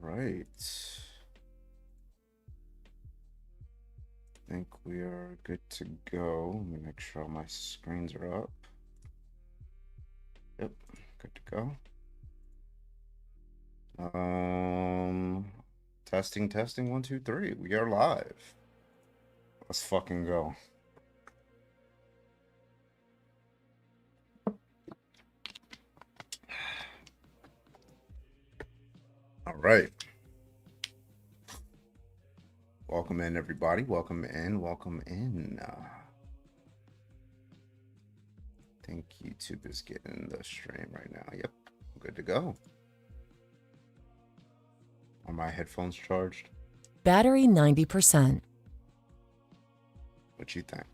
Right. I think we are good to go. Let me make sure all my screens are up. Yep, good to go. Testing, 1, 2, 3. We are live. Let's fucking go. All right. Welcome in, everybody. Welcome in. Welcome in. I think YouTube is getting the stream right now. Yep, good to go. Are my headphones charged? Battery 90%. What you think?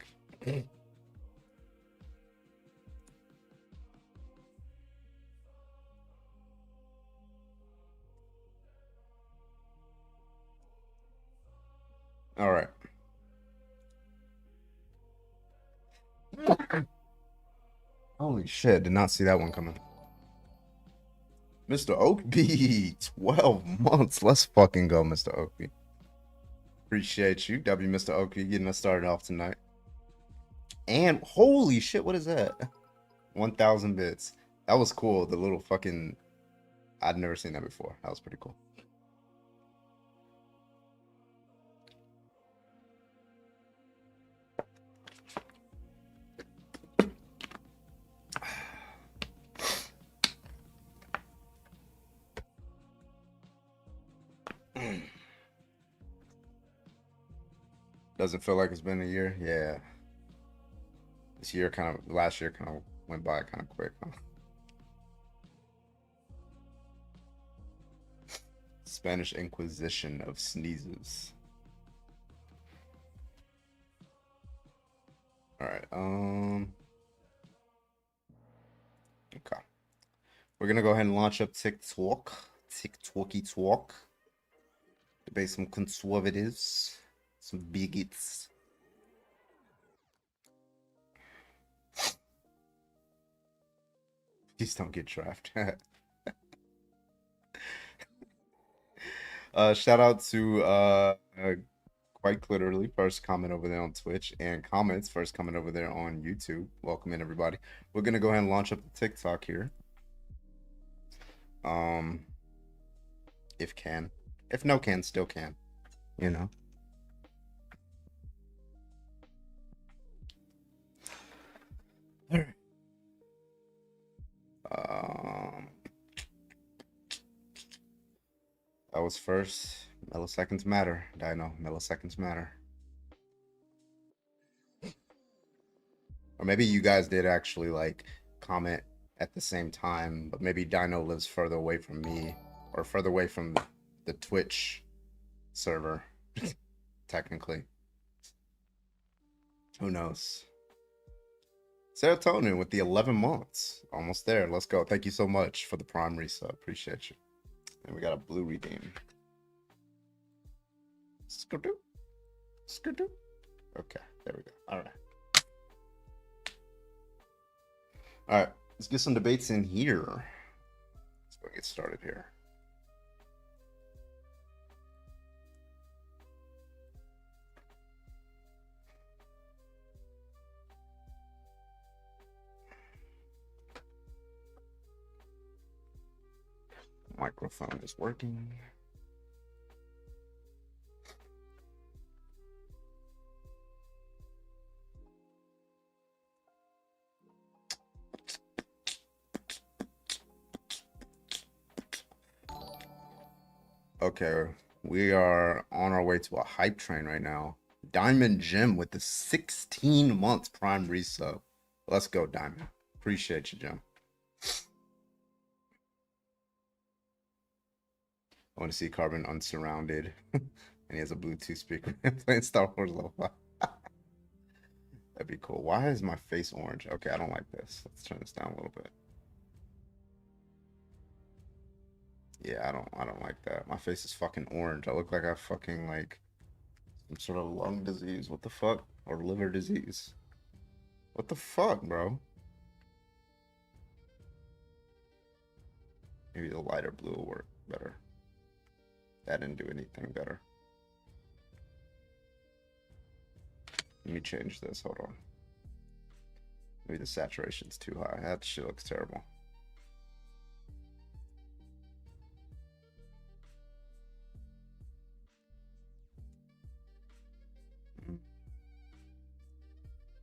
All right. Holy shit, did not see that one coming. Mr. Oakby, 12 months. Let's fucking go, Mr. Oakby. Appreciate you. W, Mr. Oakby, getting us started off tonight. And holy shit, what is that? 1,000 bits. That was cool. The little fucking... I'd never seen that before. That was pretty cool. Doesn't feel like it's been a year? Yeah. This year last year kind of went by kind of quick, huh? Spanish Inquisition of sneezes. All right. Okay. We're gonna go ahead and launch up TikTok. TikToky talk. Debate some conservatives, some bigots. Please don't get drafted. Shout out to quite literally first comment over there on Twitch and comments first comment over there on YouTube. Welcome in, everybody. We're gonna go ahead and launch up the TikTok here. If can, if no can, still can, you know. All right. That was first. Milliseconds matter. Dino, milliseconds matter. Or maybe you guys did actually like comment at the same time, but maybe Dino lives further away from me or further away from the Twitch server, technically. Who knows? Serotonin with the 11 months. Almost there. Let's go. Thank you so much for the Prime resub. Appreciate you. And we got a blue redeem. Skidoo. Skidoo. Okay, there we go. All right. All right, let's get some debates in here. Let's go get started here. Microphone is working. Okay, we are on our way to a hype train right now. Diamond Jim with the 16-month Prime resub. Let's go, Diamond. Appreciate you, Jim. I want to see Carbon unsurrounded. And he has a Bluetooth speaker playing Star Wars Lo-Fi. That'd be cool. Why is my face orange? Okay, I don't like this. Let's turn this down a little bit. Yeah, I don't like that. My face is fucking orange. I look like I fucking like some sort of lung disease. What the fuck? Or liver disease. What the fuck, bro? Maybe the lighter blue will work better. That didn't do anything better. Let me change this. Hold on. Maybe the saturation's too high. That shit looks terrible.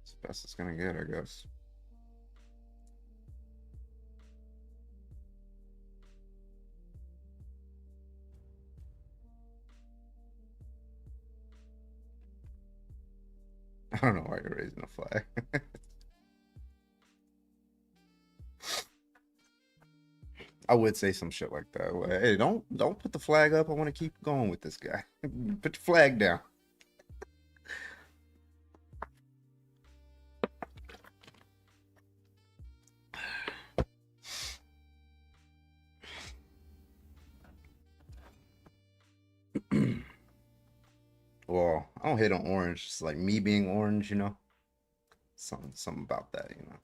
It's the best it's gonna get, I guess. I don't know why you're raising a flag. I would say some shit like that. Like, hey, don't put the flag up. I want to keep going with this guy. Put your flag down. Well, I don't hate on orange. It's like me being orange, you know. Something about that, you know.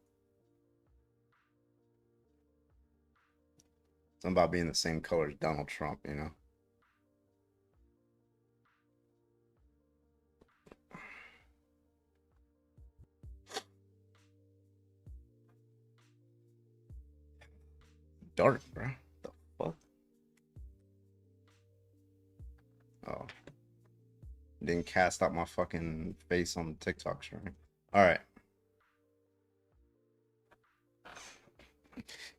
Something about being the same color as Donald Trump, you know. Dark, bro. The fuck? Oh. Didn't cast out my fucking face on TikTok stream. Alright.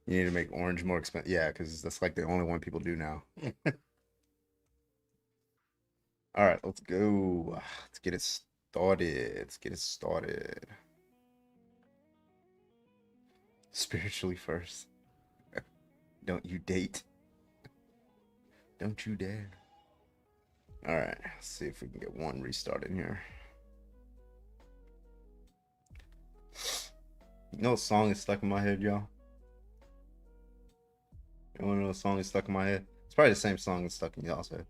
You need to make orange more expensive. Yeah, because that's like the only one people do now. Alright, let's go. Let's get it started. Let's get it started. Spiritually first. Don't you date. Don't you dare. Alright, let's see if we can get one restart in here. You know what song is stuck in my head, y'all? You wanna know what song is stuck in my head? It's probably the same song that's stuck in y'all's head.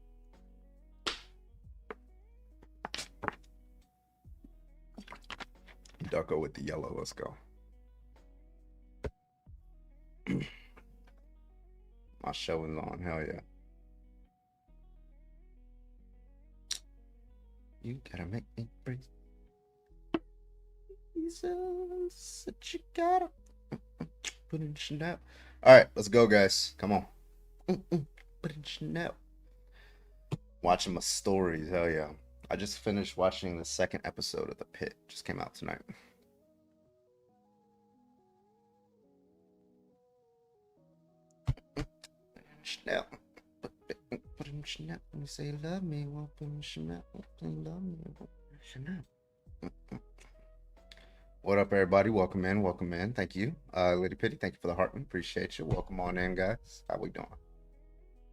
Ducko with the yellow, let's go. My show is on, hell yeah. You gotta make me breathe. Jesus, that you gotta put in Chanel. Alright, let's go, guys. Come on. Put in Chanel. Watching my stories, hell yeah. I just finished watching the second episode of The Pit. Just came out tonight. Chanel. Put in Chanel. When you say you love me, won't put in Chanel. Love me, won't put in Chanel. What up, everybody? Welcome in. Welcome in. Thank you. Lady Pity, thank you for the heartman. Appreciate you. Welcome on in, guys. How we doing?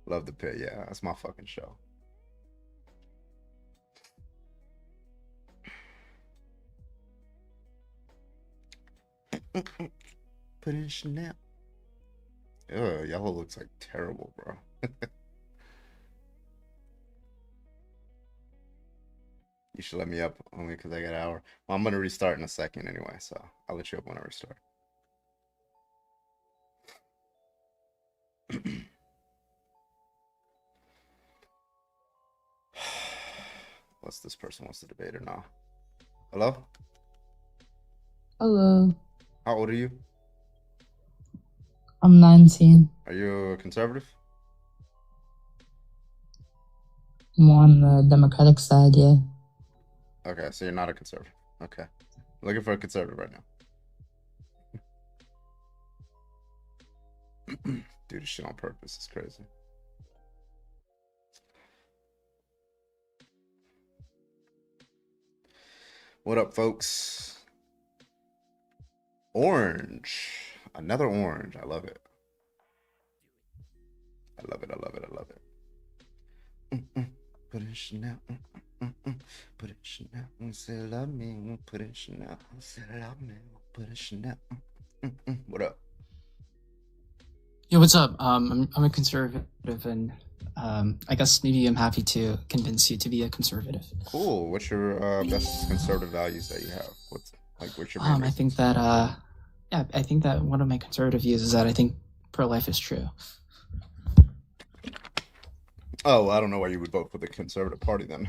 Love The Pit. Yeah, that's my fucking show. Put in Chanel. Ugh, yellow looks like terrible, bro. You should let me up only because I got an hour. Well, I'm gonna restart in a second anyway, so I'll let you up when I restart. What's this person wants to debate or not? Hello? Hello. How old are you? I'm 19. Are you a conservative? I'm on the Democratic side, yeah. Okay, so you're not a conservative. Okay. Looking for a conservative right now. Do this shit on purpose. It's crazy. What up, folks? Orange. Another orange. I love it. I love it. I love it. I love it. Put in Chanel. Put in Chanel. Say love me. Put in Chanel. Say love me. Put in Chanel. What up? Yeah, what's up? I'm a conservative, and I guess maybe I'm happy to convince you to be a conservative. Cool. What's your best conservative values that you have? What's your main I think that I think that one of my conservative views is that I think pro-life is true. Oh, I don't know why you would vote for the Conservative Party then.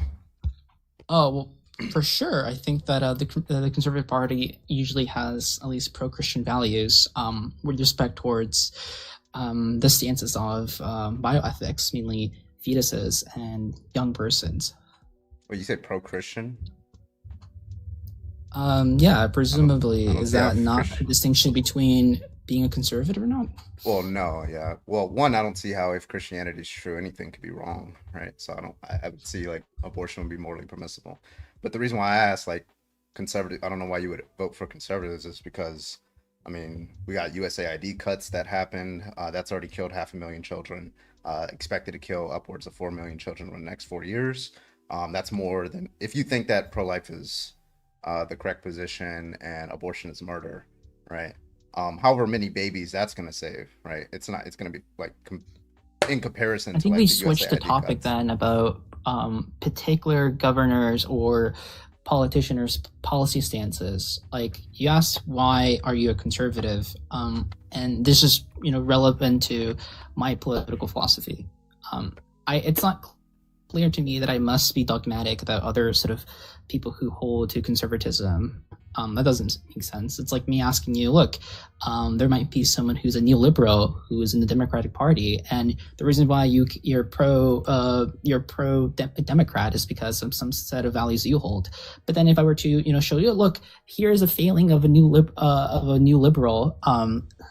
Oh well, for sure. I think that the Conservative Party usually has at least pro-Christian values with respect towards the stances of bioethics, mainly fetuses and young persons. Well, you say pro-Christian? Yeah, presumably, I don't is see how that not a Christian. distinction between being a conservative or not? Well, no, yeah. Well, one, I don't see how if Christianity is true, anything could be wrong, right? So I don't. I would see like abortion would be morally permissible. But the reason why I asked like conservative, I don't know why you would vote for conservatives is because, I mean, we got USAID cuts that happened. That's already killed 500,000 children. Expected to kill upwards of 4 million children in the next 4 years. That's more than if you think that pro-life is the correct position and abortion is murder, right? However many babies that's going to save, right? It's not. It's going to be like in comparison I to think like we the switched the USAID topic cuts. then about particular governors or politicians' policy stances. Like you asked, why are you a conservative? And this is relevant to my political philosophy. It's not clear to me that I must be dogmatic about other sort of people who hold to conservatism. That doesn't make sense. It's like me asking you, look, there might be someone who's a neoliberal who is in the Democratic Party, and the reason why you're pro Democrat is because of some set of values you hold. But then if I were to show you, look, here's a failing of a new liberal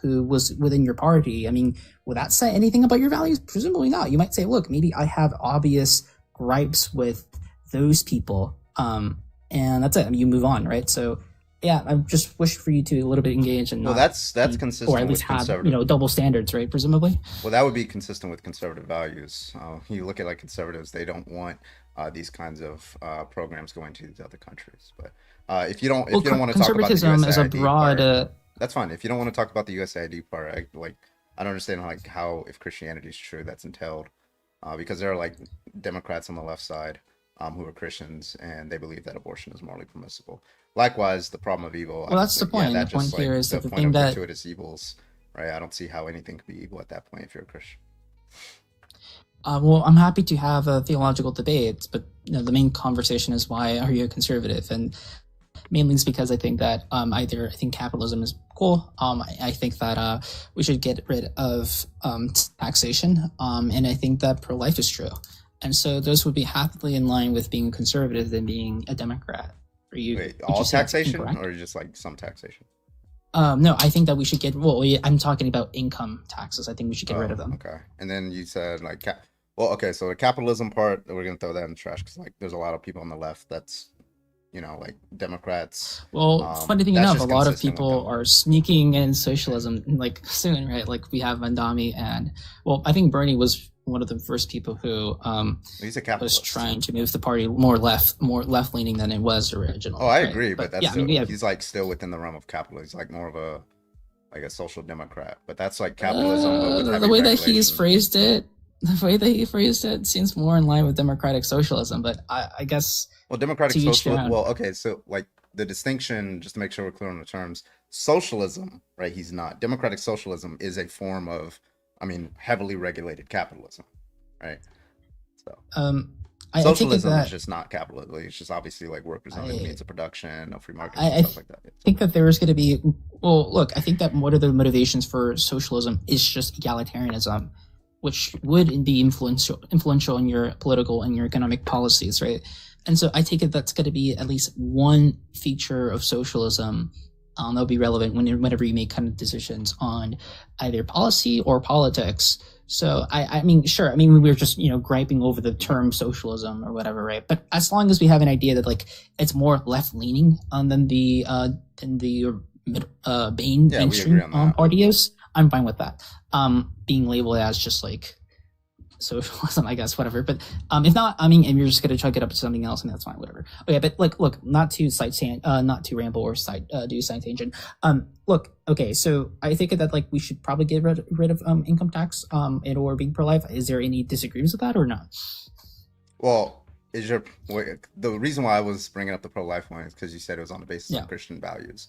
who was within your party. I mean, would that say anything about your values? Presumably not. You might say, look, maybe I have obvious gripes with those people, and that's it. I mean, you move on, right? So yeah, I just wish for you to a little bit engage and Well, not that's be, consistent or at with least have conservative. double standards, right? Presumably. Well, that would be consistent with conservative values. You look at like conservatives; they don't want these kinds of programs going to these other countries. But if Well, you don't want to talk about the conservatism is a USAID broad. part, that's fine. If you don't want to talk about the USAID part, I don't understand how if Christianity is true, that's entailed, because there are like Democrats on the left side who are Christians and they believe that abortion is morally permissible. Likewise, the problem of evil. I Well, just that's the think, yeah, point. The that just point here like is the that the point thing of that gratuitous evils, right? I don't see how anything could be evil at that point if you're a Christian. well, I'm happy to have a theological debate, but the main conversation is, why are you a conservative? And mainly it's because I think that I think capitalism is cool. I think that we should get rid of taxation, and I think that pro-life is true. And so those would be happily in line with being a conservative than being a Democrat. Are you? Wait, would all you say that's taxation incorrect? or just like some taxation? No, I think that we should get. Well, I'm talking about income taxes. I think we should get rid of them. Okay. And then you said like, well, okay, so the capitalism part, we're gonna throw that in the trash because like there's a lot of people on the left that's, like Democrats. Well, funny thing That's enough, a just lot of consistent with people them. are sneaking in socialism like soon, right? Like we have Mandami, and well, I think Bernie was one of the first people who He's a was capitalist. trying to move the party more left leaning than it was originally. Oh, I right? agree, but that's yeah, I still, mean, yeah, he's like still within the realm of capitalism. He's like more of a like a social democrat, but that's like capitalism, but with the heavy way that he's regulation. phrased it, seems more in line with democratic socialism. But I guess Well, democratic to each their socialism. own. Well, okay, so like the distinction, just to make sure we're clear on the terms, socialism, right? He's not. Democratic socialism is a form of, I mean, heavily regulated capitalism, right? So I take it socialism that is just not capitalism. It's just obviously like workers' owned I means of production, no free markets, I and stuff like that. think that there is going to be. Well, look, I think that one of the motivations for socialism is just egalitarianism, which would be influential in your political and your economic policies, right? And so I take it that's going to be at least one feature of socialism that'll be relevant whenever you make kind of decisions on either policy or politics. So I mean, sure. I mean, we were just griping over the term socialism or whatever, right? But as long as we have an idea that like it's more left leaning than the Yeah, we agree mainstream on that. party is, I'm fine with that. Being labeled as just like socialism, I guess, whatever. But if not, I mean, if you're just gonna chuck it up to something else, and that's fine, whatever. Okay, but like, look, not to not to ramble or do side tangent. Look, okay, so I think that like we should probably get rid of income tax and or being pro life. Is there any disagreements with that or not? Well, the reason why I was bringing up the pro-life one is because you said it was on the basis Yeah. of Christian values.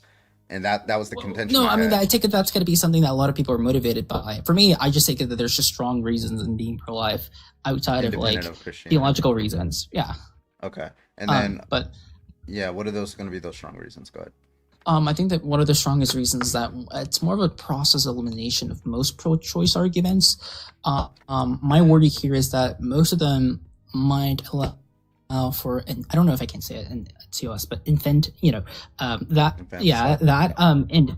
And that was the contention. No, I mean, had. I take it that's going to be something that a lot of people are motivated by. For me, I just take it that there's just strong reasons in being pro-life outside of like Independent of Christianity. theological reasons. Yeah. Okay. And then, but yeah, what are those going to be? Those strong reasons? Go ahead. I think that one of the strongest reasons is that it's more of a process elimination of most pro-choice arguments. My worry here is that most of them might allow for, and I don't know if I can say it in COS, but infant, that, yeah, that, and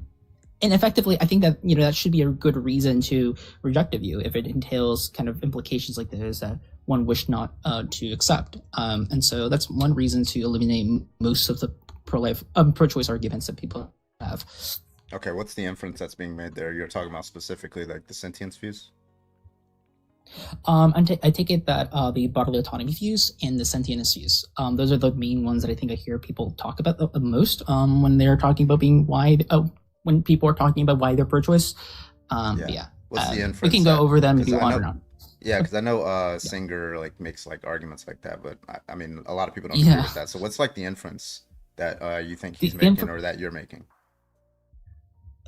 effectively, I think that, that should be a good reason to reject a view if it entails kind of implications like those that one wish not to accept. And so that's one reason to eliminate most of the pro-choice arguments that people have. Okay, what's the inference that's being made there? You're talking about specifically like the sentience views? I take it that the bodily autonomy views and the sentience views, those are the main ones that I think I hear people talk about the most when they're talking about when people are talking about why they're pro-choice. Yeah. What's the inference? We can go over them if you want or not. Yeah, because I know Singer like makes like arguments like that, but I mean a lot of people don't agree with that. So what's like the inference that you think he's making or that you're making?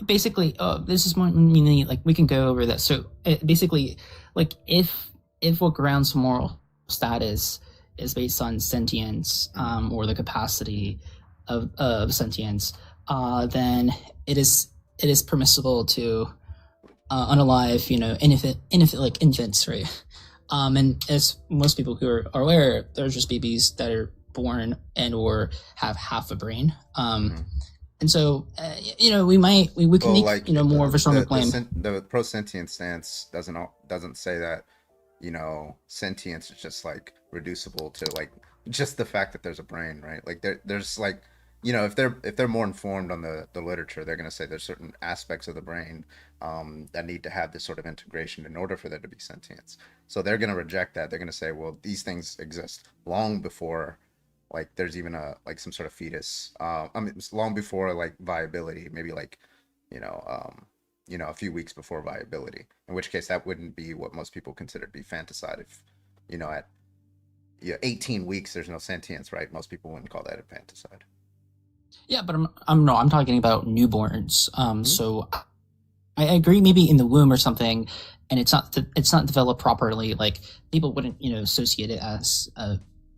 Basically, this is more meaning like we can go over that. So basically, like if what grounds moral status is based on sentience or the capacity of sentience, then it is permissible to unalive, like infants, right? And as most people who are aware, they're just babies that are born and or have half a brain. And so, we can make, like, more of a stronger claim. The pro-sentient stance doesn't say that, sentience is just like reducible to like just the fact that there's a brain, right? Like there's like, if they're more informed on the literature, they're going to say there's certain aspects of the brain that need to have this sort of integration in order for there to be sentience. So they're going to reject that. They're going to say, well, these things exist long before like there's even some sort of fetus. It's long before like viability, maybe like, a few weeks before viability, in which case that wouldn't be what most people consider to be fanticide. If, at 18 weeks, there's no sentience, right? Most people wouldn't call that infanticide. Yeah, but I'm talking about newborns. So I agree, maybe in the womb or something, and it's not developed properly. Like people wouldn't, associate it as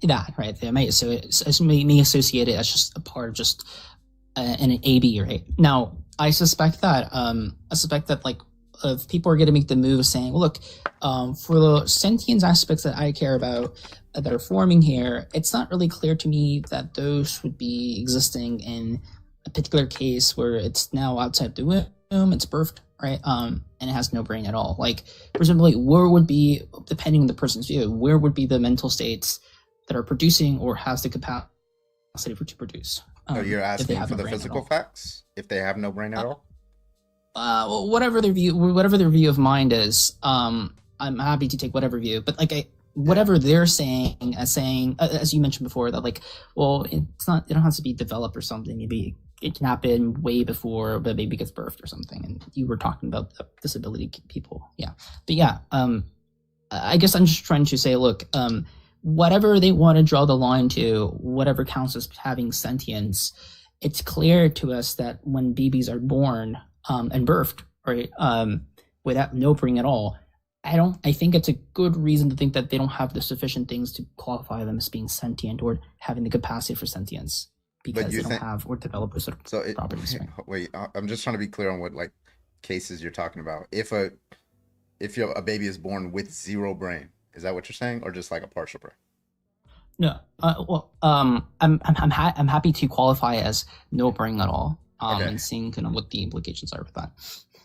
that, right? They may associate it as just a part of just an AB, right? Now, I suspect that like if people are going to make the move of saying, well, look, for the sentience aspects that I care about that are forming here, it's not really clear to me that those would be existing in a particular case where it's now outside the womb, it's birthed, right? And it has no brain at all. Like, presumably, where would be, depending on the person's view, where would be the mental states that are producing or has the capacity to produce? You're asking for the physical facts if they have no brain at all? Well, whatever their view of mind is, I'm happy to take whatever view. But like, whatever they're saying, as you mentioned before, that like, well, it don't have to be developed or something. Maybe it can happen way before the baby gets birthed or something. And you were talking about disability people, yeah. But yeah, I guess I'm just trying to say, look, whatever they want to draw the line to, whatever counts as having sentience, it's clear to us that when babies are born and birthed, right, without no brain at all, I think it's a good reason to think that they don't have the sufficient things to qualify them as being sentient or having the capacity for sentience because they don't have or develop those sort of properties. Right? Wait, I'm just trying to be clear on what like cases you're talking about. If a baby is born with zero brain, is that what you're saying, or just like a partial brain? No, I'm happy to qualify as no brain at all, and seeing kind of what the implications are with that.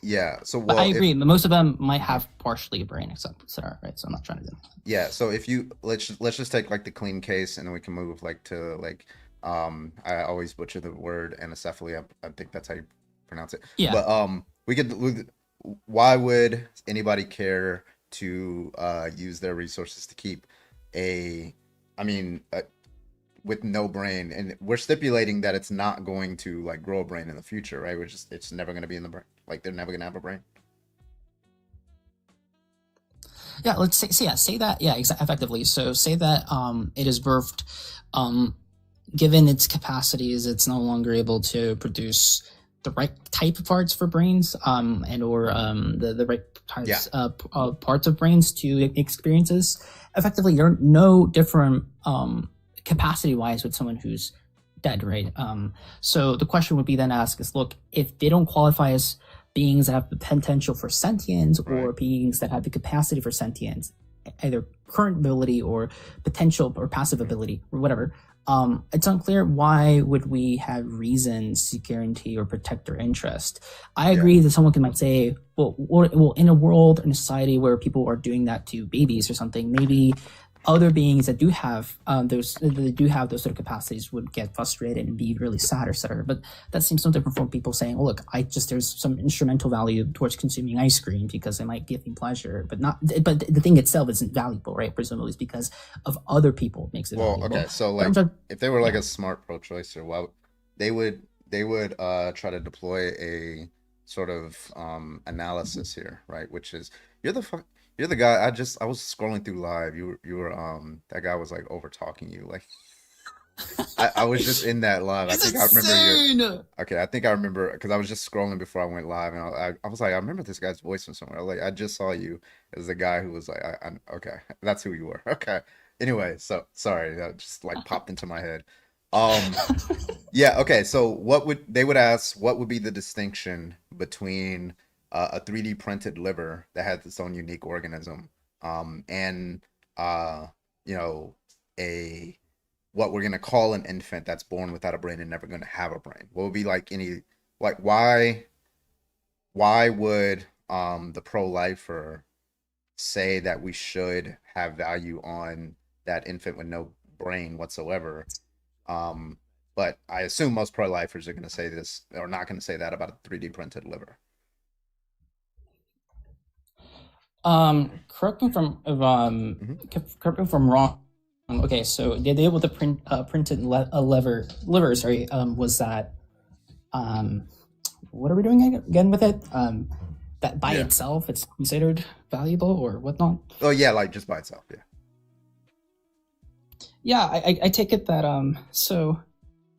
Yeah, so I agree. Most of them might have partially a brain, etc. Right, so I'm not trying to do that. Yeah, so if you let's just take like the clean case, and then we can move like to like I always butcher the word anencephaly. I think that's how you pronounce it. Yeah, but why would anybody care to use their resources to keep with no brain? And we're stipulating that it's not going to like grow a brain in the future, right? It's never going to be in the brain. Like they're never going to have a brain. Yeah, let's say that. Yeah, effectively. So say that it is birthed, given its capacities, it's no longer able to produce the right type of parts for brains, and or the right types parts of brains to experiences. Effectively, you're no different capacity wise with someone who's dead, right? So the question would be then asked is, look, if they don't qualify as beings that have the potential for sentience or beings that have the capacity for sentience, either current ability or potential or passive ability or whatever, it's unclear why would we have reasons to guarantee or protect their interest. I agree that someone might say, well, in a world, in a society where people are doing that to babies or something, maybe other beings that do have those sort of capacities would get frustrated and be really sad or etc. But that seems so different from people saying, "Oh, look, there's some instrumental value towards consuming ice cream because it might give me pleasure, but the thing itself isn't valuable, right? Presumably, it's because of other people it makes it valuable." Okay, so like if they were like a smart pro-choicer, well, they would try to deploy a sort of analysis here, right? Which is you're the guy. I was scrolling through live. You were that guy was like over talking you. Like I was just in that live. I think I remember I think I remember because I was just scrolling before I went live, and I was like, I remember this guy's voice from somewhere. Like I just saw you as the guy who was like, okay, that's who you were. Okay. Anyway, so sorry, that just like popped into my head. Yeah. Okay. So what would be the distinction between a 3D printed liver that has its own unique organism, and what we're gonna call an infant that's born without a brain and never gonna have a brain? What would be why would the pro-lifer say that we should have value on that infant with no brain whatsoever? But I assume most pro-lifers are gonna say this, or not gonna say that about a 3D printed liver. Correct me if I'm wrong. Okay, so the idea with the printed liver, was that what are we doing again with it? That by itself it's considered valuable or whatnot? Oh yeah, like just by itself, yeah. Yeah, I take it that so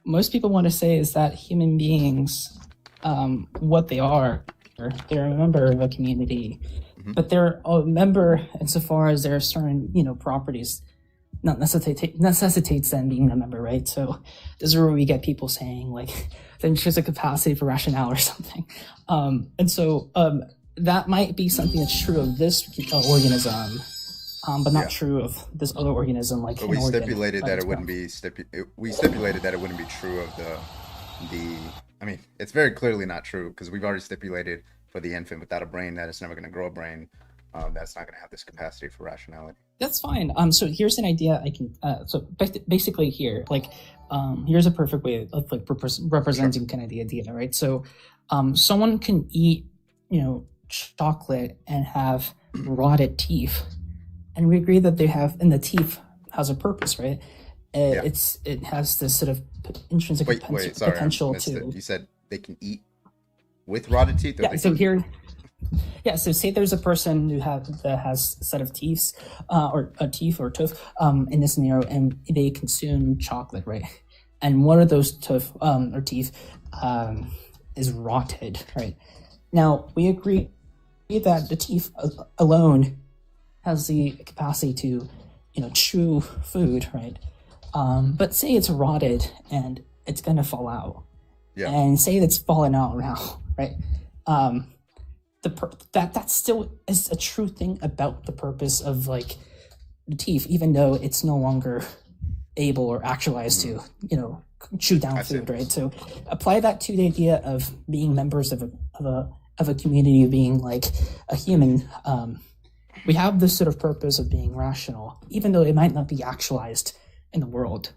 most people want to say is that human beings, what they are, they're a member of a community. But they're a member insofar as there are certain, properties not necessitates them being a member, right? So this is where we get people saying like the intrinsic capacity for rationale or something. And so that might be something that's true of this organism, but not true of this other organism. Like, but we stipulated that it wouldn't be we stipulated that it wouldn't be true of the. I mean, it's very clearly not true because we've already stipulated for the infant without a brain that it's never going to grow a brain. That's not going to have this capacity for rationality. That's fine. So here's an idea I can. So basically, here, here's a perfect way of like representing kind of the idea, right? So, someone can eat, chocolate and have rotted teeth, and we agree that the teeth has a purpose, right? It has this sort of intrinsic potential to. You said they can eat with rotted teeth? So say there's a person that has a set of teeth, or a tooth, in this scenario, and they consume chocolate, right? And one of those tooth or teeth is rotted, right? Now we agree that the teeth alone has the capacity to, chew food, right? But say it's rotted and it's gonna fall out. Yeah. And say that's fallen out now, right? That still is a true thing about the purpose of like the teeth, even though it's no longer able or actualized to, chew down food, right? So apply that to the idea of being members of a community, being like a human. We have this sort of purpose of being rational, even though it might not be actualized in the world.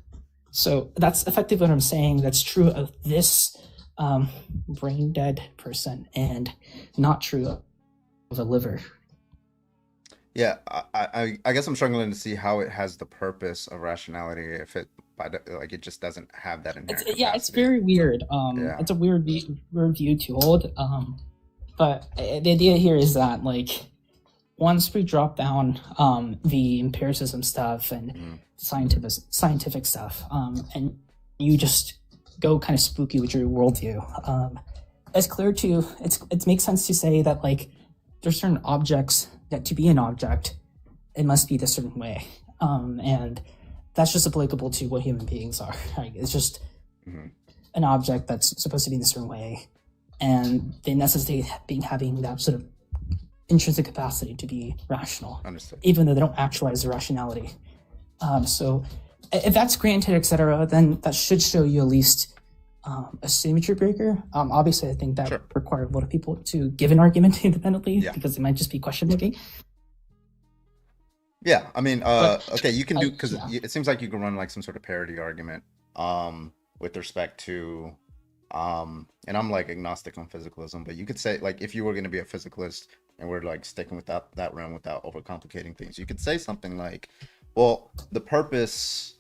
So that's effectively what I'm saying. That's true of this brain dead person and not true of a liver. Yeah, I guess I'm struggling to see how it has the purpose of rationality if it it just doesn't have that inherent capacity. It's very weird. It's a weird view to hold. But the idea here is that like once we drop down the empiricism stuff and scientific stuff, and you just go kind of spooky with your worldview, it's clear to it makes sense to say that like there's certain objects that to be an object, it must be this certain way, and that's just applicable to what human beings are. Right? It's just an object that's supposed to be in a certain way, and they necessitate having that sort of intrinsic capacity to be rational, Understood. even though they don't actualize the rationality. So if that's granted, etc., then that should show you at least a symmetry breaker. Obviously, I think that Sure. requires a lot of people to give an argument independently Yeah. because it might just be question making. Yeah, I mean, But okay, you can do because yeah. it seems like you can run like some sort of parody argument, with respect to, and I'm like agnostic on physicalism, but you could say like if you were going to be a physicalist and we're like sticking with that realm without overcomplicating things, you could say something like, well, the purpose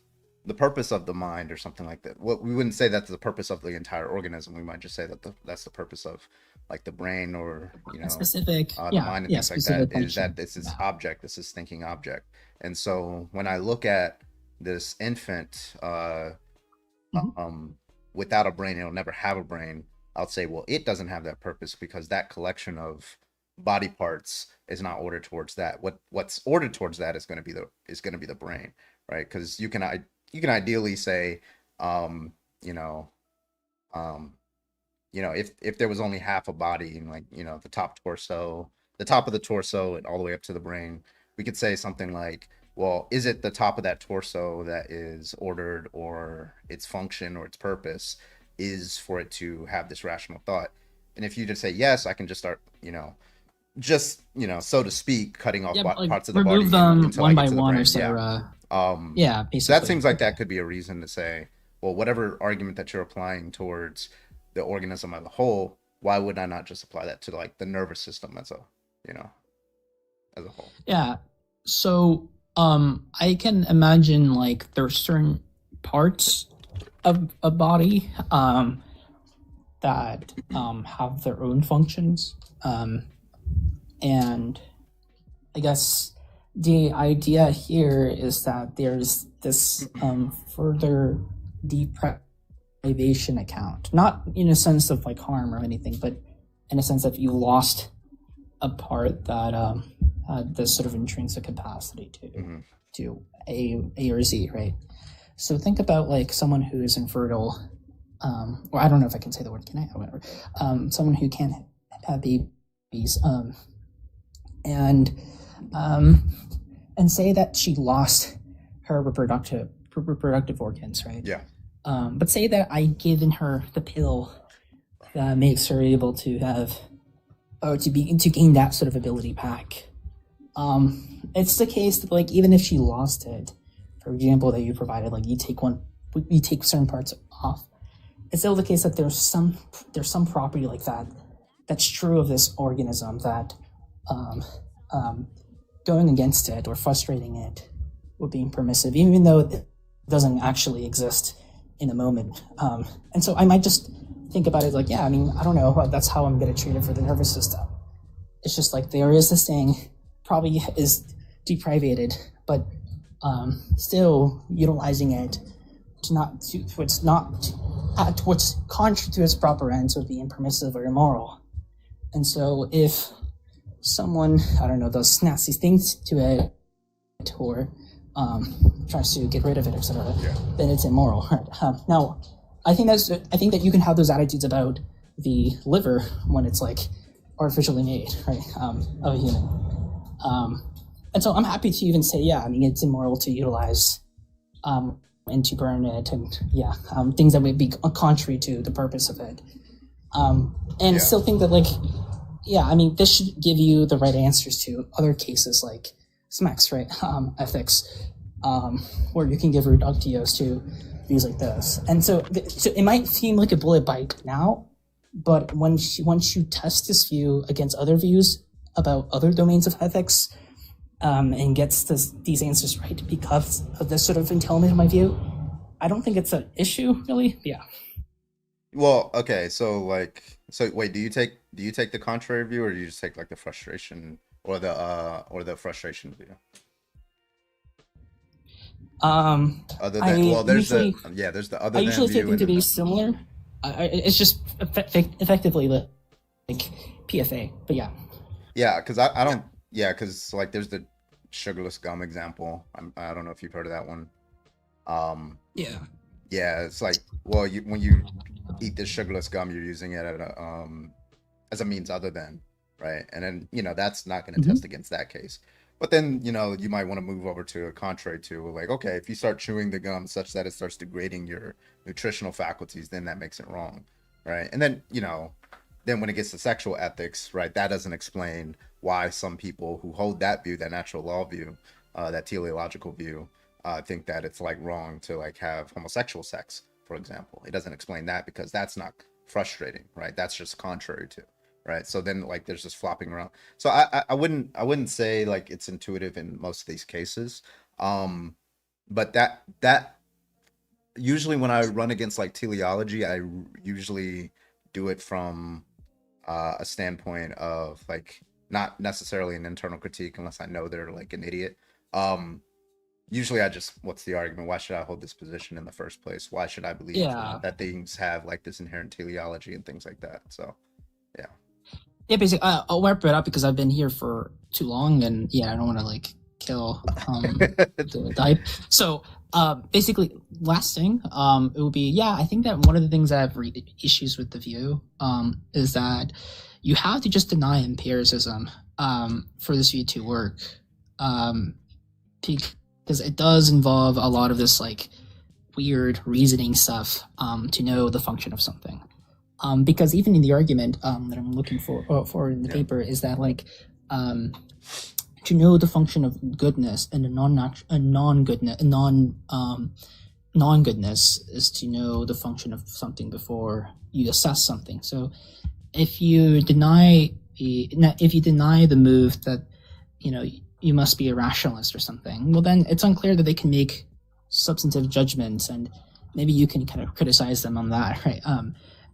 of the mind or something like that. Well, we wouldn't say that's the purpose of the entire organism. We might just say that that's the purpose of like the brain or A specific, the mind and things like specific that, is function. that this is object, this is thinking object. And so when I look at this infant without a brain, it'll never have a brain, I'll say, well, it doesn't have that purpose because that collection of body parts is not ordered towards that. What's ordered towards that is going to be the brain, right? Because you can ideally say, if there was only half a body, and like the top of the torso and all the way up to the brain, we could say something like, well, is it the top of that torso that is ordered, or its function or its purpose is for it to have this rational thought? And if you just say yes, I can just start, so to speak, cutting off Like, parts of the body remove them until I one get by to the one, brain. or etc. Yeah. Basically. So that seems like that could be a reason to say, well, whatever argument that you're applying towards the organism as a whole, why would I not just apply that to like the nervous system as a whole? Yeah. So I can imagine like there are certain parts of a body that have their own functions. And I guess the idea here is that there's this further deprivation account, not in a sense of like harm or anything, but in a sense that you lost a part that had this sort of intrinsic capacity to A or Z, right? So think about like someone who is infertile, or I don't know if I can say the word, can I? Whatever. Someone who can't have babies, and say that she lost her reproductive organs, right? Yeah. But say that I given her the pill that makes her able to have, or to gain that sort of ability back. It's the case that like even if she lost it, for example, that you provided, like you take certain parts off, it's still the case that there's some property like that that's true of this organism that going against it or frustrating it would be permissive, even though it doesn't actually exist in the moment. And so I might just think about it like, yeah, I mean, I don't know, that's how I'm going to treat it for the nervous system. It's just like there is this thing, probably is deprivated, but still utilizing it what's contrary to its proper ends would be impermissive or immoral. And so if someone, I don't know, does nasty things to it or tries to get rid of it, etc., then it's immoral. Right? Now, I think that you can have those attitudes about the liver when it's like artificially made, right, of a human. And so I'm happy to even say, yeah, I mean, it's immoral to utilize and to burn it, and things that would be contrary to the purpose of it. And still think that, like, I mean, this should give you the right answers to other cases like SMEX, right? Ethics, where you can give reductios to views like this. And so it might seem like a bullet bite now, but once you test this view against other views about other domains of ethics, and gets these answers right because of this sort of entailment in my view, I don't think it's an issue, really. Yeah. Well, okay, so wait, do you take the contrary view, or do you just take like the frustration or the frustration view? Other than, there's the other. I usually take them to be view. similar. It's just effectively the like PFA. But yeah. Yeah, because I don't. Yeah, because like there's the sugarless gum example. I don't know if you've heard of that one. Yeah. Yeah, it's like, well, when you eat this sugarless gum, you're using it at a, as a means other than, right? And then, that's not going to test against that case. But then, you might want to move over to a contrary to, like, okay, if you start chewing the gum such that it starts degrading your nutritional faculties, then that makes it wrong, right? And then, then when it gets to sexual ethics, right, that doesn't explain why some people who hold that view, that natural law view, that teleological view, think that it's like wrong to like have homosexual sex, for example. It doesn't explain that because that's not frustrating, right? That's just contrary to, right? So then like there's just flopping around. So I wouldn't say like it's intuitive in most of these cases. But that usually when I run against like teleology, I usually do it from a standpoint of like not necessarily an internal critique unless I know they're like an idiot. Usually I just, what's the argument? Why should I hold this position in the first place? Why should I believe that things have like this inherent teleology and things like that? So, yeah. Yeah, basically, I'll wrap it up because I've been here for too long and yeah, I don't want to like kill the hype. So, basically, last thing, it would be, I think that one of the things that I've issues with the view is that you have to just deny empiricism for this view to work. Because it does involve a lot of this like weird reasoning stuff to know the function of something. Because even in the argument that I'm looking for in the paper is that like to know the function of goodness and non-goodness is to know the function of something before you assess something. So if you deny the move that you must be a rationalist or something, well then it's unclear that they can make substantive judgments and maybe you can kind of criticize them on that, right?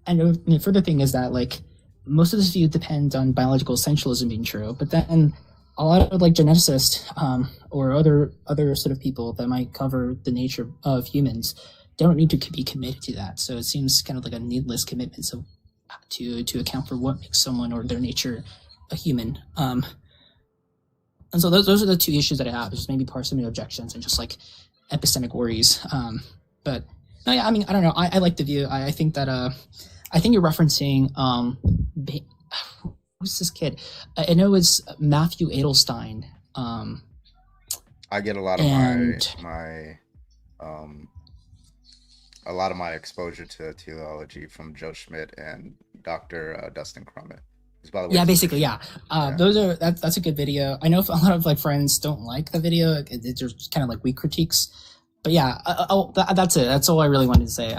And the further thing is that like most of this view depends on biological essentialism being true, but then a lot of like geneticists or other sort of people that might cover the nature of humans don't need to be committed to that. So it seems kind of like a needless commitment to account for what makes someone or their nature a human. And so those are the two issues that I have. Just maybe parsimony objections and just like epistemic worries. But no, yeah, I mean, I don't know. I like the view. I think that I think you're referencing who's this kid? I know it's Matthew Edelstein. I get a lot of my exposure to teleology from Joe Schmidt and Dr. Dustin Crummett. By the way, basically. That's a good video. I know a lot of like friends don't like the video. It's just kind of like weak critiques. But yeah, that's it. That's all I really wanted to say.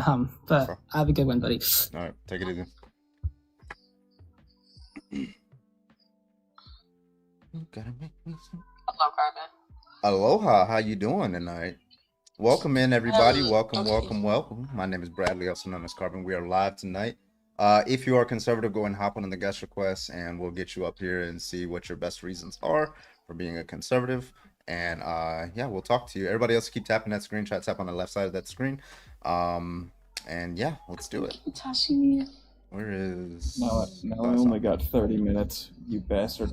But sure. Have a good one, buddy. All right, take it easy. Hello, Carbon. Aloha, how you doing tonight? Welcome in, everybody. Welcome. My name is Bradley, also known as Carbon. We are live tonight. If you are conservative, go and hop on the guest request and we'll get you up here and see what your best reasons are for being a conservative. And we'll talk to you. Everybody else keep tapping that screenshot, tap on the left side of that screen. And yeah, let's do it. Where is... No, I only got 30 minutes, you bastard.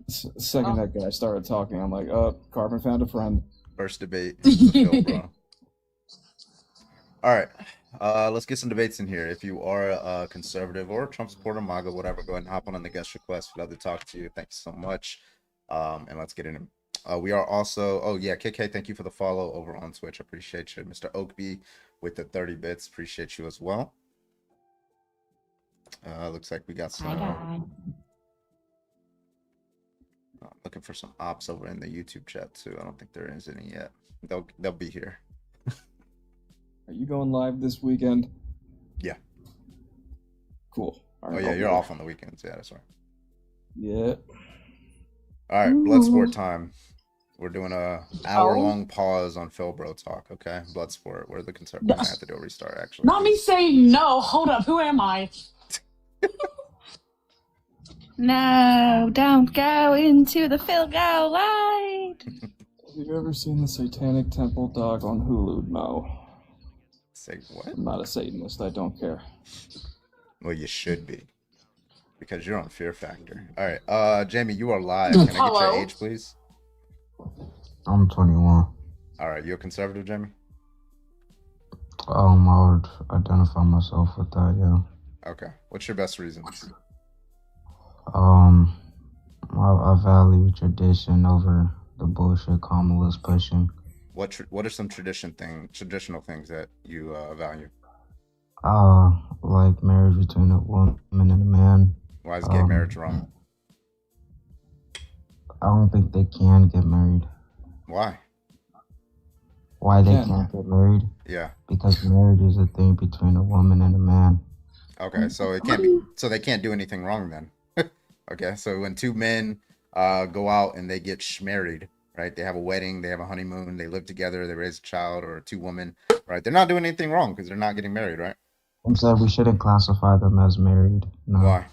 Second that guy started talking, I'm like, Carbon found a friend. First debate. Bro. All right, let's get some debates in here. If you are a conservative or a Trump supporter, MAGA, whatever, go ahead and hop on the guest request. We'd love to talk to you. Thanks so much. And let's get in. We are also, KK, thank you for the follow over on Twitch. I appreciate you. Mr. Oakby with the 30 bits. Appreciate you as well. Looks like we got some. Looking for some ops over in the YouTube chat too. I don't think there is any yet. They'll be here. Are you going live this weekend? Yeah. Cool. All right, you're off on the weekends. Yeah, that's right. Yeah. All right, Bloodsport time. We're doing a hour-long pause on Philbro talk, okay? Bloodsport. We're the conservative. We're going to have to do a restart, actually. Not me saying no. Hold up. Who am I? No, don't go into the Philgo light. Have you ever seen the Satanic Temple dog on Hulu? No. Say what? I'm not a Satanist. I don't care. Well, you should be. Because you're on Fear Factor. Alright, Jamie, you are live. Can I get your Hello. age, please? I'm 21. Alright, you a conservative, Jamie? I would identify myself with that, yeah. Okay. What's your best reason? I value tradition over the bullshit Kamala's pushing. What are some traditional things that you value? Like marriage between a woman and a man. Why is gay marriage wrong? I don't think they can get married. Why? Why they Yeah. can't get married? Yeah. Because marriage is a thing between a woman and a man. Okay, so it can't be. So they can't do anything wrong then. Okay, so when two men go out and they get married, right? They have a wedding, they have a honeymoon, they live together, they raise a child, or two women, right? They're not doing anything wrong because they're not getting married, right? I'm saying we shouldn't classify them as married. No. Why?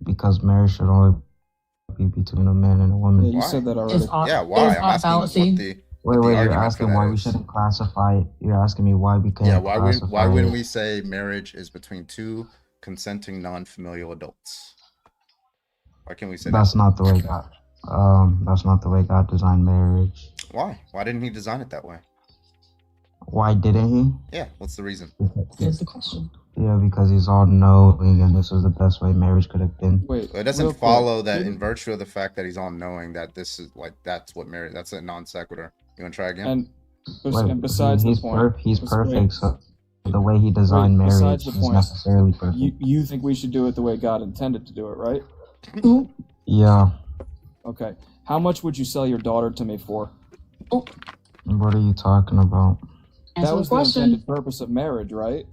Because marriage should only be between a man and a woman. Yeah, you Why? said that Is already. Yeah, why? Is I'm our asking fallacy? what the Wait, the you're argument for asking that why we is. shouldn't classify. You're asking me why we can't. Yeah, why classify wouldn't it. we say marriage is between two consenting non-familial adults? Why can't we say That's that? not the way God. That's not the way God designed marriage. Why? Why didn't he design it that way? Why didn't He? Yeah, what's the reason? Is the question. Yeah, because He's all knowing, and this is the best way marriage could have been. Wait, Well, it doesn't real quick. follow that in Didn't- virtue of the fact that he's all knowing that this is like that's what marriage. That's a non sequitur. You want to try again? And besides the he's point, he's Wait, perfect. So the way He designed Wait, marriage besides the is point, necessarily perfect. you think we should do it the way God intended to do it, right? Yeah. Okay. How much would you sell your daughter to me for? What are you talking about? Answer That the was the question. intended purpose of marriage, right?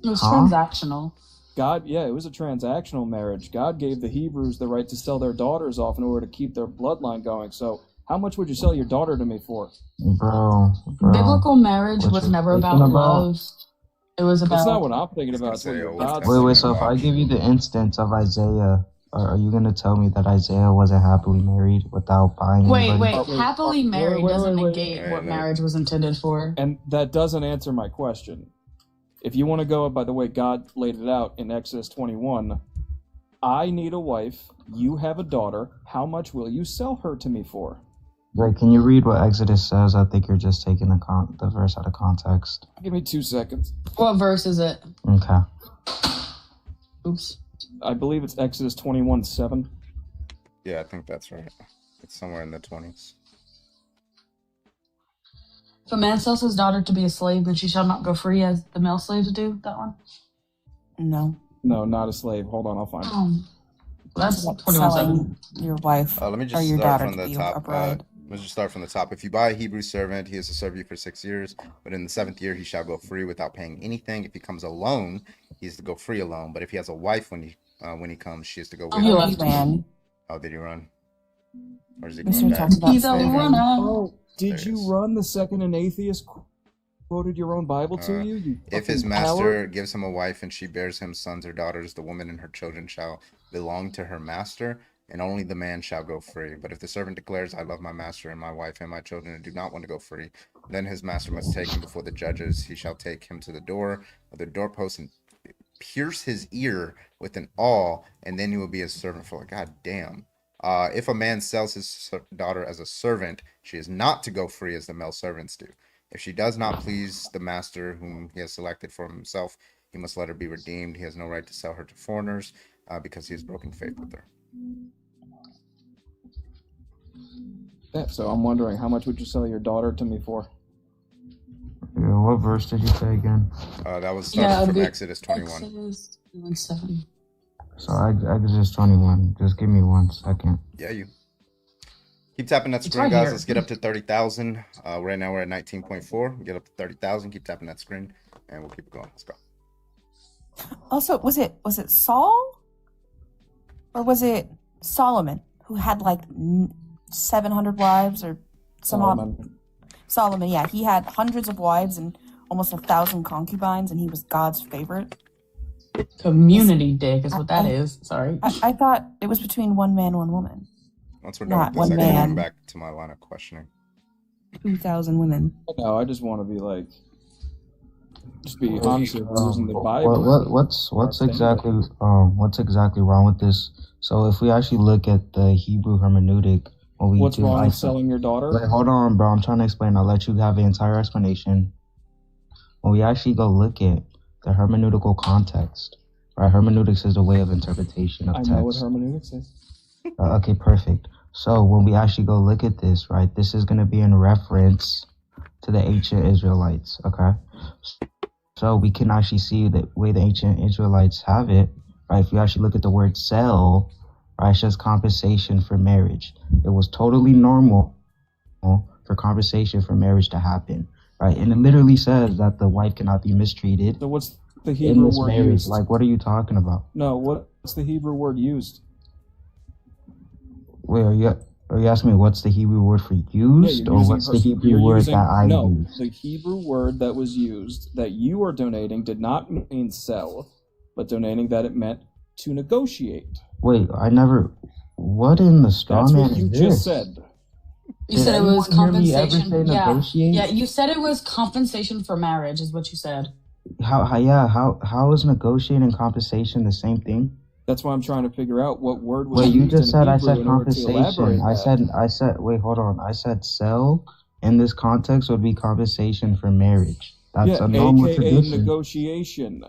It was Huh? transactional. God, yeah, it was a transactional marriage. God gave the Hebrews the right to sell their daughters off in order to keep their bloodline going. So, how much would you sell your daughter to me for? Bro. Biblical marriage What was you never about thinking about? love. It was That's not about. what I'm thinking He's about. gonna It's what say, your oh, God what's Wait, that? so if I give you the instance of Isaiah, are you gonna tell me that Isaiah wasn't happily married without buying Wait, anybody? wait. Wait, Happily married wait, doesn't wait. negate Wait, what wait. marriage was intended for. And that doesn't answer my question. If you want to go by the way God laid it out in Exodus 21, I need a wife, you have a daughter, how much will you sell her to me for? Wait, can you read what Exodus says? I think you're just taking the verse out of context. Give me 2 seconds. What verse is it? Okay. Oops. I believe it's Exodus 21:7. Yeah, I think that's right. It's somewhere in the 20s. If a man sells his daughter to be a slave, then she shall not go free as the male slaves do. That one? No. No, not a slave. Hold on, I'll find it. That's Selling 21:7. your wife Let me or just your start daughter from to the be top. a bride. Let's just start from the top. If you buy a Hebrew servant, he is to serve you for 6 years, but in the 7th year he shall go free without paying anything. If he comes alone, he is to go free alone. But if he has a wife when he comes, she is to go with He him. left. Man, Oh, did he run? Or is he we going should back? talk about He's a slavery. runner. Oh, There did it you is. run the second an atheist quoted your own Bible to you? You If his fucking master coward? gives him a wife and she bears him sons or daughters, the woman and her children shall belong to her master, and only the man shall go free. But if the servant declares, I love my master and my wife and my children and do not want to go free, then his master must take him before the judges. He shall take him to the door of the doorpost and pierce his ear with an awl, and then he will be his servant for God damn. If a man sells his daughter as a servant, she is not to go free as the male servants do. If she does not please the master whom he has selected for himself, he must let her be redeemed. He has no right to sell her to foreigners because he has broken faith with her. Yeah, so I'm wondering, how much would you sell your daughter to me for? Yeah, what verse did you say again? That was Yeah, started from the- Exodus 21. Exodus 21:7. So Exodus 21. Just give me 1 second. Yeah, you. Keep tapping that It's screen, right guys. here. Let's get up to 30,000. Right now we're at 19.4. Get up to 30,000. Keep tapping that screen, and we'll keep it going. Let's go. Also, was it Saul or was it Solomon who had like 700 wives or some odd? Solomon. Solomon, yeah, he had hundreds of wives and almost 1,000 concubines, and he was God's favorite. Community dick is what that is. Sorry. I thought it was between one man, one woman. Once we're done Not with this, one I can man. come back to my line of questioning. 2,000 women. No, I just want to be like, just be honest with using the Bible. What's exactly wrong with this? So if we actually look at the Hebrew hermeneutic, what we What's do, wrong with selling your daughter? Wait, hold on, bro. I'm trying to explain. I'll let you have the entire explanation. When we actually go look at the hermeneutical context, right? Hermeneutics is a way of interpretation of I text. know what hermeneutics is. Okay, perfect. So when we actually go look at this, right, this is going to be in reference to the ancient Israelites, okay? So we can actually see the way the ancient Israelites have it, right? If you actually look at the word sell, right, it's just compensation for marriage. It was totally normal for compensation for marriage to happen, right? And it literally says that the wife cannot be mistreated So what's the in Hebrew this word marriage. used? Like, what are you talking about? No, what's the Hebrew word used? Wait, are you asking me what's the Hebrew word for used, you're or using what's the pers- Hebrew you're word using- that I no, used? the Hebrew word that was used that you are donating did not mean sell, but donating that it meant to negotiate. Wait, I never. What in the straw That's man what you is just this? said. You Did said it was anyone hear me ever compensation. say Yeah. negotiate? Yeah, you said it was compensation for marriage, is what you said. How is negotiating and compensation the same thing? That's why I'm trying to figure out what word was Wait, used you just in said I Hebrew said in order to elaborate compensation. that. I said. Wait, hold on. I said sell in this context would be compensation for marriage. That's Yeah, a normal aka tradition. negotiation.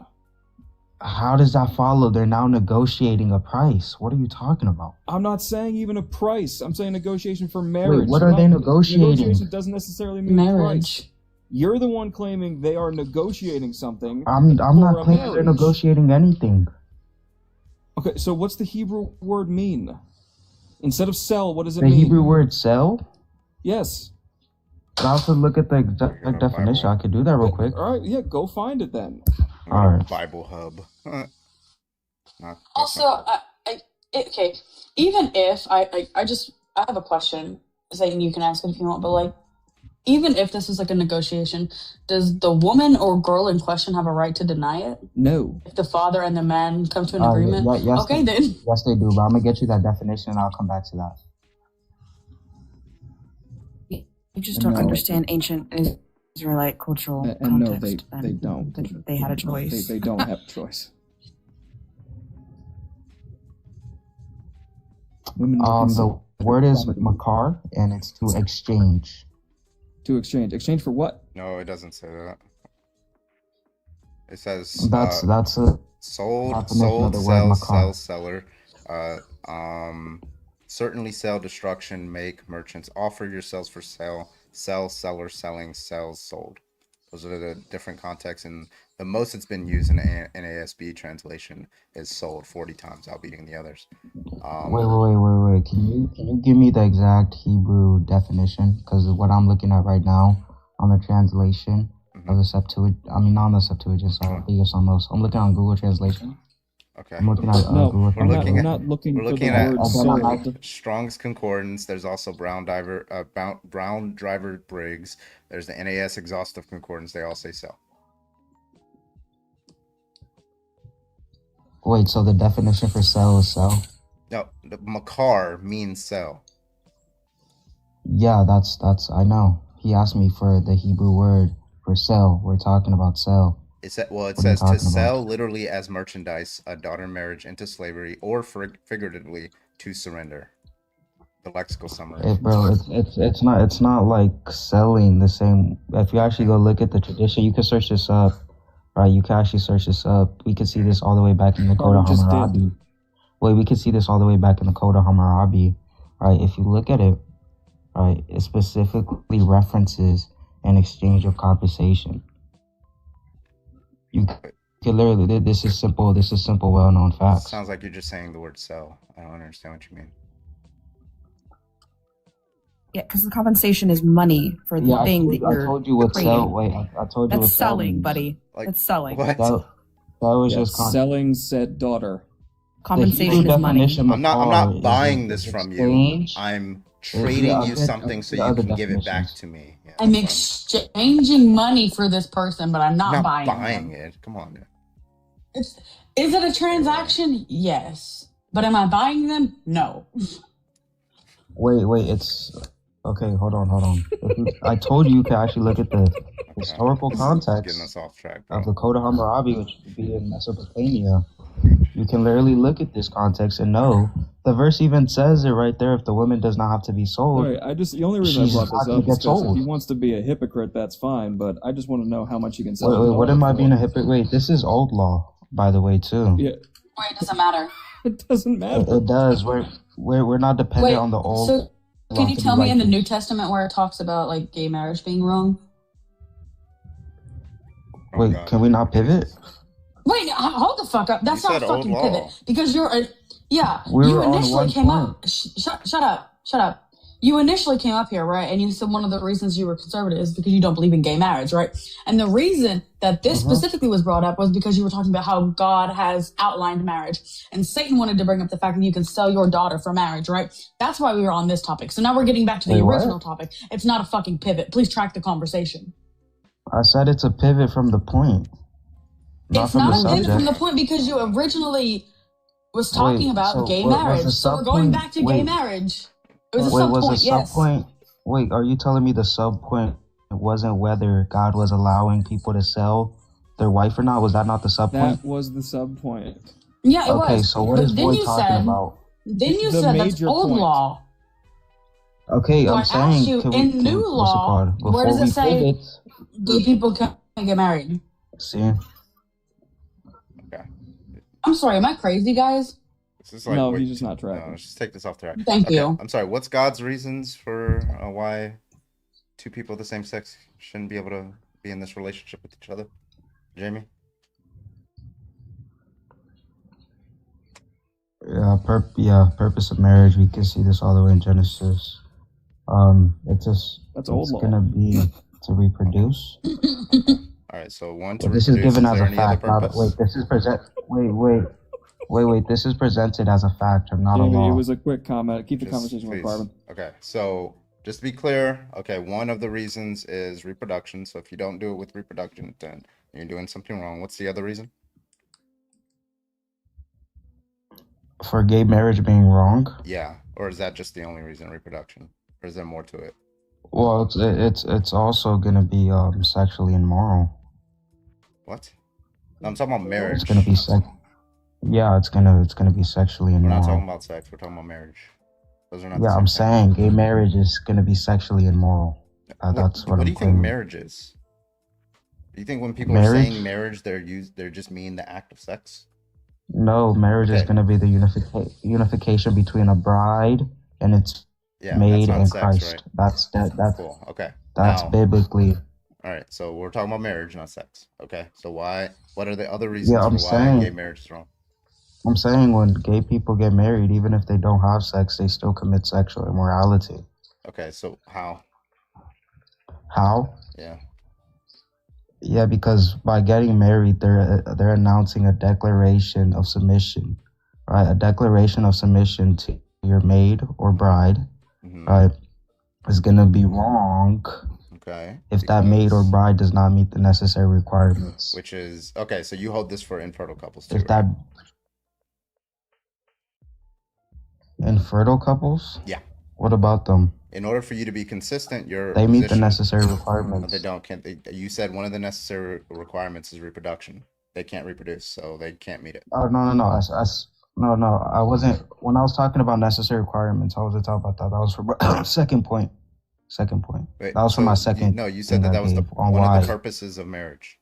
How does that follow? They're now negotiating a price. What are you talking about? I'm not saying even a price. I'm saying negotiation for marriage. what are they negotiating? Negotiation doesn't necessarily mean price. Marriage. You're the one claiming they are negotiating something. I'm for not a claiming they're marriage. negotiating anything. Okay, so what's the Hebrew word mean? Instead of sell, what does it The mean? Hebrew word sell? Yes. But I also look at the You're exact gonna definition. Bible. I could do that real quick. All right, yeah, go find it then. Alright. Bible Hub. Also, okay, even if I have a question. Saying you can ask it if you want, but like, even if this is like a negotiation, does the woman or girl in question have a right to deny it? No. If the father and the man come to an agreement? Yes, Okay, then. Yes, they do, but I'm going to get you that definition and I'll come back to that. You just don't No. understand ancient Israelite cultural And no, context. they don't. They had a choice. They don't have a choice. Women The word is makar, and it's to exchange. to exchange. Exchange for what? No, it doesn't say that. It says That's a sold, definition of the word sell, makar. seller. Certainly sell, destruction, make, merchants, offer yourselves for sale, sell, seller, selling, sells, sold. Those are the different contexts, and the most it's been used in NASB translation is sold 40 times, outbeating the others. Wait. Can you give me the exact Hebrew definition? Because what I'm looking at right now on the translation of the Septuagint, I mean, not on the Septuagint, sorry, I think it's on those. I'm looking on Google Translation. Okay. I'm looking at No, Google we're Translation. not looking We're for looking the at word soul. Strong's Concordance. There's also Brown Driver Briggs. There's the NAS Exhaustive Concordance. They all say sell. Wait, so the definition for sell is sell? No, the makar means sell. Yeah, that's I know. He asked me for the Hebrew word for sell. We're talking about sell. It What are you says to talking sell about? literally as merchandise, a daughter marriage into slavery, or figuratively to surrender. The lexical summary. Bro, it's not like selling the same. If you actually go look at the tradition, you can search this up, right? You can actually search this up. We can see this all the way back in the Code of just did. Hammurabi. Wait, we can see this all the way back in the Code of Hammurabi, right? If you look at it, right, it specifically references an exchange of compensation. You can literally, this is simple, well-known facts. Sounds like you're just saying the word sell. I don't understand what you mean. Yeah, because the compensation is money for the thing that I you're told you what creating. sell. Wait, I told you what That's selling, means. buddy. Like, That's selling. What? That was Yeah, just selling said daughter. Compensation is money. I'm not buying this from you. exchange. I'm trading you something so you can give it back to me. Yeah, I'm that's what exchanging money for this person, but I'm not, I'm not buying buying them. it. Come on. Is it a transaction? Yes. But am I buying them? No. Wait, it's okay. Hold on. I told you can actually look at the historical This is getting context us off track, of bro. Lakota Hammurabi, which would be in Mesopotamia. You can literally look at this context and know the verse even says it right there. If the woman does not have to be sold, Wait, the only reason I she's brought not this gonna up is get because if sold. he wants to be a hypocrite, that's fine. But I just want to know how much you can sell. Wait, what am I being a hypocrite? Wait, this is old law, by the way, too. Yeah, Wait, does it matter? it doesn't matter. It does. We're not dependent Wait, on the old. so law can you to be tell me in the righteous. New Testament where it talks about like gay marriage being wrong? Oh, Wait, God. can we not pivot? Wait, hold the fuck up. That's You not said a old fucking law. pivot because you're a yeah. We You were on initially one came point. up. Shut up. You initially came up here, right? And you said one of the reasons you were conservative is because you don't believe in gay marriage, right? And the reason that this specifically was brought up was because you were talking about how God has outlined marriage, and Satan wanted to bring up the fact that you can sell your daughter for marriage, right? That's why we were on this topic. So now we're getting back to the Wait, what? original topic. It's not a fucking pivot. Please track the conversation. I said it's a pivot from the point, not It's from the not a subject. pivot from the point because you originally was talking Wait, about so gay what was marriage. the So we're going subpoint? back to gay Wait. marriage. It was a Wait, sub was point, the yes. subpoint? Wait, are you telling me the subpoint wasn't whether God was allowing people to sell their wife or not? Was that not the subpoint? That was the sub point. Yeah, it Okay, was. so what But is then Boyd you talking said, about? then you The said that's major old point. law. Okay, So I I'm asked saying, you, can we, in can, new what's it law, called? where does Before it we say pivot, gay people can't get married? see, Okay. I'm sorry, am I crazy, guys? This is like, No, wait, he's just not no, tracking. let's just take this off track. Thank Okay, you. I'm sorry. What's God's reasons for why two people of the same sex shouldn't be able to be in this relationship with each other? Jamie? purpose of marriage. We can see this all the way in Genesis. That's old It's law. gonna be to reproduce. All right, so one to Well, this is reproduce. given Is as there a any other fact. Not, purpose? wait, this is present. Wait. This is presented as a fact, and not a Jamie, law. it was a quick comment. Keep the Just conversation with please. Carbon. Okay, so just to be clear, okay, one of the reasons is reproduction. So if you don't do it with reproduction, then you're doing something wrong. What's the other reason? For gay marriage being wrong. Yeah, or is that just the only reason, reproduction, or is there more to it? Well, it's also gonna be sexually immoral. What? No, I'm talking about marriage. It's gonna be Yeah, it's gonna be sexually We're not immoral. talking about sex. We're talking about marriage. Those are not. the Yeah, same I'm thing. saying gay marriage is gonna be sexually immoral. That's what do I'm you think claiming. marriage is? Do you think when people are Marriage? saying marriage, they're just mean the act of sex? No, marriage is Okay. gonna be the unification between a bride and its Yeah, maid that's not and sex, Christ. right? That's Cool. Okay. that's Now, biblically. all right. So we're talking about marriage, not sex. Okay. So what are the other reasons I'm for why saying- gay marriage is wrong? I'm saying when gay people get married, even if they don't have sex, they still commit sexual immorality. Okay. So how? How? Yeah. Yeah, because by getting married, they're announcing a declaration of submission, right? A declaration of submission to your maid or bride, Mhm. right? Is gonna be wrong Okay. if that maid or because- bride does not meet the necessary requirements. Which is okay. So you hold this for infertile couples too. If that infertile couples, Yeah. what about them? In order for you to be consistent, your They meet the position- necessary No, requirements. they don't. Can't they? You said one of the necessary requirements is reproduction. They can't reproduce, so they can't meet it. Oh no. No, I wasn't. When I was talking about necessary requirements, I wasn't talking about that. That was for second point. Wait, That was for so my second. No, you said thing that I was the gave on one of why. the purposes of marriage.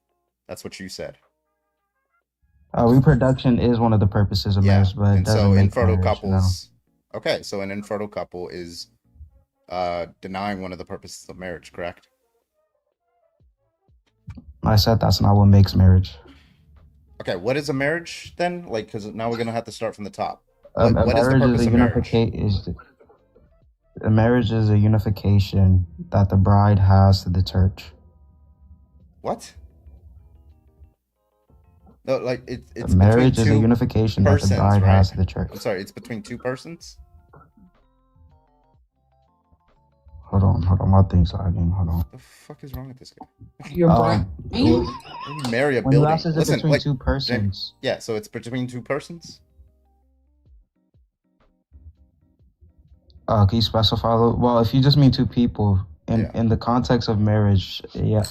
That's what you said. Reproduction is one of the purposes of Yeah, marriage, but it and doesn't so make infertile marriage, couples. Okay, so an infertile couple is denying one of the purposes of marriage, correct? I said that's not what makes marriage. Okay, what is a marriage then? Like, because now we're gonna have to start from the top. A What is the marriage purpose is of marriage? A marriage is a unification that the bride has to the church. What? No, like it's A marriage between is a two unification that the persons, bride right? has to the church. I'm sorry, it's between two persons. Hold on, my thing's lagging. Hold on. What the fuck is wrong with this guy? Your brain. You marry a When you building. ask, is it Listen, between wait, two persons? yeah, so it's between two persons. Can you specify a little? Well, if you just mean two people in Yeah. in the context of marriage, yeah,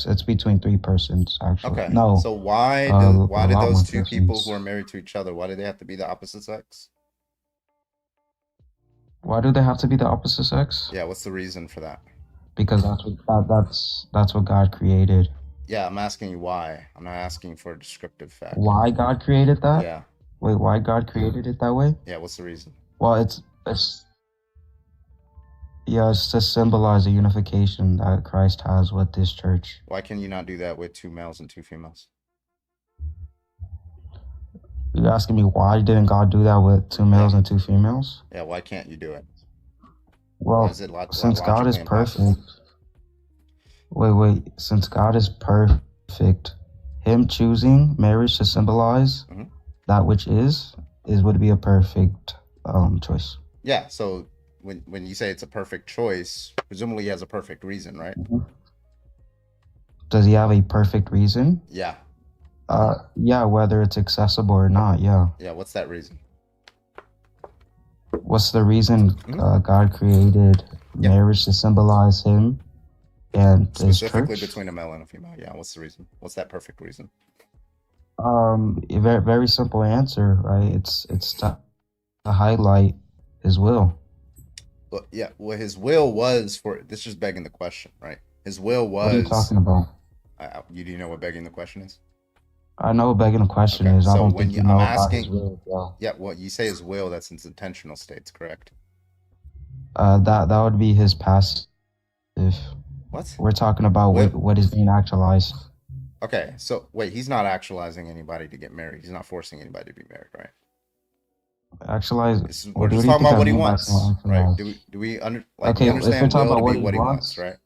it's between three persons actually. Okay. No, So why a did lot those more two people persons. who are married to each other, why do they have to be the opposite sex? Why do they have to be the opposite sex? Yeah, what's the reason for that? Because that's what God created. Yeah, I'm asking you why. I'm not asking for a descriptive fact. Why God created that? Yeah. Wait, why God created it that way? Yeah, what's the reason? Well, it's yeah, it's to symbolize the unification that Christ has with this church. Why can you not do that with two males and two females? You're asking me why didn't God do that with two males and two females? Yeah, why can't you do it? Well, Why is it since God is logically impossible? perfect. Wait. Since God is perfect, Him choosing marriage to symbolize Mhm. that which would be a perfect choice. Yeah, so when you say it's a perfect choice, presumably he has a perfect reason, right? Does He have a perfect reason? Yeah. Yeah, whether it's accessible or not. Yeah. Yeah, what's that reason? What's the reason Mhm. God created Yeah. marriage to symbolize Him and His Specifically church? between a male and a female. Yeah, what's the reason? What's that perfect reason? A very very simple answer, right? It's to highlight His will. Well, yeah, well, his will was for this. Just begging the question, right? His will What are you was. talking about? You do you know what begging the question is? I know what begging the question Okay, is. I so don't when think you- you know I'm about His asking- will. Yeah. Yeah, well, you say his will. That's in its intentional states, correct? That would be His passive. What? We're talking about Will- what is being actualized. Okay, so wait, he's not actualizing anybody to get married. He's not forcing anybody to be married, right? Actualize. We're what just do you talking think about I what he mean by wants, saying right? actualize? Do we Okay, we if we're understand talking will about to what be he what he wants, wants, right?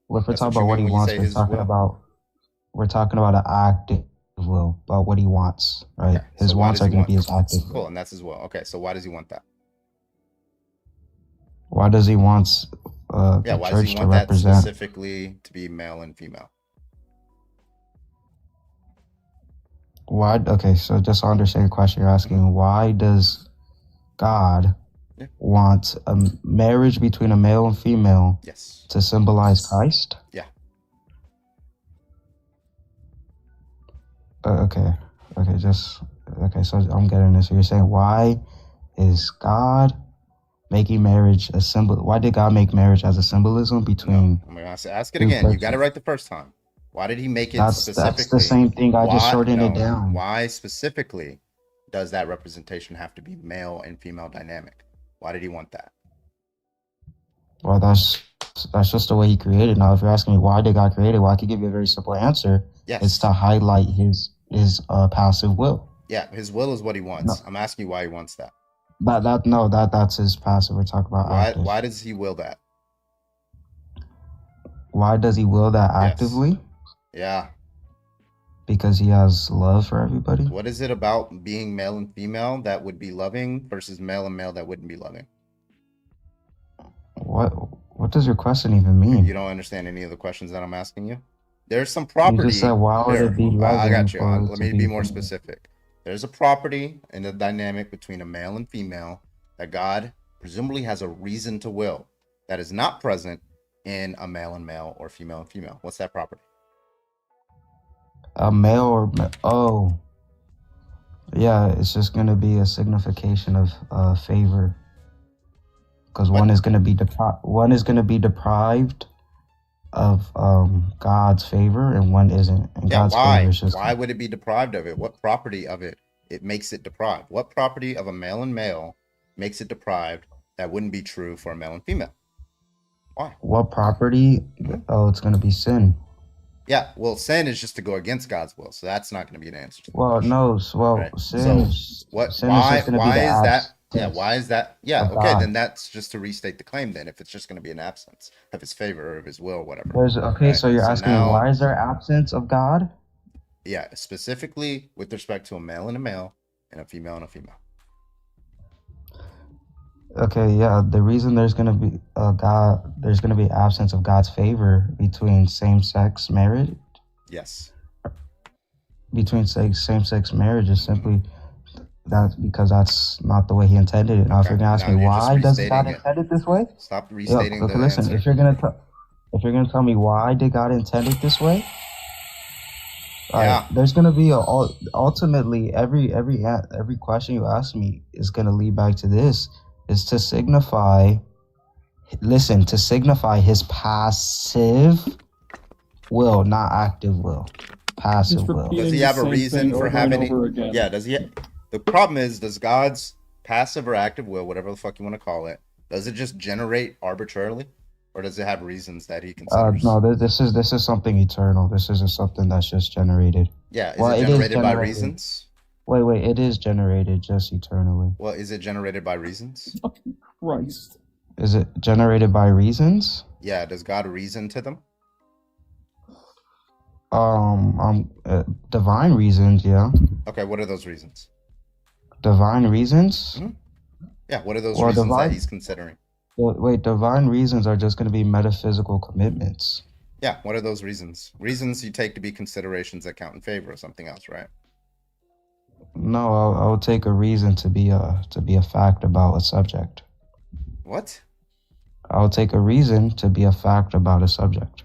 Well, if we're That's talking what about you what mean he when you wants, say we're his talking will? about an active will, about what he wants, right? Okay, His so why wants does are he going to want? be his active Cool, will. and that's his will. Okay, so why does he want that? Why does he want Yeah, the why does church he to want that represent? specifically to be male and female? Why? Okay, so just to understand your question, you're asking why does God Yeah. want a marriage between a male and female Yes. to symbolize Christ? Yeah. Okay, so I'm getting this. So you're saying why is God making marriage a symbol? Why did God make marriage as a symbolism No, between I'm gonna ask it two again. You got it persons? right the first time. Why did he make it That's specifically? the same thing. I just Why? shortened it No. down. Why specifically does that representation have to be male and female dynamic? Why did he want that? Well, that's just the way he created. Now, if you're asking me why did God create it, well, I could give you a very simple answer. Yes. It's to highlight his passive will. Yeah, his will is what he wants. No. I'm asking you why he wants that. That's his passive. We're talking about Why? active. Why does he will that? Why does he will that Yes. actively? Yeah. Because he has love for everybody. What is it about being male and female that would be loving versus male and male that wouldn't be loving? What does your question even mean? You don't understand any of the questions that I'm asking you? There's some property. You just said why would Here, it be I loving got you. for it Let to me be more female? specific. There's a property in the dynamic between a male and female that God presumably has a reason to will that is not present in a male and male or female and female. What's that property? A male or oh, yeah, it's just gonna be a signification of favor. Because What? one is gonna be deprived of God's favor, and one isn't. And Yeah, God's why? favor is just Why would it be deprived of it? What property of it makes it deprived? What property of a male and male makes it deprived that wouldn't be true for a male and female? Why? what property? Oh, it's gonna be sin. Yeah, well, sin is just to go against God's will, so that's not going to be an answer to the Well, question. no, well, Right. sin So is what? sin Why? is just gonna Why be the is that? Yeah. absence Why is that? Yeah. of Okay. God. Then that's just to restate the claim. Then, if it's just going to be an absence of His favor or of His will, whatever. Okay, Right. so you're So asking now- why is there absence of God? Yeah, specifically with respect to a male and a female and a female. Okay, yeah. The reason there's gonna be absence of God's favor same-sex marriage Yes. between same-sex marriage is simply That's because that's not the way he intended it. Now, if Okay, you're gonna ask now me you're just why does God restating it. intend it this way? Stop Yo, restating look, the listen. answer. If you're gonna tell me why did God intend it this way, Yeah. there's gonna be ultimately every question you ask me is gonna lead back to this, is to signify. Listen, to signify his passive will, not active will. Passive Just will. repeating Does he the have a same reason thing for over having and it? over again. Yeah, does he? The problem is, does God's passive or active will, whatever the fuck you want to call it, does it just generate arbitrarily, or does it have reasons that he considers? No, this is something eternal. This isn't something that's just generated. Yeah, is Well, it it is generated by generated. reasons? Wait, it is generated just eternally. Well, is it generated by reasons? Christ. Is it generated by reasons? Yeah, does God reason to them? Divine reasons, yeah. Okay, what are those reasons? Divine reasons? Mhm. Yeah, what are those Well, reasons that divine- he's considering? Wait, divine reasons are just going to be metaphysical commitments. Yeah, what are those reasons? Reasons you take to be considerations that count in favor of something else, right? No, I'll take a reason to be a fact about a subject. What? I'll take a reason to be a fact about a subject.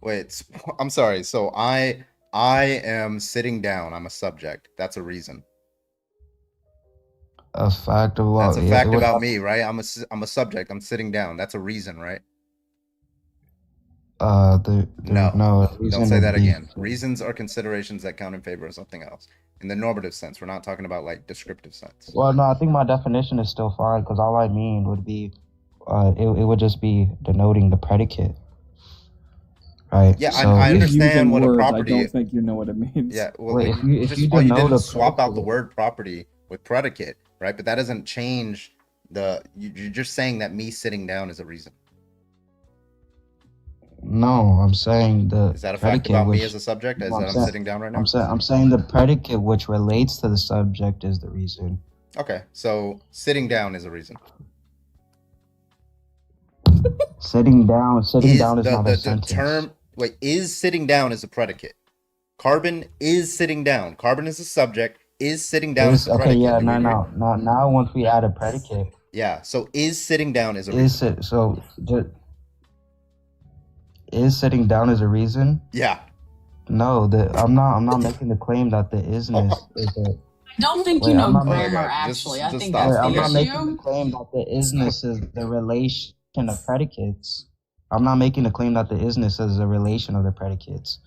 Wait, I'm sorry. So I am sitting down. I'm a subject. That's a reason. A fact of what? That's a fact about me, right? I'm a subject. I'm sitting down. That's a reason, right? No, Don't say that again. Reasons are considerations that count in favor of something else. In the normative sense, we're not talking about like descriptive sense. Well, no, I think my definition is still fine because all I mean would be, it would just be denoting the predicate, right? Yeah, So I You're understand using what a words, property. I don't think you know what it means. Yeah, well, Wait, if you just, well, you denote didn't a swap out the predicate- word property with predicate, right? But that doesn't change you're just saying that me sitting down is a reason. No, I'm saying the Is that a fact predicate about me which- as a subject? As No, that I'm I'm saying- sitting down right now? I'm saying the predicate which relates to the subject is the reason. Okay, so sitting down is a reason. Sitting down is not a the sentence. term wait, is sitting down is a predicate. Carbon is sitting down. Carbon is a subject. Is sitting down is a Okay, predicate. yeah, Do we agree? now once we add a predicate, Yeah, so is sitting down is a reason. is sitting down is a reason? Yeah. No, I'm not making the claim that the isness is a. I don't think Wait, you know I'm not- grammar, Oh my God, actually. just I think stop. that's I'm the not Okay. making the issue. claim that the isness is the relation of predicates. I'm not making the claim that the isness is a relation of the predicates.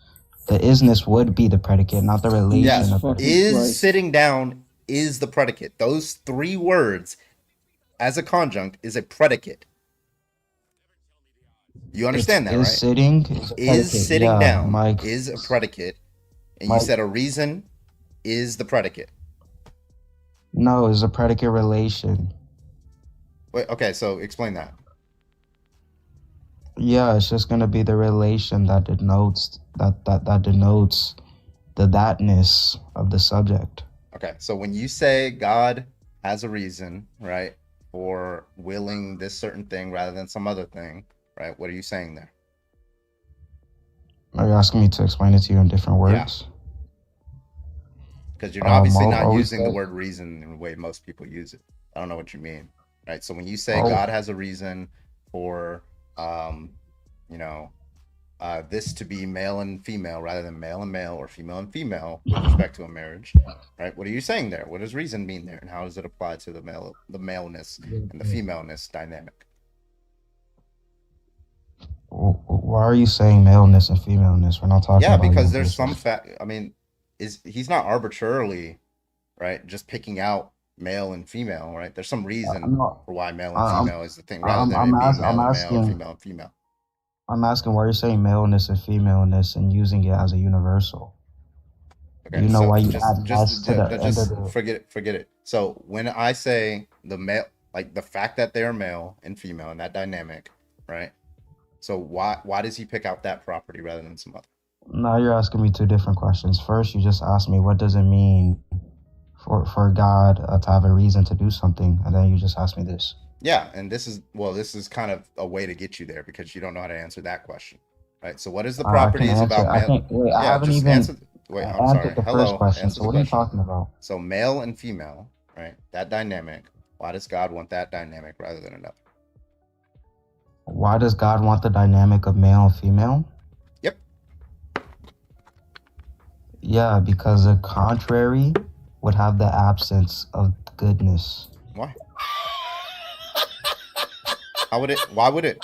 The isness would be the predicate, not the relation Yes. of Fuck. predicates. Is Christ. sitting down is the predicate. Those three words as a conjunct is a predicate. You understand that, Is right? sitting is a predicate. Is sitting Yeah, down Mike. is a predicate. And you Mike. said a reason is the predicate. No, is a predicate relation. Wait, okay, so explain that. Yeah, it's just gonna be the relation that denotes that denotes the thatness of the subject. Okay, so when you say God has a reason, right, for willing this certain thing rather than some other thing, right? What are you saying there? Are you asking me to explain it to you in different Yeah. words? Because you're obviously I'll not always using the say- word reason in the way most people use it. I don't know what you mean, right? So when you say Oh. God has a reason for, this to be male and female rather than male and male or female and female with respect to a marriage, right? What are you saying there? What does reason mean there, and how does it apply to the maleness and the femaleness dynamic? Why are you saying maleness and femaleness? We're not talking Yeah, about because there's some universals. fact. I mean, he's not arbitrarily, right? Just picking out male and female, right? There's some reason I'm not- for why male and I'm- female is the thing, rather than I'm it being ask- male I'm and male asking- or female and female. I'm asking why you're saying maleness and femaleness and using it as a universal. Okay, You know so why you just, add just, S to the end just of the- forget it. So when I say the male, like the fact that they are male and female and that dynamic, right? So why does he pick out that property rather than some other? Now you're asking me two different questions. First, you just asked me what does it mean for God to have a reason to do something, and then you just asked me this. Yeah, and this is kind of a way to get you there because you don't know how to answer that question, right? So what is the I can properties answer. about I male? can't. Wait, I Yeah, haven't just even answer. Wait, I'm answered sorry. the Hello, first question. answer So the what are you question. talking about? So male and female, right? That dynamic. Why does God want that dynamic rather than another? Why does God want the dynamic of male and female? Yep. Yeah, because the contrary would have the absence of goodness. Why? How would it? Why would it?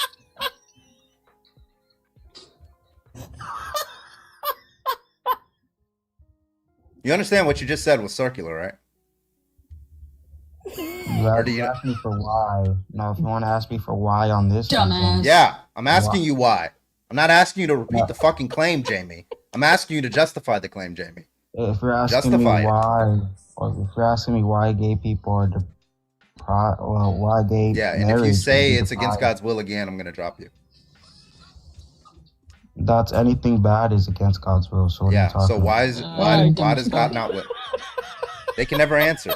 You understand what you just said was circular, right? You Or have do to you- ask me for why. Now, if you want to ask me for why on this Dumbass. reason, Yeah, I'm asking Why? you why. I'm not asking you to repeat Yeah. the fucking claim, Jamie. I'm asking you to justify the claim, Jamie. if you're asking Justify me it. why, or if you're asking me why gay people are why gay Yeah, and if marriage you would say be it's against deprived, God's will again, I'm gonna drop you. that's anything bad is against God's will. So what are Yeah. you talking So why about? is Alright, why does God dumb not will? They can never answer.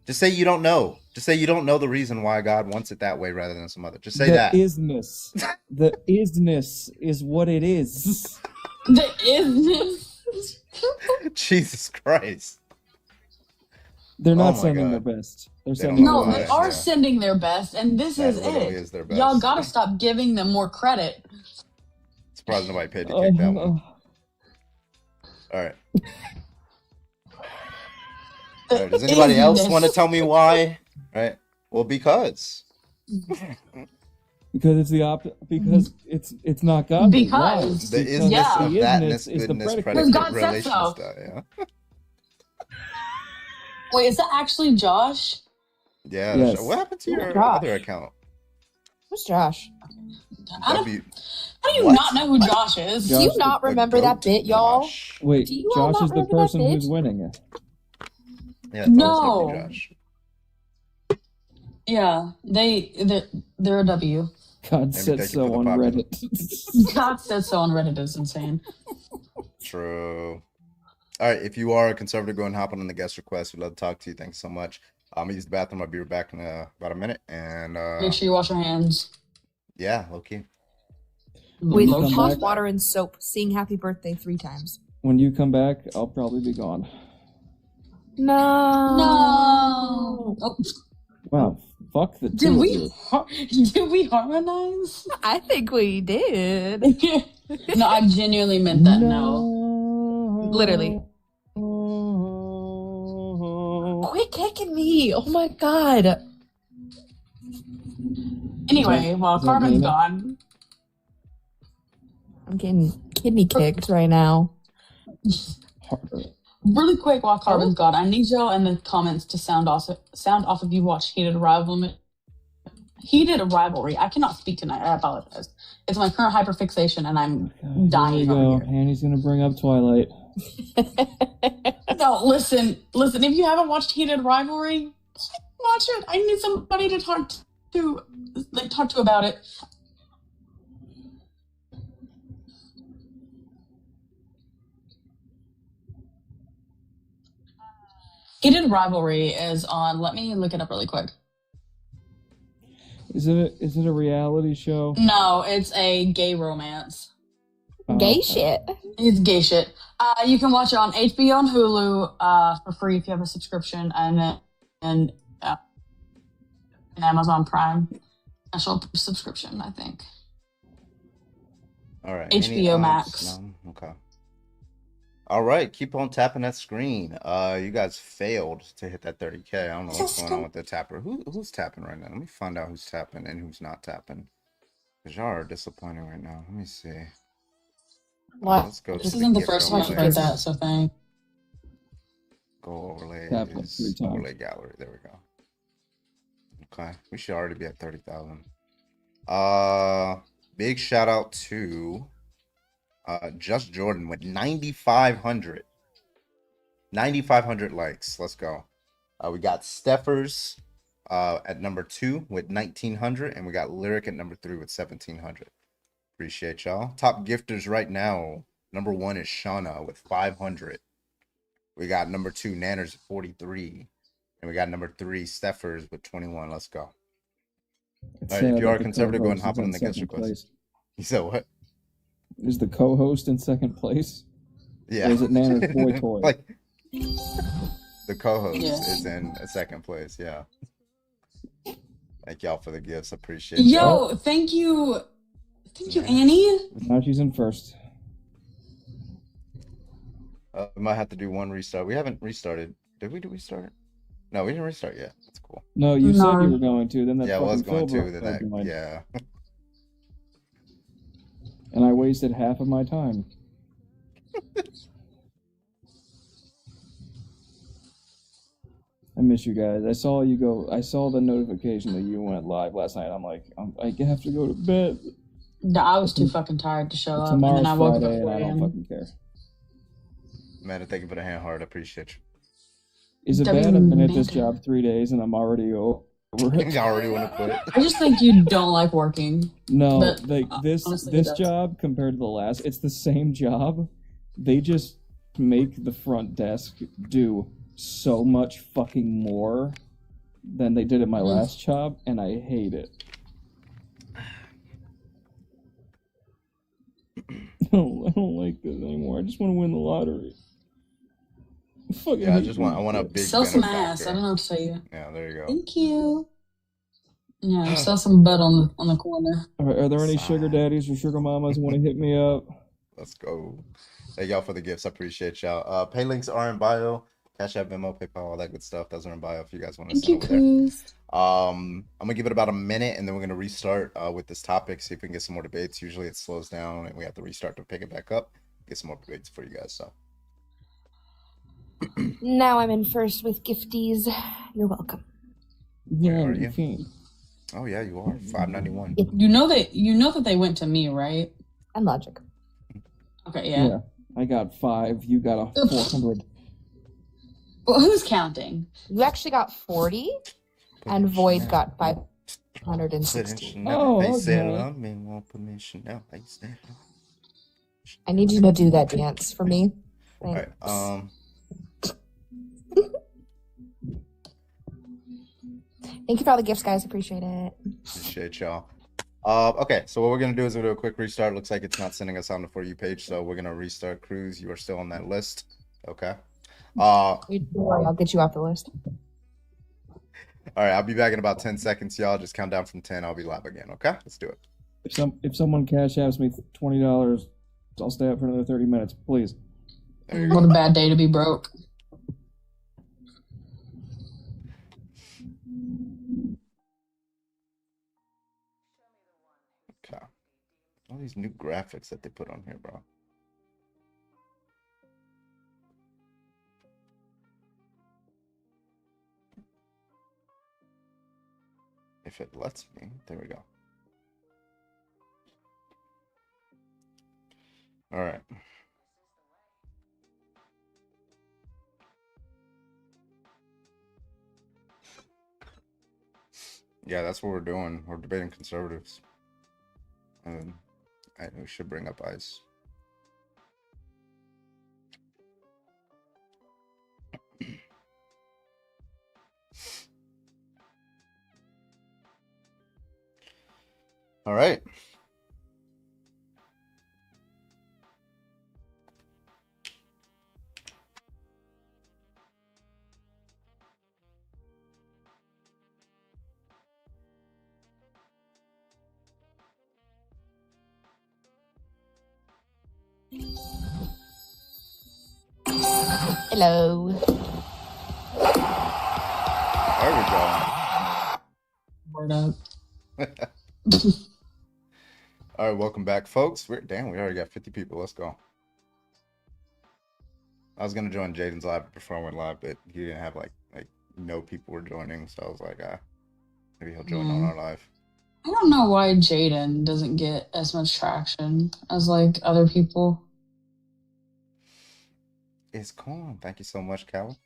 Just say you don't know. Just say you don't know the reason why God wants it that way rather than some other. Just say the that. isness. The isness is what it is. The is Jesus Christ. They're not my sending God. their best. They're They don't sending know No, their they why. are best. Yeah. sending their best, and this That is literally it. is their best. Y'all gotta stop giving them more credit. Surprised nobody paid to kick that one. Oh, All right. All right. Does anybody else want to tell me why? Right. Well, because. because it's the because it's not God. Because. The Because isness Yeah. of the thatness, isness is the goodness, predicate. predicate, God said relation so. stuff. Yeah. Wait, is that actually Josh? Yeah. Yes. What happened to your Gosh. other account? Who's Josh? How do, W. how do you What? not know who Josh is? Josh Do you the- not the remember that goat bit, y'all? Josh. Wait, Do you all Josh not is the remember that person who's bitch? winning. Yeah. No. Josh. Yeah, they're a W. God Maybe said thank you so for the on popular. Reddit. God said so on Reddit is insane. True. All right. If you are a conservative, go and hop on the guest request. We'd love to talk to you. Thanks so much. I'm gonna use the bathroom. I'll be right back in about a minute. And Make sure you wash your hands. yeah, low key. With Come hot back. water and soap. Sing happy birthday 3 times. When you come back, I'll probably be gone. No. No. Oh, Wow, fuck the did two of we you. did we harmonize? I think we did. No, I genuinely meant that. No. Literally. Quit kicking me. Oh my god. Anyway, while Is that Carbon's Nina? gone, I'm getting kidney kicked right now. really quick while Carbon's gone, I need y'all in the comments to sound off if you watch Heated Rivalry. I cannot speak tonight. I apologize. It's my current hyperfixation, and I'm Here dying we go. over here. Annie's gonna bring up Twilight. No, listen. If you haven't watched Heated Rivalry, watch it. I need somebody to talk to about it. Heated Rivalry is on. Let me look it up really quick. Is it a reality show? No, it's a gay romance. Gay Okay. shit. It's gay shit. You can watch it on HBO and Hulu for free if you have a subscription, and then an Amazon Prime special subscription, I think. All right. HBO Any Max. No? Okay. All right. Keep on tapping that screen. You guys failed to hit that 30K. I don't know what's going on with the tapper. Who's tapping right now? Let me find out who's tapping and who's not tapping. Because y'all are disappointing right now. Let me see. What? Let's go. This to isn't the gift first time I've overlays. heard that, so thank. Go overlays. Tap like 3 times. Overlay gallery. There we go. Okay. We should already be at 30,000. Big shout out to Just Jordan with 9,500. 9,500 likes. Let's go. We got Steffers at number 2 with 1,900, and we got Lyric at number 3 with 1,700. Appreciate y'all. Top gifters right now. Number 1 is Shauna with 500. We got number 2 Nanners at 43, and we got number 3 Steffers with 21. Let's go. It's All right, if sad you are that a the conservative, go and co-host hop is on the guest second request. place. You said what? Is the co-host in second place? Yeah. Or is it Nana's boy toy? Like, The co-host Yeah. is in second place. Yeah. Thank y'all for the gifts. Appreciate y'all. Yo, thank you. Thank you, Annie. Now she's in first. We might have to do one restart. We haven't restarted. Did we restart? No, we didn't restart yet. That's cool. No, you No. said you were going to. Then that Yeah, I was fucking going Phil to. Then that, joined, yeah. and I wasted half of my time. I miss you guys. I saw you go. I saw the notification that you went live last night. I'm like, I have to go to bed. No, I was too fucking tired to show up, and Tomorrow's then I woke up Friday, at and 4 I don't a.m. fucking care. Man, thank you for the hand heart. I appreciate you. Is it W bad I've been at this Manta. job 3 days and I'm already over it? I already want to quit. I just think you don't like working. No, But, this honestly, this that's- job compared to the last, it's the same job. They just make the front desk do so much fucking more than they did at my last job, and I hate it. I don't like this anymore. I just want to win the lottery. Fucking Yeah, I hate just want. I want a this. big. Sell some ass. benefactor. I don't know what to tell you. Yeah, there you go. Thank you. Yeah, sell some butt on the corner. Are there any sugar daddies or sugar mamas who want to hit me up? Let's go. Thank y'all for the gifts. I appreciate y'all. Pay links are in bio. Cash App, Venmo, PayPal, all that good stuff. Those are in bio if you guys want to Thank you, send over there. Cruz. I'm gonna give it about a minute and then we're gonna restart with this topic, see if we can get some more debates. Usually it slows down and we have to restart to pick it back up, get some more debates for you guys. So Now I'm in first with gifties. You're welcome. Yeah, are you you? can. oh yeah, you are $5.91. You know that they went to me, right? And logic. Okay, yeah. Yeah, I got 5. You got a 400. Well, who's counting? You actually got 40, and Void got 560. Oh, They said okay. love me, want permission. No, they said. I need you to do that dance for me. All right. Thank you for all the gifts, guys. Appreciate it. Appreciate y'all. Okay, so what we're gonna do is we'll do a quick restart. Looks like it's not sending us on the For You page, so we're gonna restart. Cruz, you are still on that list. Okay. All You don't worry, I'll get you off the list. right, I'll be back in about 10 seconds, y'all. Just count down from 10. I'll be live again. Okay, let's do it. If someone cash apps me $20, I'll stay up for another 30 minutes, please. There you go. What a bad day to be broke. Okay. All these new graphics that they put on here, bro. If it lets me, there we go. All right. Yeah, that's what we're doing. We're debating conservatives. We should bring up ICE. All right. Hello. There we go. Word up. All right, welcome back, folks. We already got 50 people. Let's go. I was gonna join Jaden's live before I went live, but he didn't have like no people were joining, so I was like, maybe he'll join on our live. I don't know why Jaden doesn't get as much traction as like other people. It's calm. Thank you so much, Cal.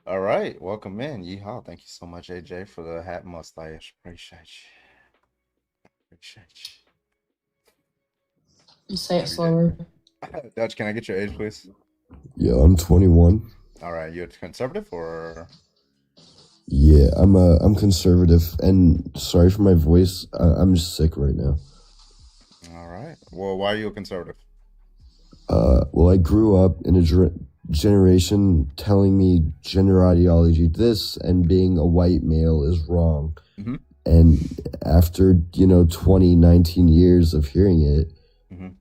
All right, welcome in. Yeehaw. Thank you so much, AJ, for the hat and mustache. Appreciate you. Appreciate You say it slower. you. Dutch, can I get your age, please? Yeah, I'm 21. All right, you're conservative or? Yeah, I'm conservative, and sorry for my voice. I'm just sick right now. All right. Well, why are you a conservative? well, I grew up in a generation telling me gender ideology this and being a white male is wrong. Mhm. And after, 20, 19 years of hearing it, Mhm.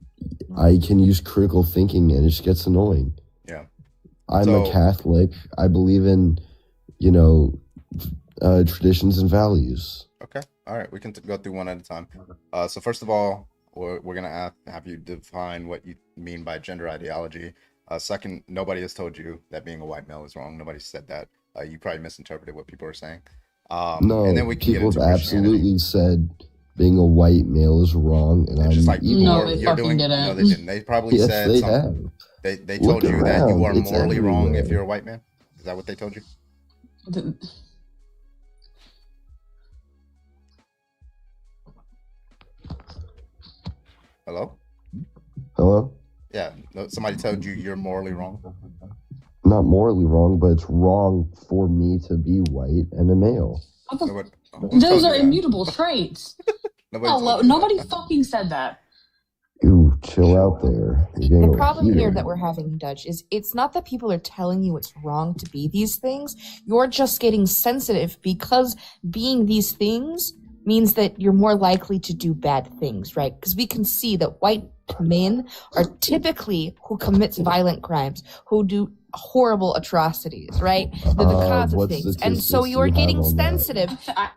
I can use critical thinking and it just gets annoying. Yeah. I'm So- a Catholic. I believe in, traditions and values. Okay. All right. We can go through one at a time. So first of all, we're gonna have you define what you mean by gender ideology. Second, nobody has told you that being a white male is wrong. Nobody said that. You probably misinterpreted what people are saying. No, and then we can people get into have Christianity. absolutely said being a white male is wrong, and It's I'm just like even No, more. they you're fucking doing. didn't. No, they didn't. They probably Yes, said they something. have. They Look told you that you around. are It's morally wrong if everywhere. you're a white man. Is that what they told you? Hello? Hello? Yeah. No, somebody told you you're morally wrong. Not morally wrong, but it's wrong for me to be white and a male. What the Nobody, who told Those you are that? immutable traits. Nobody told Hello, you that. nobody fucking said that. Ooh, chill out there. You're getting The problem here overheated. that we're having, Dutch, is it's not that people are telling you it's wrong to be these things. You're just getting sensitive because being these things means that you're more likely to do bad things, right? Because we can see that white men are typically who commits violent crimes, who do horrible atrocities, right? They're the cause of what things. And statistics so do you're you have getting on that? sensitive I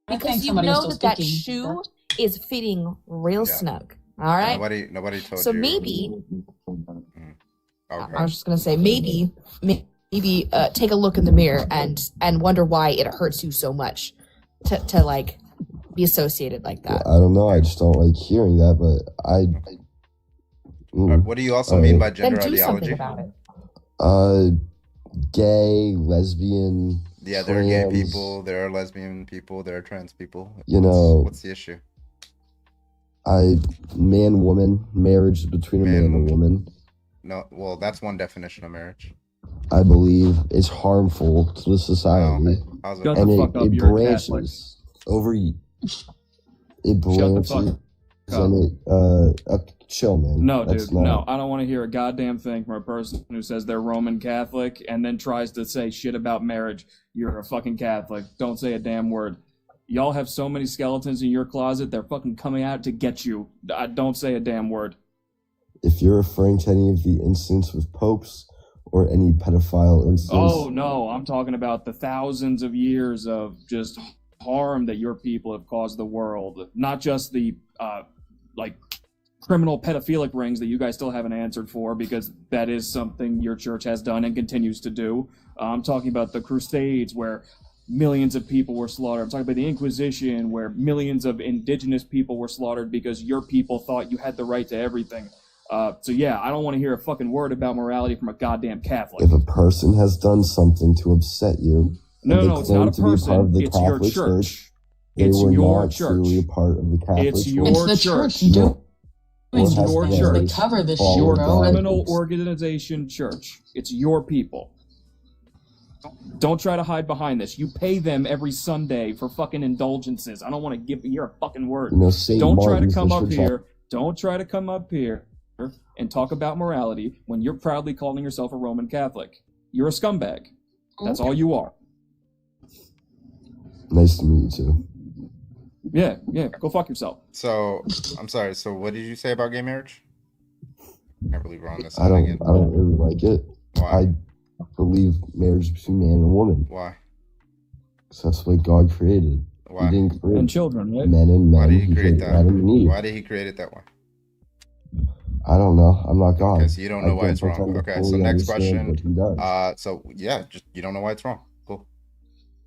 because think you somebody was know still that speaking. shoe is fitting real Yeah. snug. All right? Nobody told So you. maybe Okay. I was just gonna say maybe take a look in the mirror and wonder why it hurts you so much to like be associated like that. I don't know. I just don't like hearing that, but What do you also mean by Then gender do something ideology? about it. Gay, lesbian, Yeah, there are gay trans, people, there are lesbian people, there are trans people. You know, What's the issue? Man, woman, marriage between a man and a woman. No, well, that's one definition of marriage. I believe it's harmful to the society, How's it? Shut the and fuck up, it you're a Catholic. branches over. It Shut the branches, fuck up. and chill, man. No, That's dude, not- no. I don't want to hear a goddamn thing from a person who says they're Roman Catholic and then tries to say shit about marriage. You're a fucking Catholic. Don't say a damn word. Y'all have so many skeletons in your closet, they're fucking coming out to get you. Don't say a damn word. If you're referring to any of the incidents with popes or any pedophile incidents, Oh, no, I'm talking about the thousands of years of just harm that your people have caused the world. Not just the, criminal pedophilic rings that you guys still haven't answered for, because that is something your church has done and continues to do. I'm talking about the Crusades, where millions of people were slaughtered. I'm talking about the Inquisition, where millions of indigenous people were slaughtered because your people thought you had the right to everything. So yeah, I don't want to hear a fucking word about morality from a goddamn Catholic. if a person has done something to upset you, No, and they no, it's claim not a to be part person. of the It's your Catholic church. they It's were your not church. truly a part of the Catholic It's Church. your It's the church. church doing It's these your things. church. They cover this All shit, Your bro. that. criminal organization church. It's your people. Don't try to hide behind this. You pay them every Sunday for fucking indulgences. I don't want to hear a fucking word. Saint Don't try to Martin's come the up church here. Don't try to come up here and talk about morality when you're proudly calling yourself a Roman Catholic. You're a scumbag. That's all you are. Nice to meet you too. Yeah, go fuck yourself. So, I'm sorry. So, what did you say about gay marriage? Can't believe we're on this. I one again. don't really like it. Why? I believe marriage is between man and woman. Why? So that's what God created. Why? He didn't create And children, right? men and men. Why did he create created that? Adam and Eve. Why did he create it that way? I don't know. I'm not God. Okay, so you don't know why it's wrong. pretend to Okay, so fully next understand question. what he does. So yeah, just you don't know why it's wrong. Cool.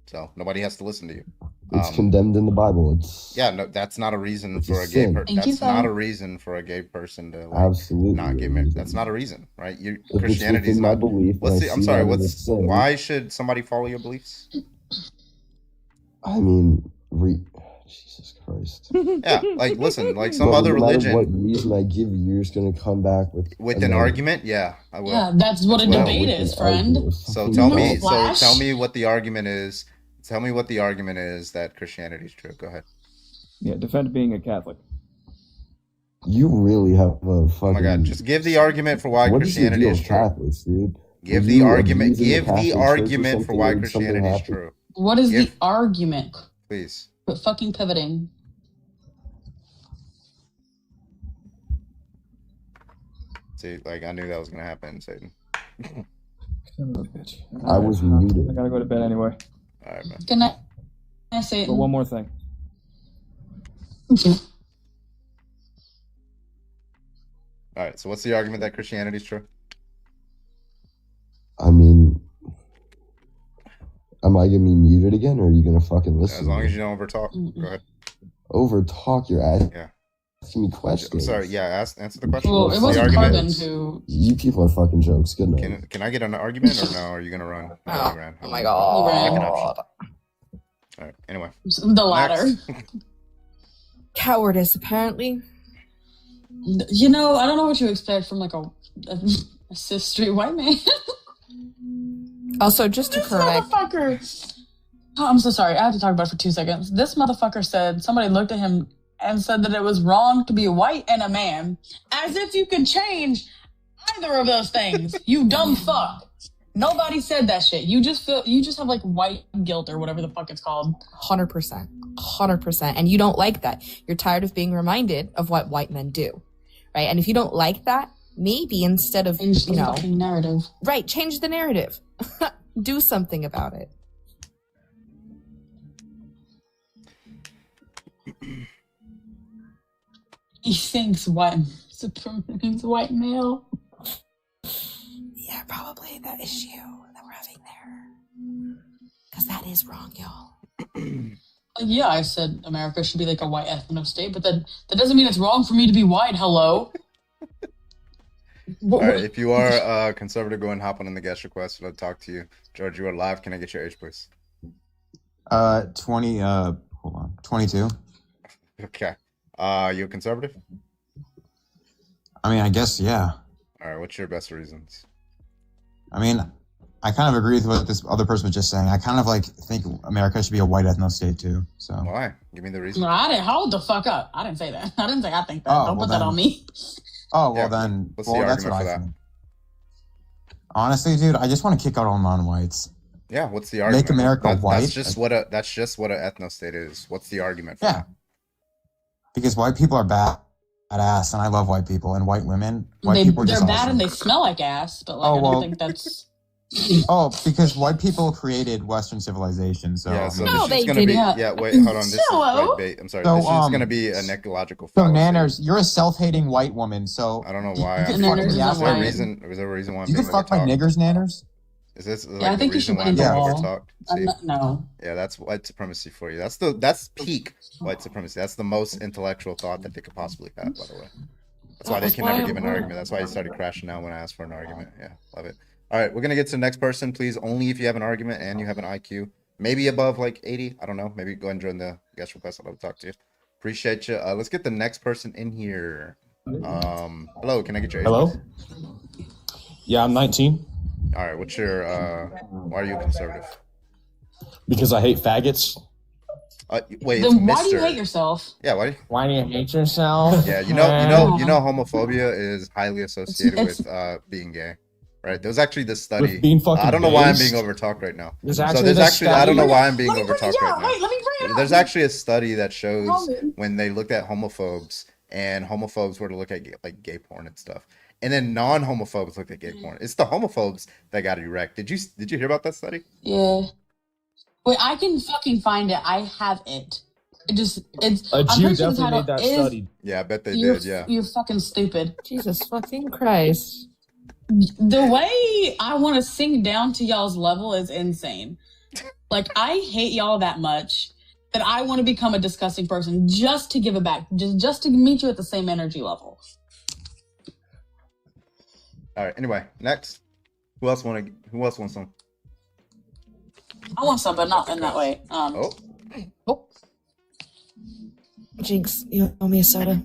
So nobody has to listen to you. It's condemned in the Bible. It's Yeah, no, that's not a reason It's for a a gay sin. person. Thank you, That's not Phil. a reason for a gay person to like absolutely not get a married. reason. That's not a reason, right? If it's Christianity is within my not. belief, and What's I the? I'm see sorry. that as a What's sin, why should somebody follow your beliefs? I mean, Jesus Christ. Yeah, like listen, like some But other no matter religion what reason I give you, you're just gonna come back with with an another- argument. Yeah, I will. Yeah, that's what a That's what- debate with is, an argument friend. with So something tell No me. else. So flash. tell me what the argument is. Tell me what the argument is that Christianity is true. Go ahead. Yeah, defend being a Catholic. You really have a fucking. Oh my god, just give the argument for why What is your Christianity deal is with true. Catholics, dude? Give Were the you argument. abusing the Give the Catholic Church or argument for something, why or did something Christianity is happen? true. What is Give, the argument? please. Quit fucking pivoting. See, like I knew that was gonna happen, Satan. Son of a bitch. I was muted. I gotta go to bed anyway. All right, man. Good night, Satan. But one more thing. All right. So, what's the argument that Christianity is true? I mean, am I gonna be muted again, or are you gonna fucking listen? As long to as me? you don't overtalk. Go ahead. Over talk your ass. Yeah. Asking me I'm questions. sorry. Yeah. Answer the question. Well, What's it the wasn't argument? Carbon who. You people are fucking jokes. Good night. Can I get an argument or no? Are you gonna run? I already ran. Oh my He god. ran. All right. Anyway. The latter. Next. Cowardice, apparently. You know, I don't know what you expect from like a cis straight white man. Also, just to This correct, motherfucker. Oh, I'm so sorry. I have to talk about it for 2 seconds. This motherfucker said somebody looked at him and said that it was wrong to be white and a man, as if you could change either of those things. You dumb fuck. Nobody said that shit. You just have like white guilt or whatever the fuck it's called. 100%. 100%. And you don't like that. You're tired of being reminded of what white men do. Right? And if you don't like that, maybe instead of, Change the fucking narrative. right, change the narrative. Do something about it. He thinks white supremacy means white male. Yeah, probably that issue that we're having there. Because that is wrong, y'all. Yeah, I said America should be like a white ethno state, but that doesn't mean it's wrong for me to be white. Hello. All right. If you are conservative, go and hop on in the guest request. I'll talk to you. George, you are live. Can I get your age, please? 20. Hold on. 22. Okay. You a conservative? I mean, I guess yeah. All right. What's your best reasons? I mean, I kind of agree with what this other person was just saying. I kind of like think America should be a white ethno state too. So why? Give me the reason. No, I didn't. Hold the fuck up. I didn't say that. I didn't say I think that. Oh, Don't well put that then- on me. Oh well, Yeah, then. what's Well, the that's argument what for I that? think. Honestly, dude, I just want to kick out all non-whites. Yeah. What's the argument? America white? That's just what a ethno state is. What's the argument for Yeah, that? because white people are badass, and I love white people and white women. White people are They're just bad awesome. and they smell like ass, but like Oh, I don't well. think that's. Oh, because white people created Western civilization. So Yeah. So No, this is they gonna be. didn't. Yeah. Wait. Hold on. This is Hello? wait. I'm sorry. So, This is gonna be an ecological. so fallacy. Nanners, you're a self-hating white woman. So I don't know why. I'm Nanners is is a there a white. reason? Is there a reason why I'm you can being fuck my overtalked? niggers, Nanners. Is this like I the think you reason should why I'm paint the being wall. overtalked? See? No. Yeah, that's white supremacy for you. That's peak white supremacy. That's the most intellectual thought that they could possibly have, by the way. That's why they That's can why never I'm give an wrong. argument. That's why he started crashing out when I asked for an argument. Yeah, love it. All right, we're gonna get to the next person. Please, only if you have an argument and you have an IQ, maybe above like 80. I don't know. Maybe go ahead and join the guest request. I'd love to talk to you. Appreciate you. Let's get the next person in here. Hello, can I get your age? Hello? please? Yeah, I'm 19 All right, what's your why are you conservative? because I hate faggots. Wait, it's Then why do you Mr. hate yourself? Yeah, why? Why do you hate yourself? Yeah, you know, homophobia is highly associated It's- with being gay, right? There's actually this study. With being fucking I don't know why I'm based? being overtalked right now. There's So actually there's this actually I don't know study- why I'm being Let me bring overtalked it right up. now. Wait, let me bring it There's up. actually a study that shows Hold it. when they looked at homophobes and homophobes were to look at like gay porn and stuff, and then non-homophobes looked at gay porn. It's the homophobes that got erect. Did you hear about that study? Yeah. Wait, I can fucking find it. I have it. It's. A I'm Jew pretty sure the definitely title made that is. study. Yeah, I bet they You're, did. Yeah. You're fucking stupid. Jesus fucking Christ. The way I want to sink down to y'all's level is insane. Like, I hate y'all that much that I want to become a disgusting person just to give it back, just to meet you at the same energy level. All right. Anyway, next. Who else wants some? I want some, but not in that way. Oh. Oh. Jinx, you owe me a soda.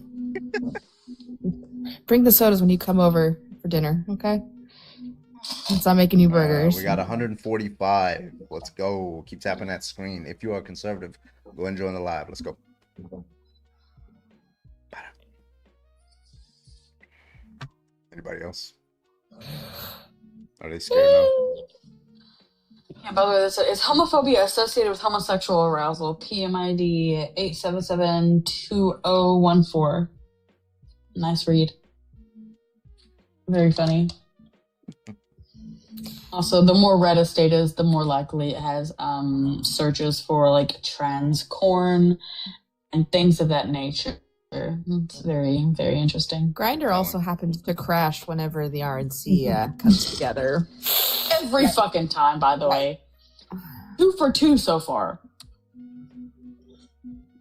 Bring the sodas when you come over for dinner, okay? Since I'm making you burgers. We got 145. Let's go. Keep tapping that screen. If you are conservative, go and join the live. Let's go. Anybody else? Are they scared now? Yeah, by the way, is homophobia associated with homosexual arousal? PMID 8772014. Nice read. Very funny. Also, the more red a state is, the more likely it has searches for like trans corn and things of that nature. It's very, very interesting. Grindr also happens to crash whenever the RNC comes together. Every fucking time, by the way. 2 for 2 so far.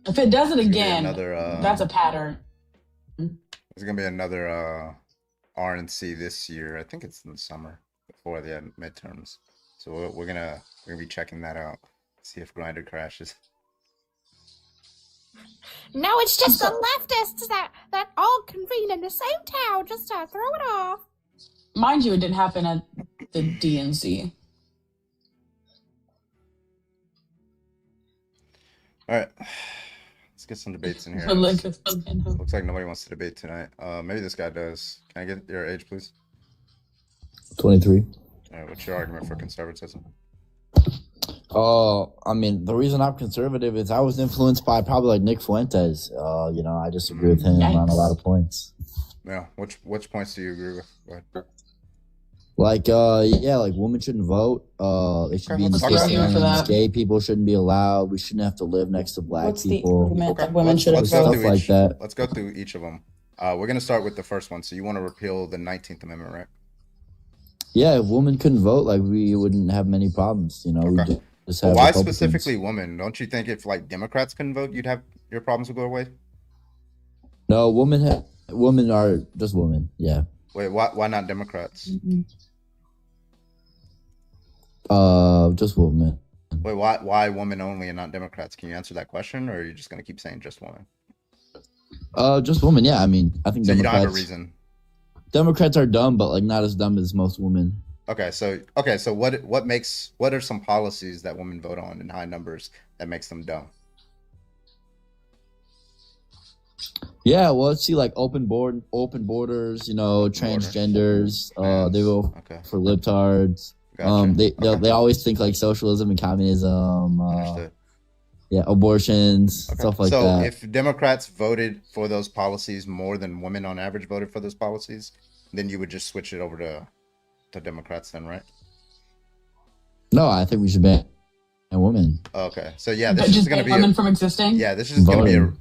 If it does it again, that's a pattern. There's gonna be another RNC this year. I think it's in the summer before the midterms. So we're gonna be checking that out. See if Grindr crashes. No, it's just the leftists that all convene in the same town just to throw it off. Mind you, it didn't happen at the DNC. All right, let's get some debates in here. Looks Looks like nobody wants to debate tonight. Maybe this guy does. Can I get your age, please? 23. All right, what's your argument for conservatism? I mean, the reason I'm conservative is I was influenced by probably like Nick Fuentes. You know, I disagree with him on a lot of points. Yeah, which points do you agree with? Go ahead. Like, like women shouldn't vote. They should be in the state. Gay people shouldn't be allowed. We shouldn't have to live next to black people. Women should stuff like that. Let's go through each of them. We're gonna start with the first one. So you want to repeal the 19th Amendment, right? Yeah, if women couldn't vote, like we wouldn't have many problems. You know, we just have. Why Republicans. specifically women? Don't you think if like Democrats couldn't vote, your problems would go away? No, women are just women. Yeah. Wait, why not Democrats? Just women. Wait, why women only and not Democrats? Can you answer that question, or are you just gonna keep saying just women? Just women. Yeah, I mean, I think so. Democrats, You don't have a reason. Democrats are dumb, but like not as dumb as most women. Okay, so what are some policies that women vote on in high numbers that makes them dumb? Yeah, well, let's see, like open borders, you know, transgenders. They vote for libtards. Gotcha. They always think like socialism and communism. Yeah, abortions, stuff like that. So if Democrats voted for those policies more than women on average voted for those policies, then you would just switch it over to Democrats then, right? No, I think we should ban women. Okay, so yeah, this is going to be women from existing. Yeah, this is going to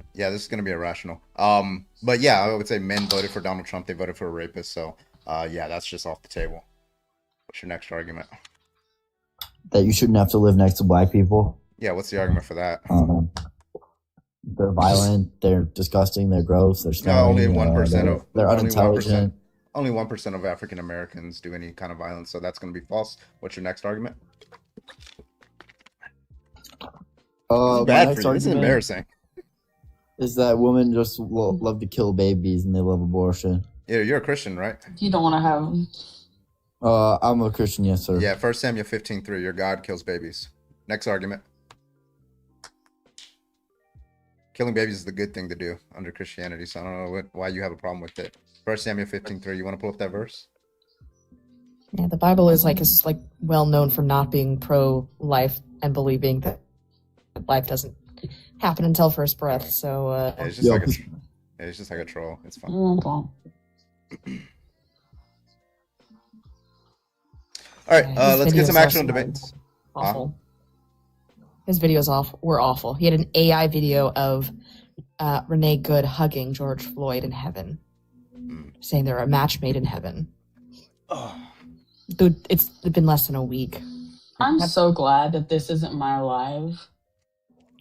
be irrational. But yeah, I would say men voted for Donald Trump. They voted for a rapist. So yeah, that's just off the table. What's your next argument? That you shouldn't have to live next to black people. Yeah, what's the argument for that? They're violent. They're disgusting. They're gross. They're smelly. Only 1% of they're unintelligent. Only 1% of African Americans do any kind of violence, so that's going to be false. What's your next argument? Bad for you. This is embarrassing. Is that women just love to kill babies and they love abortion? Yeah, you're a Christian, right? You don't want to have. I'm a Christian, yes, sir. Yeah, 1 Samuel 15:3. Your God kills babies. Next argument. Killing babies is the good thing to do under Christianity, so I don't know why you have a problem with it. 1 Samuel 15:3. You want to pull up that verse? Yeah, the Bible is like well known for not being pro-life and believing that life doesn't happen until first breath. So yeah, it's just like a troll. It's fun. All right, let's get some actual debates. Awful. His videos were awful. He had an AI video of Renee Good hugging George Floyd in heaven, saying they're a match made in heaven. Dude, it's been less than a week. I'm so glad that this isn't my live.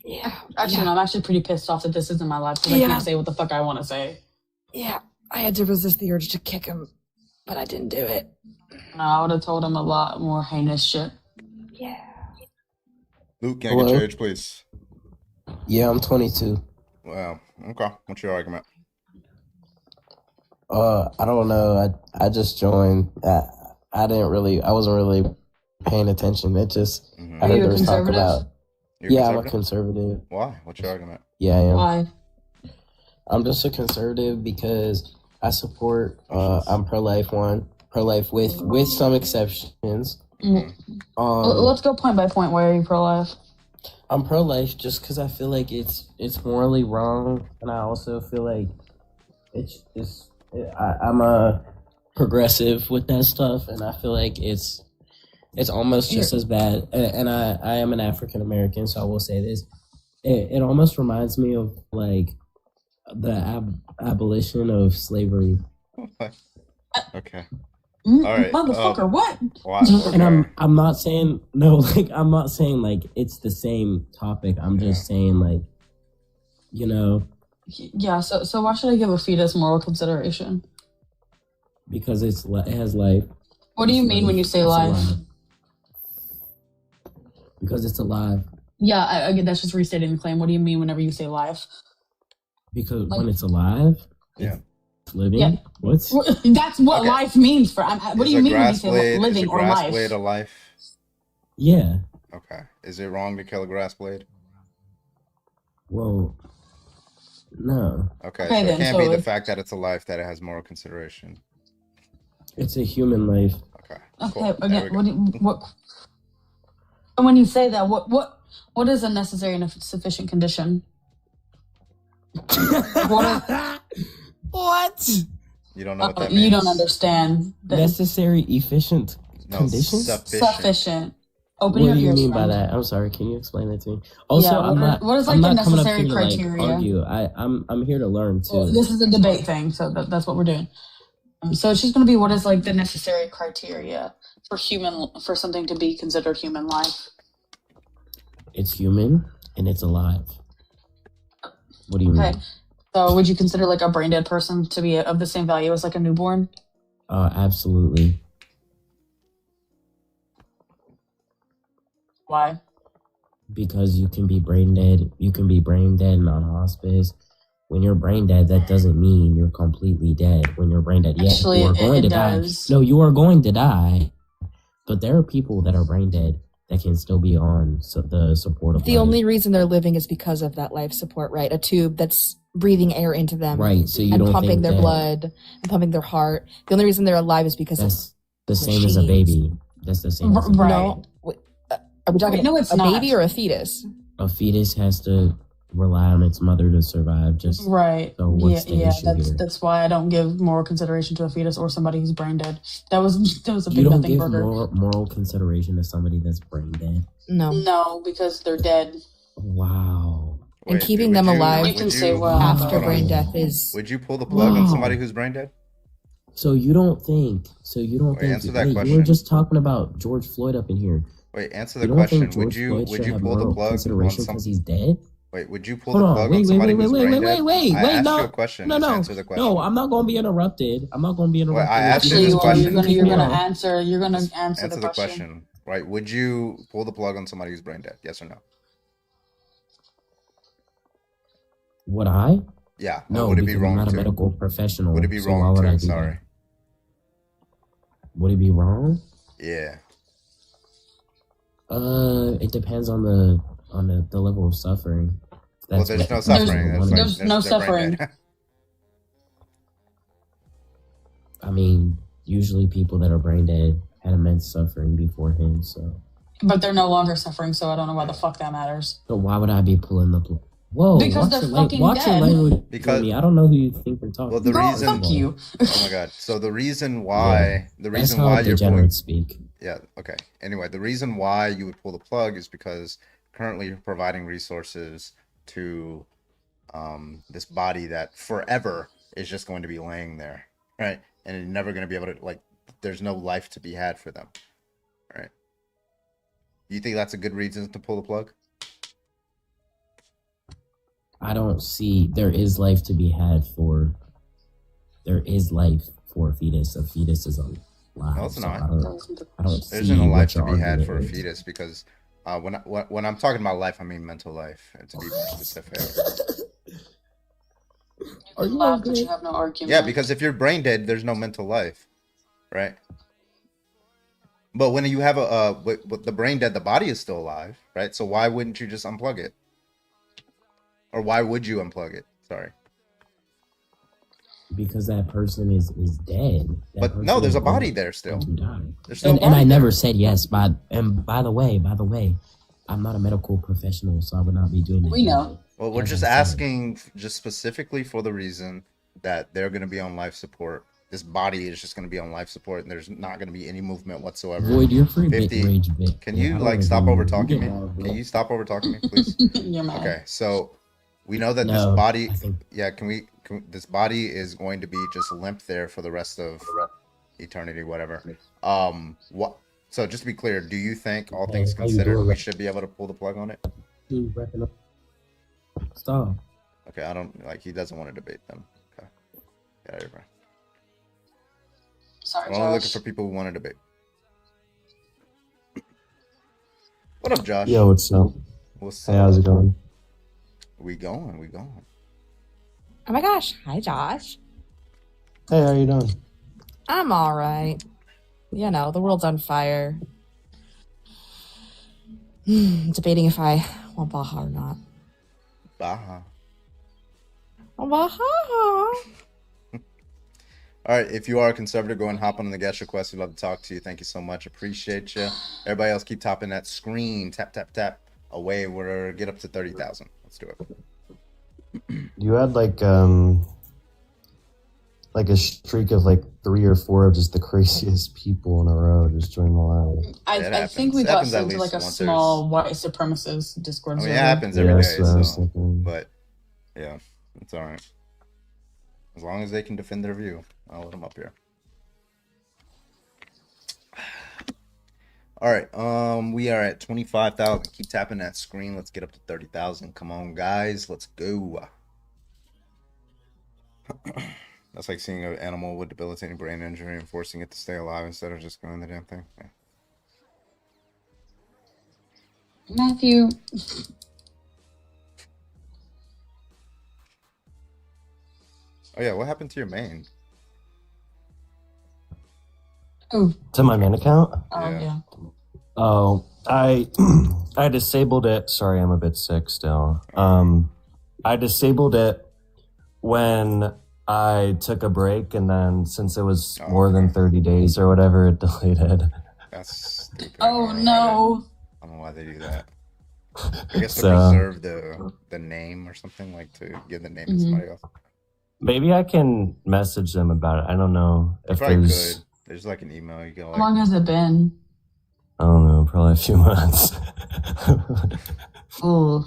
Yeah. Actually, no, I'm actually pretty pissed off that this isn't my live because I can't say what the fuck I want to say. Yeah, I had to resist the urge to kick him, but I didn't do it. No, I would have told him a lot more heinous shit. Yeah. Luke, can I get your age, please? Yeah, I'm 22. Wow. Okay. What's your argument? I don't know. I just joined. I wasn't really paying attention. It just I heard there was talk about. I'm a conservative. Why? What's your argument? Yeah, I am. Why? I'm just a conservative because I support. I'm pro-life one. Pro-life with some exceptions. Let's go point by point. Why are you pro-life? I'm pro-life just because I feel like it's morally wrong, and I also feel like I'm a progressive with that stuff, and I feel like it's almost just as bad. And I am an African American, so I will say this: it almost reminds me of like the abolition of slavery. Okay. All right, motherfucker, what? And I'm not saying no, like I'm not saying like it's the same topic. I'm just saying like, you know. Yeah. So why should I give a fetus moral consideration? Because it has life. What do you mean when you say life? Because it's alive. Yeah, again, that's just restating the claim. What do you mean whenever you say life? Because when it's alive, it's living. Yeah. What's that's what life means for. What do you mean when you say living or life? Is a grass blade a life? Yeah. Okay. Is it wrong to kill a grass blade? Well, no. Okay, so it can't be the fact that it's a life that it has moral consideration. It's a human life. Okay. Okay. Again, what? And when you say that, what is a necessary and sufficient condition? What? You don't know what that means. You don't understand. Necessary, efficient conditions? Sufficient. Open What do your you ears, mean by friend. that? I'm sorry. Can you explain that to me? Also, what is like I'm the not coming up necessary here to, like, criteria? argue. I'm here to learn too. Well, this is a debate thing, so that's what we're doing. So it's just going to be what is like the necessary criteria for something to be considered human life. It's human and it's alive. What do you mean? So would you consider like a brain dead person to be of the same value as like a newborn? Absolutely. Why? Because you can be brain dead. You can be brain dead and on hospice. When you're brain dead, that doesn't mean you're completely dead. When you're brain dead, Actually, you are going to does. die. No, you are going to die. But there are people that are brain dead that can still be on the support of The life. only reason they're living is because of that life support, right? A tube that's breathing air into them, Right, so you and don't pumping think their that- blood and pumping their heart. The only reason they're alive is because That's the of same as a baby. That's the same as a baby. No, wait, are we talking Wait, no, it's a not. baby or a fetus? A fetus has to rely on its mother to survive. Just Right. So what's the issue here? That's why I don't give moral consideration to a fetus or somebody who's brain dead. That was a You big don't nothing give burger. moral consideration to somebody that's brain dead. No, because they're dead. Wow. And keeping them alive You can say, well, after hold on. brain death is. Would you pull the plug on Wow. somebody who's brain dead? So you don't think? answer that We question. were just talking about George Floyd up in here. Wait, answer You the don't think question. Would George you Floyd should have pull the moral plug on consideration some? because he's dead? Wait, would you pull Hold the on, plug wait, on somebody who's brain dead? wait, I asked no, you a question. no, Just no, answer the question. no. I'm not going to be interrupted. I'm not going to be interrupted. I asked you Actually, this you are. question. You're gonna answer. You're gonna answer Answer the question. Right? Would you pull the plug on somebody who's brain dead? Yes or no? Would I? Yeah. No, would it be because wrong I'm not to? a medical professional. Would it be so why wrong would I to? do Sorry. that? Would it be wrong? Yeah. It depends on the level of suffering. Well, there's no suffering. There's no they're brain suffering. dead. I mean, usually people that are brain dead had immense suffering beforehand, so. But they're no longer suffering, so I don't know why the fuck that matters. So why would I be pulling the plug? Whoa! Because watch they're your fucking watch your dead. language. Because- me. I don't know who you think we're talking. Well, the about. reason. fuck you. Oh my god. So the reason why That's how you're pulling. degenerates speak. Yeah. Okay. Anyway, the reason why you would pull the plug is because currently you're providing resources to this body that forever is just going to be laying there, right? And you're never going to be able to, like, there's no life to be had for them, right? You think that's a good reason to pull the plug? I don't see there is life to be had for. There is life for a fetus. A fetus is alive. No, it's so not. I don't There's see no what life to your be had argument for a is. fetus because when I'm talking about life, I mean mental life, to be more specific. You can laugh, but you have no argument. Yeah, because if you're brain dead, there's no mental life, right? But when you have with the brain dead, the body is still alive, right? So why wouldn't you just unplug it? Or why would you unplug it? Sorry. because that person is dead. That But no, person there's is a body dead. there still. Died. There's still a And I body never there. said yes. By the way, I'm not a medical professional, so I would not be doing that. We know. Well, we're As just I said. asking just specifically for the reason that they're going to be on life support. This body is just going to be on life support, and there's not going to be any movement whatsoever. Void, you're free 50. rage bit. Can Yeah, you I don't like know stop who you- over you talking get me? all Can good. you stop over talking me, please? You're mad. Okay, so we know that No, this body, I think- yeah, this body is going to be just limp there for the rest of eternity, whatever. What? So just to be clear, do you think, all things how you considered, doing? we should be able to pull the plug on it? Dude, wrapping up. Stop. Okay, I don't like. He doesn't want to debate them. Okay, yeah, everybody. Sorry, We're only looking Josh. for people who want to debate. What up, Josh? Yo, what's up? What's Hey, how's it going? We going. Oh my gosh. Hi, Josh. Hey, how you doing? I'm all right. You know, the world's on fire. Debating if I want Baja or not. Baja. Baja. All right, if you are a conservative, go and hop on the guest request. We'd love to talk to you. Thank you so much. Appreciate you. Everybody else, keep tapping that screen. Tap, tap, tap. Away. We're get up to 30,000. Let's do it. You had like a streak of like 3 or 4 of just the craziest people in a row just join the live. I think we It got happens at into like least a once small white supremacist Discord I mean, server. it happens every Yeah, day. that's what I was So, thinking. but yeah, it's all right. As long as they can defend their view, I'll let them up here. All right, we are at 25,000. Keep tapping that screen. Let's get up to 30,000. Come on, guys, let's go. That's like seeing an animal with debilitating brain injury and forcing it to stay alive instead of just going the damn thing. Yeah. Matthew. Oh yeah, what happened to your main? Oh. To my main account? Oh yeah. Oh, I I disabled it. Sorry, I'm a bit sick still. I disabled it when I took a break, and then since it was more than 30 days or whatever, it deleted. That's stupid. Oh no. I don't know why they do that. I guess to So- preserve the name or something, like to give the name to Mhm. somebody else. Maybe I can message them about it. I don't know You if probably there's. could. There's like an email you can How like. long has it been? I don't know, probably a few months. Ooh.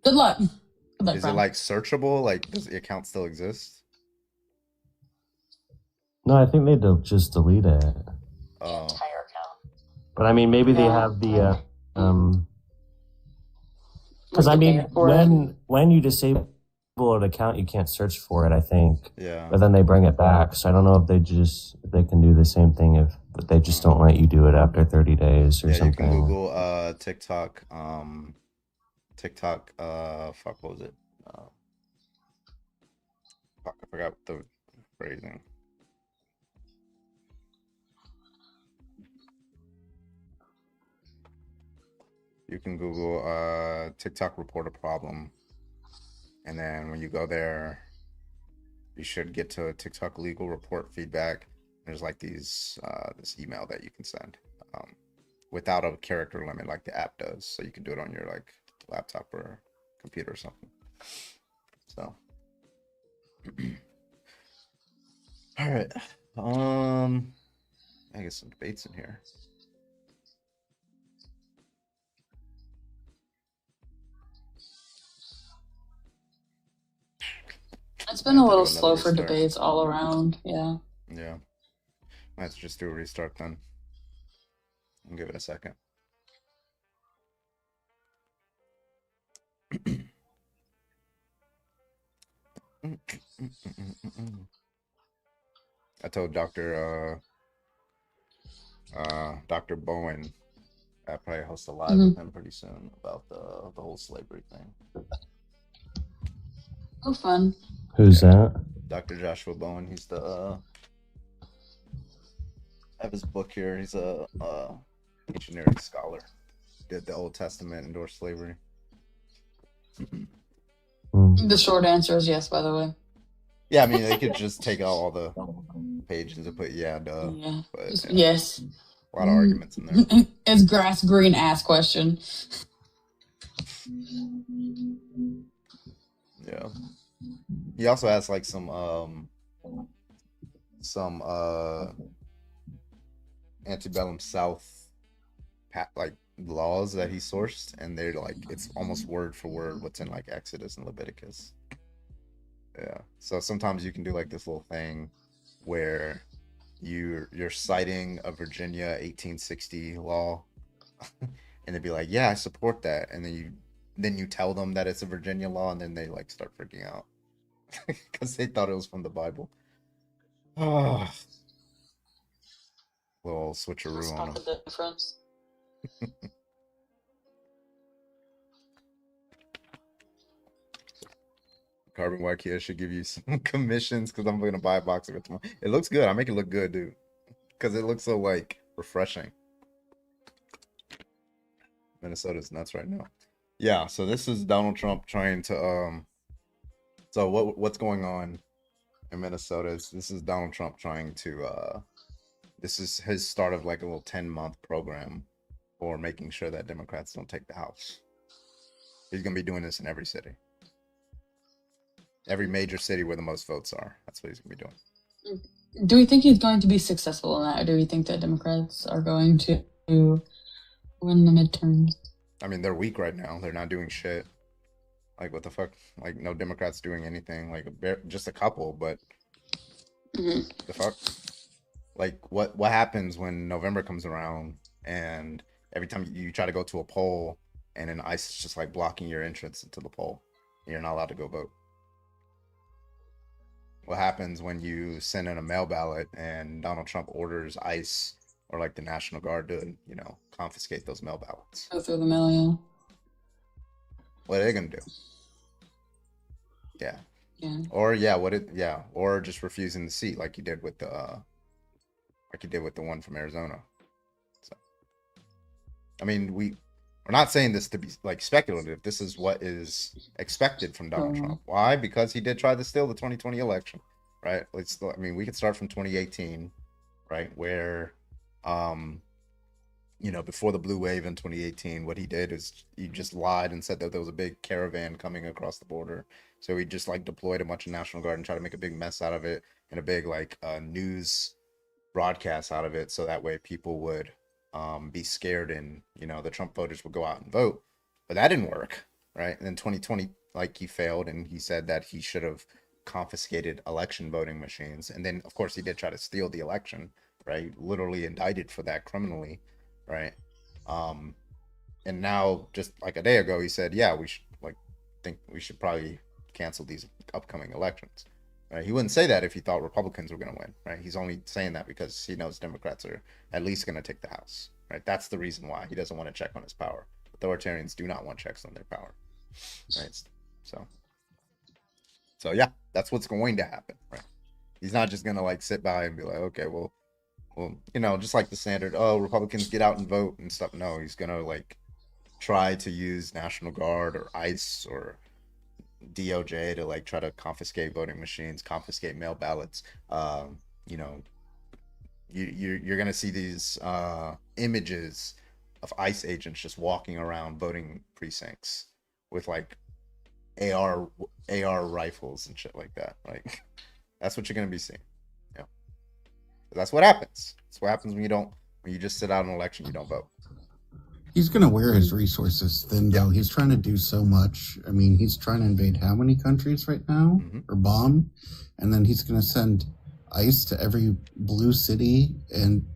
Good luck. Good luck, Is it friend. like searchable? Like, does the account still exist? No, I think they just delete it. Oh, But I mean, maybe they Yeah. have the because Like I the mean, pay for it. when you disable an account, you can't search for it. I think, yeah. but then they bring it back. So I don't know if they can do the same thing but they just don't let you do it after 30 days or Yeah, you something. can Google TikTok. TikTok. Fuck, what was it? Fuck, I forgot the phrasing. You can Google TikTok report a problem, and then when you go there, you should get to a TikTok legal report feedback. There's like these this email that you can send without a character limit like the app does, so you can do it on your like laptop or computer or something. So, all right, I guess some debates in here. It's been a little Do another slow for restart. debates all around. Yeah. Yeah, might have to just do a restart then. I'll give it a second. I told Dr. Bowen I'll probably host a live with him pretty soon about the whole slavery thing. Oh, fun. Who's that? Dr. Joshua Bowen. He's the I have his book here. He's a engineering scholar. Did the Old Testament endorse slavery? The short answer is yes, by the way. Yeah, I mean, they could just take out all the pages and put yeah, duh. Yeah. But Just- you know, yes. a lot of arguments in there. It's grass green ass question. Yeah. He also has like some antebellum South like laws that he sourced, and they're like it's almost word for word what's in like Exodus and Leviticus. Yeah. So sometimes you can do like this little thing where you're citing a Virginia 1860 law and they'd be like, yeah, I support that, and then you tell them that it's a Virginia law, and then they like start freaking out because they thought it was from the Bible. Oh, little switcheroo on them. The difference. Carbon White Kia should give you some commissions because I'm gonna buy a box of it tomorrow. It looks good. I make it look good, dude, because it looks so like refreshing. Minnesota's nuts right now. Yeah, so this is Donald Trump trying to so what's going on in Minnesota is this is Donald Trump trying to this is his start of like a little 10-month program for making sure that Democrats don't take the House. He's gonna be doing this in every city. Every major city where the most votes are. That's what he's gonna be doing. Do we think he's going to be successful in that, or do we think that Democrats are going to win the midterms? I mean, they're weak right now. They're not doing shit. Like, what the fuck? Like, no Democrats doing anything. Like, just a couple, but the fuck? Like, what happens when November comes around and every time you try to go to a poll and then ICE is just like blocking your entrance into the poll and you're not allowed to go vote? What happens when you send in a mail ballot and Donald Trump orders ICE or like the National Guard to, you know, confiscate those mail ballots? Go through the mail, yeah. What are they gonna do? Yeah. Yeah. Or or just refusing the seat like you did with the one from Arizona. So I mean, we're not saying this to be like speculative. This is what is expected from Donald Trump. Why? Because he did try to steal the 2020 election, right? We could start from 2018, right? Where you know, before the blue wave in 2018, what he did is he just lied and said that there was a big caravan coming across the border. So he just like deployed a bunch of National Guard and tried to make a big mess out of it and a big like news broadcast out of it. So that way people would be scared and, you know, the Trump voters would go out and vote. But that didn't work, right? And then 2020, like, he failed and he said that he should have confiscated election voting machines. And then, of course, he did try to steal the election, right? Literally indicted for that criminally, right? And now, just like a day ago, he said, yeah, we should probably cancel these upcoming elections. Right? He wouldn't say that if he thought Republicans were going to win, right? He's only saying that because he knows Democrats are at least going to take the House, right? That's the reason why he doesn't want to check on his power. Authoritarians do not want checks on their power, right? So yeah, that's what's going to happen, right? He's not just going to like sit by and be like, okay, well, you know, just like the standard, oh, Republicans get out and vote and stuff. No, he's going to like try to use National Guard or ICE or DOJ to like try to confiscate voting machines, confiscate mail ballots. You know, you're gonna see these images of ICE agents just walking around voting precincts with like AR rifles and shit like that. Like, that's what you're gonna be seeing. Yeah, that's what happens. That's what happens when you just sit out an election, you don't vote. He's going to wear his resources thin, though. He's trying to do so much. I mean, he's trying to invade how many countries right now? Or bomb? And then he's going to send ICE to every blue city, and,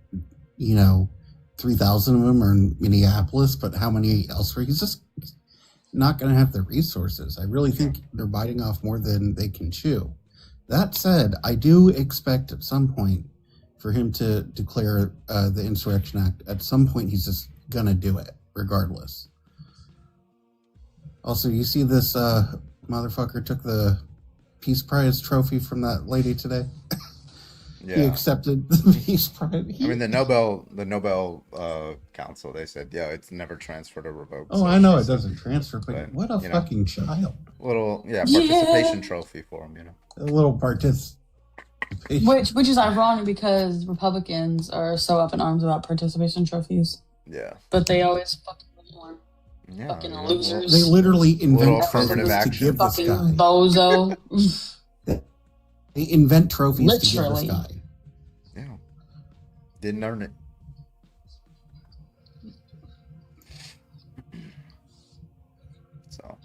you know, 3,000 of them are in Minneapolis, but how many elsewhere? He's just not going to have the resources. I really think they're biting off more than they can chew. That said, I do expect at some point for him to declare the Insurrection Act. At some point, he's just gonna do it regardless. Also, you see this motherfucker took the Peace Prize trophy from that lady today. Yeah, he accepted the Peace Prize. I mean, the Nobel Council, they said, yeah, it's never transferred or revoked. Oh, so I know it doesn't transfer, but what a you know, fucking child. Little participation trophy for him, you know. A little participation. Which is ironic because Republicans are so up in arms about participation trophies. Yeah. But they always fucking won. Yeah, Fucking you know, losers. They literally Little invent affirmative trophies to action. give this Fucking guy. bozo. They invent trophies Literally. to give this guy. Yeah. Didn't earn it. So.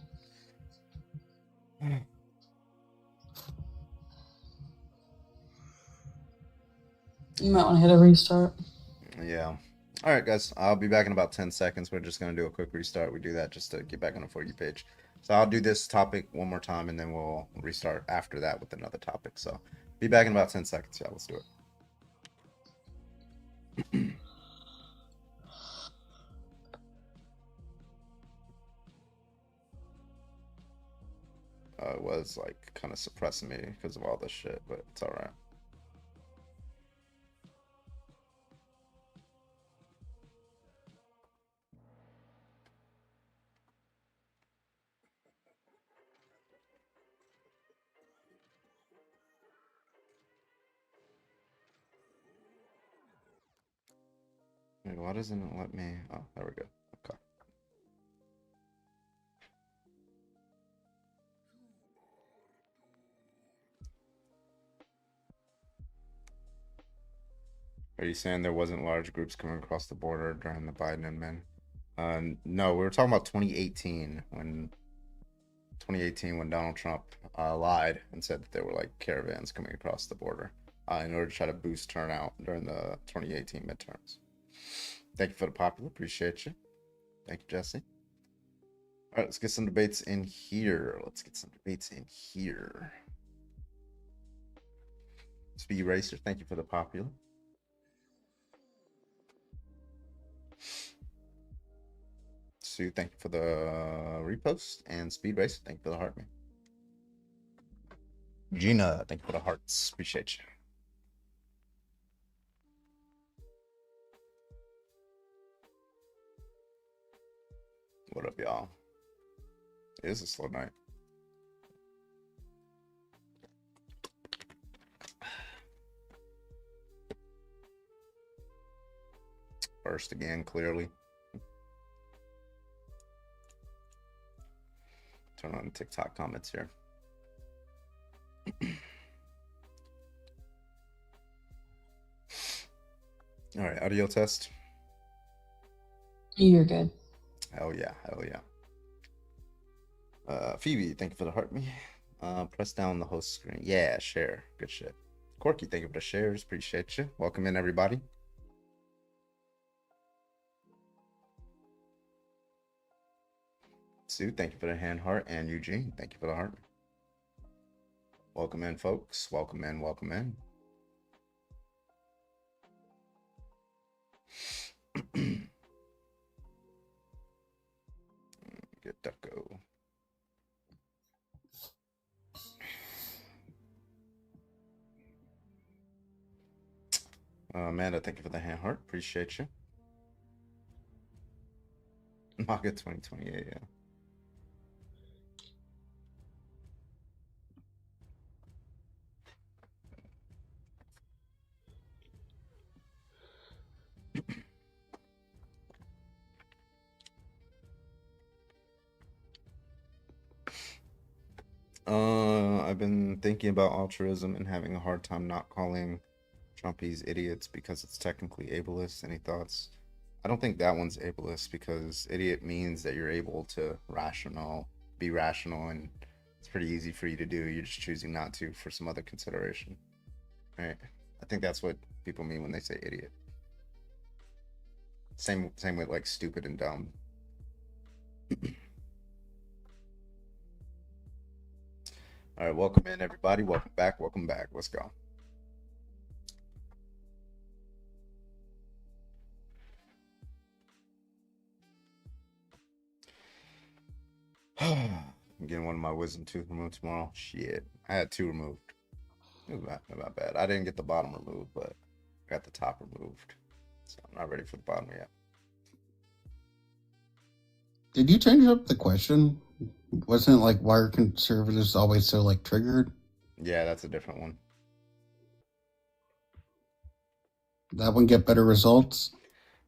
You might want to hit a restart. Yeah. All right, guys. I'll be back in about 10 seconds. We're just going to do a quick restart. We do that just to get back on the For You page. So I'll do this topic one more time, and then we'll restart after that with another topic. So be back in about 10 seconds. Yeah, let's do it. It was like kind of suppressing me because of all this shit, but it's all right. Wait, why doesn't it let me? Oh, there we go. Okay. Are you saying there wasn't large groups coming across the border during the Biden admin? No, we were talking about 2018 when Donald Trump lied and said that there were like caravans coming across the border in order to try to boost turnout during the 2018 midterms. Thank you for the popular. Appreciate you. Thank you, Jesse. All right, let's get some debates in here. Speed Racer, thank you for the popular. Sue, thank you for the repost. And Speed Racer, thank you for the heart, man. Gina, thank you for the hearts. Appreciate you. What up, y'all? It is a slow night. First again, clearly. Turn on the TikTok comments here. All right, audio test. You're good. Hell yeah, hell yeah. Phoebe, thank you for the heart me. Press down the host screen. Yeah, share. Good shit. Corky, thank you for the shares. Appreciate you. Welcome in, everybody. Sue, thank you for the hand heart. And Eugene, thank you for the heart. Welcome in, folks. Welcome in, welcome in. Get Ducko. Amanda, thank you for the hand heart. Appreciate you. MAGA 2028, yeah. I've been thinking about altruism and having a hard time not calling Trumpies idiots because it's technically ableist. Any thoughts? I don't think that one's ableist because idiot means that you're able to be rational, and it's pretty easy for you to do. You're just choosing not to for some other consideration, right? I think that's what people mean when they say idiot. Same with like stupid and dumb. All right, welcome in, everybody. Welcome back. Welcome back. Let's go. I'm getting one of my wisdom tooth removed tomorrow. Shit, I had 2 removed. It was not bad. I didn't get the bottom removed, but I got the top removed. So I'm not ready for the bottom yet. Did you change up the question, Wasn't it like why are conservatives always so like triggered? Yeah, that's a different one. That one get better results?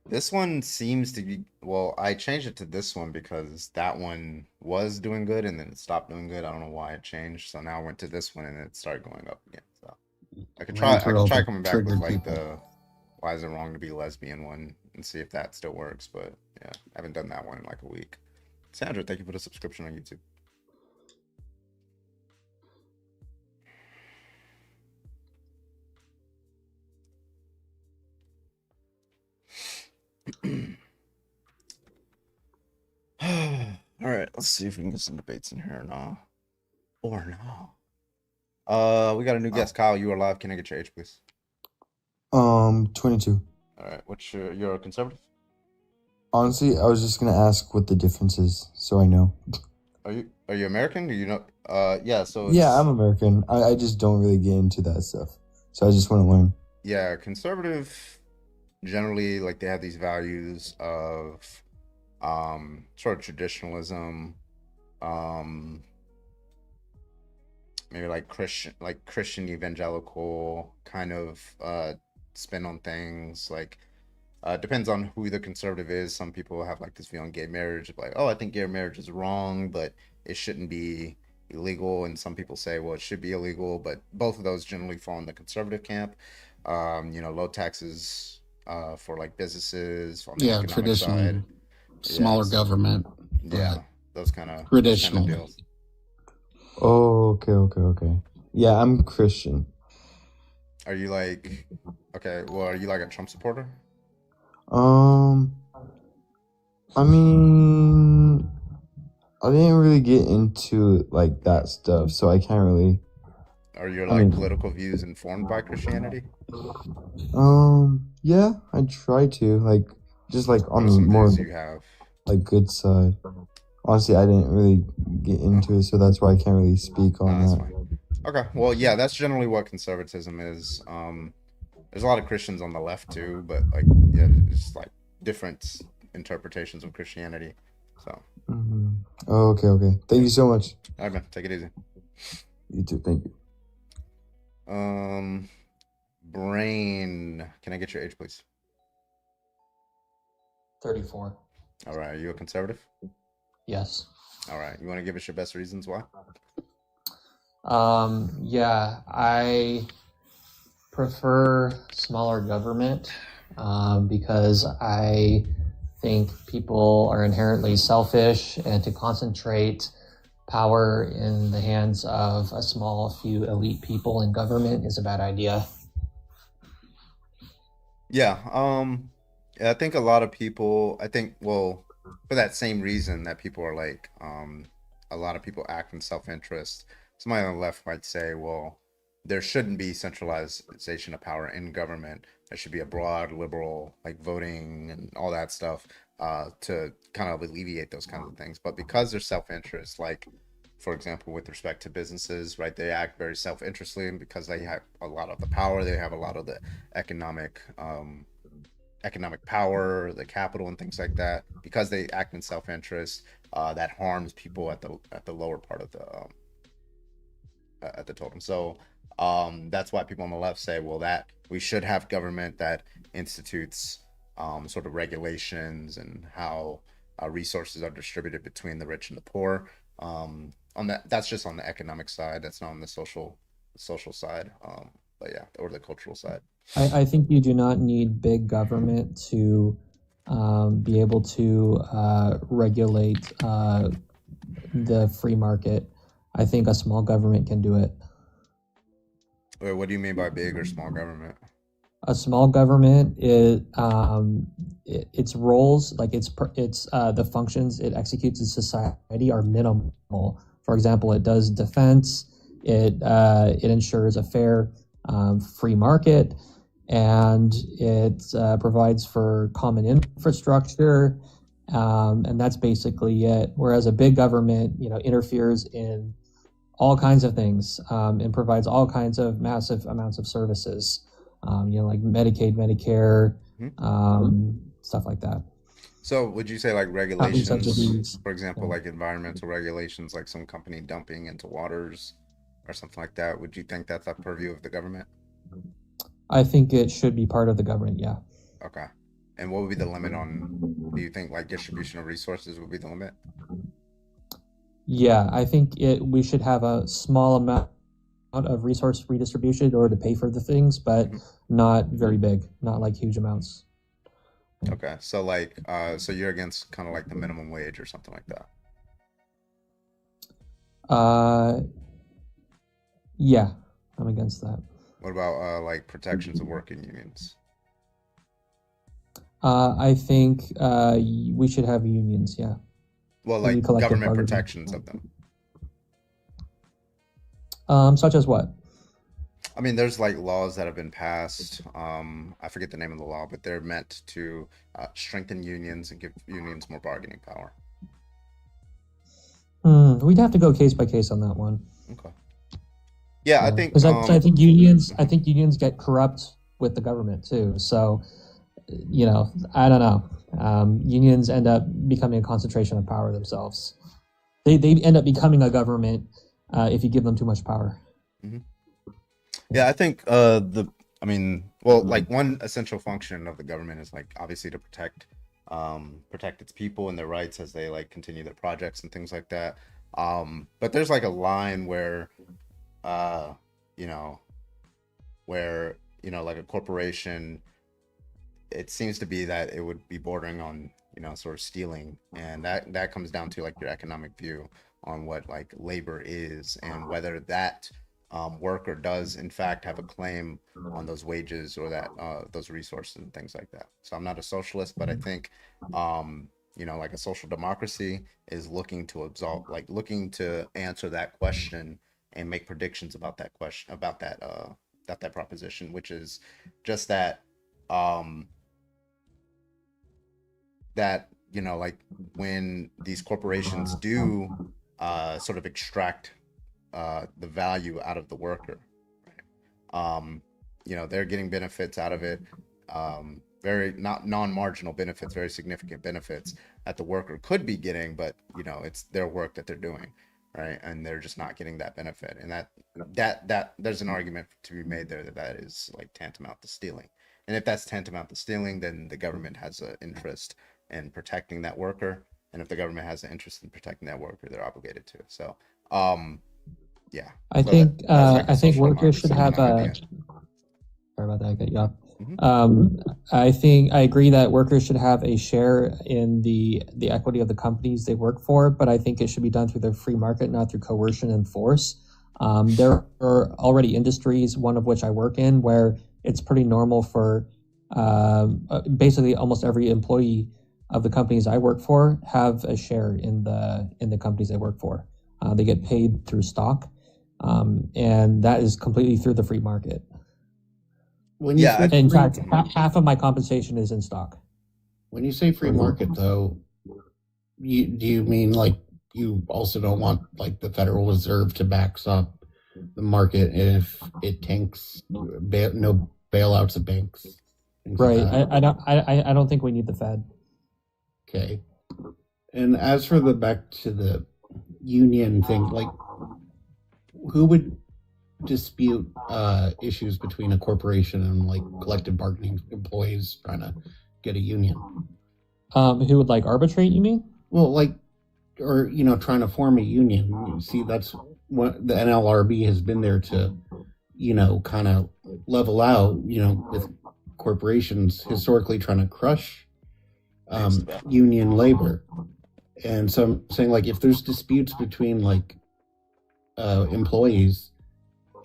This one seems to be, well, I changed it to this one because that one was doing good and then it stopped doing good. I don't know why it changed. So now I went to this one and it started going up again. So I could try coming back with like the why is it wrong to be lesbian one and see if that still works. But yeah, I haven't done that one in like a week. Sandra, thank you for the subscription on YouTube. All right, let's see if we can get some debates in here or no. We got a new guest, Kyle. You are live. Can I get your age, please? 22. All right, what's you're a conservative? Honestly, I was just gonna ask what the difference is, so I know. Are you American? Do you know? Yeah. So yeah, I'm American. I just don't really get into that stuff, so I just want to learn. Yeah, conservative generally like they have these values of sort of traditionalism, maybe like Christian evangelical kind of spin on things. Like depends on who the conservative is. Some people have like this view on gay marriage, like, oh, I think gay marriage is wrong, but it shouldn't be illegal. And some people say, well, it should be illegal. But both of those generally fall in the conservative camp. Low taxes for like businesses on the economic traditional side. smaller government. Yeah, those kind of traditional deals. Oh, okay. Yeah, I'm Christian. Are you like are you like a Trump supporter? I mean, I didn't really get into like that stuff, so I can't really. Are your like political views informed by Christianity? Yeah, I try to just on the more you have? like good side. Honestly, I didn't really get into it, so that's why I can't really speak on that. Fine. Okay, well, yeah, that's generally what conservatism is. There's a lot of Christians on the left too, but it's like different interpretations of Christianity. So. Mm-hmm. Oh, okay. Thank you so much. All right, man. Take it easy. You too. Thank you. Brain. Can I get your age, please? 34. All right. Are you a conservative? Yes. All right. You want to give us your best reasons why? Yeah, I prefer smaller government because I think people are inherently selfish, and to concentrate power in the hands of a small few elite people in government is a bad idea. Yeah, I think a lot of people, for that same reason that people are like, a lot of people act in self-interest. Somebody on the left might say, well, there shouldn't be centralization of power in government. There should be a broad liberal, like voting and all that stuff, to kind of alleviate those kinds of things. But because they're self-interest, like, for example, with respect to businesses, right, they act very self-interestly, and because they have a lot of the power, they have a lot of the economic power, the capital, and things like that. Because they act in self-interest, that harms people at the lower part of the totem. So that's why people on the left say, well, that we should have government that institutes sort of regulations and how resources are distributed between the rich and the poor. That's just on the economic side. That's not on the social side. But yeah, or the cultural side. I think you do not need big government to be able to regulate the free market. I think a small government can do it. Wait, what do you mean by big or small government? A small government is its roles, like its the functions it executes in society are minimal. For example, it does defense. It ensures a fair, free market, and it provides for common infrastructure, and that's basically it. Whereas a big government, interferes in all kinds of things, and provides all kinds of massive amounts of services, like Medicaid, Medicare, stuff like that. So would you say like having such a regulations, things. for example, like environmental regulations, like some company dumping into waters or something like that? Would you think that's a purview of the government? I think it should be part of the government. Yeah. Okay. And what would be the limit on, do you think like distribution of resources would be the limit? Yeah, I think we should have a small amount of resource redistribution in order to pay for the things, but not very big, not like huge amounts. Okay. So like, so you're against kind of like the minimum wage or something like that? Yeah, I'm against that. What about like protections of working unions? I think we should have unions. Yeah. Well, Maybe like collective government bargaining. protections of them. Such as what? I mean, there's like laws that have been passed. I forget the name of the law, but they're meant to strengthen unions and give unions more bargaining power. We'd have to go case by case on that one. Okay. Yeah, I think because I think unions get corrupt with the government too. So, I don't know. Unions end up becoming a concentration of power themselves. They end up becoming a government if you give them too much power. Mm-hmm. Yeah, I think like one essential function of the government is like obviously to protect its people and their rights as they like continue their projects and things like that. But there's like a line where like a corporation, it seems to be that it would be bordering on sort of stealing, and that comes down to like your economic view on what like labor is and whether that worker does in fact have a claim on those wages or that those resources and things like that. So I'm not a socialist, but I think like a social democracy is looking to answer that question and make predictions about that question, about that proposition, which is just that like when these corporations do sort of extract the value out of the worker, they're getting benefits out of it, very not non-marginal benefits, very significant benefits that the worker could be getting, but it's their work that they're doing, right? And they're just not getting that benefit, and that there's an argument to be made there that is like tantamount to stealing. And if that's tantamount to stealing, then the government has an interest in protecting that worker, and if the government has an interest in protecting that worker, they're obligated to. So yeah, I think workers should have a. Sorry about that. I got you off. I agree that workers should have a share in the equity of the companies they work for, but I think it should be done through the free market, not through coercion and force. There are already industries, one of which I work in, where it's pretty normal for basically almost every employee of the companies I work for have a share in the companies they work for. They get paid through stock, and that is completely through the free market. In fact, half of my compensation is in stock. When you say free market, though, do you mean like you also don't want like the Federal Reserve to backstop the market if it tanks, no bailouts of banks? Right. I don't think we need the Fed. Okay. And as for back to the union thing, like who would dispute issues between a corporation and like collective bargaining employees trying to get a union? Who would like arbitrate, you mean? Well, like, or trying to form a union. See, that's what the NLRB has been there to kind of level out, with corporations historically trying to crush union labor. And so I'm saying, like, if there's disputes between like employees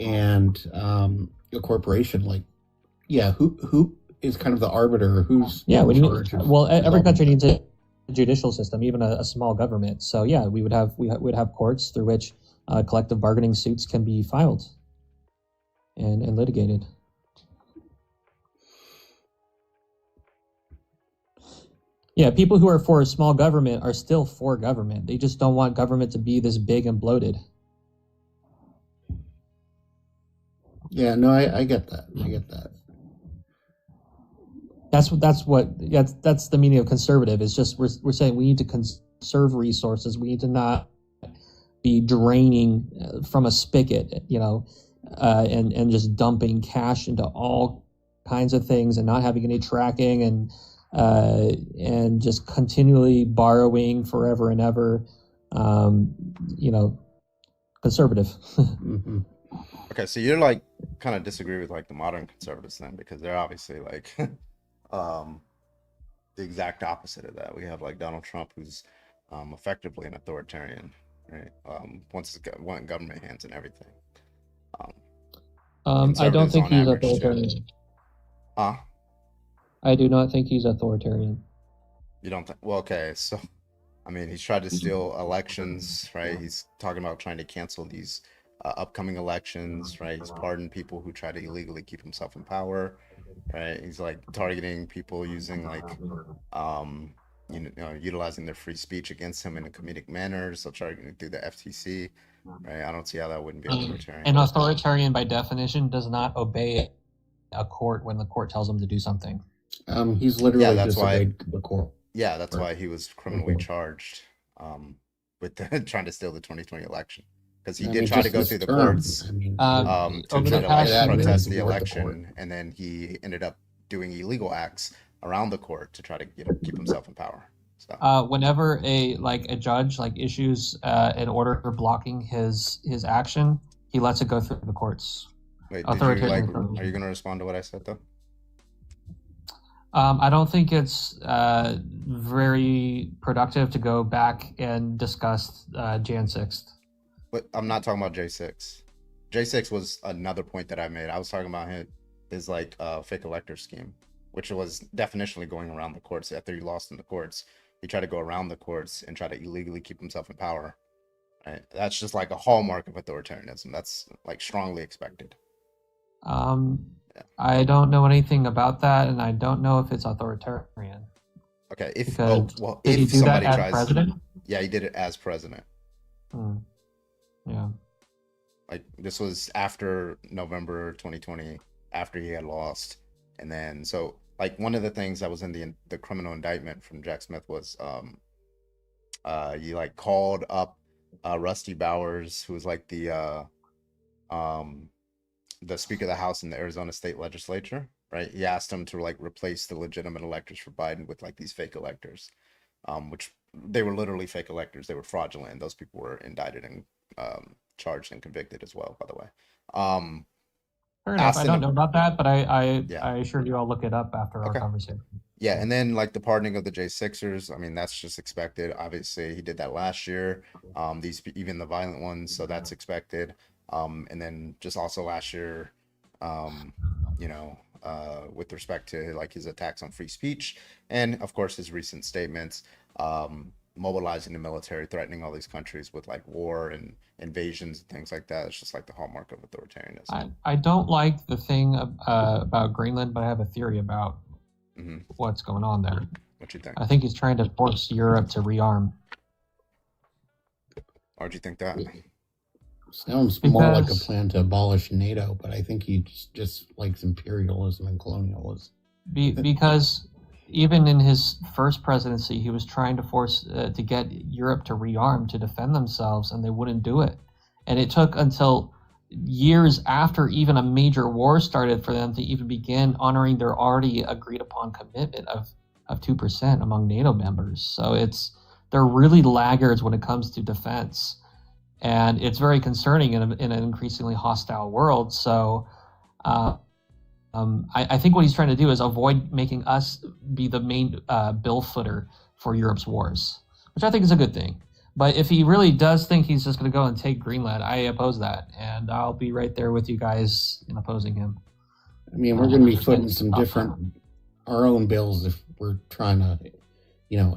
and a corporation, like, who is kind of the arbiter? Who's in charge of every country needs a judicial system, even a small government. So yeah, we would have courts through which collective bargaining suits can be filed and litigated. Yeah, people who are for a small government are still for government. They just don't want government to be this big and bloated. Yeah, no, I get that. I get that. That's the meaning of conservative. It's just we're saying we need to conserve resources. We need to not be draining from a spigot, and just dumping cash into all kinds of things and not having any tracking and just continually borrowing forever and ever. Conservative. Mm-hmm. Okay, so you're like kind of disagree with like the modern conservatives then, because they're obviously like the exact opposite of that. We have like Donald Trump, who's effectively an authoritarian, right? Once it's got government hands and everything. I don't think he's average, authoritarian. Huh? I do not think he's authoritarian. You don't think? Well, okay, so I mean, he's tried to steal elections, right? He's talking about trying to cancel these upcoming elections, right? He's pardoned people who try to illegally keep himself in power, right? He's like targeting people using like, utilizing their free speech against him in a comedic manner. So targeting through the FTC, right? I don't see how that wouldn't be authoritarian. An authoritarian, by definition, does not obey a court when the court tells him to do something. He's literally that's why. disobeyed the court. Yeah, that's why he was criminally charged with trying to steal the 2020 election, because he did try to go through the courts to try to like protest the election, and then he ended up doing illegal acts around the court to try to keep himself in power. So whenever a judge issues an order for blocking his action, he lets it go through the courts. wait, are you going to respond to what I said though? I don't think it's very productive to go back and discuss Jan 6th. But I'm not talking about J6. J6 was another point that I made. I was talking about his like fake elector scheme, which was definitionally going around the courts. After he lost in the courts, he tried to go around the courts and try to illegally keep himself in power. Right? That's just like a hallmark of authoritarianism. That's like strongly expected. I don't know anything about that, and I don't know if it's authoritarian. Okay, if did he if do somebody that as tries, president? yeah, he did it as president. Yeah, like this was after November 2020, after he had lost, and then so like one of the things that was in the criminal indictment from Jack Smith was he like called up Rusty Bowers, who was like the Speaker of the House in the Arizona State Legislature, right? He asked him to like replace the legitimate electors for Biden with like these fake electors, which they were literally fake electors. They were fraudulent. Those people were indicted and charged and convicted as well, by the way. Fair enough. I don't know about that, but I assure you I'll look it up after our conversation. Yeah, and then like the pardoning of the J6ers, I mean, that's just expected. Obviously, he did that last year. Even the violent ones, so that's expected. And then just also last year, with respect to like his attacks on free speech, and of course his recent statements, mobilizing the military, threatening all these countries with like war and invasions and things like that. It's just like the hallmark of authoritarianism. I don't like the thing about Greenland, but I have a theory about what's going on there. What you think? I think he's trying to force Europe to rearm. Why'd you think that? Sounds more like a plan to abolish NATO, but I think he just likes imperialism and colonialism. Because even in his first presidency, he was trying to force to get Europe to rearm to defend themselves, and they wouldn't do it. And it took until years after even a major war started for them to even begin honoring their already agreed upon commitment of 2% among NATO members. So they're really laggards when it comes to defense. And it's very concerning in an increasingly hostile world. So I think what he's trying to do is avoid making us be the main bill footer for Europe's wars, which I think is a good thing. But if he really does think he's just going to go and take Greenland, I oppose that. And I'll be right there with you guys in opposing him. I mean, we're going to be footing some our own bills if we're trying to,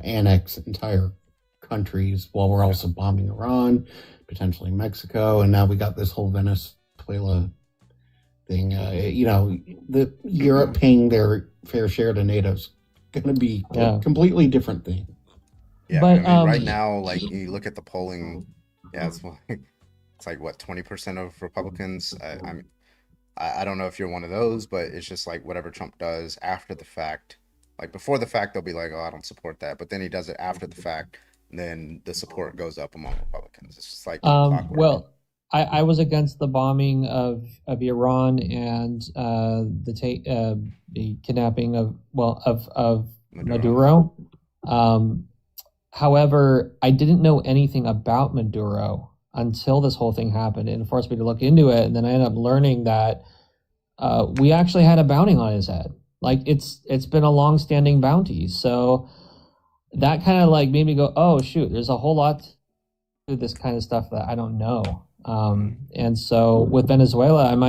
annex entire countries while we're also bombing Iran, potentially Mexico, and now we got this whole Venezuela thing. The Europe paying their fair share to NATO's going to be a completely different thing. Yeah, but, right now, like you look at the polling, it's like what 20% of Republicans. I don't know if you're one of those, but it's just like whatever Trump does after the fact, Like before the fact, they'll be like, "Oh, I don't support that," but then he does it after the fact, and then the support goes up among Republicans. It's just like clockwork. Well, I was against the bombing of Iran and the kidnapping of Maduro. However, I didn't know anything about Maduro until this whole thing happened, and it forced me to look into it. And then I ended up learning that we actually had a bounty on his head. Like it's been a long-standing bounty. So that kind of like made me go, oh shoot, there's a whole lot to this kind of stuff that I don't know. And so with Venezuela, and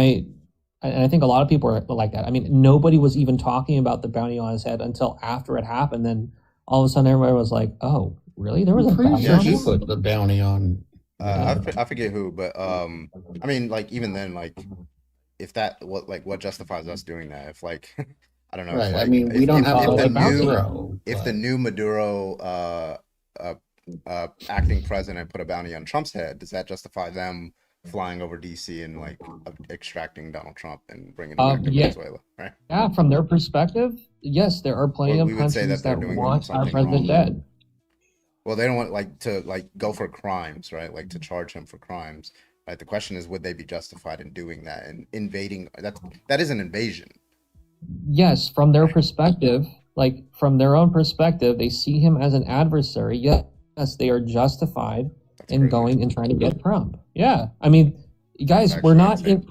I think a lot of people are like that. I mean, nobody was even talking about the bounty on his head until after it happened. Then all of a sudden, everybody was like, "Oh, really? There was a bounty on him?" Put the bounty on. I forget who, but I mean, like even then, like if that what justifies us doing that? If like I don't know. Right. If, like, I mean, we don't have to the Maduro. If the new Maduro acting president put a bounty on Trump's head, does that justify them flying over DC and like extracting Donald Trump and bringing him back to Venezuela? Right. Yeah, from their perspective, yes, there are plenty of countries that want our president dead. Well, they don't want to go for crimes, right? Like to charge him for crimes. Right. The question is, would they be justified in doing that and invading? That is an invasion. Yes, from their perspective, like from their own perspective, they see him as an adversary. Yes, they are justified in going and trying to get Trump. Yeah, I mean, guys, we're not in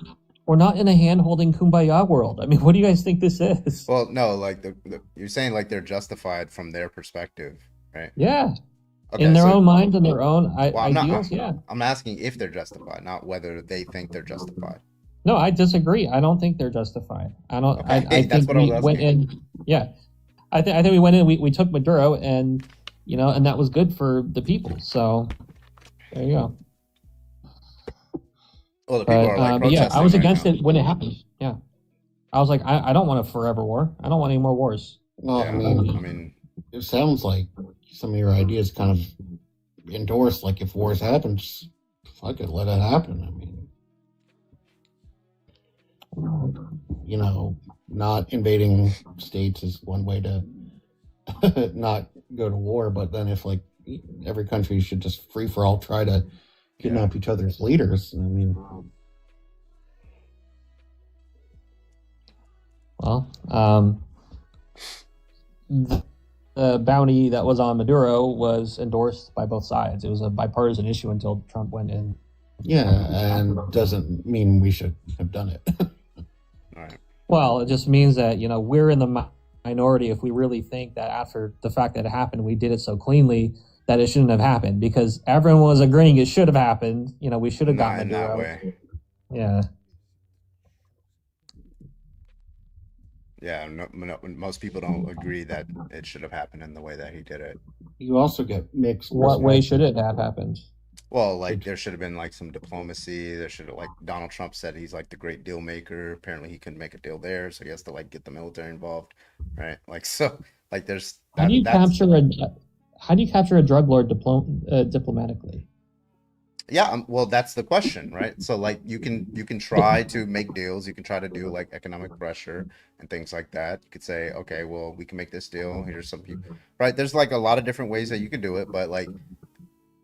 a hand-holding kumbaya world. I mean, what do you guys think this is? Well, no, like you're saying like they're justified from their perspective, right? Yeah. Okay, in their own minds and their own ideals, yeah. I'm asking if they're justified, not whether they think they're justified. No, I disagree. I don't think they're justified. I don't. Okay. I think we went in. Yeah, I think we went in. We took Maduro, and and that was good for the people. So there you go. Well, the people are like but yeah, I was against now. it when it happened. Yeah, I was like, I don't want a forever war. I don't want any more wars. Well, Yeah, I mean, it sounds like some of your ideas kind of endorsed. Like, if wars happen, just fuck it, let it happen. I mean, not invading states is one way to not go to war. But then if like every country should just free for all try to kidnap each other's leaders, I mean. Well, the bounty that was on Maduro was endorsed by both sides. It was a bipartisan issue until Trump went in. Yeah, and doesn't mean we should have done it. Well, it just means that, we're in the minority if we really think that after the fact that it happened, we did it so cleanly that it shouldn't have happened, because everyone was agreeing it should have happened. We should have gotten Maduro. That way. Yeah. Yeah, most people don't agree that it should have happened in the way that he did it. You also get mixed. What way should it have happened? Well, like there should have been like some diplomacy. There should have, like Donald Trump said, he's like the great deal maker. Apparently, he couldn't make a deal there, so he has to like get the military involved, right? Like so, like there's. How do you capture a drug lord diplomatically? Yeah, well, that's the question, right? So like you can try to make deals. You can try to do like economic pressure and things like that. You could say, okay, well, we can make this deal. Here's some people, right? There's like a lot of different ways that you could do it, but like.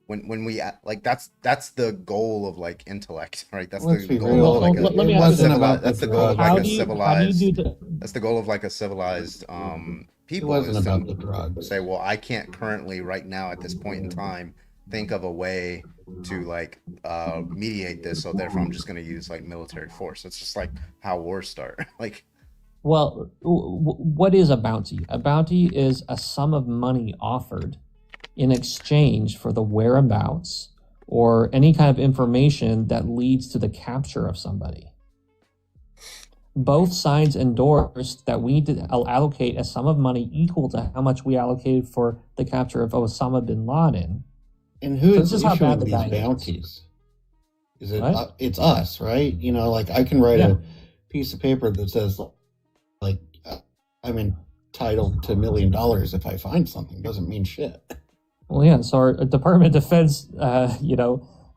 When we like that's the goal of like intellect, right? That's the goal of like that's the goal of like a civilized. That's the goal of like a civilized people. It wasn't about the drugs. Say, well, I can't currently right now at this point in time think of a way to like mediate this, so therefore I'm just going to use like military force. It's just like how wars start. Like, well, what is a bounty? A bounty is a sum of money offered in exchange for the whereabouts or any kind of information that leads to the capture of somebody. Both sides endorsed that we need to allocate a sum of money equal to how much we allocated for the capture of Osama bin Laden. And who is issuing these bounties? Is it? It's us, right? Like I can write a piece of paper that says, like, I'm entitled to $1 million if I find something. Doesn't mean shit. Well, yeah. So our Department of Defense,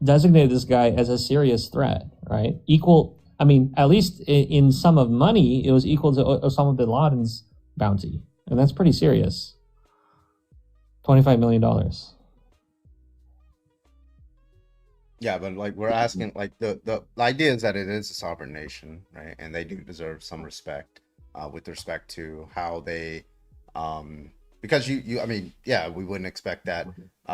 designated this guy as a serious threat, right? At least in sum of money, it was equal to Osama bin Laden's bounty. and that's pretty serious. $25 million. Yeah, but like we're asking, like the idea is that it is a sovereign nation, right? And they do deserve some respect, with respect to how they, because I mean, yeah, we wouldn't expect that.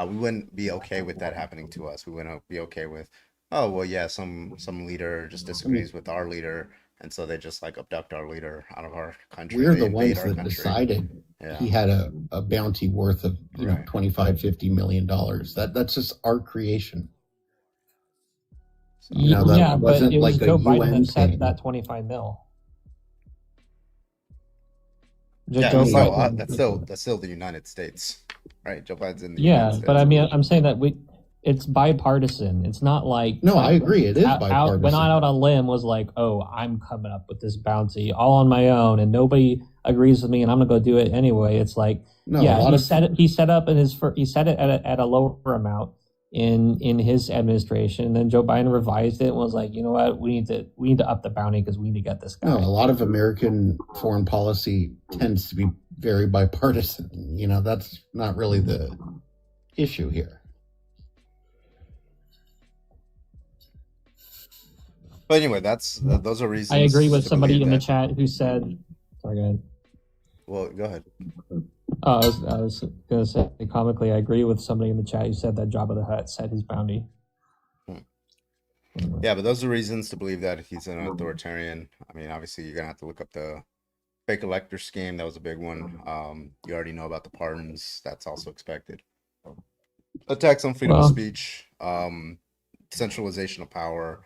We wouldn't be okay with that happening to us. We wouldn't be okay with, oh well, yeah, some leader just disagrees with our leader, and so they just like abduct our leader out of our country. We're They the invade ones our that country. decided Yeah. he had a bounty worth of Right. 25-50 million dollars. That's just our creation. You know, that Yeah, but wasn't it was like a Joe Biden UN that set thing. that 25 mil. Yeah, Joe so, Biden- that's still the United States, right? Joe Biden's in the Yeah, United States. but I mean, I'm saying that it's bipartisan. It's not like No, I agree. It is went bipartisan. out on a limb was like, oh, I'm coming up with this bounty all on my own, and nobody agrees with me, and I'm gonna go do it anyway. It's like, No, yeah, a lot he of- set it. He set up he set it at a lower amount in his administration, and then Joe Biden revised it and was like, you know what, we need to up the bounty because we need to get this guy. No, a lot of American foreign policy tends to be very bipartisan. You know, that's not really the issue here. But anyway, those are reasons. I agree with to somebody believe in the that- chat who said, sorry, go ahead. Well, go ahead. I was going to say comically, I agree with somebody in the chat who said that Jabba the Hutt set his bounty. Yeah, but those are reasons to believe that he's an authoritarian. I mean, obviously, you're gonna have to look up the fake elector scheme. That was a big one. You already know about the pardons. That's also expected. Attacks on freedom of Well- speech. Centralization of power.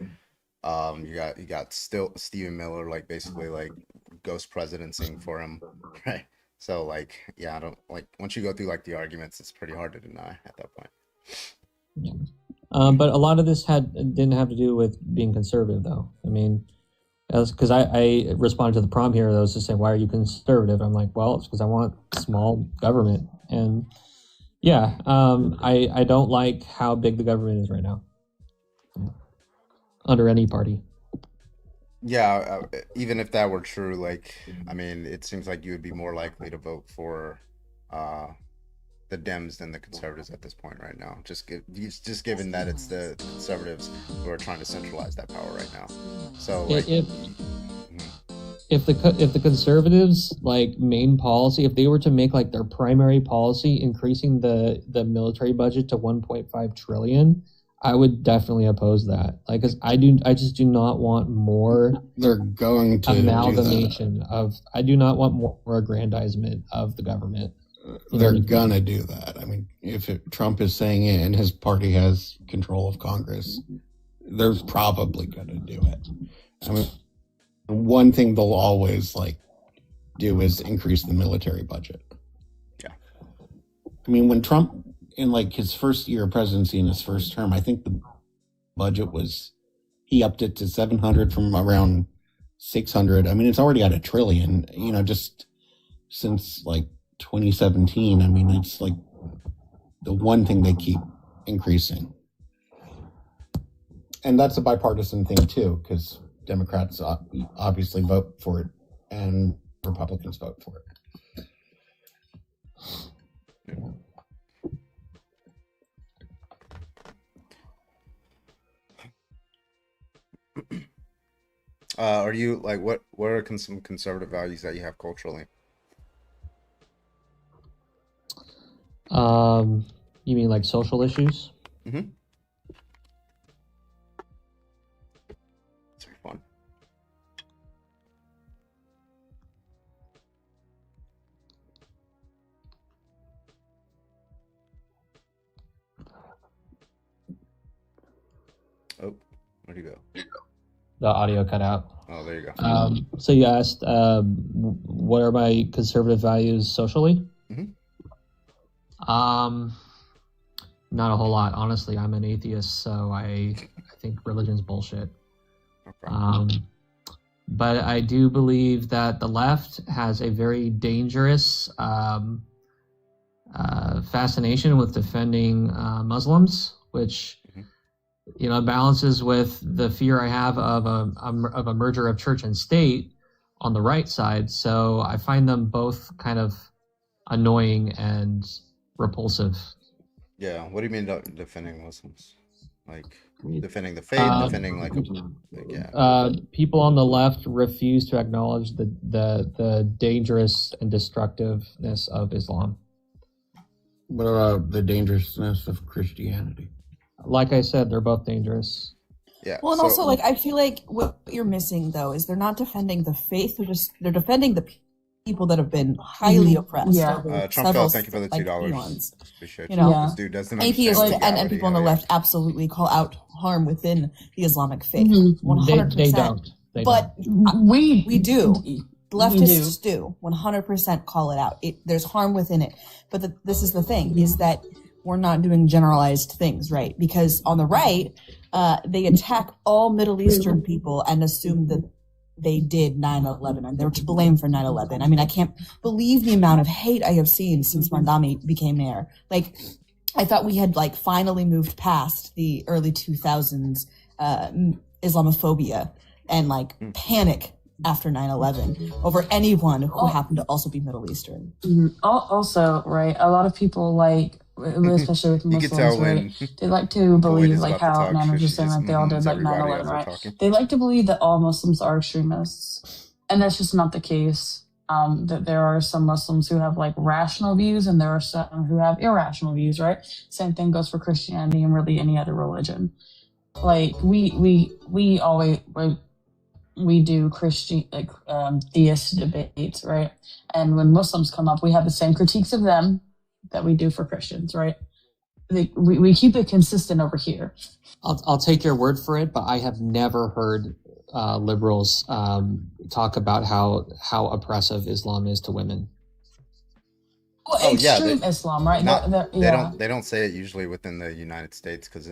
You got still Stephen Miller, like basically like ghost presidencing for him, right? So like, yeah, I don't like once you go through like the arguments, it's pretty hard to deny at that point. But a lot of this didn't have to do with being conservative, though. I mean, because I responded to the prom here, that was just saying, why are you conservative? I'm like, well, it's because I want small government. And yeah, I don't like how big the government is right now under any party. Yeah, even if that were true, like, I mean, it seems like you would be more likely to vote for the Dems than the conservatives at this point right now. Just given that it's the conservatives who are trying to centralize that power right now. So like, If the conservatives like main policy, if they were to make like their primary policy increasing the military budget to 1.5 trillion, I would definitely oppose that. Like, cause I just do not want more. They're going to amalgamation of. I do not want more aggrandizement of the government. They're gonna do that. I mean, if Trump is saying it and his party has control of Congress, they're probably gonna do it. I mean, one thing they'll always like do is increase the military budget. Yeah. I mean, when Trump in like his first year of presidency in his first term, I think the budget was he upped it to 700 from around 600. I mean, it's already at $1 trillion. You know, just since like 2017. I mean, it's like the one thing they keep increasing. And that's a bipartisan thing too, because Democrats obviously vote for it and Republicans vote for it. are you like what are some conservative values that you have culturally? You mean like social issues? Mm-hmm. It's very fun. Oh, where'd you go? The audio cut out. Oh, there you go. So you asked, what are my conservative values socially? Mhm. Not a whole lot. Honestly, I'm an atheist, so I think religion's bullshit. But I do believe that the left has a very dangerous fascination with defending Muslims, which balances with the fear I have of a merger of church and state on the right side. So I find them both kind of annoying and repulsive. Yeah, what do you mean defending Muslims? Like defending the faith, defending people on the left refuse to acknowledge the dangerous and destructiveness of Islam. What about the dangerousness of Christianity? Like I said, they're both dangerous. Yeah. Well, and also, like, I feel like what you're missing, though, is they're not defending the faith. They're defending the people that have been highly oppressed. Yeah. Trump, thank you for the $2. Eons. Appreciate You know, it. This dude doesn't atheists understand and people on the left absolutely call out harm within the Islamic faith. Mm-hmm. 100%. They don't. But we do. Leftists do 100% call it out. There's harm within it. But this is the thing, is that we're not doing generalized things, right? Because on the right, they attack all Middle Eastern people and assume that they did 9/11 and they're to blame for 9/11. I mean, I can't believe the amount of hate I have seen since Mandami became mayor. Like, I thought we had like finally moved past the early 2000s Islamophobia and like panic after 9/11 over anyone who happened to also be Middle Eastern. Also, right, a lot of people like, especially with Muslims, right, they like to believe, like how Nan was just saying, like they all did like 9/11, right? They like to believe that all Muslims are extremists, and that's just not the case. That there are some Muslims who have like rational views, and there are some who have irrational views, right? Same thing goes for Christianity and really any other religion. Like we always we do Christian theist debates, right? And when Muslims come up, we have the same critiques of them that we do for Christians, right? We keep it consistent over here. I'll take your word for it, but I have never heard liberals talk about how oppressive Islam is to women. Well, extreme Islam, right? They don't say it usually within the United States because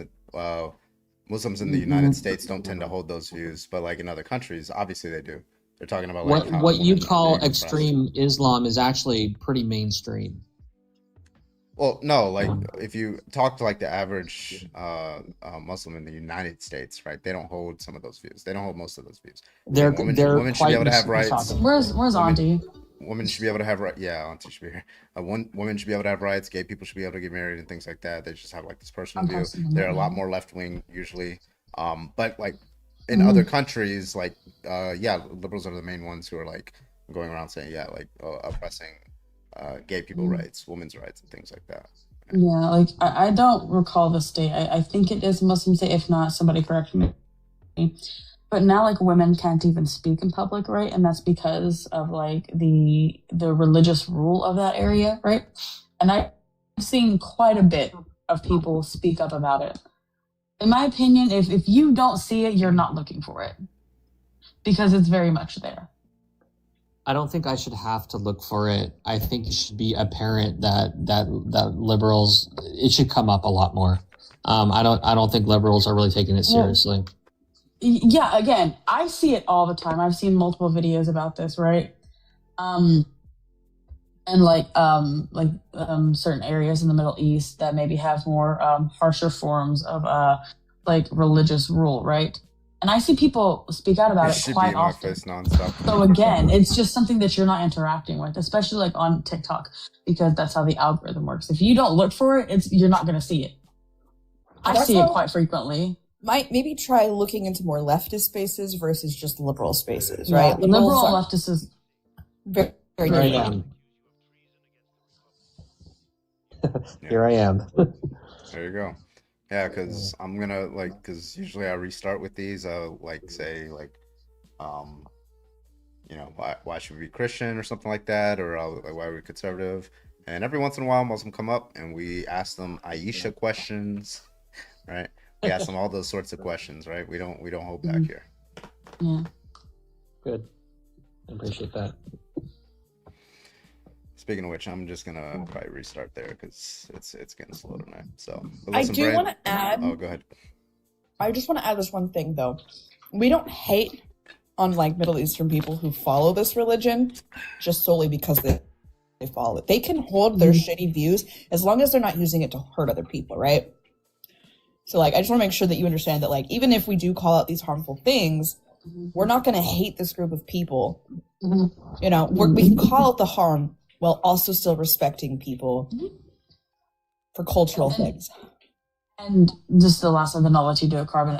Muslims in the United States don't tend to hold those views, but like in other countries, obviously they do. They're talking about like what you call extreme Islam is actually pretty mainstream. Well, no, like if you talk to like the average Muslim in the United States, right? They don't hold some of those views. They don't hold most of those views. Women should be able to have rights. Where's Auntie? Women should be able to have rights. Yeah, Auntie should be here. Women should be able to have rights. Gay people should be able to get married and things like that. They just have like this personal view. They're a lot more left wing usually. But like in other countries, like liberals are the main ones who are like going around saying oppressing gay people rights, women's rights, and things like that. Yeah, like I don't recall the state. I think it is Muslim state. If not, somebody correct me. But now, like, women can't even speak in public, right? And that's because of like the religious rule of that area, right? And I've seen quite a bit of people speak up about it. In my opinion, if you don't see it, you're not looking for it, because it's very much there. I don't think I should have to look for it. I think it should be apparent that liberals, it should come up a lot more. I don't think liberals are really taking it seriously. Yeah, again, I see it all the time. I've seen multiple videos about this, right? And certain areas in the Middle East that maybe have more harsher forms of like religious rule, right? And I see people speak out about it quite often. So again, it's just something that you're not interacting with, especially like on TikTok, because that's how the algorithm works. If you don't look for it, you're not going to see it. I see it quite frequently. Might maybe try looking into more leftist spaces versus just liberal spaces, right? Yeah, liberal and leftist is very different. Here I am. There you go. Yeah, because I'm gonna because usually I restart with these. Say why should we be Christian or something like that, or why are we conservative? And every once in a while, Muslim come up and we ask them Aisha questions, right? We ask them all those sorts of questions, right? We don't hold back here. Yeah. Good. I appreciate that. Speaking of which, I'm just gonna probably restart there because it's getting slow tonight. So I do want to add. Oh, go ahead. I just want to add this one thing though. We don't hate on like Middle Eastern people who follow this religion just solely because they follow it. They can hold their shitty views as long as they're not using it to hurt other people, right? So like, I just want to make sure that you understand that like, even if we do call out these harmful things, we're not going to hate this group of people. You know, we can call out the harm while also still respecting people for cultural things. And just the last one, then I'll let you do a carbon.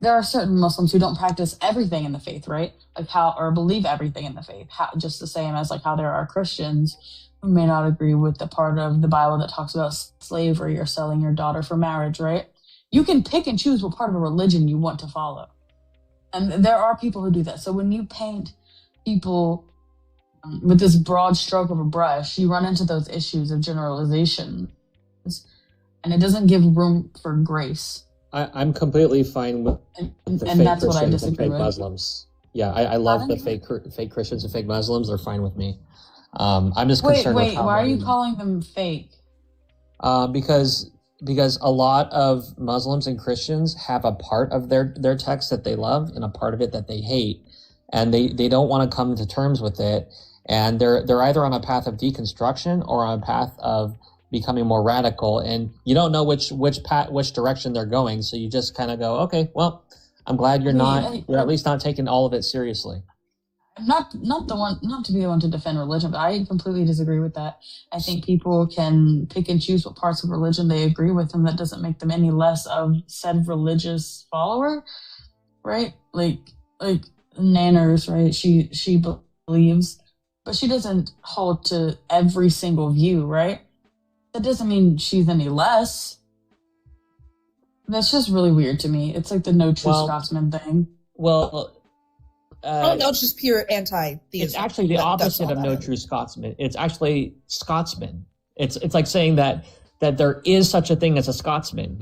There are certain Muslims who don't practice everything in the faith, right? Like or believe everything in the faith. Just the same as like how there are Christians who may not agree with the part of the Bible that talks about slavery or selling your daughter for marriage, right? You can pick and choose what part of a religion you want to follow. And there are people who do that. So when you paint people with this broad stroke of a brush, you run into those issues of generalization. And it doesn't give room for grace. I'm completely fine with the and fake that's what I Christians and disagree fake with. Muslims. Yeah, I love the fake Christians and fake Muslims. They're fine with me. I'm just concerned with how why are you many- calling them fake? because a lot of Muslims and Christians have a part of their text that they love and a part of it that they hate, and they don't want to come to terms with it, and they're either on a path of deconstruction or on a path of becoming more radical, and you don't know which direction they're going, so you just kind of go, okay, well, I'm glad you're at least not taking all of it seriously. Not to be the one to defend religion, but I completely disagree with that. I think people can pick and choose what parts of religion they agree with, and that doesn't make them any less of said religious follower, right? Like Nanners, right? She believes, but she doesn't hold to every single view, right? That doesn't mean she's any less. That's just really weird to me. It's like the no true Scotsman thing. Well, no, it's just pure anti-theism. It's actually the opposite of no true Scotsman. It's actually Scotsman. It's like saying that there is such a thing as a Scotsman,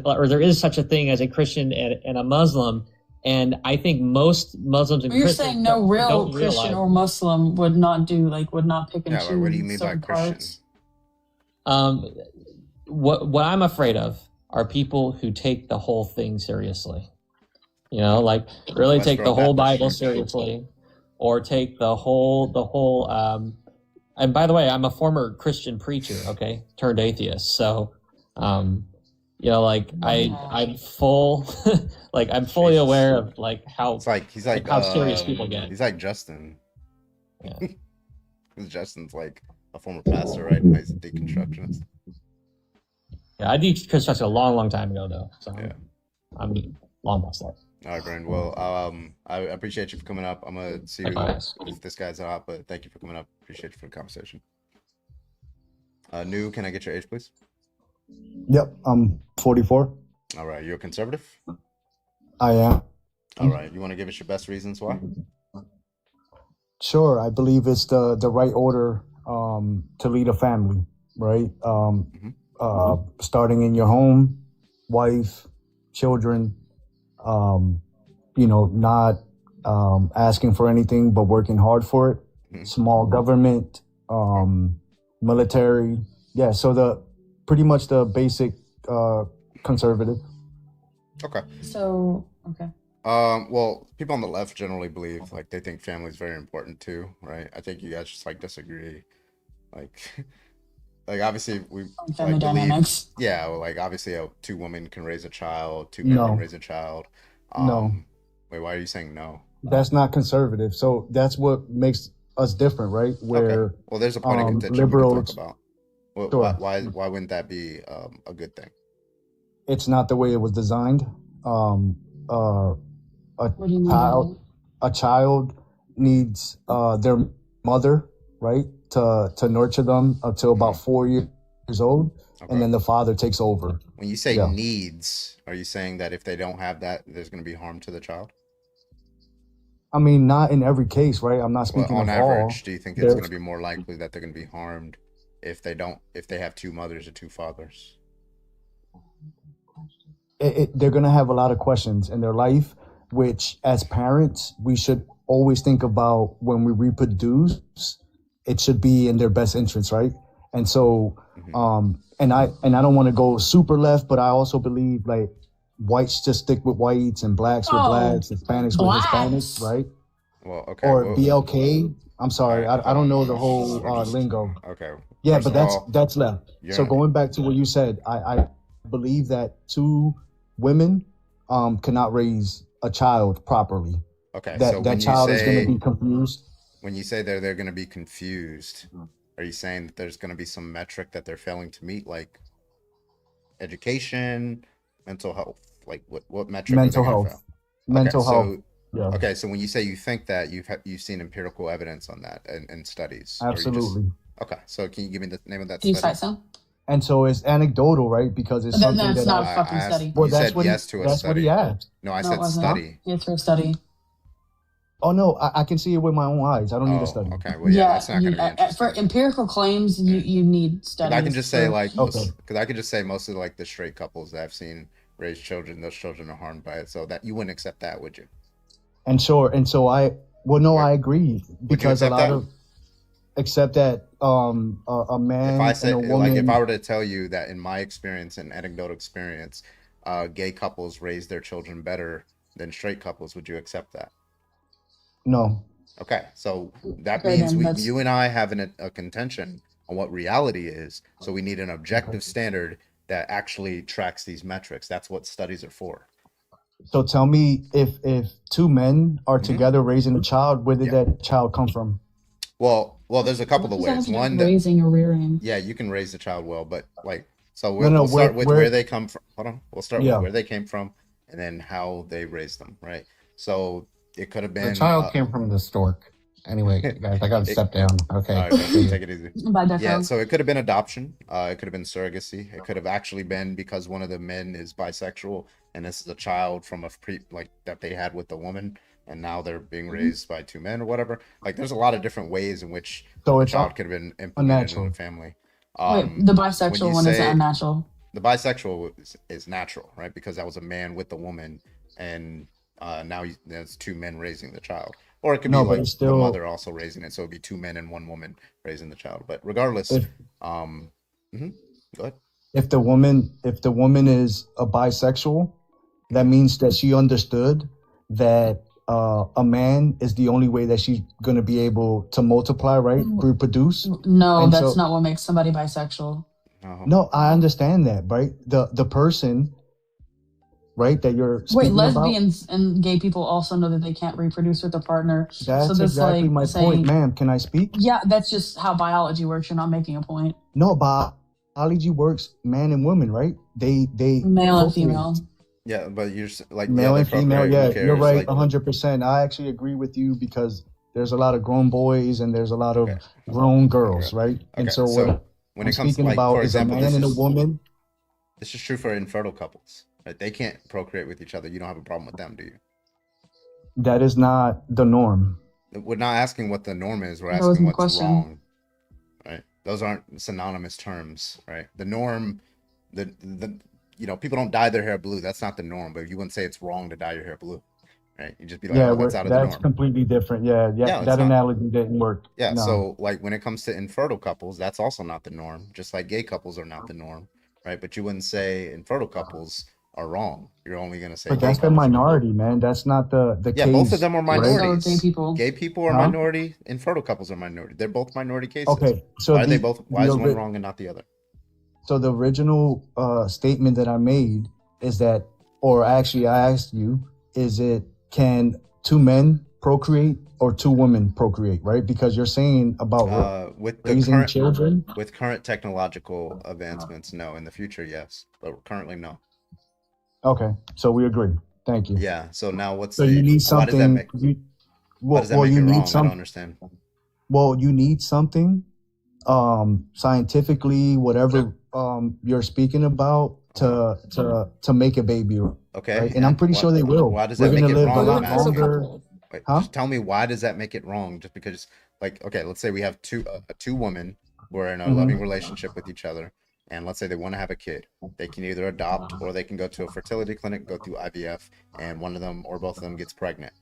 or there is such a thing as a Christian and a Muslim. And I think most Muslims and You're Christians saying no real don't Christian realize. or Muslim would not pick and choose. What do you mean by certain Christian? parts. What I'm afraid of are people who take the whole thing seriously. Like really take the whole Bible seriously, or take the whole. And by the way, I'm a former Christian preacher, okay, turned atheist. So, I'm full, I'm fully aware of how he's like how serious people get. He's like Justin. Yeah. Because Justin's like a former pastor, right? He's a deconstructionist. Yeah, I deconstructed a long time ago, though. So I'm long past that. All right, Brandon. Well, I appreciate you for coming up. I'm gonna see if this guy's out, but thank you for coming up. Appreciate you for the conversation. New, can I get your age, please? Yep, I'm 44. All right, you're a conservative? I am. All right, you want to give us your best reasons why? Sure, I believe it's the right order to lead a family, right? Starting in your home, wife, children, not asking for anything but working hard for it. Small government, military. Yeah, so pretty much the basic conservative. Okay. So, okay. Well, people on the left generally believe they think family is very important too, right? I think you guys just like obviously we family dynamics. Yeah, well, obviously two women can raise a child, two men can raise a child. No. Wait, why are you saying no? That's not conservative. So that's what makes us different, right? Where okay. Well, there's a point of contention liberals, we can talk about. Well, sure. Why wouldn't that be a good thing? It's not the way it was designed. A child needs their mother, right, to nurture them until about 4 years old, and then the father takes over. When you say needs, are you saying that if they don't have that, there's going to be harm to the child? I mean, not in every case, right? I'm not speaking on of average. all. Do you think it's going to be more likely that they're going to be harmed if they have two mothers or two fathers? They're going to have a lot of questions in their life, which as parents, we should always think about when we reproduce, it should be in their best interest, right? And so, and I don't want to go super left, but I also believe whites just stick with whites and blacks with blacks, Hispanics with Hispanics, right? Well, okay. Or BLK. I'm sorry, I don't know the whole lingo. Okay. Yeah, but that's left. So going back to what you said, I believe that two women cannot raise a child properly. Okay. That child is going to be confused. when you say they're going to be confused, are you saying that there's going to be some metric that they're failing to meet, like education, mental health? Like what metric? Mental health. Mental health. Yeah. Okay, so when you say you think that, you've seen empirical evidence on that and studies. Or you just- Absolutely. okay, so can you give me the name of that Do you study? cite some? And so it's anecdotal, right? Because it's Then something that's that not I- a fucking study. Well, You that's said what yes he, to a that's what he study. asked. No, I No, said it wasn't. study. It's for a study. Oh no, I can see it with my own eyes. I don't need Oh, a study. okay. Well, yeah, that's not going to be interesting. For empirical claims, you need 'Cause studies. I can just say for- like, Okay. because I could just say most of like the straight couples that I've seen raise children, those children are harmed by it. So that you wouldn't accept that, would you? And so I agree because a accept lot that? of except that a man If I say and a like, woman. if I were to tell you that in my experience and anecdotal experience, gay couples raise their children better than straight couples, would you accept that? No. Okay, so that Okay, means then that's- you and I have a contention on what reality is. So we need an objective standard that actually tracks these metrics. That's what studies are for. So tell me if two men are Mm-hmm. together raising a child, where did that child come from? Well, there's a couple of What does ways. that have to do One, with raising or rearing. yeah, you can raise the child well, but like, so No, we'll, no, we'll start where- with where- where they come from. Hold on, we'll start Yeah. with where they came from, and then how they raised them. Right. So it could have been The child came from the stork. Anyway, guys, I gotta step down. Okay. All right, bro, take it easy. By default. Yeah, so it could have been adoption. It could have been surrogacy. It could have actually been because one of the men is bisexual, and this is a child from a that they had with the woman, and now they're being Mm-hmm. raised by two men or whatever. Like, there's a lot of different ways in which So a it's child could have been implemented unnatural. in the family. Wait, the when bisexual you one is say- unnatural. The bisexual is natural, right? Because that was a man with the woman, and now there's two men raising the child. Or it could No, be but like it's the still- mother also raising it, so it'd be two men and one woman raising the child. But regardless, If- go ahead. If the woman is a bisexual, that means that she understood that a man is the only way that she's going to be able to multiply, right? Reproduce. No, And that's so- not what makes somebody bisexual. No, I understand that, right? The person, right, that you're Wait, speaking about. lesbians and gay people also know that they can't reproduce with a partner. That's so that's exactly like my saying, point, ma'am. Can I speak? Yeah, that's just how biology works. You're not making a point. No, biology works man and woman, right? They Male and procreate. female. Yeah, but you're like Male they and female. procreate, Yeah, who cares? you're right, Like, 100%. I actually agree with you because there's a lot of grown boys and there's a lot of grown girls, right? And Okay, so, so what when I'm it comes speaking like, about for is example, a man and a woman. This is true for infertile couples. Right? They can't procreate with each other. You don't have a problem with them, do you? That is not the norm. We're not asking what the norm is. We're That wasn't asking the what's question. wrong. Right? Those aren't synonymous terms, right? The norm, the people don't dye their hair blue. That's not the norm. But you wouldn't say it's wrong to dye your hair blue, right? You just be like, Yeah, oh, that's out of the that's norm. completely different. Yeah, Yeah, it's that not. analogy didn't work. Yeah, No. so like when it comes to infertile couples, that's also not the norm. Just like gay couples are not the norm, right? But you wouldn't say infertile couples are wrong. You're only gonna say But gay that's the couples. minority, man. That's not the Yeah, case. both of them are right? minorities. people. Gay people are Huh? minority. Infertile couples are minority. They're both minority cases. Okay, so why are they the- both? Why the is one ori- wrong and not the other? So the original statement that I made is that, or actually I asked you, is it can two men procreate or two women procreate, right? Because you're saying about With the raising current children. with current technological advancements, no. In the future, yes, but currently, no. Okay, so we agree. Thank you. Yeah. So now, what's So the? you need why does that something. make? You, Why does that make you it need wrong? I some. don't understand. Well, you need something, scientifically, whatever you're speaking about to make a baby. Okay. Right? And I'm pretty why- sure they will. Why does We're that make gonna it live wrong? a lot I'm asking. longer. Wait, Huh? just tell me, why does that make it wrong? Just because, like, okay, let's say we have two women who are in a Mhm. loving relationship with each other, and let's say they want to have a kid. They can either adopt or they can go to a fertility clinic, go through IVF, and one of them or both of them gets pregnant.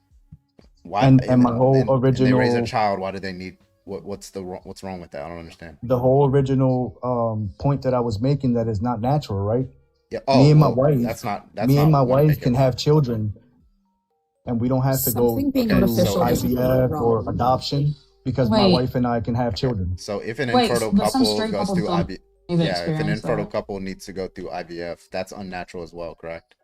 Why? And my whole and they raise a original- child. Why do they need? What's wrong with that? I don't understand. The whole original point that I was making, that is not natural, right? Yeah. Me and my well, wife. That's not. That's me not and my what wife make it can wrong. have children, and we don't have to go Something being through artificial doesn't make it IVF wrong. or adoption because my Wait. wife and I can have children. So if an Wait, infertile but some couple straight goes couples through don't IVF, even yeah, if an experience infertile that. couple needs to go through IVF, that's unnatural as well, correct?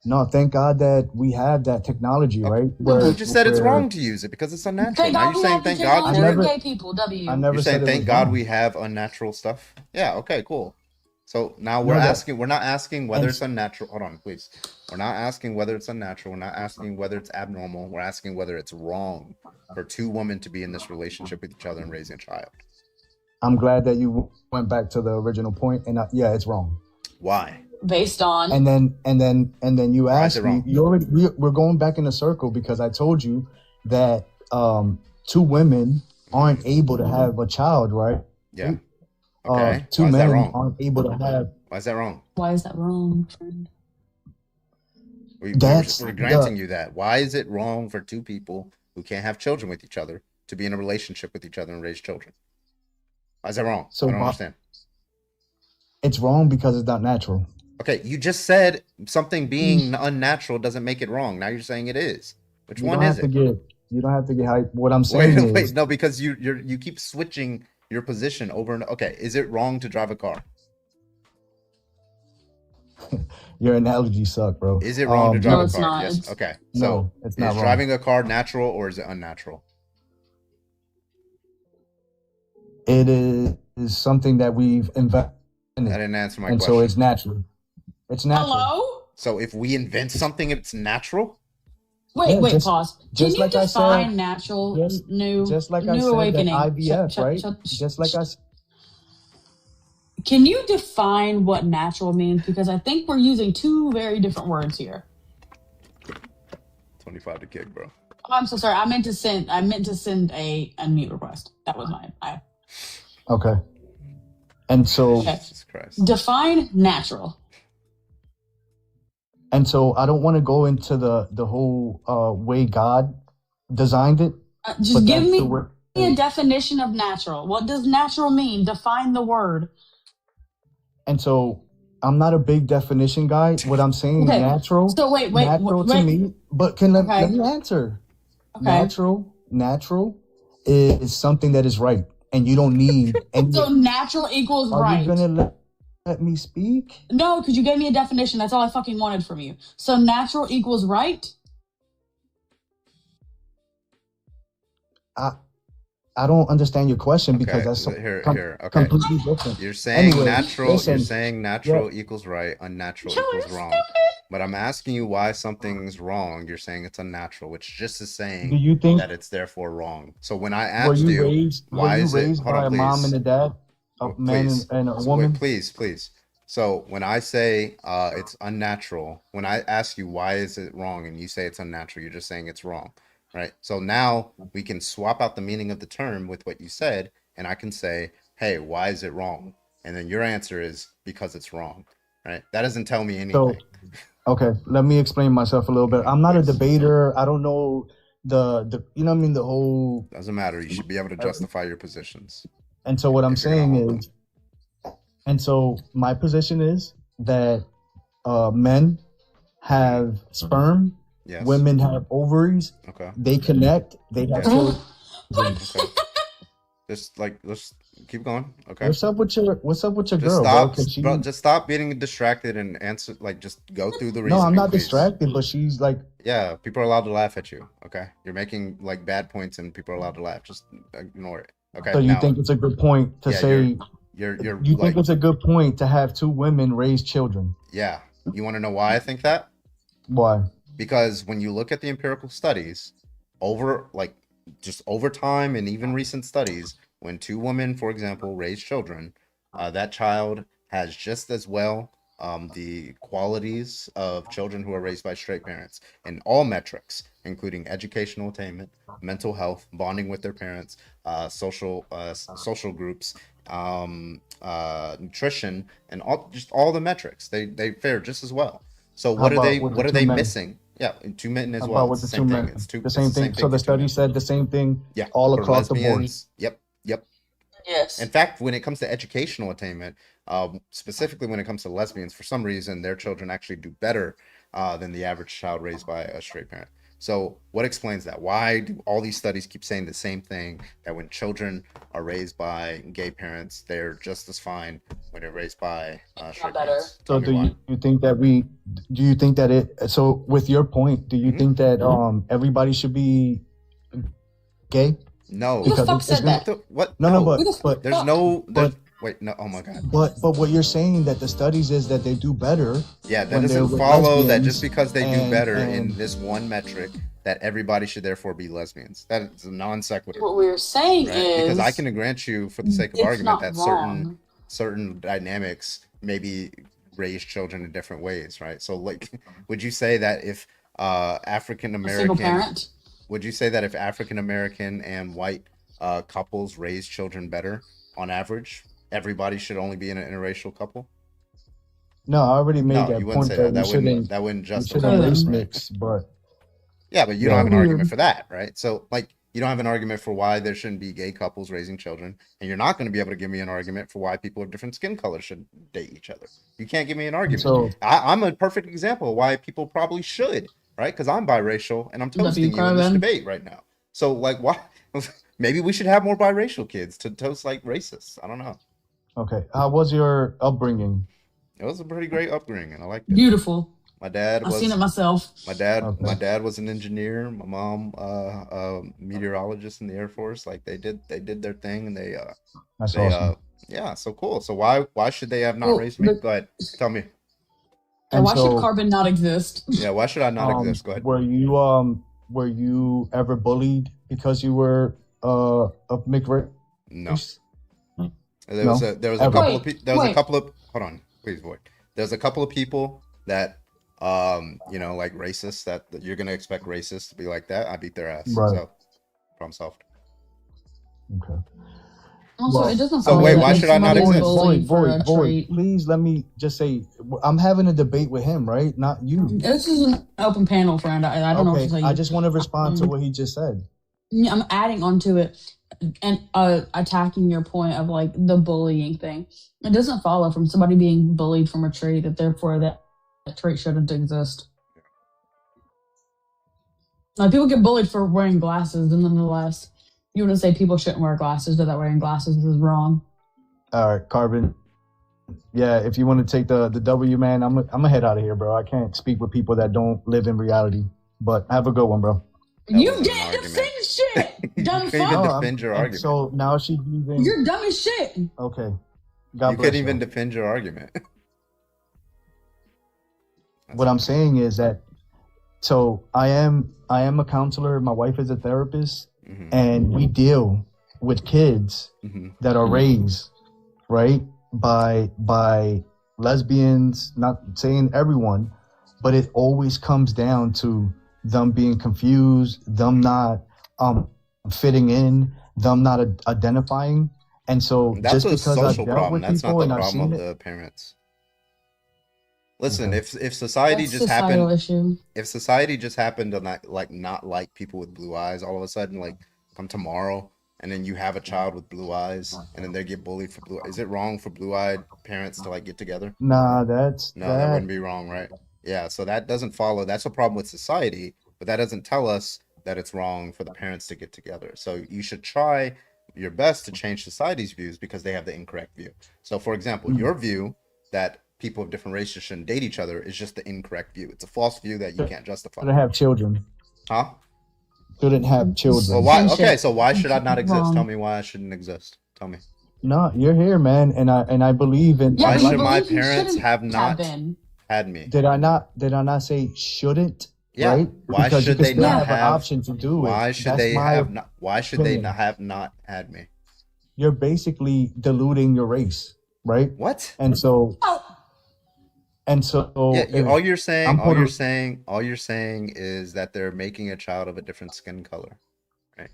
No, thank God that we have that technology, right? No, you just said it's where- wrong to use it because it's unnatural. Thank Now God you're we saying have the thank God technology for for it. gay people. W. I never You're said saying it thank was God wrong. we have unnatural stuff. Yeah. Okay. Cool. So now we're No, that- asking. We're not asking whether and- it's unnatural. Hold on, please. We're not asking whether it's unnatural. We're not asking whether it's abnormal. We're asking whether it's wrong for two women to be in this relationship with each other and raising a child. I'm glad that you went back to the original point, and yeah, it's wrong. Why? Based on And then you Why is asked it me. wrong? You already we're going back in a circle because I told you that two women aren't able to have a child, right? Yeah. Okay. Two Why is that men wrong? aren't able to have. Why is that wrong? why is that wrong, friend? We're granting you that. Why is it wrong for two people who can't have children with each other to be in a relationship with each other and raise children? Why is that wrong? So I don't understand. It's wrong because it's not natural. Okay, you just said something being unnatural doesn't make it wrong. Now you're saying it is. Which You one don't is have it? to you don't have to get hyped. What I'm saying Wait, is, no, because you keep switching your position over and okay. Is it wrong to drive a car? your analogy suck, bro. Is it wrong to drive No, a it's car? not. Yes. It's- Okay. No, So it's not is wrong. driving a car natural or is it unnatural? It is something that we've invented, I didn't answer my and question. so it's natural. It's natural. Hello? So if we invent something, it's natural. Wait, Yeah, wait, just- pause. Can just you like I said- define natural just- new Just like I new said, awakening? that IVF, Shut- right? shut- Just like I said. Can you define what natural means? Because I think we're using two very different words here. 25 to kick, bro. Oh, I'm so sorry. I meant to send a unmute request. That was mine. Okay. And so Okay. Jesus Christ. Define natural. and so I don't want to go into the whole way God designed it. Just but give that's me the way- a definition of natural. What does natural mean? Define the word. And so I'm not a big definition guy. What I'm saying, Okay. natural. So wait, natural to wait. me. But let Okay. me answer. Okay. Natural is something that is right, and you don't need. And So natural equals are right. you gonna let me speak? No, because you gave me a definition. That's all I fucking wanted from you. So natural equals right? I don't understand your question because Okay, that's here. Okay. completely different. You're saying Anyway, natural. listen. You're saying natural equals right, unnatural equals wrong. But I'm asking you why something's wrong. You're saying it's unnatural, which just is saying Do you think- that it's therefore wrong. So when I Were asked you you, raised? why Were you is raised it? Hold by on, a mom please. and a dad, a Oh, man please. and a So woman? wait, please. So when I say it's unnatural, when I ask you why is it wrong, and you say it's unnatural, you're just saying it's wrong, right? So now we can swap out the meaning of the term with what you said, and I can say, hey, why is it wrong? And then your answer is because it's wrong, right? That doesn't tell me So, anything. okay, let me explain myself a little bit. I'm not a debater. I don't know the you know what I mean, the whole. Doesn't matter. You should be able to justify your positions. And so what I'm If you're gonna saying hold them. is, and so my position is that men have sperm, Yes. women have ovaries. Okay. They connect. They have Yes. children. Okay. Just like let's keep going. Okay. What's up with your Just girl, stop, bro? 'Cause she, bro. Just stop being distracted and answer. Like, just go through the no, reasoning. I'm not please. distracted, but she's like, Yeah, people are allowed to laugh at you. Okay, you're making like bad points, and people are allowed to laugh. Just ignore it. Okay. so you now, think it's a good point to yeah, say you're you like, think it's a good point to have two women raise children? yeah. You want to know why I think that? Why? Because when you look at the empirical studies, over time and even recent studies, when two women, for example, raise children, that child has just as well the qualities of children who are raised by straight parents in all metrics, including educational attainment, mental health, bonding with their parents, social groups, nutrition, and all the metrics. They fare just as well. So How what are about they with the what are two they men? missing? Yeah, and two men as How well. about It's with the the two same thing. men? It's The same thing. So the for two study men. said the same thing. Yeah, all for across the board. lesbians. Yep. Yes. In fact, when it comes to educational attainment, specifically when it comes to lesbians, for some reason their children actually do better than the average child raised by a straight parent. So what explains that? Why do all these studies keep saying the same thing, that when children are raised by gay parents, they're just as fine when they're raised by straight parents? So do you think that it, so with your point, do you think that everybody should be gay? No. Who the fuck said that? What? No, but there's no, wait, no, oh my God. But what you're saying that the studies is that they do better. Yeah, that when they're doesn't with follow that lesbians just because they do and- better and- in this one metric, that everybody should therefore be lesbians. That is a non sequitur. What we're saying Right? is Because I can grant you, for the sake of it's argument, not that wrong. certain dynamics maybe raise children in different ways, right? So, like, would you say that if African American, parent? would you say that if African American and white couples raise children better on average, everybody should only be in an interracial couple? No, I already made No, that you wouldn't point say that. that That wouldn't we justify shouldn't that, race right? mix, but Yeah, but you don't have an argument for that, right? So, like, you don't have an argument for why there shouldn't be gay couples raising children, and you're not going to be able to give me an argument for why people of different skin colors should date each other. You can't give me an argument. So- I'm a perfect example of why people probably should, right? Because I'm biracial and I'm toasting you in this Carvin. debate right now. So, like, why? Maybe we should have more biracial kids to toast like racists. I don't know. okay. How was your upbringing? It was a pretty great upbringing. I liked it. Beautiful. My dad I've was. seen it myself. My dad, Okay. my dad was an engineer. My mom, meteorologist in the Air Force. Like they did their thing, and That's awesome. yeah, so cool. So why should they have not Well, raised me? but- Go ahead, tell me. And And why so, should carbon not exist? Yeah, why should I not exist? Go ahead. Were you ever bullied because you were of mixed race? No. There No? was a Ever? couple of there was a wait. couple of hold on, please, boy. There's a couple of people that like racists that you're gonna expect racists to be like that. I beat their ass. Right. So problem solved. Okay. Also, Well, it doesn't. so follow wait, that why if should I not somebody was exist? bullied for a Void, trait. please let me just say, I'm having a debate with him, right? Not you. This is an open panel, friend. I don't know what Okay, to tell you. I just want to respond to what he just said. Yeah, I'm adding onto it and attacking your point of like the bullying thing. It doesn't follow from somebody being bullied from a trait that therefore that trait shouldn't exist. Like people get bullied for wearing glasses, and nonetheless, you wouldn't say people shouldn't wear glasses or that wearing glasses is wrong. All right, Carbon. Yeah, if you want to take the W, man, I'm gonna head out of here, bro. I can't speak with people that don't live in reality. But have a good one, bro. You wasn't an didn't argument. defend shit, dumb You can't even fuck. defend your and argument. So now she's leaving. You're dumb as shit. Okay. God You bless couldn't even you. defend your argument. What I'm saying is that, so I am a counselor. My wife is a therapist, Mhm. and we deal with kids Mhm. that are raised right by lesbians. Not saying everyone, but it always comes down to them being confused, them not fitting in, them not identifying. And so That's just a because I've social dealt problem. with That's not people the and I've problem seen of it, the parents. Listen, Okay. if society That's just societal happened, issue. if society just happened to not like people with blue eyes, all of a sudden, like come tomorrow, and then you have a child with blue eyes, and then they get bullied for blue. Is it wrong for blue-eyed parents to like get together? nah, that's No, that wouldn't be wrong, right? Yeah, so that doesn't follow. That's a problem with society, but that doesn't tell us that it's wrong for the parents to get together. So you should try your best to change society's views because they have the incorrect view. So, for example, your view that people of different races shouldn't date each other is just the incorrect view. It's a false view that you can't justify. shouldn't have children. Huh? Shouldn't have children. Well, why? Same Okay, shit. so why should I not exist? Wrong. Tell me why I shouldn't exist. Tell me. No, you're here, man, and I believe in. Yeah, Why but you should my believe you parents shouldn't have not been. had me? Did I not say shouldn't? Yeah. Right? Why Because should you they can still not have an have? option to do it. Why should That's they my have not? Why should they opinion. not have not had me? You're basically diluting your race, right? What? And so, Oh, Yeah, if all you're saying, I'm all you're Puerto- saying, all you're saying is that they're making a child of a different skin color, right?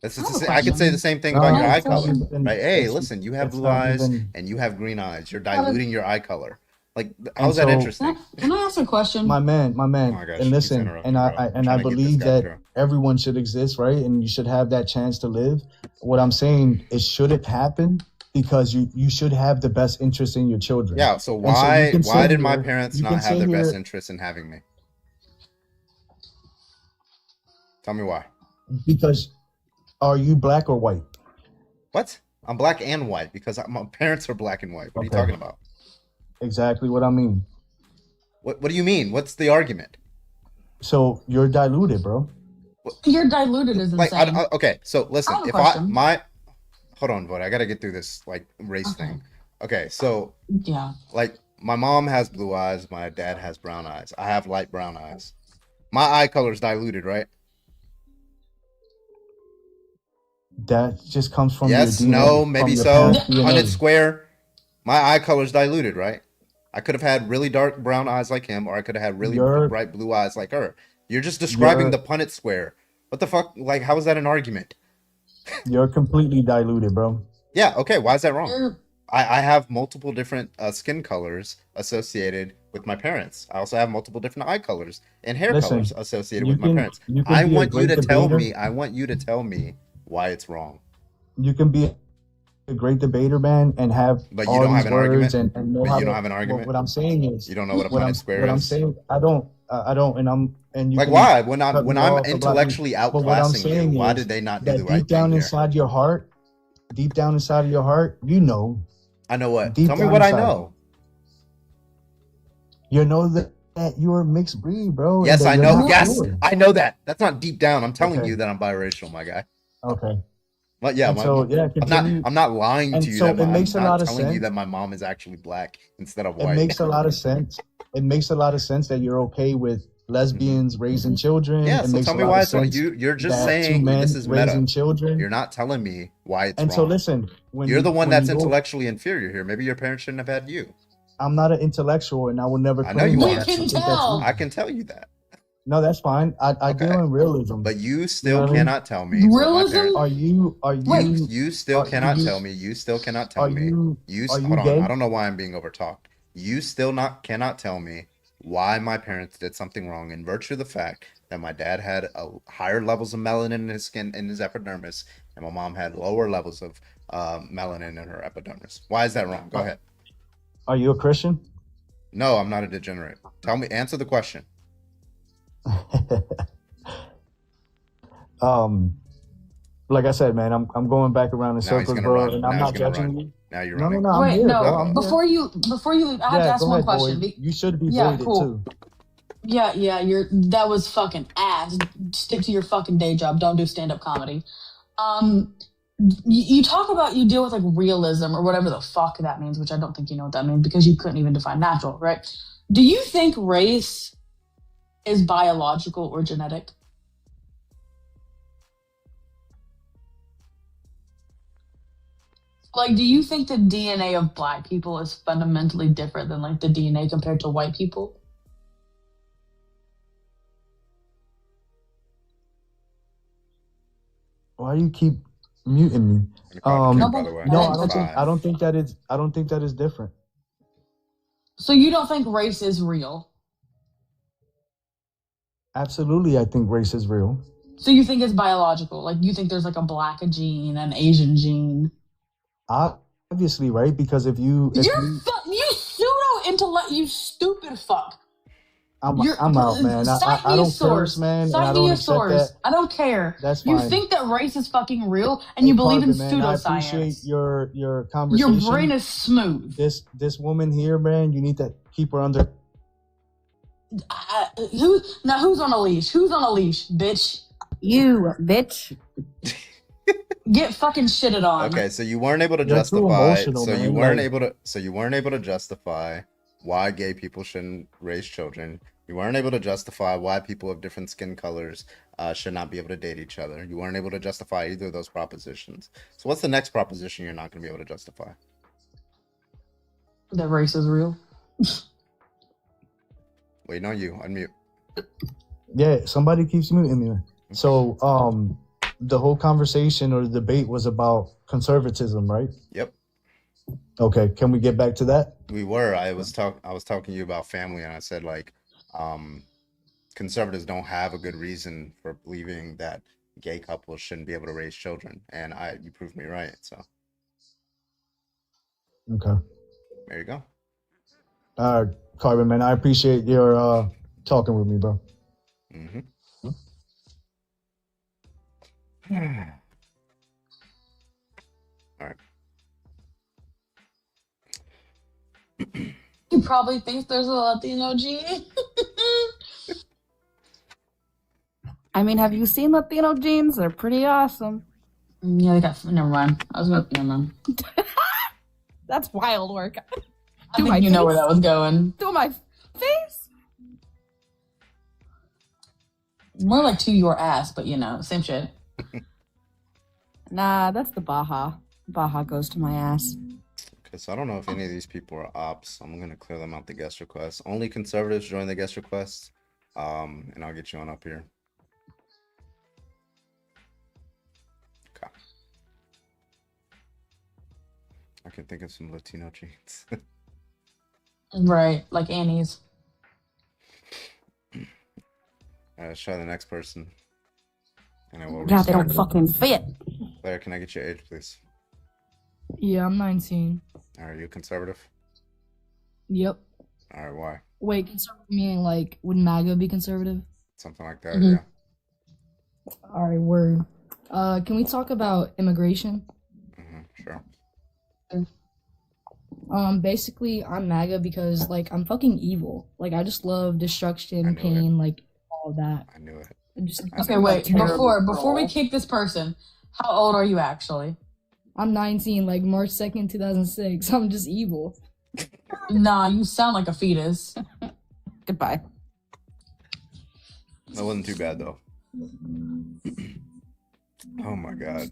That's I have a I could say question. the same thing No, about your eye it's not color, even- right? Hey, it's- listen, you have it's blue not eyes even- and you have green eyes. You're How does- diluting your eye color. Like, how's that so- interesting? can I ask a question? my man, Oh my gosh, and he's listen, interrupting, and bro. I I'm and I trying to get this believe guy that through. everyone should exist, right? And you should have that chance to live. What I'm saying is, should it happen? Because you should have the best interest in your children. Yeah. So And so you why can why sit did my here- parents you not can have sit their best here- interest in having me? Tell me why. Because are you black or white? What? I'm black and white because my parents are black and white. What are you Okay. talking about? Exactly what I mean. What do you mean? What's the argument? So you're diluted, bro. You're diluted is Like, insane. okay, so listen, I have a if question. hold on, Void, I gotta get through this like race thing. Okay, so Yeah. like my mom has blue eyes, my dad has brown eyes. I have light brown eyes. My eye color is diluted, right? That just comes from Yes, your DNA, no, from maybe your so. parents' DNA. Punnett square. My eye color is diluted, right? I could have had really dark brown eyes like him, or I could have had really You're- bright blue eyes like her. You're just describing You're- the Punnett square. What the fuck? Like, how is that an argument? You're completely diluted, bro. Yeah, okay, why is that wrong? I have multiple different skin colors associated with my parents. I also have multiple different eye colors and hair Listen, colors associated you with my can- parents. you can I be a want you great to tell debater. me. I want you to tell me why it's wrong. You can be a great debater, man, and have But you all don't these have an words argument? and know But how you to, don't have an argument? What I'm saying is, You don't know what a what I'm, Punnett square what I'm is? saying, I don't, and you Like can why? When cut I'm me off about me. intellectually But what I'm outclassing saying you, why is did they not do that the right deep down thing here? inside your heart, deep down inside of your heart, you know. I know what. Deep Tell me down what I inside. know. You know that you're a mixed breed, bro. and Yes, that I you're know. not Yes, pure. I know that. That's not deep down. I'm telling Okay. you that I'm biracial, my guy. Okay. But yeah, And so, yeah, continue. I'm not lying And to you. so that it makes a I'm lot not of telling you sense. that my mom is actually black instead of It white. makes a lot of sense. It makes a lot of sense that you're okay with lesbians raising children. Yeah, It so makes tell a me lot why of it's wrong. sense You're just that two saying men this is raising meta. children. You're not telling me why it's And wrong. so listen, when You're the one when that's you go- intellectually inferior here. Maybe your parents shouldn't have had you. I'm not an intellectual, and I will never I claim know you that. are. I think that's weak. I can tell you that. No, that's fine. I deal in realism. But you know still what I mean? cannot tell me. what my Realism? parents- Are you? You still are cannot you- tell me. You still cannot tell are me. you- are you Hold on. gay? I don't know why I'm being overtalked. You still cannot tell me why my parents did something wrong in virtue of the fact that my dad had higher levels of melanin in his skin, in his epidermis, and my mom had lower levels of melanin in her epidermis. Why is that wrong? Go ahead. Are you a Christian? No, I'm not a degenerate. Tell me. Answer the question. Like I said, man, I'm going back around in Now he's circles, gonna bro, run. and Now I'm he's not gonna judging run. you. Now you're No, running. no, I'm Wait, here, no. bro. I'm here. Before you leave, I have to Yeah, ask go one ahead, question. boy. You should be Yeah, voided cool. too. Yeah, that was fucking ass. Stick to your fucking day job. Don't do stand up comedy. You talk about you deal with like realism or whatever the fuck that means, which I don't think you know what that means because you couldn't even define natural, right? Do you think race is biological or genetic? Like, do you think the DNA of black people is fundamentally different than like the DNA compared to white people? Why do you keep muting me? No, by the way. No, That's I don't think that is different. So you don't think race is real? Absolutely, I think race is real. So you think it's biological? Like you think there's like a black gene, an Asian gene? Obviously, right? Because if you You pseudo intellect, you stupid fuck. I'm out, man. Cite I me a don't source. curse, man. and I Cite don't me a accept source. that. I don't care. That's You fine. think that race is fucking real, and you believe in Parker, man, I pseudoscience. appreciate your conversation. Your brain is smooth. This woman here, man. You need to keep her under. Who's on a leash? Who's on a leash, bitch? You bitch. Get fucking shitted on. Okay, so you weren't able to You're too justify. emotional, So you man, weren't like- able to. So you weren't able to justify why gay people shouldn't raise children. You weren't able to justify why people of different skin colors should not be able to date each other. You weren't able to justify either of those propositions. So what's the next proposition you're not going to be able to justify? That race is real. Waiting on you. Unmute. Yeah, somebody keeps muting me. So, the whole conversation or the debate was about conservatism, right? Yep. Okay, can we get back to that? We were. I was talking to you about family, and I said like, conservatives don't have a good reason for believing that gay couples shouldn't be able to raise children, and you proved me right. So Okay. there you go. All right, Carbon, man. I appreciate your talking with me, bro. Mm-hmm. All right. He probably thinks there's a Latino gene. I mean, have you seen Latino genes? They're pretty awesome. Yeah, they got. Never mind. I was gonna. Never mind. That's wild work. I think you know where that was going. Do my face? More like to your ass, but same shit. Nah, that's the Baja. Baja goes to my ass. Okay, so I don't know if any of these people are ops. I'm gonna clear them out the guest request. Only conservatives join the guest request. And I'll get you on up here. Okay. I can think of some Latino genes. Right, like Annie's. All right, let's try the next person. And I will God, they don't restart. fucking fit. Claire, can I get your age, please? Yeah, I'm 19. Are you conservative? Yep. All right, why? Wait, conservative meaning like, would MAGA be conservative? Something like that, Mhm. yeah. All right, word. Can we talk about immigration? Sure. Basically, I'm MAGA because, like, I'm fucking evil. Like, I just love destruction, pain, like, all of that. I knew it. Okay, wait. Before we kick this person, how old are you actually? I'm 19, like, March 2nd, 2006. I'm just evil. Nah, you sound like a fetus. Goodbye. That wasn't too bad, though. Oh, my God.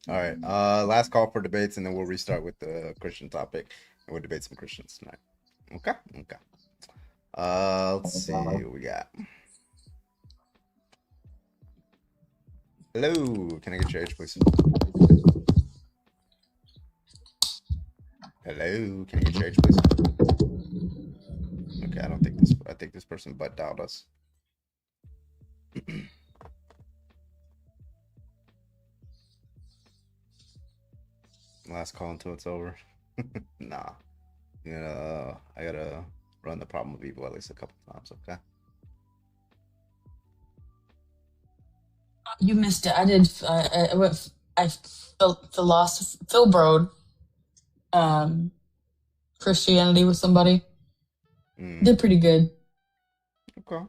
All right. Last call for debates, and then we'll restart with the Christian topic, and we'll debate some Christians tonight. Okay? Okay. Let's see what we got. Hello. Can I get your age, please? Hello. Can I get your age, please? Okay, I think this person butt dialed us. Last call until it's over. Nah. I gotta run the problem of evil at least a couple times, okay? You missed it. I did. I Phil Brode. Christianity with somebody. Did pretty good. Okay.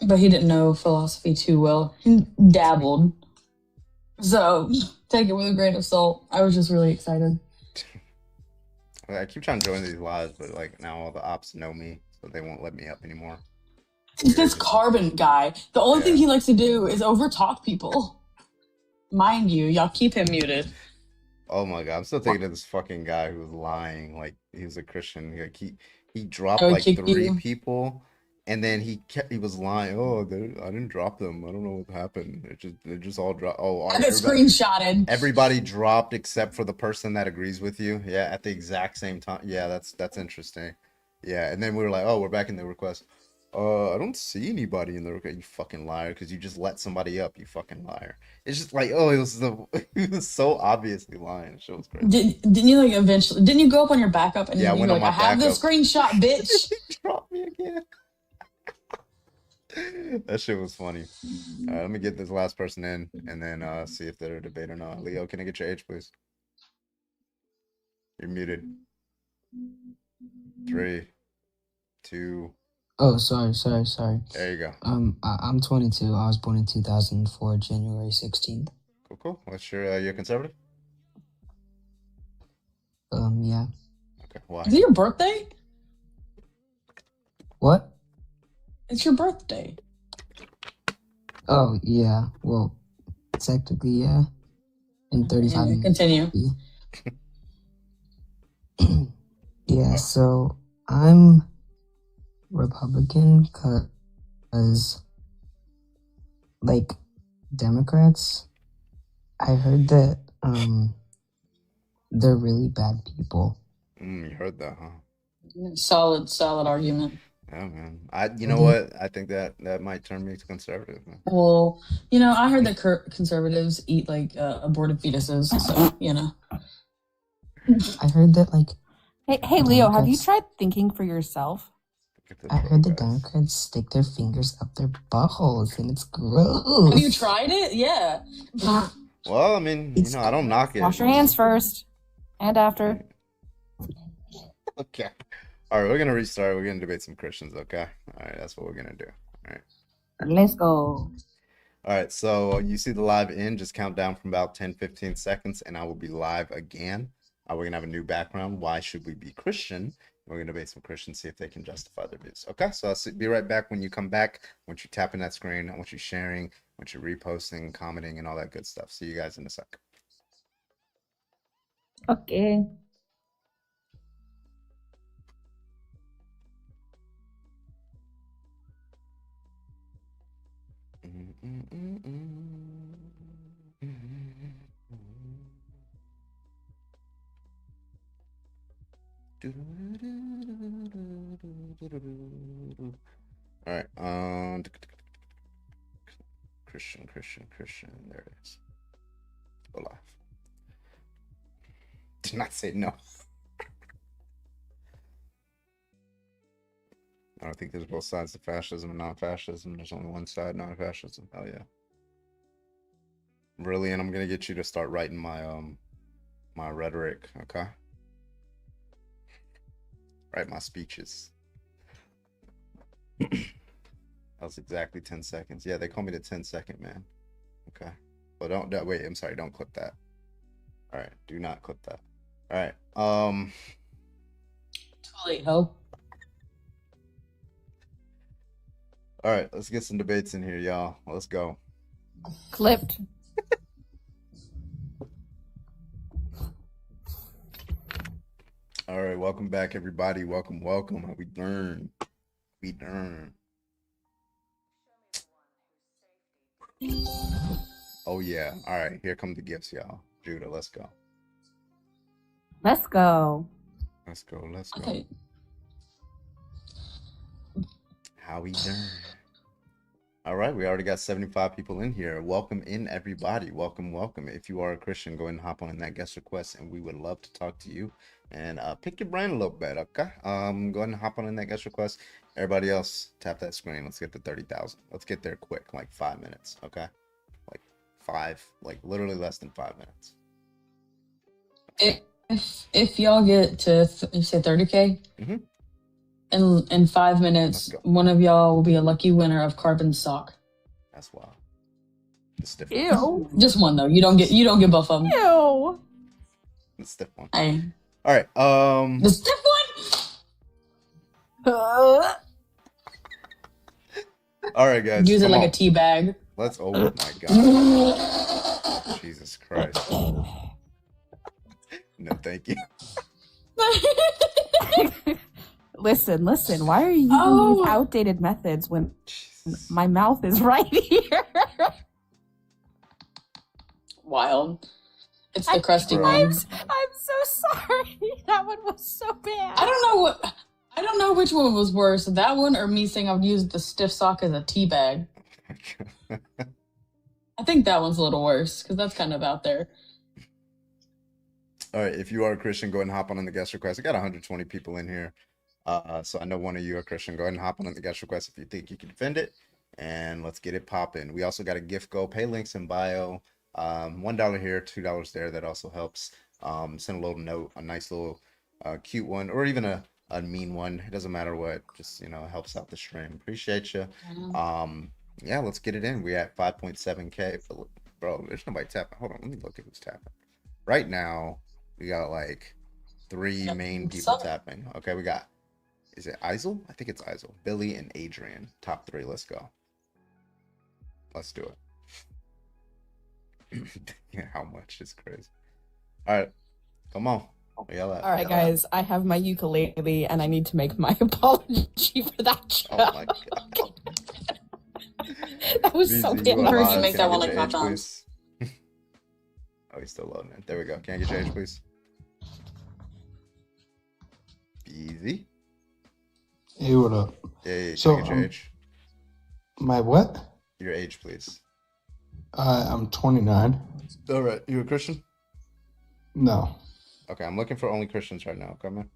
But he didn't know philosophy too well. He dabbled. So take it with a grain of salt. I was just really excited. I keep trying to join these lives, but like now all the ops know me, so they won't let me up anymore. It's this Carbon guy. The only thing he likes to do is overtalk people. Mind you, y'all keep him muted. Oh my God, I'm still thinking of this fucking guy who was lying. Like he was a Christian. Like he dropped Oh, he like kicked 3 you? people, and then he was lying. Oh, I didn't drop them. I don't know what happened. They just all dropped. Oh, I got screenshotted. Everybody dropped except for the person that agrees with you. Yeah, at the exact same time. Yeah, that's interesting. Yeah, and then we were like, oh, we're back in the request. I don't see anybody in the request. You fucking liar, because you just let somebody up. You fucking liar. It's just like, oh, it was so obviously lying. Shit was crazy. Didn't you like eventually? Didn't you go up on your backup and Yeah, I you went were on like, I my have this backup. screenshot, bitch. Drop me again. That shit was funny. All right, let me get this last person in, and then see if they're a debate or not. Leo, can I get your age, please? You're muted. 3, 2. Oh, sorry. There you go. I'm 22. I was born in 2004, January 16th. Cool. What's you're conservative? Yeah. Okay. Why? Is it your birthday? What? It's your birthday. Oh, yeah. Well, technically, yeah. In 35 minutes. Continue. Yeah, so I'm Republican because, like, Democrats, I heard that they're really bad people. You heard that, huh? Solid argument. Yeah, man. You know what? I think that might turn me to conservative, man. Well, I heard that conservatives eat like aborted fetuses, so I heard that, like, Hey, Leo, have you tried thinking for yourself? I heard the Democrats stick their fingers up their buttholes, and it's gross. Have you tried it? Yeah. Well, I mean, I don't knock it. Wash your hands first and after. Okay. All right, we're gonna restart. We're gonna debate some Christians. Okay. All right, that's what we're gonna do. All right. Let's go. All right. So you see the live in. Just count down from about 10, 15 seconds, and I will be live again. We're gonna have a new background. Why should we be Christian? We're gonna debate some Christians, see if they can justify their views. Okay. So I'll be right back. When you come back, I want you tapping that screen. I want you sharing. I want you reposting, commenting, and all that good stuff. See you guys in a sec. Okay. All right. Christian. There it is. Go live. Did not say no. I don't think there's both sides to fascism and non-fascism. There's only one side, non-fascism. Hell yeah. Really, and I'm gonna get you to start writing my my rhetoric, okay? Write my speeches. That was exactly 10 seconds. Yeah, they call me the 10-second man. Okay. Well, don't wait. I'm sorry. Don't clip that. All right. Do not clip that. All right. Too late, ho. All right. Let's get some debates in here, y'all. Let's go. Clipped. All right. Welcome back, everybody. Welcome. We done. Oh yeah. All right, here come the gifts, y'all. Judah, let's go. Let's go. Okay. How we done? All right, we already got 75 people in here. Welcome in, everybody. Welcome. If you are a Christian, go ahead and hop on in that guest request, and we would love to talk to you and pick your brain a little bit, okay? Go ahead and hop on in that guest request. Everybody else, tap that screen. Let's get to 30,000. Let's get there quick, like 5 minutes, okay? Like literally less than 5 minutes. If y'all get to you say 30K, in 5 minutes, one of y'all will be a lucky winner of Carbon sock. That's wild. Ew. Just one though. You don't get both of them. Ew. The stiff one. Hey. All right. The stiff one. All right, guys. Use it like a tea bag. Let's. Oh my God. Jesus Christ. No, thank you. Listen. Why are you using these outdated methods when my mouth is right here? Wild. It's the crusty one. I'm so sorry. That one was so bad. I don't know which one was worse, that one or me saying I would use the stiff sock as a tea bag. I think that one's a little worse because that's kind of out there. All right, if you are a Christian, go ahead and hop on the guest request. I got 120 people in here, so I know one of you are Christian. Go ahead and hop on the guest request if you think you can defend it, and let's get it popping. We also got a gift go. Pay links in bio. $1 here, $2 there. That also helps. Send a little note, a nice little cute one, or even a mean one. It doesn't matter what. Just it helps out the stream. Appreciate you. Yeah, let's get it in. We're at 5.7K. Bro, there's nobody tapping. Hold on, let me look at who's tapping. Right now, we got like 3 main people tapping. Okay, we got, is it Isel? I think it's Isel. Billy and Adrian. Top 3. Let's go. Let's do it. Yeah, how much is crazy. All right, come on. All right, guys, I have my ukulele and I need to make my apology for that joke. Oh my God. That was so bad. First, make that one like hot dogs. Oh, he's still loading it. There we go. Can I get your age, please? Easy. Hey, what up? Hey, so, can I get your age? My what? Your age, please. I'm 29. All right. You a Christian? No. Okay, I'm looking for only Christians right now. Okay, man.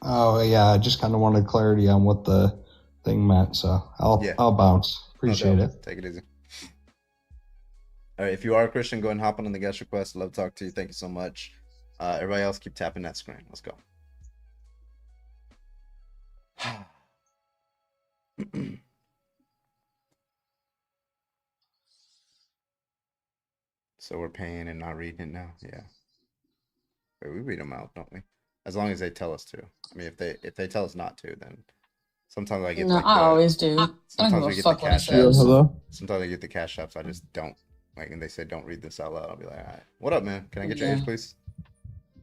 Oh yeah, I just kind of wanted clarity on what the thing meant, so I'll bounce. Appreciate No it. doubt. Take it easy. All right, if you are a Christian, go ahead and hop on the guest request. Love to talk to you. Thank you so much. Everybody else, keep tapping that screen. Let's go. So we're paying and not reading it now. Yeah. Wait, we read them out, don't we? As long as they tell us to. I mean, if they tell us not to, then sometimes I get No, like I always do. I sometimes don't we give a get the fuck what it cash says. apps. Hello? Sometimes I get the cash apps. I just don't like, and they say don't read this out loud. I'll be like, all right, what up, man? Can I get your age, please?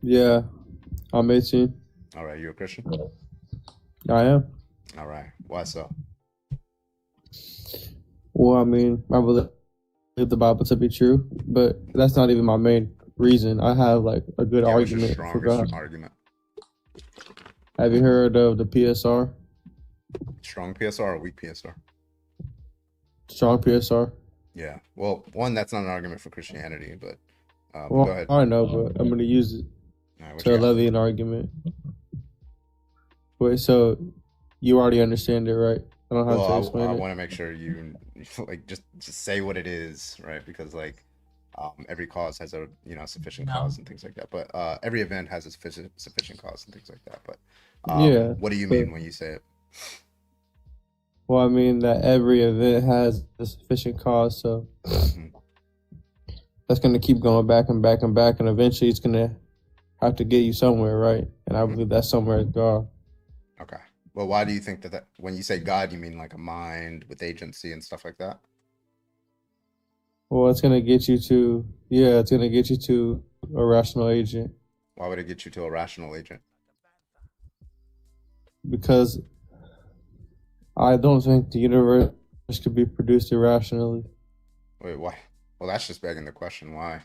Yeah, I'm 18. All right, you a Christian? I am. All right, why so? Well, I mean, I believe the Bible to be true, but that's not even my main reason. I have like a good Yeah, what's your argument for strongest God. argument? Have you heard of the PSR? Strong PSR or weak PSR? Strong PSR? Yeah. Well, one, that's not an argument for Christianity, but go Well, ahead. I know, but I'm going to use it All right, what to you got? levy an argument. Wait, so you already understand it, right? I don't have to Well, explain I it. want to make sure you like just say what it is, right? Because like every cause has a sufficient cause and things like that. But every event has a sufficient cause and things like that. But Yeah, what do you but- mean when you say it? Well, I mean that every event has a sufficient cause, so that's going to keep going back and back and back, and eventually it's going to have to get you somewhere, right? And I believe that somewhere is God. Okay. Well, why do you think that when you say God, you mean like a mind with agency and stuff like that? Well, it's going to get you to, it's going to get you to a rational agent, Why would it get you to a rational agent? because I don't think the universe could be produced irrationally. Wait, why? Well, that's just begging the question. Why?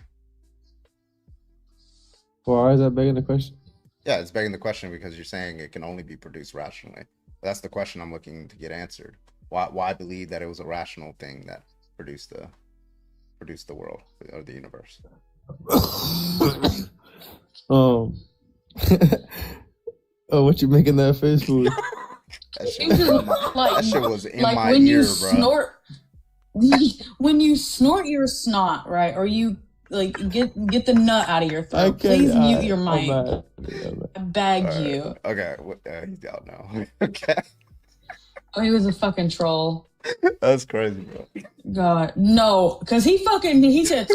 Why is that begging the question? Yeah, it's begging the question because you're saying it can only be produced rationally. That's the question I'm looking to get answered. Why believe that it was a rational thing that produced the world or the universe? Oh, what you making that face for? That shit You was just, in my, that shit was in like my when ear, you bro. snort, when you snort your snot, right? Or you like get the nut out of your throat. Please mute your mic. I beg you. Okay, you don't know. Okay, Oh, he was a fucking troll. that's crazy, bro. God, no, because he said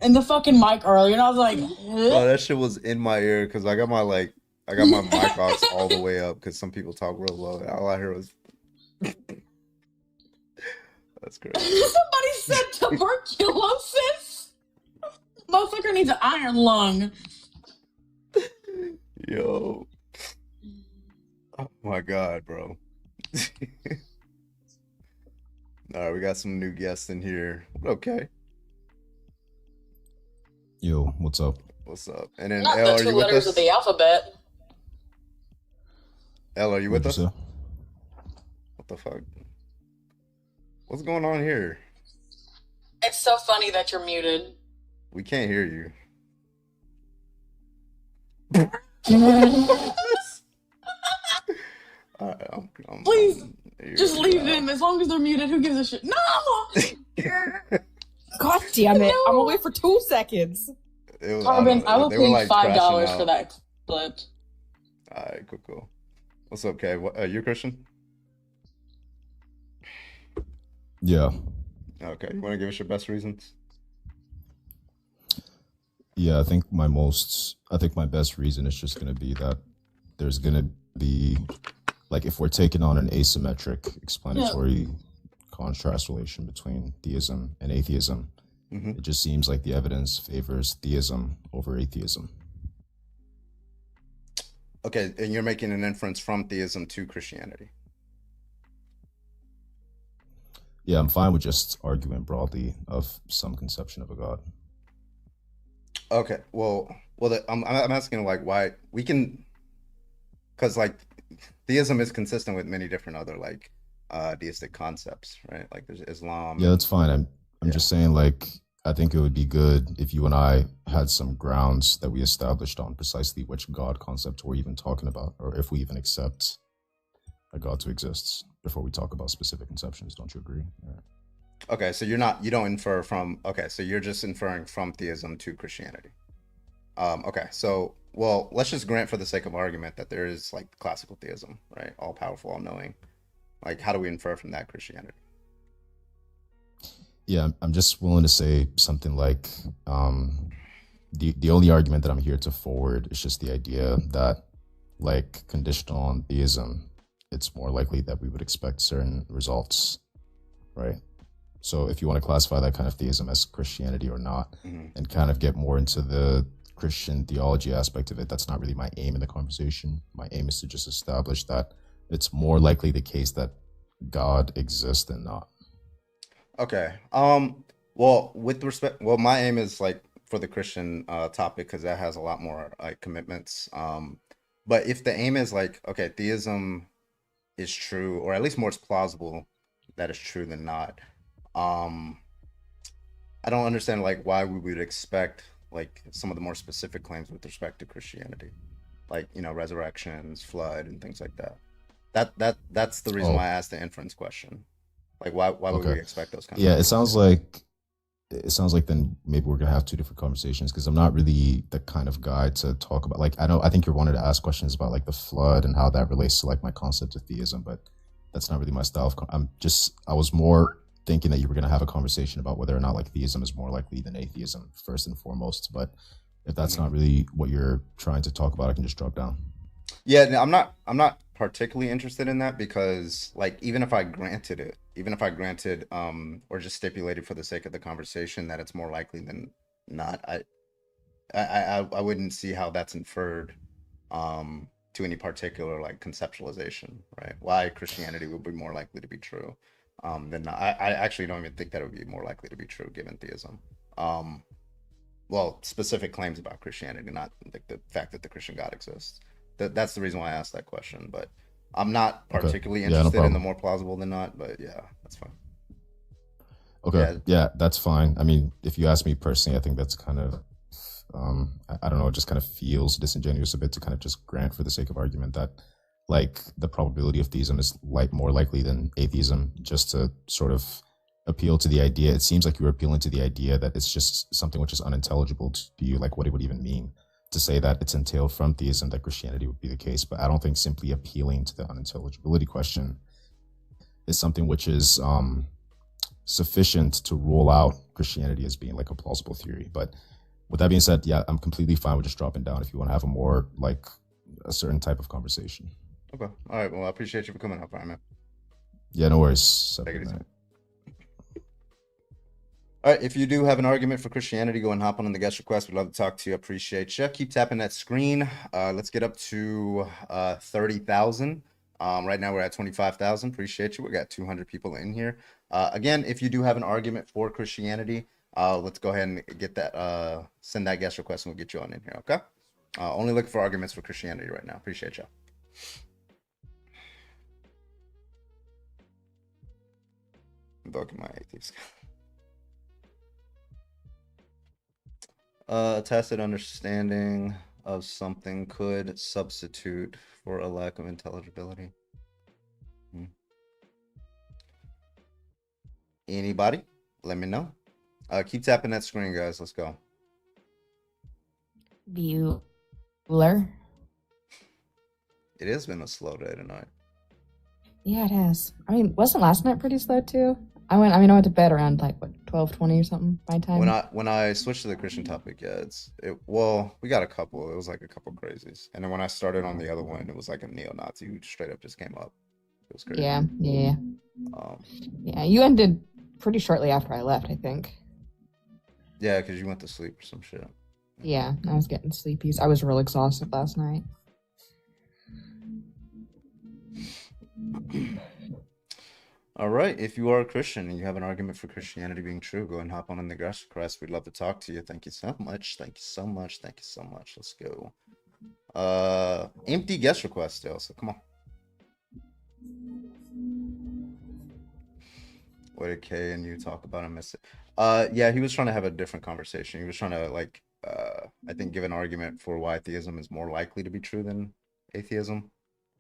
in the fucking mic earlier, and I was like, Bro, that shit was in my ear because I got my mic aux all the way up because some people talk real low. All I heard was. That's crazy. somebody said tuberculosis. Motherfucker needs an iron lung. Yo. Oh my god, bro. All right, we got some new guests in here. Okay. Yo, what's up? What's up? And then Not L, the are two you with letters us? of the alphabet. L, are you with us? What'd What the fuck? What's going on here? It's so funny that you're muted. We can't hear you. Alright, Please, you're- just leave them. As long as they're muted, who gives a shit? No! God damn it! No. I'm away for 2 seconds. It was, Carbon, I will they pay were, you like, $5 crashing for out. that clip. Alright, cool. What's up, Kay? You a Christian? Yeah. Okay, you want to give us your best reasons? Yeah, I think my best reason is just going to be that there's going to be, like, if we're taking on an asymmetric explanatory contrast relation between theism and atheism, it just seems like the evidence favors theism over atheism. Okay, and you're making an inference from theism to Christianity. Yeah, I'm fine with just arguing broadly of some conception of a god. Okay, well, I'm asking like why we can, because like theism is consistent with many different other like deistic concepts, right? Like there's Islam. Yeah, that's fine. I'm just saying, like, I think it would be good if you and I had some grounds that we established on precisely which God concept we're even talking about, or if we even accept a God to exist before we talk about specific conceptions. Don't you agree? Yeah. Okay, so you don't infer from, okay, so you're just inferring from theism to Christianity. Okay, so, well, let's just grant for the sake of argument that there is like classical theism, right? All powerful, all knowing. Like, how do we infer from that Christianity? Yeah, I'm just willing to say something like the only argument that I'm here to forward is just the idea that, like, conditional on theism, it's more likely that we would expect certain results, right? So if you want to classify that kind of theism as Christianity or not, and kind of get more into the Christian theology aspect of it, that's not really my aim in the conversation. My aim is to just establish that it's more likely the case that God exists than not. Okay. Well, with respect, well, my aim is like for the Christian topic because that has a lot more like commitments. But if the aim is like, okay, theism is true, or at least more it's plausible that it's true than not. I don't understand like why we would expect like some of the more specific claims with respect to Christianity, like, you know, resurrections, flood, and things like that. That's the reason why I asked the inference question. Like, why would we expect those kinds of things? It sounds like then maybe we're gonna have two different conversations, because I'm not really the kind of guy to talk about, like, I think you wanted to ask questions about like the flood and how that relates to like my concept of theism, but that's not really my style of I was more thinking that you were going to have a conversation about whether or not like theism is more likely than atheism first and foremost. But if that's not really what you're trying to talk about, I can just drop down. Yeah, no, I'm not particularly interested in that, because like even if I granted or just stipulated for the sake of the conversation that it's more likely than not, I wouldn't see how that's inferred to any particular like conceptualization, right? Why Christianity would be more likely to be true than not. I actually don't even think that it would be more likely to be true given theism. Well, specific claims about Christianity, not like the fact that the Christian God exists. That's the reason why I asked that question. But I'm not particularly interested in the more plausible than not. But yeah, that's fine. Okay, yeah, that's fine. I mean, if you ask me personally, I think that's kind of I don't know, it just kind of feels disingenuous a bit to kind of just grant for the sake of argument that like the probability of theism is like more likely than atheism, just to sort of appeal to the idea. It seems like you're appealing to the idea that it's just something which is unintelligible to you, like what it would even mean to say that it's entailed from theism that Christianity would be the case. But I don't think simply appealing to the unintelligibility question is something which is sufficient to rule out Christianity as being like a plausible theory. But with that being said, yeah, I'm completely fine with just dropping down if you want to have a more like a certain type of conversation. Okay. All right. Well, I appreciate you for coming up, man. Yeah, no worries. Take it easy. All right. If you do have an argument for Christianity, go and hop on the guest request. We'd love to talk to you. Appreciate you. Keep tapping that screen. Let's get up to 30,000. Right now we're at 25,000. Appreciate you. We got 200 people in here. Again, if you do have an argument for Christianity, let's go ahead and get that. Send that guest request, and we'll get you on in here. Okay. Only looking for arguments for Christianity right now. Appreciate you. Invoking my atheist. A tacit understanding of something could substitute for a lack of intelligibility. Anybody? Let me know. Keep tapping that screen, guys. Let's go. Bueller. It has been a slow day tonight. Yeah, it has. I mean, wasn't last night pretty slow too? I went to bed around like what 12:20 or something my time. When I switched to the Christian topic, yeah, well, we got a couple. It was like a couple crazies, and then when I started on the other one, it was like a neo-Nazi who straight up just came up. It was crazy. Yeah. Yeah, you ended pretty shortly after I left, I think. Yeah, because you went to sleep or some shit. Yeah, I was getting sleepy. I was real exhausted last night. All right. If you are a Christian and you have an argument for Christianity being true, go and hop on the guest request. We'd love to talk to you. Thank you so much. Thank you so much. Thank you so much. Let's go. Empty guest request still, so come on. What did Kay and you talk about? I missed it. Yeah, he was trying to have a different conversation. He was trying to like, I think, give an argument for why theism is more likely to be true than atheism,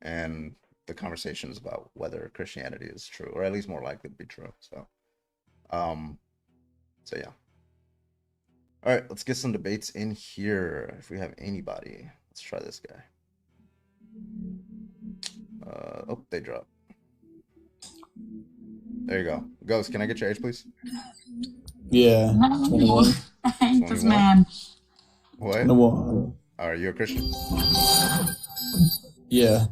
and the conversation is about whether Christianity is true, or at least more likely to be true. So yeah. All right, let's get some debates in here. If we have anybody, let's try this guy. Oh, they dropped. There you go. Ghost, can I get your age, please? Yeah. 21. I hate this man. What? 21. All right, you a Christian? Yeah.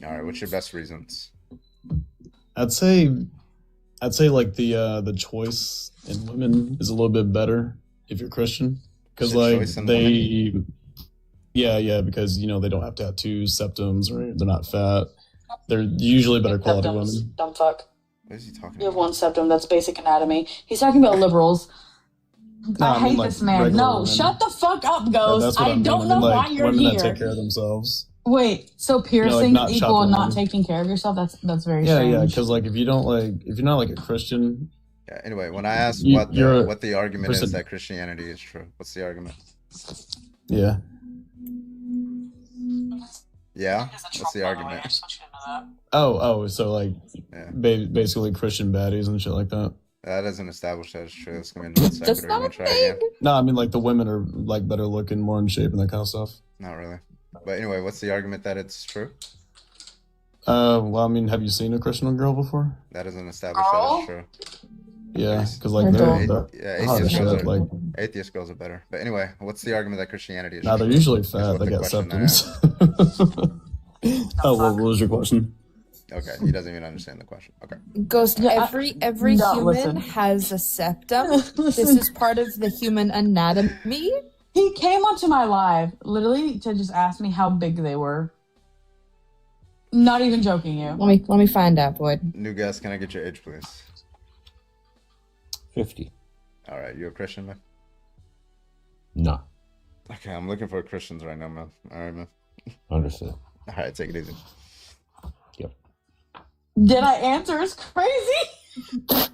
All right, what's your best reasons? I'd say like the choice in women is a little bit better if you're Christian, because like because you know they don't have to have two septums, right? They're not fat. They're usually better quality women. Dumb fuck. What is he talking You have one septum. That's basic anatomy. He's talking about liberals. No, I I mean, hate like, this man. regular No, women. shut the fuck up, Ghost. That's what I I mean. don't know like, why you're women here. that take care of themselves. Wait, so piercing not equal chopping not women. taking care of yourself? That's very Yeah, strange. yeah. Because like if you're not like a Christian. Yeah. Anyway, when I asked You- what you're the argument is person. that Christianity is true, what's the argument? Yeah. Yeah. What's the argument? Oh, so like basically Christian baddies and shit like that. That doesn't establish that it's true. It's gonna be non sequitur. You wanna try again? No, I mean like the women are like better looking, more in shape, and that kind of stuff. Not really. But anyway, what's the argument that it's true? Well, I mean, have you seen a Christian girl before? That doesn't establish that it's true. Yeah, because like they're Atheist girls like atheist girls are better. But anyway, what's the argument that Christianity is nah, true? they're usually Is fat. what They the got question I septums. Oh, what was your question? Okay, he doesn't even understand the question. Okay. Ghost, every No, human listen. has a septum. This is part of the human anatomy. He came onto my live literally to just ask me how big they were. Not even joking you. Let me find out, boy. New guest, can I get your age, please? 50. All right, you a Christian, man? No. Okay, I'm looking for Christians right now, man. All right, man. Understood. All right, take it easy. Yep. Did I answer as crazy?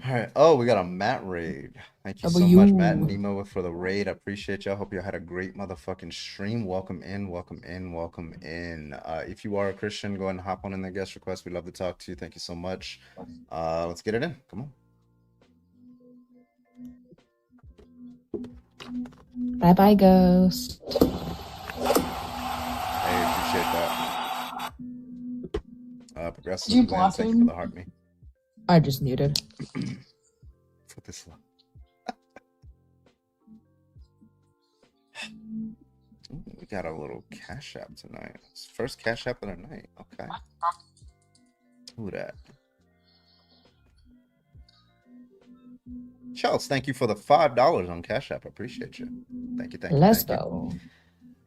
All right. Oh, we got a Matt raid. Thank you so much, Matt and Nemo, for the raid. I appreciate y'all. Hope you had a great motherfucking stream. Welcome in, welcome in, welcome in. If you are a Christian, go ahead and hop on in the guest request. We'd love to talk to you. Thank you so much. Let's get it in. Come on. Bye bye, Ghost. Hey, appreciate that. Progressive. Did you man, block thank you him? for the heart me. I just muted. For this one. Ooh, we got a little cash app tonight. It's first cash app of the night. Okay. Who that? Charles, thank you for the $5 on Cash App. I appreciate you. Thank you. Let's thank go. you.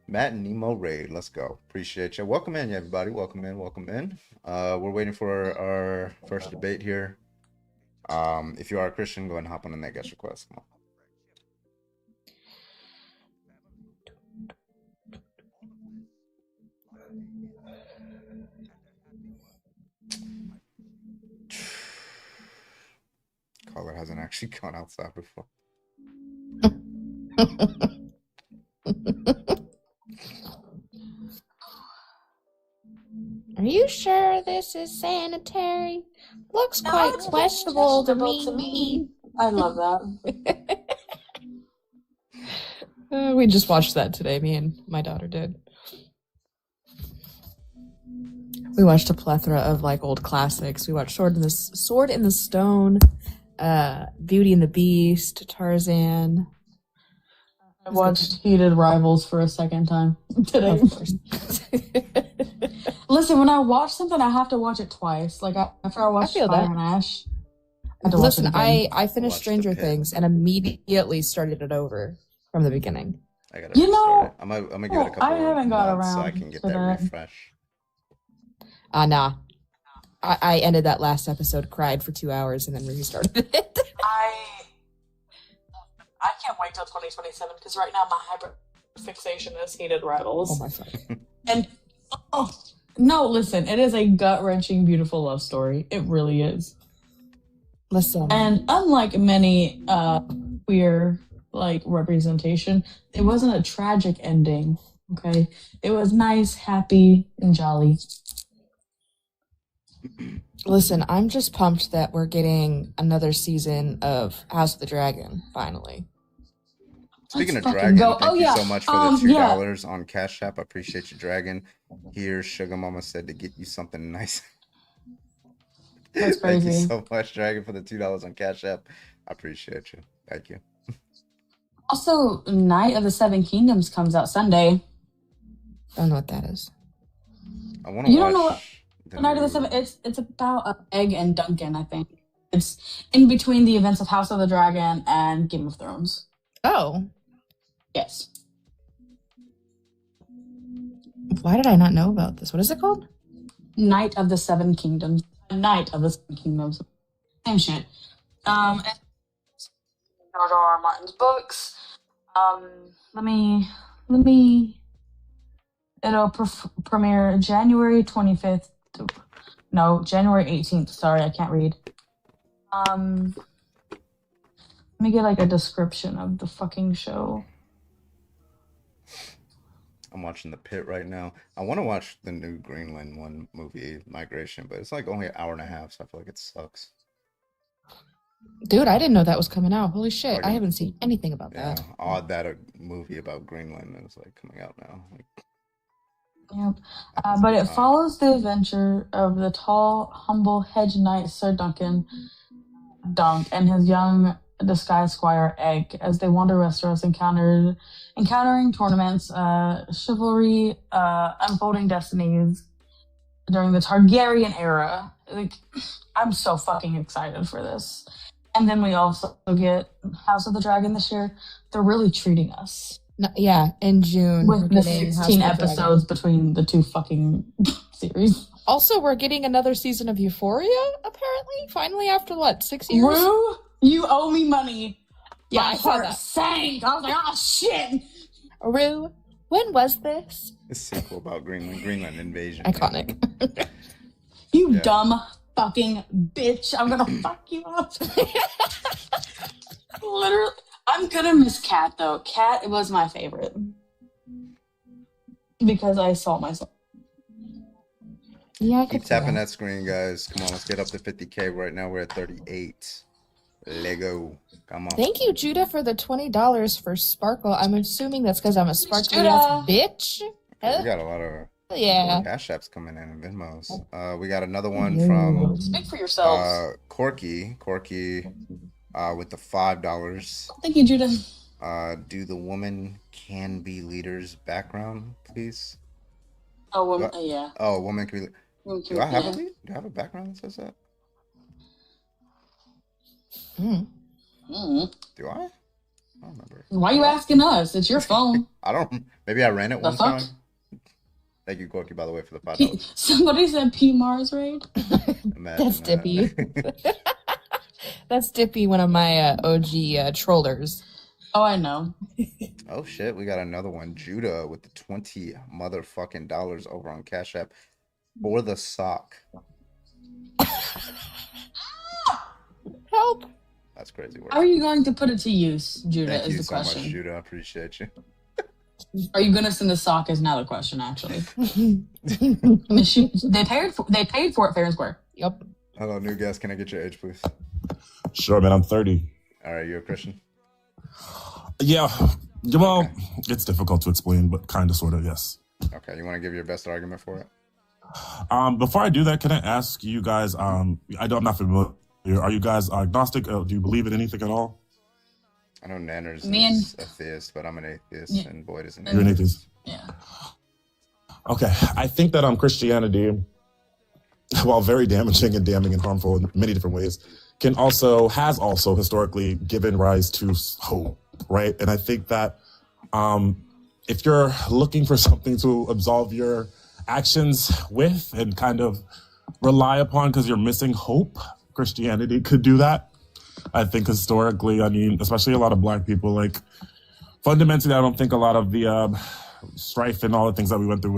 Matt and Nemo raid. Let's go. Appreciate you. Welcome in, everybody. Welcome in. Welcome in. We're waiting for our first debate here. If you are a Christian, go ahead and hop on in that guest request. Come on. Caller hasn't actually gone outside before. Are you sure this is sanitary? Looks quite questionable to me. I love that. We just watched that today. Me and my daughter did. We watched a plethora of like old classics. We watched Sword in the Stone, Beauty and the Beast, Tarzan. I watched Heated Rivals for a second time today. Of course. Listen, when I watch something, I have to watch it twice. Like after I watched feel Fire that. and Ash, I had to watch Listen, it again. I finished Stranger Things and immediately started it over from the beginning. I gotta You know, restart it. I'm gonna give it a couple I haven't got months so I around can get to that that. refresh. Nah. I ended that last episode, cried for 2 hours, and then restarted it. I can't wait till 2027 because right now my fixation as heated rivals. Oh my fuck. And oh no, listen, it is a gut-wrenching, beautiful love story. It really is. Listen. And unlike many queer like representation, it wasn't a tragic ending. Okay, it was nice, happy, and jolly. Listen, I'm just pumped that we're getting another season of House of the Dragon, finally. Speaking of Let's Dragon, fucking go. thank Oh, you yeah. so much for the Yeah. $2 on Cash App. I appreciate you, Dragon. Here, Sugar Mama said to get you something nice. That's Thank you crazy. so much, Dragon, for the $2 on Cash App. I appreciate you. Thank you. Also, Night of the Seven Kingdoms comes out Sunday. Don't know what that is. I want to You watch. don't know what Night of the Seven? It's about Egg and Duncan, I think. It's in between the events of House of the Dragon and Game of Thrones. Oh. Yes. Why did I not know about this? What is it called? Night of the Seven Kingdoms. Night of the Seven Kingdoms. Same shit. It's George R. R. Martin's books. Let me. It'll premiere January 25th. No, January 18th. Sorry, I can't read. Let me get like a description of the fucking show. I'm watching The Pit right now. I want to watch the new Greenland one movie, Migration, but it's like only an hour and a half, so I feel like it sucks. Dude, I didn't know that was coming out. Holy shit. I haven't seen anything about Yeah, that. odd that a movie about Greenland is like coming out now. Like, Yep. But it follows the adventure of the tall, humble hedge knight Sir Duncan Dunk and his young disguised squire Egg as they wander Westeros, encountering tournaments, chivalry, unfolding destinies during the Targaryen era. Like, I'm so fucking excited for this. And then we also get House of the Dragon this year. They're really treating us. No, yeah, in June. we're With the getting House 16 of the Dragon. episodes between the two fucking series. Also, we're getting another season of Euphoria, apparently. Finally, after what, 6 years? Rue, you owe me money. Yeah, My I saw heart that. sank. I was like, oh shit. Rue, when was this? a sequel about Greenland invasion. Iconic. You Yeah. dumb fucking bitch. I'm gonna fuck you up. Literally. I'm gonna miss Cat though. Cat was my favorite. Because I saw myself. Yeah, I Keep tapping that screen, guys. Come on, let's get up to 50K. Right now, we're at 38. Lego. Come on. Thank you, Judah, for the $20 for Sparkle. I'm assuming that's because I'm a sparkly Judah. ass bitch. We got a lot of Yeah. Cash Apps coming in and Venmos. We got another one from Speak for yourselves. Corky with the $5. Thank you, Judah. Do the woman can be leaders background, please? Oh, woman, Do I- yeah. Oh, woman can be. Woman can Do I be- have a yeah. lead? Do I have a background that says that? Do I? I don't remember. Why you asking us? It's your phone. I don't. Maybe I ran it The one fuck? time. Thank you, Corky, by the way, for the $5. Somebody said P. Mars raid. Imagine That's that. Dippy. That's Dippy, one of my OG trollers. Oh, I know. Oh shit, we got another one. Judah with the $20 motherfucking dollars over on Cash App for the sock. Help. That's crazy work. How are you going to put it to use, Judah, Thank is you the so question. much, Judah. I appreciate you. Are you gonna send the sock is now the question, actually. They paid for it fair and square. Yep. Hello, new guest. Can I get your age, please? Sure, man. I'm 30. All right, you a Christian? Yeah. Well, it's difficult to explain, but kind of, sort of, yes. Okay, you want to give your best argument for it? Before I do that, can I ask you guys? I'm not familiar. Are you guys agnostic? Do you believe in anything at all? I know Nanners Me and- is a theist, but I'm an atheist, Yeah. and Boyd is an You're an atheist. Yeah. Okay, I think that Christianity, while very damaging and damning and harmful in many different ways, has also historically given rise to hope, right? And I think that if you're looking for something to absolve your actions with and kind of rely upon because you're missing hope, Christianity could do that. I think historically, I mean, especially a lot of Black people, like, fundamentally, I don't think a lot of the strife and all the things that we went through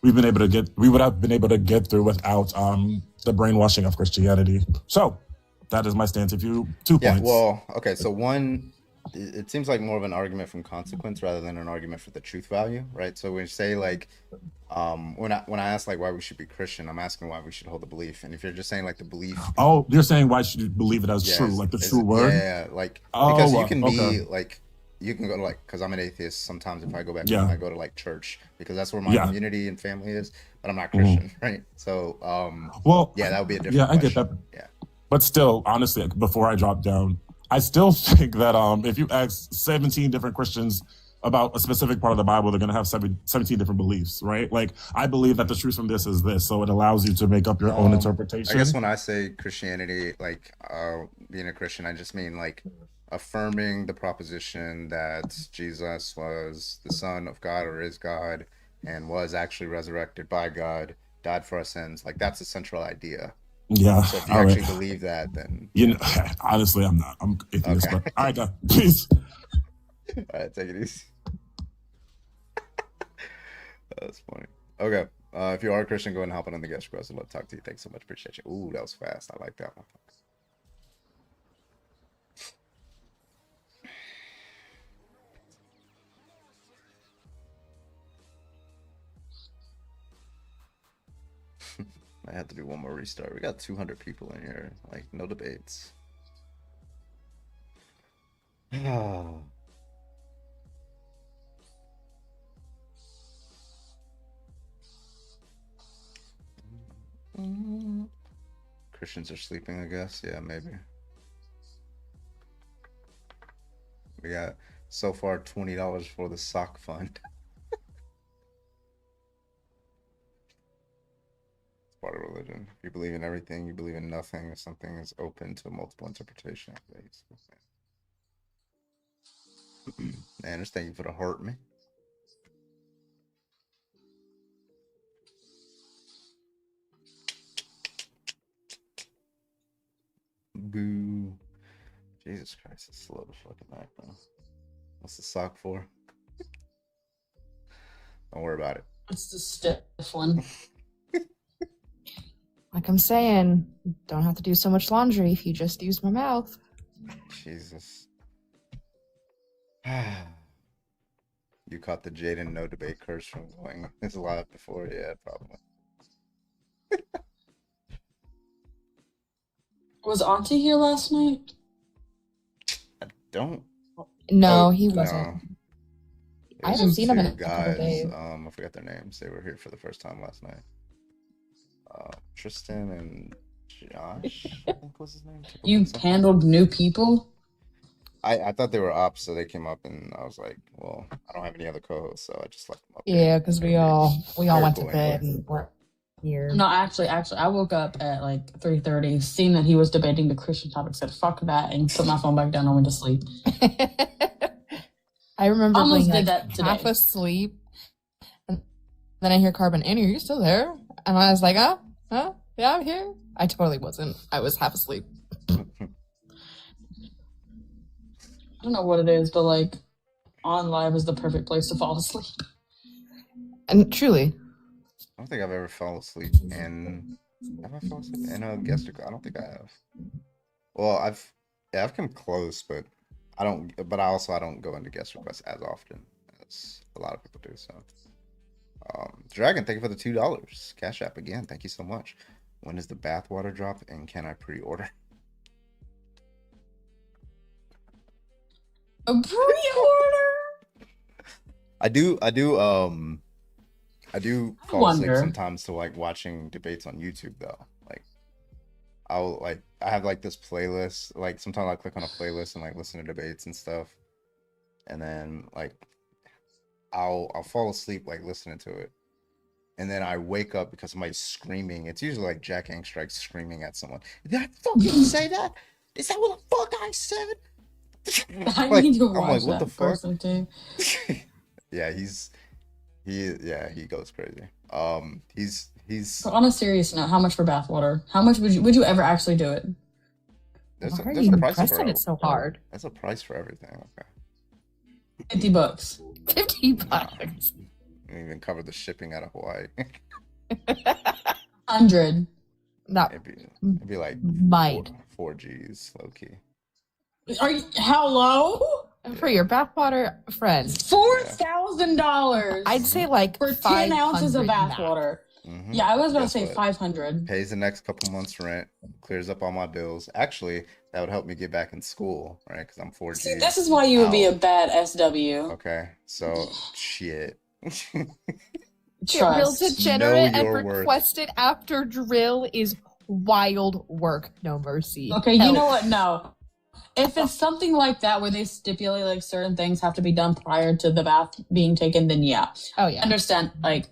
we would have been able to get through without the brainwashing of Christianity. So that is my stance. If you 2 points. Yeah, well, okay, so one, it seems like more of an argument from consequence rather than an argument for the truth value, right? So when you say like, when I ask like why we should be Christian, I'm asking why we should hold the belief. And if you're just saying like the belief, oh, you're saying why should you believe it as true, like the true word? Yeah, like because you can be like, you can go to like, because I'm an atheist. Sometimes if I go back home, I go to like church because that's where my community and family is. But I'm not Christian, right? So, well, yeah, that would be a different. Yeah, I question. get that. Yeah, but still, honestly, before I drop down, I still think that if you ask 17 different Christians about a specific part of the Bible, they're going to have 17 different beliefs, right? Like, I believe that the truth from this is this, so it allows you to make up your own interpretation. I guess when I say Christianity, like being a Christian, I just mean like affirming the proposition that Jesus was the Son of God or is God and was actually resurrected by God, died for our sins. Like, that's a central idea. Yeah. So if you actually believe that, then honestly, I'm not. I'm atheist. Okay. But, all right, please. All right, take it easy. That's funny. Okay. If you are a Christian, go ahead and hop on the guest request. I'd love to talk to you. Thanks so much. Appreciate you. Ooh, that was fast. I like that one. I had to do one more restart. We got 200 people in here. Like, no debates. Christians are sleeping, I guess. Yeah, maybe. We got so far $20 for the sock fund. Part of religion. If you believe in everything, you believe in nothing. If something is open to multiple interpretation. Man, just thank you for the heart, man. Boo. Jesus Christ, it's slow to fucking back, bro. What's the sock for? Don't worry about it. It's the stiff one. Like I'm saying, don't have to do so much laundry if you just use my mouth. Jesus. You caught the Jaden no debate curse from going his live before? Yeah, probably. Was Auntie here last night? No, he wasn't. No. I haven't seen him in a Two couple days. I forgot their names. They were here for the first time last night. Tristan and Josh, I think was his name. You handled new people? I thought they were up, so they came up, and I was like, well, I don't have any other co-hosts, so I just left them up. Yeah, because we all went to bed and we're here. No, actually, I woke up at like 3:30, seen that he was debating the Christian topic, said fuck that, and put my phone back down and went to sleep. I remember Almost being did like that today. half asleep, and then I hear Carbon, Annie, are you still there? And I was like, huh? Yeah, I'm here. I totally wasn't. I was half asleep. I don't know what it is, but like, on live is the perfect place to fall asleep. And truly. I don't think I've ever fallen asleep in. Have I fallen asleep in a guest request? I don't think I have. Well, I've come close, but I don't. But I don't go into guest requests as often as a lot of people do. So, Dragon, thank you for the $2 Cash App again. Thank you so much. When does the bathwater drop, and can I pre-order? A pre-order? I do fall asleep wonder. sometimes to like watching debates on YouTube though. Like I have like this playlist, like sometimes I click on a playlist and like listen to debates and stuff. And then like I'll fall asleep like listening to it. And then I wake up because somebody's screaming. It's usually like Jack Angstrike screaming at someone. Did I fucking say that? Is that what the fuck I said? I Like, need to I'm watch like, what that the fuck? person too. Yeah, he goes crazy. He's But on a serious note, how much for bathwater? How much would you ever actually do it? there's Why are a you price pressing for it so hard? There's a price for everything. Okay. $50. $50. You even cover the shipping out of Hawaii. 100. No. It'd be like Might. 4 G's, low key. Are you, how low? For your bathwater friend. $4,000. I'd say like for 10 ounces of 500 bathwater. Yeah, I was about Guess to say what? 500. Pays the next couple months' rent, clears up all my bills. Actually, that would help me get back in school, right? Because I'm 4 G's. See, this is why you would be a out. bad SW. Okay, so shit. Drill degenerate Know and your worth. requested after drill is wild work. No mercy. Okay, you Help. know what? No. If it's something like that where they stipulate like certain things have to be done prior to the bath being taken, then yeah. Oh yeah. Understand like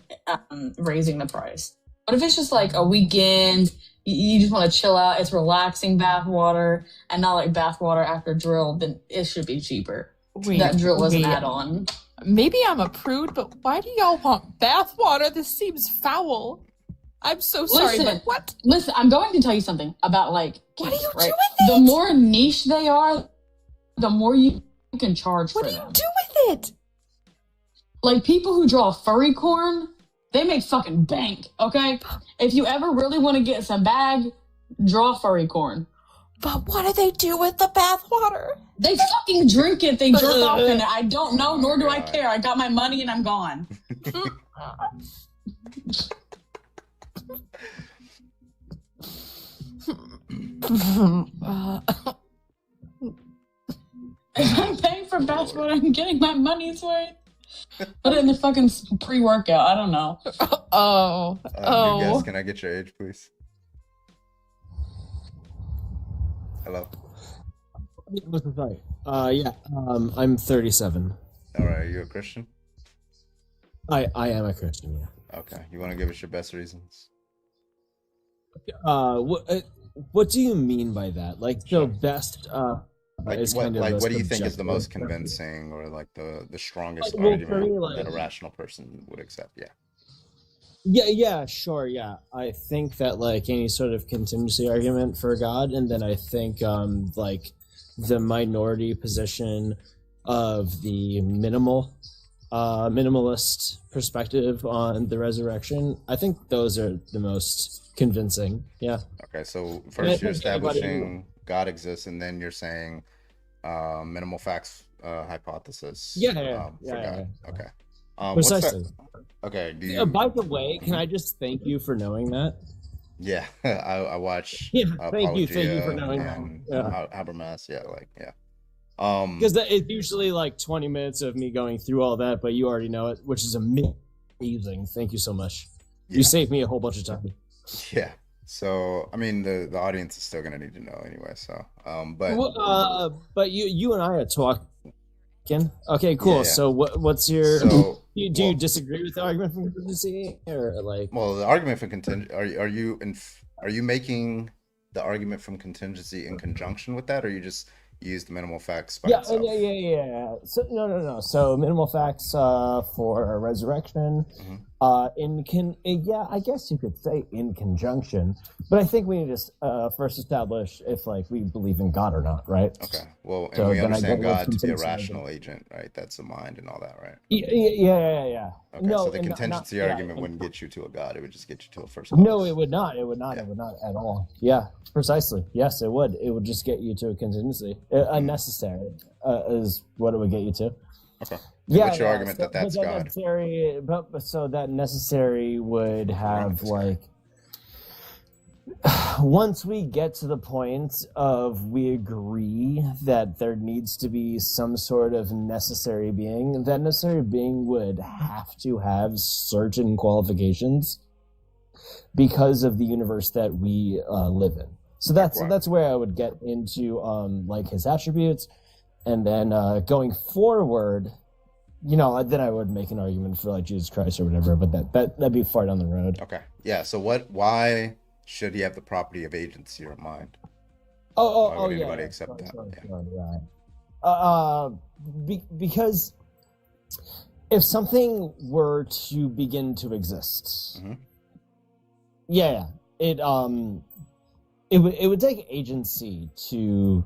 raising the price. But if it's just like a weekend, you just want to chill out, it's relaxing bath water and not like bath water after drill, then it should be cheaper. That drill is an add-on. Maybe I'm a prude, but why do y'all want bath water? This seems foul. I'm so sorry, but what? Listen, I'm going to tell you something about like What are you right? doing with The it? more niche they are, the more you can charge for them. What do you do with it? Like people who draw furry corn, they make fucking bank, okay? If you ever really want to get some bag, draw furry corn. But what do they do with the bath water? They fucking drink it, they jerk off in it. I don't know, nor do I care. I got my money and I'm gone. If I'm paying for bath water, I'm getting my money's worth. Put it in the fucking pre-workout. I don't know. Oh. New guest, can I get your age, please? Hello. Sorry. I'm 37. All right, are you a Christian? I am a Christian. Yeah. Okay. You want to give us your best reasons? What do you mean by that? Like the best? Like is what? kind of Like a what do you think is the subjective- most convincing, or like the strongest Well, for argument me, like- that a rational person would accept? Yeah. Yeah, sure, yeah. I think that like any sort of contingency argument for God, and then I think like the minority position of the minimalist perspective on the resurrection. I think those are the most convincing. Yeah. Okay, so And I first you're think anybody- establishing God exists, and then you're saying minimal facts hypothesis. Yeah, for God. Okay. Precisely. What's that? Okay. Do you? By the way, can I just thank you for knowing that? Yeah, I watch. Yeah, thank you for Apologia knowing and that. Habermas. Yeah, like yeah. Because it's usually like 20 minutes of me going through all that, but you already know it, which is amazing. Thank you so much. You saved me a whole bunch of time. Yeah. So I mean, the audience is still gonna need to know anyway. So but But you and I are talking. Okay, cool. Yeah. So what's your? So, do you disagree with the argument from contingency, or like? Well, the argument for contingent are you making the argument from contingency in conjunction with that, or you just use the minimal facts by Yeah, itself? yeah. So no. So minimal facts for a resurrection. I guess you could say in conjunction, but I think we need to first establish if like we believe in God or not, right? Okay. Well, and So we then I understand go with God to be a contingency. rational agent, right? That's the mind and all that, right? Yeah. Okay, No, so the and contingency not- yeah, argument and- wouldn't get you to a God; it would just get you to a first. No, it would not. It would not at all. Yeah, precisely. Yes, it would. It would just get you to a contingency. Unnecessary is what it would get you to. Okay. Yeah. What's your argument that that's but God? Necessary, but so that necessary would have like. Once we get to the point of we agree that there needs to be some sort of necessary being, that necessary being would have to have certain qualifications because of the universe that we live in. So that's where I would get into like his attributes, and then going forward, then I would make an argument for like Jesus Christ or whatever, but that'd be far down the road. Okay. Yeah. So why should he have the property of agency or mind? Why would yeah. anybody accept that? Because if something were to begin to exist, it would take agency to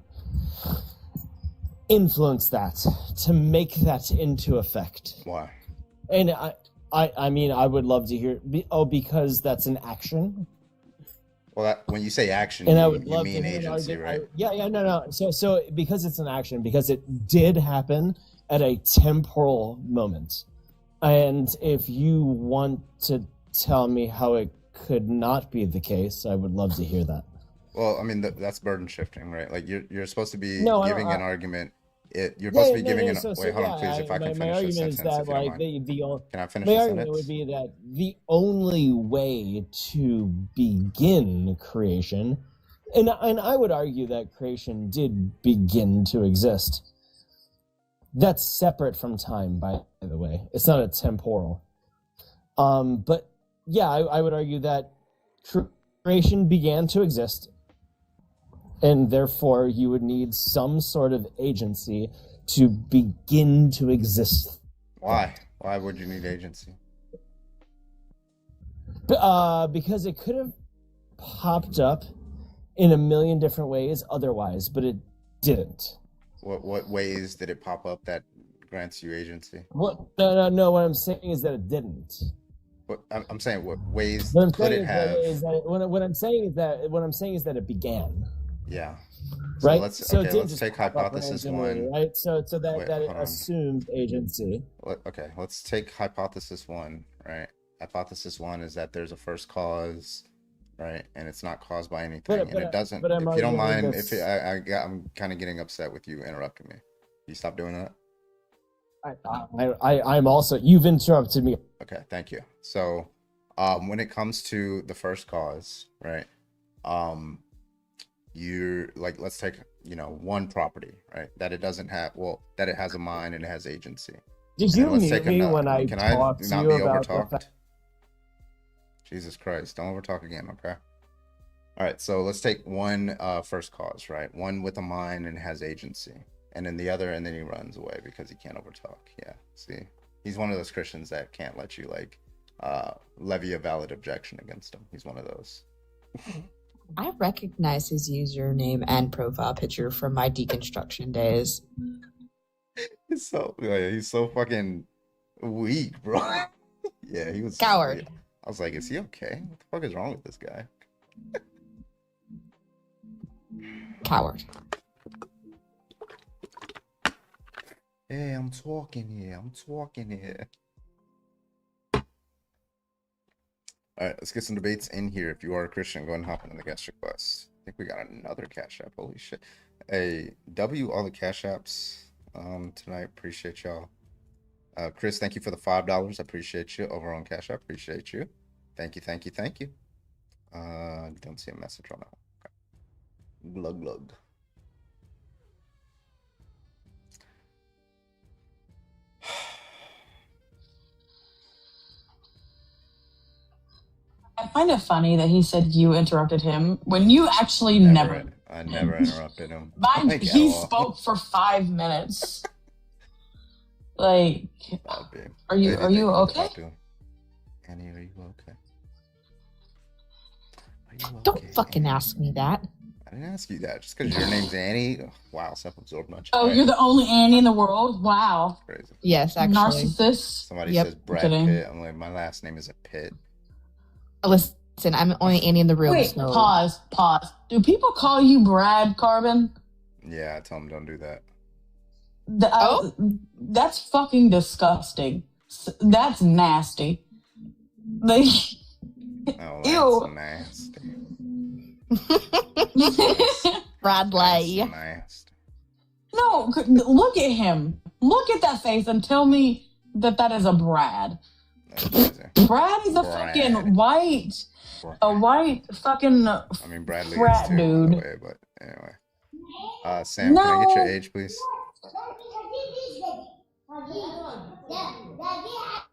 influence that, to make that into effect. Why? And I mean, I would love to hear. Because that's an action. Well, when you say action, And I you would love mean to hear an agency, argument. right? No. So because it's an action, because it did happen at a temporal moment, and if you want to tell me how it could not be the case, I would love to hear that. Well, I mean, that's burden shifting, right? Like you're supposed to be No, giving an argument. You're supposed to be giving an. Wait, hold on, please. If I can finish this sentence, if you don't mind. Can I finish my the argument sentence? would be that the only way to begin creation, and I would argue that creation did begin to exist. That's separate from time, by the way. It's not a temporal. But yeah, I would argue that creation began to exist, and therefore you would need some sort of agency to begin to exist. Why? Why would you need agency? Because it could have popped up in a million different ways otherwise, but it didn't. What ways did it pop up that grants you agency? No. What I'm saying is that it didn't. I'm saying what ways What I'm could saying it have? what I'm saying is that it began. Yeah. Right. Let's it didn't let's just take pop up hypothesis randomly, one. right? So that Wait, that it hold on. assumed agency. Okay, let's take hypothesis one, right? Hypothesis one is that there's a first cause, right? And it's not caused by anything, and it doesn't. but I'm If you don't arguing mind, this- I'm kind of getting upset with you interrupting me. You stop doing that. I'm also. You've interrupted me. Okay, thank you. So, when it comes to the first cause, right? You're like, let's take, one property, right? That it doesn't have, that it has a mind and it has agency. Did And you then let's mute take me another- when I Can talked I to not you be about the overtalked? fact- Jesus Christ, don't overtalk again, okay? All right, so let's take one first cause, right? One with a mind and has agency, and then the other, and then he runs away because he can't overtalk. Yeah, see, he's one of those Christians that can't let you levy a valid objection against him. He's one of those. I recognize his username and profile picture from my deconstruction days. He's so fucking weak, bro. Yeah, he was Coward. I was like, is he okay? What the fuck is wrong with this guy? Coward. Hey, I'm talking here. All right, let's get some debates in here. If you are a Christian, go ahead and hop into the guest request. I think we got another Cash App. Holy shit. Hey, W, all the Cash Apps tonight. Appreciate y'all. Chris, thank you for the $5. I appreciate you. Over on Cash App, appreciate you. Thank you. Don't see a message on that one. Okay. Glug glug. I find it funny that he said you interrupted him when you actually never. I never interrupted him. Mind, Like, he at all. spoke for 5 minutes. Like, are you okay? Annie, are you okay? Don't fucking ask me that. I didn't ask you that. Just because your name's Annie. Oh, wow, self-absorbed much. Oh, you're the only Annie in the world? Wow. Crazy. Yes, actually. Narcissist. Somebody Yep. says Brad Kidding. Pitt. I'm like, my last name isn't Pitt. Listen, I'm only Annie in the room. Wait, so. pause. Do people call you Brad Carbon? Yeah, I tell him don't do that. That's fucking disgusting. That's nasty. Like, Oh, that's nasty. Bradley. Nasty. No, look at him. Look at that face and tell me that is a Brad. Brad is a fucking white fucking I mean, Bradley frat is too, by dude. the way, but anyway. Sam, can I get your No. age, please?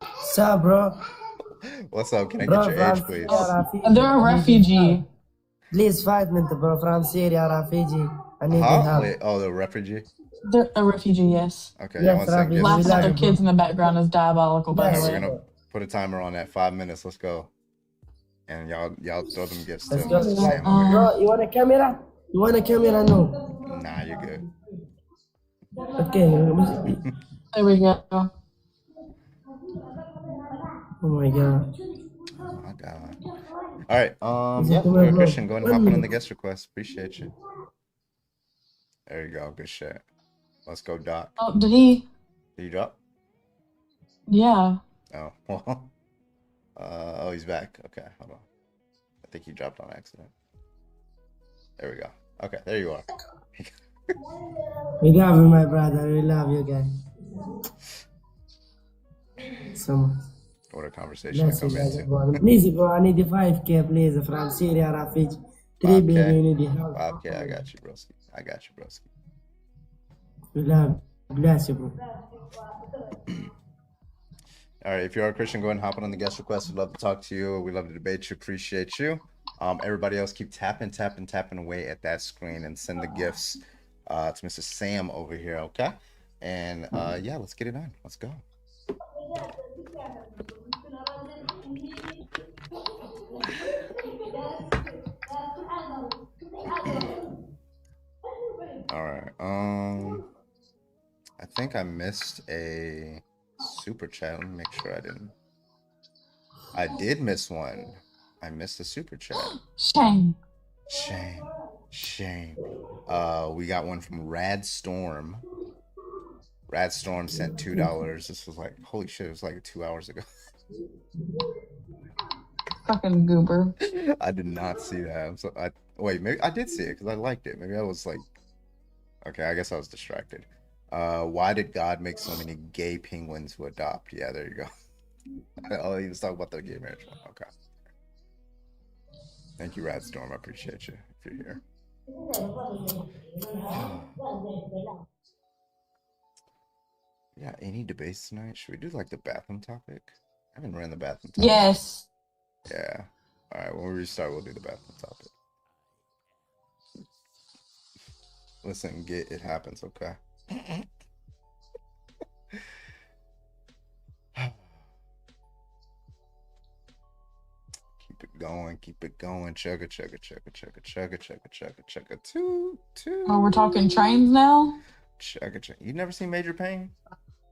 What's up, bro? What's up? Can I Bro, get your age, from please? Syria, They're a refugee. Please 5 minutes, bro. From Syria, refugee. I need help. Wait, the refugee? They're a refugee, yes. Okay, Yes, one second. refugee. Laughing at their Relax, kids in the background is diabolical, by the We're way. gonna put a timer on that. 5 minutes. Let's go. And y'all throw them gifts to Let's go. Sam. Bro, you want a camera? You want a camera? No. Nah, you're good. Okay. There we go. Oh my god. Oh my god. All right. Is Yeah, it my bro? Christian, go ahead and hop 1 on the minute. guest request. Appreciate you. There you go. Good shit. Let's go, Doc. Oh, did he? Did you drop? Yeah. Oh, well. Oh, he's back. Okay, hold on. I think he dropped on accident. There we go. Okay, there you are. We love you, my brother. We love you, guys. So much. What a conversation I Bless you, come guys. into. Please, bro. I need the 5K, please. From Syria, Rafij. 3 baby, you need the help. 5K, I got you, broski. I got you, broski. We love you. Bless you, bro. All right, if you are a Christian, go ahead and hop on the guest request. We'd love to talk to you. We love to debate you. Appreciate you. Everybody else, keep tapping away at that screen and send the gifts to Mr. Sam over here, okay? And yeah, let's get it on. Let's go. All right. I think I missed a super chat. Let me make sure I didn't. I did miss one. I missed a super chat. Shame. We got one from Rad Storm. Rad Storm sent $2. This was like, holy shit, it was like 2 hours ago. Fucking goober. I did not see that. Wait, maybe I did see it because I liked it. Maybe I was like, okay, I guess I was distracted. Why did God make so many gay penguins to adopt? Yeah, there you go. Oh, he was talking about the gay marriage one. Okay. Thank you, Rad Storm. I appreciate you if you're here. Yeah, any debates tonight? Should we do like the bathroom topic? I haven't ran the bathroom topic. Yes. Yeah. All right, when we restart, we'll do the bathroom topic. Listen, it happens, okay? Keep it going. Chugga. Two. Oh, we're talking trains now? Chugga. You never seen Major Payne?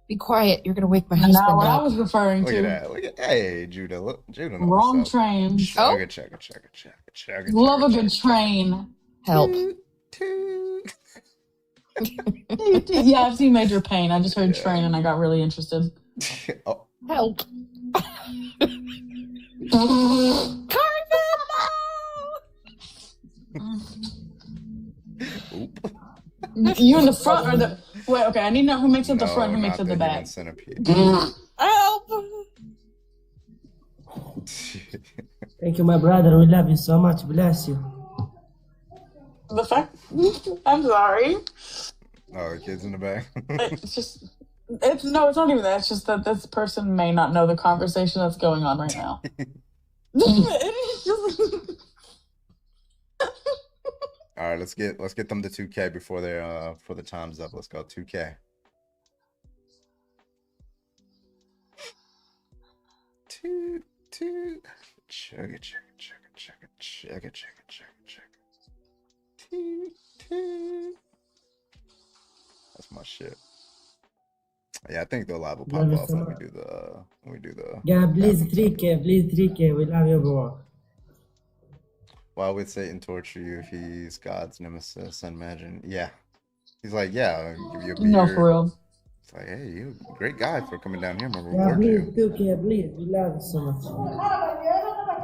Be quiet. You're going to wake my husband Not what I up. was referring Look to. at that. Look at that. Hey, Judah. Look, Judah knows Wrong what's up. train. Chugga. Love a good train. Help. Yeah, I've seen Major Payne. I just heard train and I got really interested. Oh. Help. You in the front or the... Wait, okay, I need to know who makes up the front, who makes up the not back. Centipede. Help. Thank you, my brother. We love you so much. Bless you. The fact... I'm sorry. Oh, the kids in the back. It's just... it's not even that. It's just that this person may not know the conversation that's going on right now. It's just... All right, let's get them to 2K before the time's up. Let's go 2K. Two. Chugga. Two. That's my shit. Yeah, I think the live will pop up when we do the. Yeah, please 3K. Please 3K. We love you, bro. Why would Satan torture you if he's God's nemesis? Imagine. Yeah. He's like, yeah, I'll give you a beer. No, for real. It's like, hey, you great guy for coming down here. I'm gonna Yeah, reward please you. 2K. Please. We love you so much.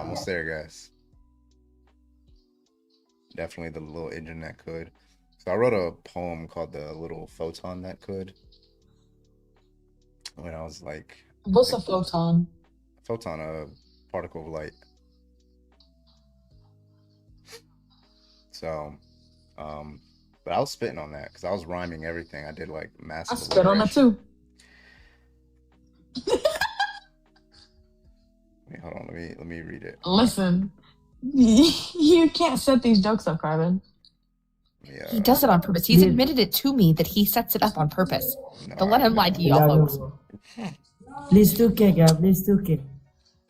Almost there, guys. Definitely the little engine that could. So I wrote a poem called The Little Photon That Could. When I was like... What's a photon? Photon, a particle of light. So, but I was spitting on that because I was rhyming everything. I did like massive. I spit on it too. Wait, hold on. Let me read it. Listen, you can't set these jokes up, Carvin. Yeah. He does it on purpose. He's admitted it to me that he sets it up on purpose. Don't let him lie to y'all folks. Please 2K, guys. Please 2K.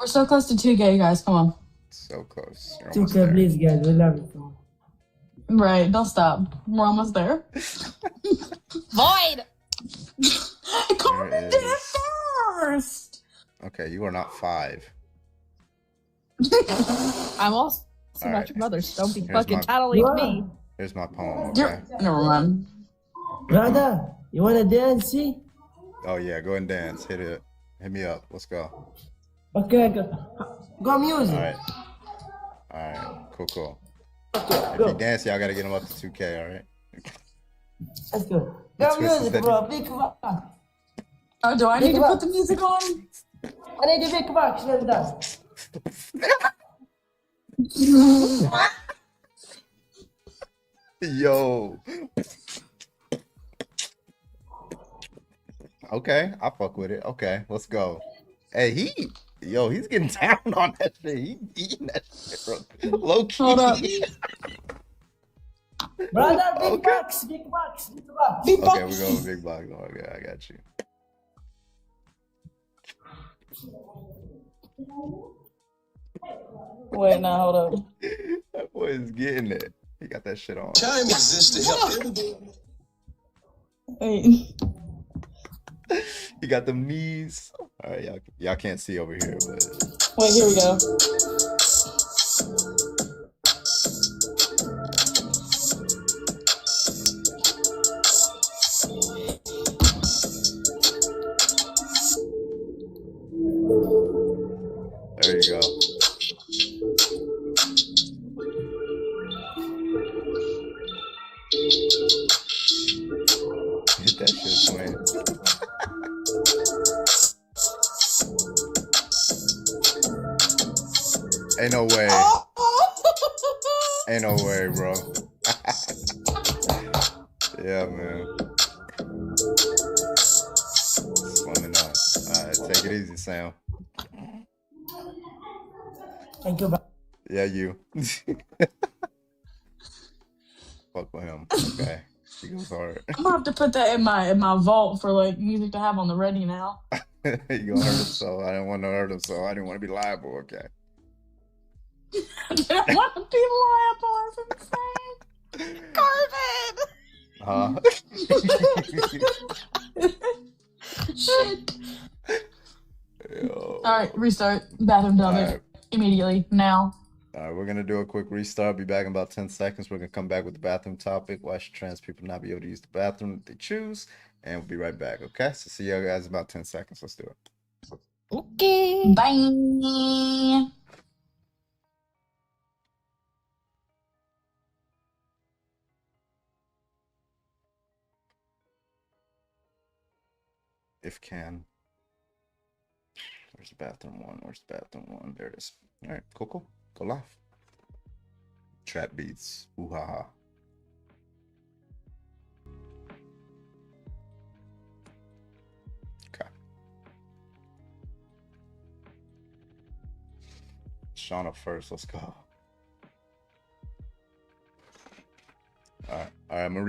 We're so close to 2K, guys. Come on. So close. You're 2K, please, guys. We love you so much. Right, don't stop. We're almost there. Void! Carmen did it first! Okay, you are not 5. I'm also All not right. your mother, so don't be Here's fucking my- tattling me. Here's my poem, okay? Never mind. Brother, you wanna dance? See? Oh yeah, go and dance. Hit it. Hit me up. Let's go. Okay, go music. Alright, cool. Okay, If go. you dance, y'all gotta get him up to 2K, alright? Let's go. The Go twist is music, that- bro. Big rock. Oh, do I need Big to rock. put the music on? I need the big rock. Slow down. Yo. Okay, I fuck with it. Okay, let's go. Hey, he's getting down on that shit. He eating that shit, bro. Low key. Hold up. Brother, big box, big box, big box. Big Okay, we're going big box. Okay, I got you. Wait, now hold up. That boy is getting it. He got that shit on. Time exists to help everybody. Wait. He got the knees. All right, y'all can't see over here, but Wait, here we go. there you go. Hit that shit, man. Ain't no way. Ain't no way, bro. Yeah, man. Swimming up. Alright, take it easy, Sam. Thank you, bro. Yeah, you. Fuck with him. Okay. He goes hard. I'm gonna have to put that in my vault for like music to have on the ready now. He gonna hurt himself. I didn't want to hurt himself. I didn't want to be liable, okay? I didn't want to be liable. That's insane. Carmen! Shit. Yo. Alright, restart. Bathroom done. Alright. Immediately. Now. Alright, we're gonna do a quick restart. Be back in about 10 seconds. We're gonna come back with the bathroom topic. Why should trans people not be able to use the bathroom if they choose? And we'll be right back, okay? So see you guys in about 10 seconds. Let's do it. Okay. Bye. If can. Where's the bathroom one? Where's the bathroom one? There it is. Alright, cool. Go live. Trap beats. Ooh ha ha. Okay. Shauna first. Let's go. Alright. Alright, I'm gonna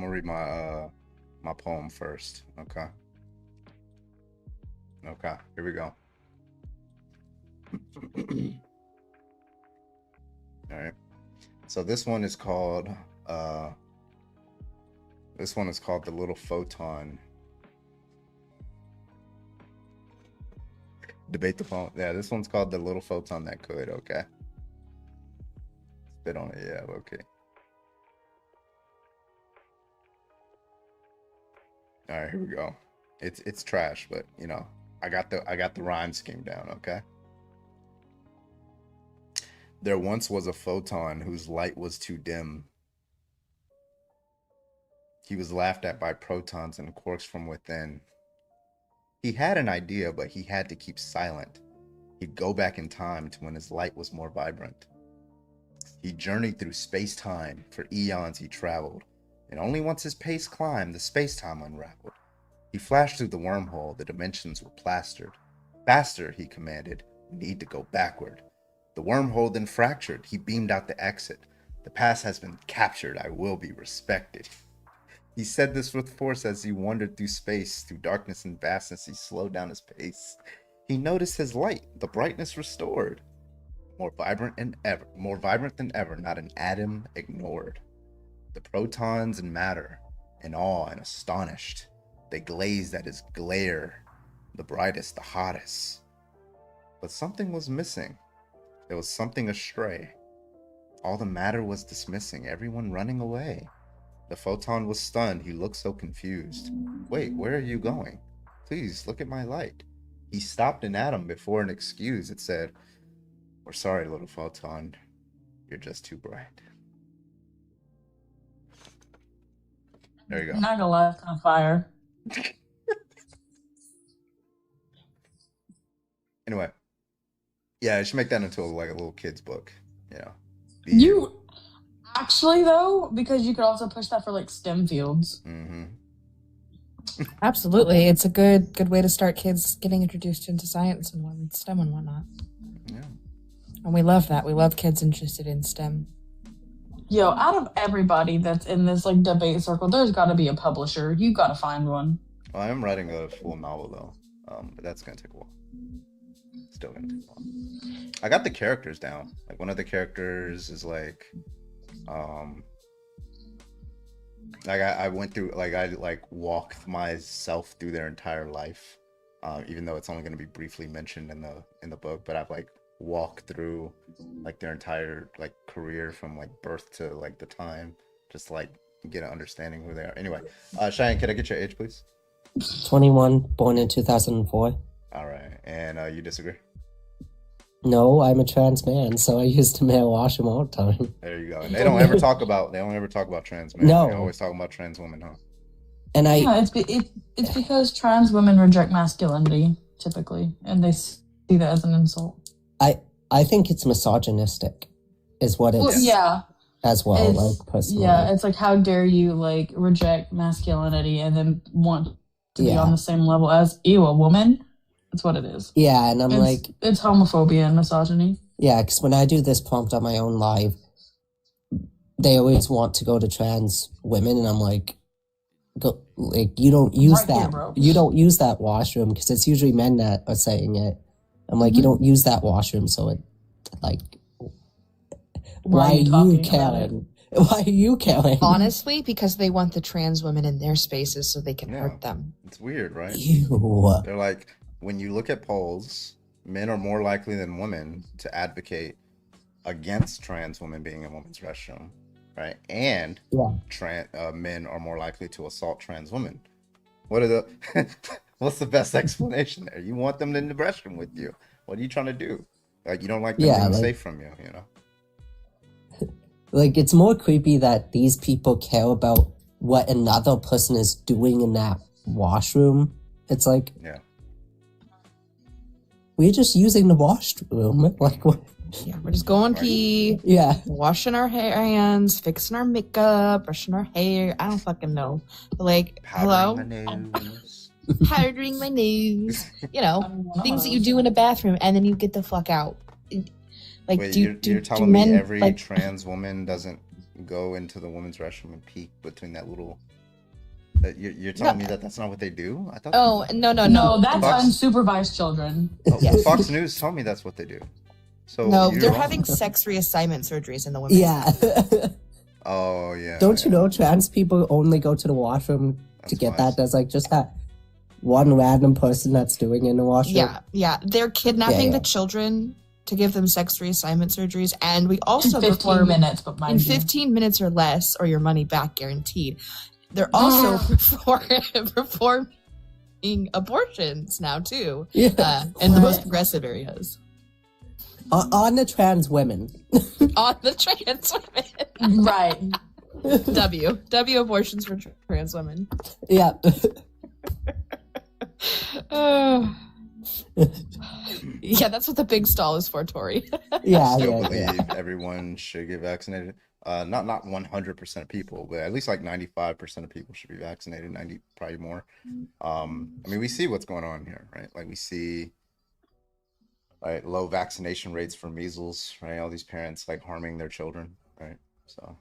read my poem first. Okay. Okay, here we go. All right. So this one is called The Little Photon. Debate the phone. Yeah, this one's called The Little Photon That Could, okay. Spit on it, yeah, okay. All right, here we go. It's trash, but you know, I got the rhyme scheme down, okay? There once was a photon whose light was too dim. He was laughed at by protons and quarks from within. He had an idea, but he had to keep silent. He'd go back in time to when his light was more vibrant. He journeyed through space-time. For eons he traveled, and only once his pace climbed, the space-time unraveled. He flashed through the wormhole, the dimensions were plastered. Faster, he commanded, we need to go backward. The wormhole then fractured, he beamed out the exit. The past has been captured, I will be respected. He said this with force as he wandered through space. Through darkness and vastness, he slowed down his pace. He noticed his light, the brightness restored. More vibrant than ever, not an atom ignored. The protons and matter, in awe and astonished, they glazed at his glare, the brightest, the hottest. But something was missing. There was something astray. All the matter was dismissing, everyone running away. The photon was stunned, he looked so confused. Wait, where are you going? Please, look at my light. He stopped an atom before an excuse. It said, "We're sorry, little photon. You're just too bright." There you go. I'm not gonna lie, it's kind of fire. Anyway. Yeah, I should make that into like a little kid's book. You know. You actually though, because you could also push that for like STEM fields. Mm-hmm. Absolutely, it's a good way to start kids getting introduced into science and STEM and whatnot. Yeah, and we love that. We love kids interested in STEM. Yo, out of everybody that's in this like debate circle, there's got to be a publisher. You got to find one. Well, I am writing a full novel though, but that's gonna take a while. Still gonna take a while. I got the characters down. Like one of the characters is like, I went through I walked myself through their entire life, even though it's only gonna be briefly mentioned in the book. But I've like walked through like their entire like career from like birth to like the time, just to, like get an understanding who they are. Anyway, Cheyenne, can I get your age, please? 21, born in 2004. All right, and you disagree? No, I'm a trans man, so I used to male wash them all the time. There you go. And they don't ever talk about trans men. No. They always talk about trans women, huh? And Yeah, it's because trans women reject masculinity typically, and they see that as an insult. I think it's misogynistic, is what it's. Well, yeah. As well, It's- like personally. Yeah, it's like how dare you like reject masculinity and then want to be Yeah. on the same level as a woman. That's what it is. Yeah, and I'm like, it's homophobia and misogyny. yeah, because when I do this prompt on my own live, they always want to go to trans women, and I'm like, go, like you don't use Right here, that. bro. You don't use that washroom because it's usually men that are saying it. I'm like, you don't use that washroom, so it, like, why are you talking about caring? Why are you caring? Honestly, because they want the trans women in their spaces so they can Yeah. hurt them. It's weird, right? Ew. They're like, when you look at polls, men are more likely than women to advocate against trans women being in women's restroom, right? And Yeah. men are more likely to assault trans women. What are the what's the best explanation there? You want them in the restroom with you. What are you trying to do? Like you don't like them Yeah, being like- safe from you, you know? Like, it's more creepy that these people care about what another person is doing in that washroom. It's like, Yeah. we're just using the washroom. Like, what? Yeah, we're just going pee. Yeah. Washing our hands, fixing our makeup, brushing our hair. I don't fucking know. But like, hello? Powdering my nose. You know, things that you do in a bathroom and then you get the fuck out. Like, Wait, do you're telling men, me every like, trans woman doesn't go into the women's restroom and peek between that little... You're telling me that that's not what they do? I thought. Oh, no, that's Fox, unsupervised children. Fox News told me that's what they do. So no, you're they're wrong. having sex reassignment surgeries in the women's Yeah. Oh yeah. Don't you know trans people only go to the washroom to get that? There's like just that one random person that's doing it in the washroom. Yeah. They're kidnapping Yeah. the children to give them sex reassignment surgeries, and we also In 15 perform minutes, but mind in you. 15 minutes or less, or your money back guaranteed. They're also performing abortions now too, Yeah. in the most progressive areas. On the trans women. On the trans women, right? W abortions for trans women. Yeah. Yeah, that's what the big stall is for, Tori. I still believe everyone should get vaccinated. Not 100% of people, but at least like 95% of people should be vaccinated. 90, probably more. I mean, we see what's going on here, right? Like we see, right, low vaccination rates for measles, right? All these parents like harming their children, right? So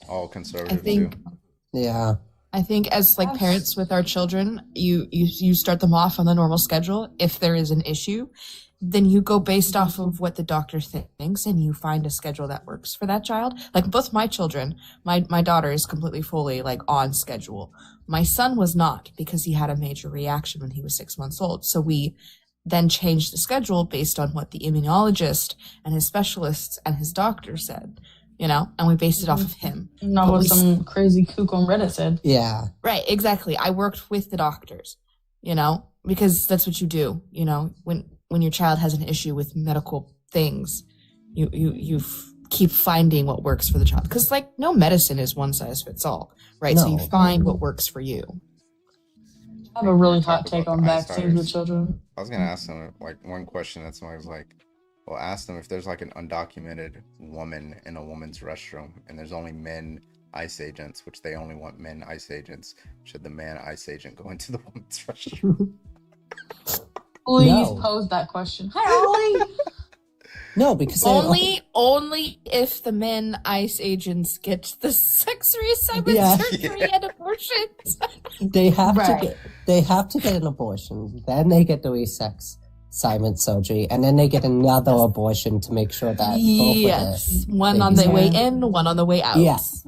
all conservative too. Yeah. I think as like parents with our children, you start them off on the normal schedule. If there is an issue, then you go based off of what the doctor thinks and you find a schedule that works for that child. Like both my children, my daughter is completely fully like on schedule. My son was not because he had a major reaction when he was 6 months old. So we then changed the schedule based on what the immunologist and his specialists and his doctor said, you know, and we based it off of him. Not what some crazy kook on Reddit said. Yeah. Right, exactly. I worked with the doctors, you know, because that's what you do, you know, when your child has an issue with medical things, you keep finding what works for the child. Because, like, no medicine is one size fits all, right? So you find what works for you. I have a really hot take on vaccines with children. I was going to ask them, like, one question that somebody was like, well, ask them if there's, like, an undocumented woman in a woman's restroom and there's only men ICE agents, which they only want men ICE agents. Should the man ICE agent go into the woman's restroom? Please pose that question. Hi, Ollie. No, because only if the men ICE agents get the sex reassignment surgery and abortions. They have to get an abortion, then they get the sex assignment surgery, and then they get another abortion to make sure that one on the way in, one on the way out. Yes.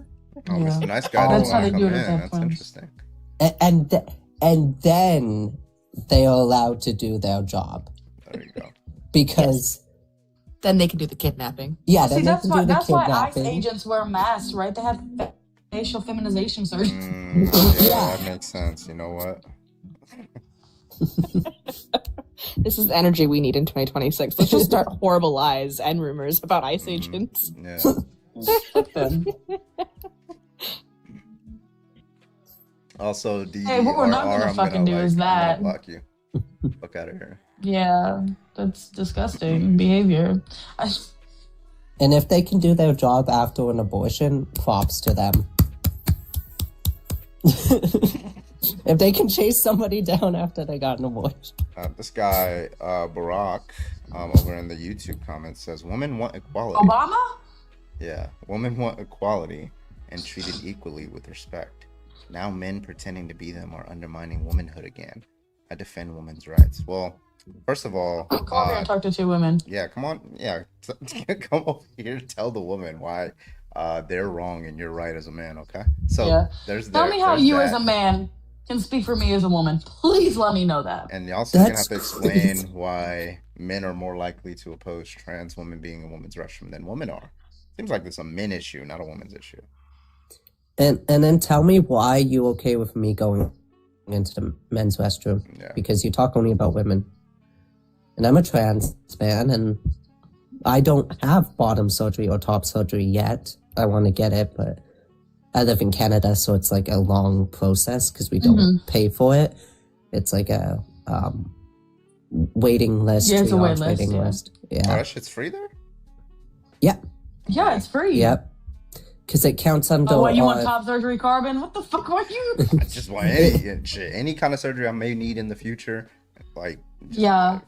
Oh, Mr. Nice Guy. That's how they do it in. at That's that interesting. And then they are allowed to do their job. There you go. Because then they can do the kidnapping. Yeah, see, that's why ICE agents wear masks, right? They have facial feminization surgery. Yeah, that makes sense. You know what? This is the energy we need in 2026. Let's just start horrible lies and rumors about ICE agents. Yeah. Also, hey, what we're not gonna fucking do is that. Block you. Fuck out of here. Yeah, that's disgusting behavior. And if they can do their job after an abortion, props to them. If they can chase somebody down after they got an abortion. This guy, Barack, over in the YouTube comments says, women want equality. Obama? Yeah, women want equality and treated equally with respect. Now men pretending to be them are undermining womanhood again. I defend women's rights. Well, first of all, come here and talk to two women. Yeah, come on. Yeah, come over here. Tell the woman why they're wrong and you're right as a man. Okay. So tell me how you as a man can speak for me as a woman. Please let me know that. And you also gonna have to explain why men are more likely to oppose trans women being in women's restroom than women are. Seems like it's a men issue, not a woman's issue. And then tell me why you okay with me going into the men's restroom, because you talk only about women. And I'm a trans man, and I don't have bottom surgery or top surgery yet. I want to get it, but I live in Canada, so it's like a long process because we don't pay for it. It's like a waiting list. Yeah, it's a waiting list. Yeah. Oh, that shit's free there? Yeah. Yeah, it's free. Yep. Because it counts under. Oh, what, you want top surgery, Carbon? What the fuck are you? I just want any kind of surgery I may need in the future. Like,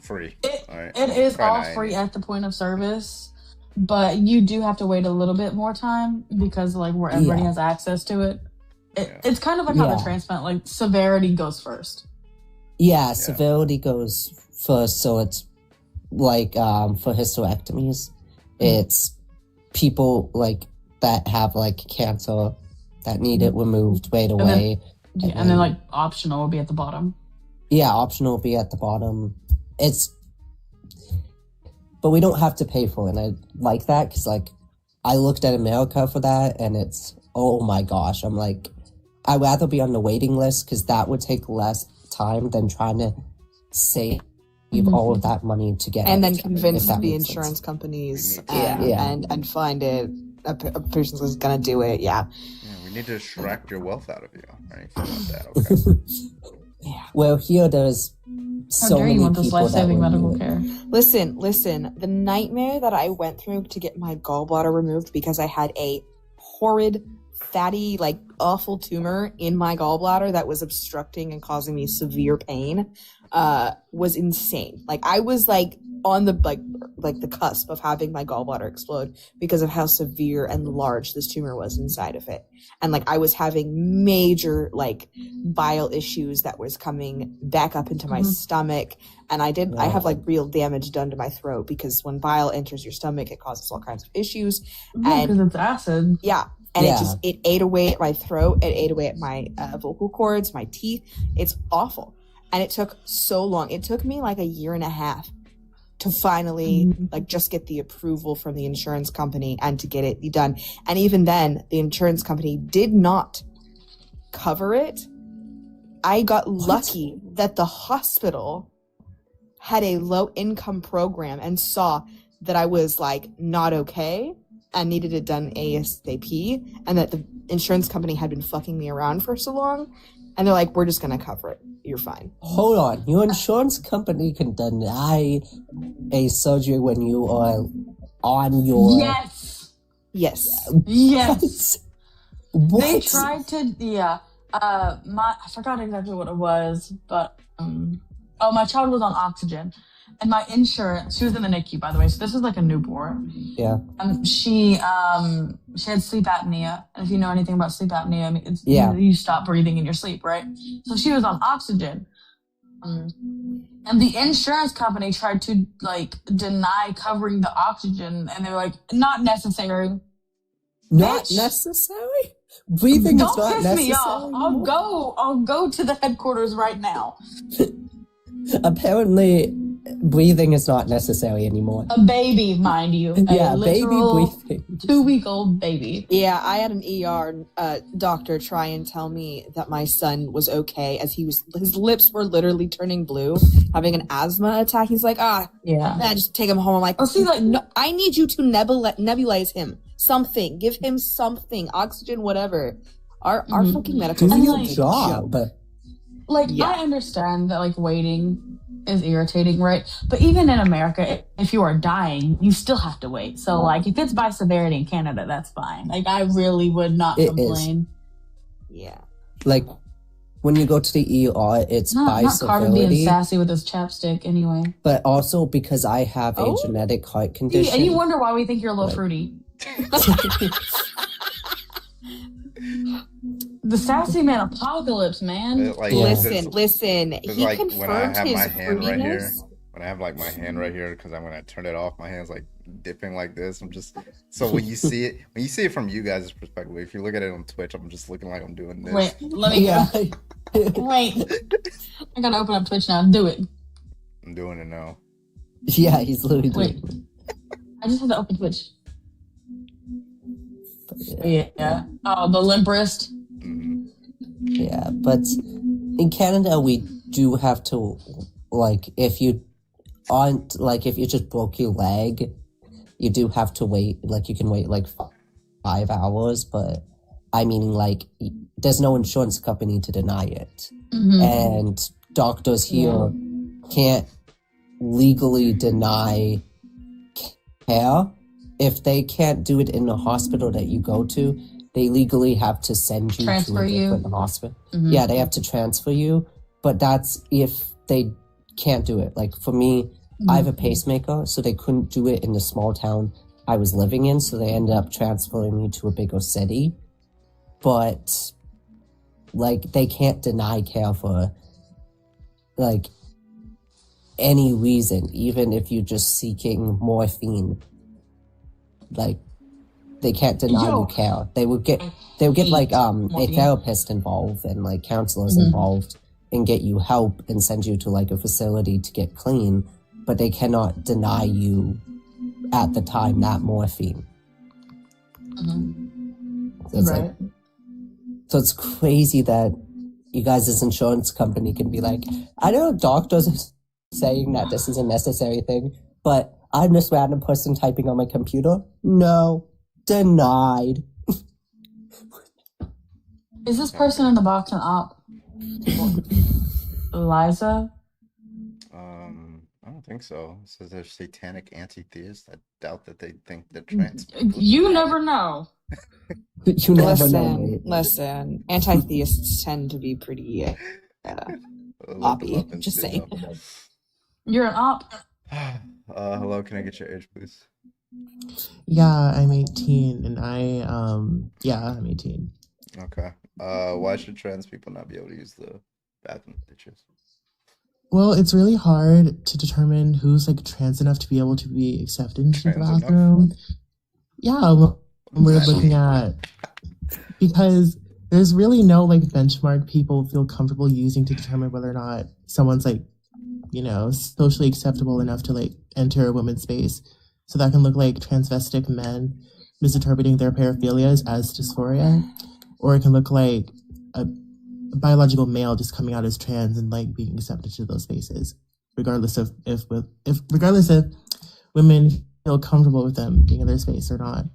free. It is all free at the point of service, but you do have to wait a little bit more time because, like, where everybody has access to it. It's kind of like how the transplant, like, severity goes first. Yeah, severity goes first. So it's like for hysterectomies, it's people like that have like cancer that need it removed right away. And then like optional will be at the bottom. Yeah, optional will be at the bottom. But we don't have to pay for it. And I like that because like I looked at America for that and it's, oh my gosh. I'm like, I'd rather be on the waiting list because that would take less time than trying to save all of that money to get and then convince the insurance companies and find it. A person who's gonna do it. Yeah, we need to extract your wealth out of you. Right? If you want that, okay. Well, here there's so many people life-saving medical care. Listen. The nightmare that I went through to get my gallbladder removed because I had a horrid, fatty, like awful tumor in my gallbladder that was obstructing and causing me severe pain was insane. Like I was like on the like the cusp of having my gallbladder explode because of how severe and large this tumor was inside of it. And like I was having major like bile issues that was coming back up into my stomach. And I have like real damage done to my throat because when bile enters your stomach, it causes all kinds of issues. Yeah, because it's acid. Yeah. And it ate away at my throat. It ate away at my vocal cords, my teeth. It's awful. And it took so long. It took me like a year and a half to finally like just get the approval from the insurance company and to get it done. And even then, the insurance company did not cover it. I got lucky that the hospital had a low income program and saw that I was like not okay and needed it done ASAP, and that the insurance company had been fucking me around for so long, and they're like, we're just gonna cover it. You're fine. Hold on. Your insurance company can deny a surgery when you are on your... Yes. Yes. What? They tried to, I forgot exactly what it was, but, my child was on oxygen. And my insurance, she was in the NICU, by the way, so this is like a newborn. Yeah. She had sleep apnea. And if you know anything about sleep apnea, I mean, you stop breathing in your sleep, right? So she was on oxygen. And the insurance company tried to, like, deny covering the oxygen. And they were like, not necessary. Not necessary? Breathing is not necessary. Don't piss me off. I'll go to the headquarters right now. Apparently, breathing is not necessary anymore. A baby, mind you. Yeah, baby breathing. 2-week-old baby. Yeah, I had an ER doctor try and tell me that my son was okay as his lips were literally turning blue, having an asthma attack. He's like, just take him home. I'm like, no, I need you to nebulize him. Something. Give him something. Oxygen, whatever. Our fucking medical do your system job. I understand that, like, waiting is irritating, right? But even in America, if you are dying, you still have to wait. So, like, if it's by severity in Canada, that's fine. Like, I really would not complain. Yeah. Like, when you go to the ER, it's by not Carter being severity. sassy with his chapstick, anyway. But also because I have a genetic heart condition. And you wonder why we think you're a little fruity. The sassy man apocalypse, man. Listen. He like confirmed when I have his my hand right here, fruitiness. when I have like my hand right here, because when I turn it off, my hand's like dipping like this. I'm just so when you see it from you guys' perspective, if you look at it on Twitch, I'm just looking like I'm doing this. Wait, let me go. Wait, I gotta open up Twitch now. Do it. I'm doing it now. Yeah, he's literally doing it. I just had to open Twitch. Yeah. Oh, the limp wrist. Yeah, but in Canada, we do have to, like, if you just broke your leg, you do have to wait. Like, you can wait, like, 5 hours, but, I mean, like, there's no insurance company to deny it. And doctors here can't legally deny care. If they can't do it in the hospital that you go to, they legally have to send you to a different hospital. Yeah, they have to transfer you, but that's if they can't do it. Like for me, I have a pacemaker, so they couldn't do it in the small town I was living in, so they ended up transferring me to a bigger city. But like they can't deny care for like any reason, even if you're just seeking morphine. Like they can't deny you care. They would get like a therapist involved and like counselors involved and get you help and send you to like a facility to get clean, but they cannot deny you at the time that morphine. So it's like, so it's crazy that you guys' insurance company can be like, I know doctors are saying that this is a necessary thing, but I'm this random person typing on my computer. No. Denied. Is this person in the box an op? Eliza? I don't think so. It says they're satanic anti-theists. I doubt that they think that trans people... You never know. You never know. Listen, anti-theists tend to be pretty oppy. Just saying. You're an op? Hello, can I get your age, please? Yeah, I'm 18, and I'm 18. Okay. Why should trans people not be able to use the bathroom pictures? Well, it's really hard to determine who's like trans enough to be able to be accepted into the bathroom. Yeah, when we're looking at, because there's really no like benchmark people feel comfortable using to determine whether or not someone's like, socially acceptable enough to like enter a woman's space. So that can look like transvestic men misinterpreting their paraphilias as dysphoria, or it can look like a biological male just coming out as trans and like being accepted to those spaces, regardless of if women feel comfortable with them being in their space or not.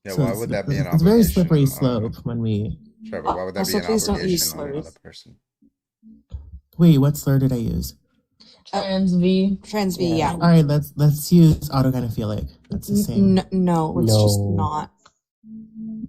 Yeah, so why would that be an obligation? It's a very slippery slope when we. Trevor, why would that be an obligation on another person? Wait, what slur did I use? Trans V, yeah. All right, let's use autogynephilic. That's the same. No, it's just not.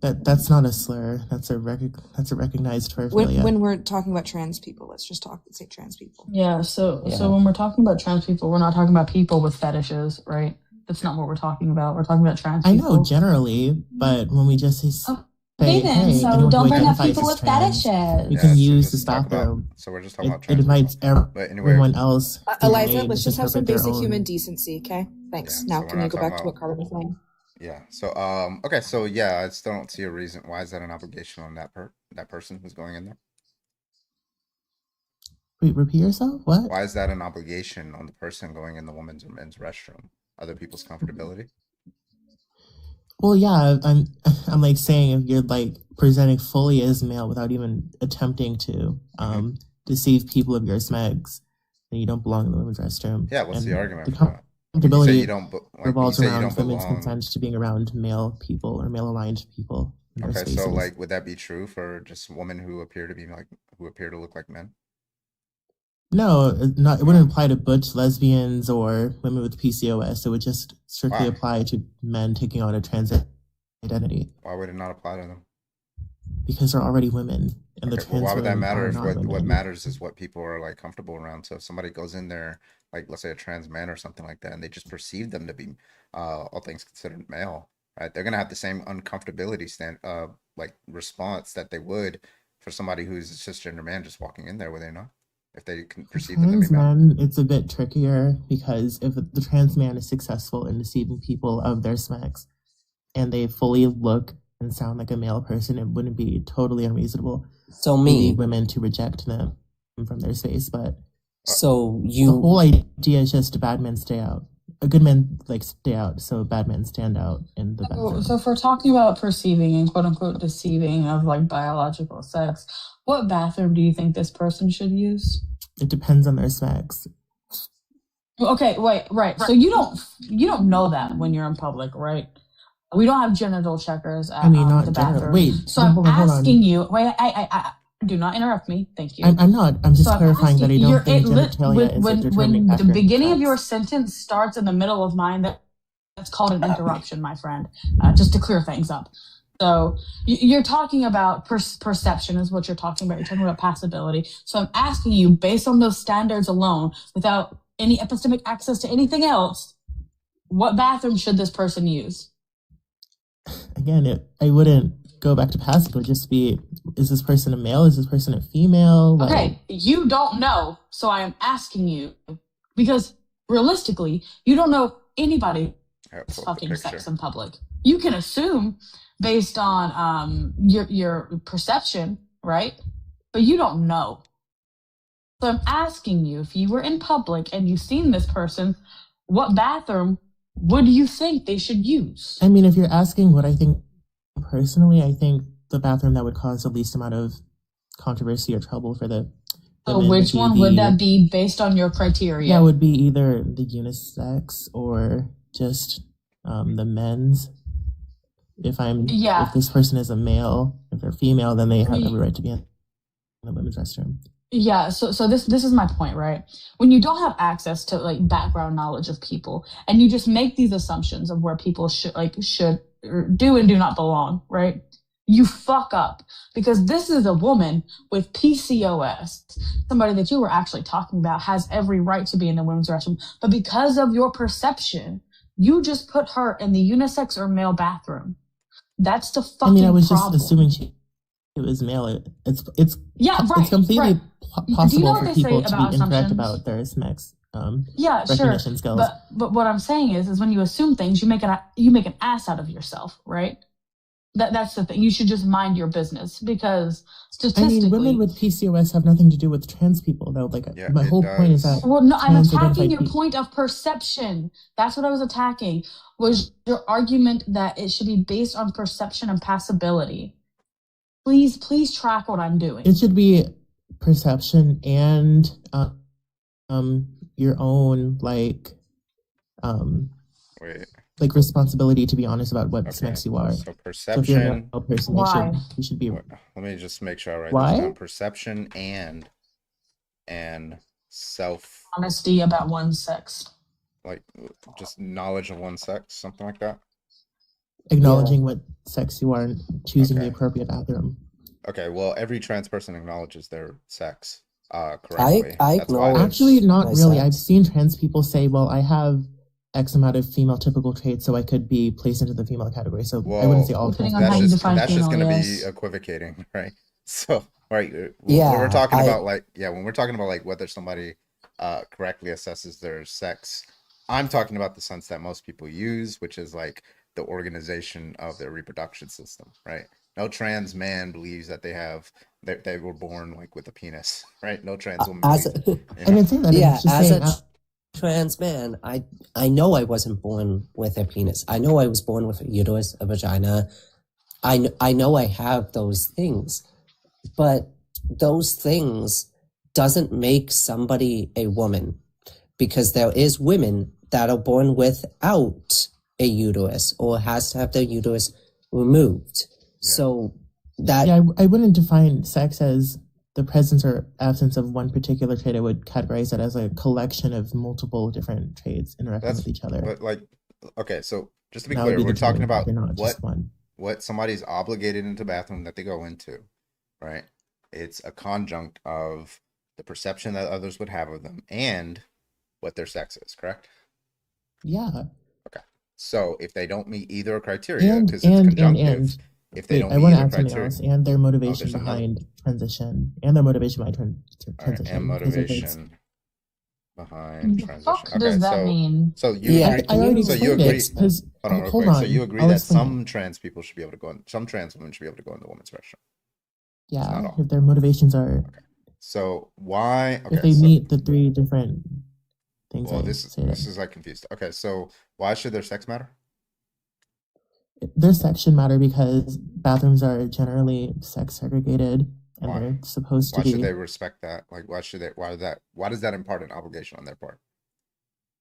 That's not a slur. That's a recognized paraphilia. When we're talking about trans people, let's say trans people. Yeah. So when we're talking about trans people, we're not talking about people with fetishes, right? That's not what we're talking about. We're talking about trans people. I know generally, but when we just say, so don't bring up people with fetishes. You can use this bathroom. So we're just talking about trans. It invites everyone else. Eliza, let's just have some basic human decency, okay? Thanks. Yeah, now, can you go back to what Carter was saying? Yeah. So okay. So yeah, I still don't see a reason. Why is that an obligation on that person who's going in there? Wait, repeat yourself. What? Why is that an obligation on the person going in the women's or men's restroom? Other people's comfortability. Well, yeah, I'm like saying if you're like presenting fully as male without even attempting to deceive people of your smegs, then you don't belong in the women's restroom. Yeah, what's the argument? The comfortability revolves around women's consent to being around male people or male aligned people. Okay, so like, would that be true for just women who appear to look like men? No, it wouldn't apply to butch lesbians or women with PCOS. It would just strictly apply to men taking on a trans identity. Why would it not apply to them? Because they're already women, and the trans. Why would that matter if what women. matters is what people are like comfortable around? So if somebody goes in there, like let's say a trans man or something like that, and they just perceive them to be, all things considered, male, right? They're gonna have the same uncomfortability response that they would for somebody who's a cisgender man just walking in there, would they not? If they can perceive them to be men, it's a bit trickier because if the trans man is successful in deceiving people of their smegs and they fully look and sound like a male person, it wouldn't be totally unreasonable for women to reject them from their space. But the whole idea is just bad men stay out. A good man stay out, so bad men stand out in the bathroom. So if we're talking about perceiving and quote unquote deceiving of like biological sex, what bathroom do you think this person should use? It depends on their smegs. Okay, wait, right. So you don't know that when you're in public, right? We don't have genital checkers at not the general. bathroom. Wait, so I'm asking you. Wait, I do not interrupt me. Thank you. I'm not. I'm just clarifying that I don't think genitalia is when the beginning of your sentence starts in the middle of mine, that's called an interruption, my friend. Just to clear things up. So you're talking about perception is what you're talking about. You're talking about passability. So I'm asking you, based on those standards alone, without any epistemic access to anything else, what bathroom should this person use? Again, I wouldn't go back to passive. It would just be, is this person a male? Is this person a female? Okay, you don't know. So I am asking you because realistically, you don't know anybody who's fucking sex in public. You can assume based on your perception, right? But you don't know. So I'm asking you, if you were in public and you've seen this person, what bathroom would you think they should use? I mean, if you're asking what I think personally, I think the bathroom that would cause the least amount of controversy or trouble for the So which one would that be based on your criteria? Yeah, it would be either the unisex or just the men's. If this person is a male, if they're female, then they have every right to be in the women's restroom. Yeah, so this is my point, right? When you don't have access to like background knowledge of people, and you just make these assumptions of where people should do and do not belong, right? you fuck up, because this is a woman with PCOS, somebody that you were actually talking about has every right to be in the women's restroom, but because of your perception, you just put her in the unisex or male bathroom. That's the fucking I mean, I was problem. just assuming it was male. It's Yeah, right, it's completely right. Do you know possible what for they people say to about be incorrect assumptions? about their SMEX Yeah, sure. recognition skills. But what I'm saying is when you assume things, you make an ass out of yourself, right? That's the thing. You should just mind your business, because statistically, I mean, women with PCOS have nothing to do with trans people, though. Like, my whole point is that. Well, no, I'm attacking trans-identified your point of perception. That's what I was attacking. Was your argument that it should be based on perception and passability? Please track what I'm doing. It should be perception and your own like responsibility to be honest about what SMEX you are. So So if you're a perception. male person, you should be. Let me just make sure I write Why? this down. Perception and self, Honesty about one's sex. like just knowledge of one's sex, something like that. Acknowledging what sex you are and choosing the appropriate bathroom. Okay, well, every trans person acknowledges their sex correctly. I That's why acknowledge Actually, not my really. sex. I've seen trans people say, well, I have X amount of female typical traits, so I could be placed into the female category. So I wouldn't say all trans people. that's just going to be equivocating, right? So, right, when Yeah, we're talking about when we're talking about like whether somebody correctly assesses their sex, I'm talking about the sense that most people use, which is like the organization of their reproduction system, right? No trans man believes that they were born like with a penis, right? No trans woman. As believes, as a trans man, I know I wasn't born with a penis. I know I was born with a uterus, a vagina. I know I have those things, but those things doesn't make somebody a woman, because there is women that are born without a uterus or has to have their uterus removed. So that I wouldn't define sex as the presence or absence of one particular trait. I would categorize it as a collection of multiple different traits interacting with each other. But like, okay, so just to be That would clear, be we're the talking term. about They're not just one. what somebody's obligated into bathroom that they go into, right? It's a conjunct of the perception that others would have of them and what their sex is, correct? Yeah. Okay. So if they don't meet either criteria, And because it's conjunctive, if they wait, don't I meet want to either add something criteria, else, and their motivation there's another- behind transition, and their motivation behind transition. and because if it's- motivation behind The transition. fuck does that so, mean? So you Yeah, agree, I already so you explained agree. it, 'cause- Hold on, real hold quick. So on, you agree I'll that explain some trans people should be able to go in, some trans women should be able to go in the women's restroom. Not Yeah, all. if their motivations are, So why? if they meet the three different things. Well, I this say is like confused. Okay, so why should their sex matter? their sex should matter because bathrooms are generally sex segregated, and Why? they're supposed to Why be. should they respect that? Like, why should they? Why does that impart an obligation on their part?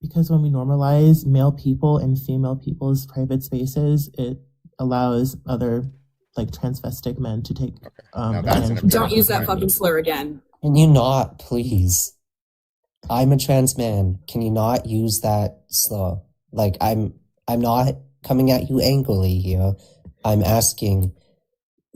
Because when we normalize male people and female people's private spaces, it allows other like transvestic men to take advantage of Don't use that fucking slur again. Can you not, please? I'm a trans man. Can you not use that slur? Like, I'm not coming at you angrily here. I'm asking,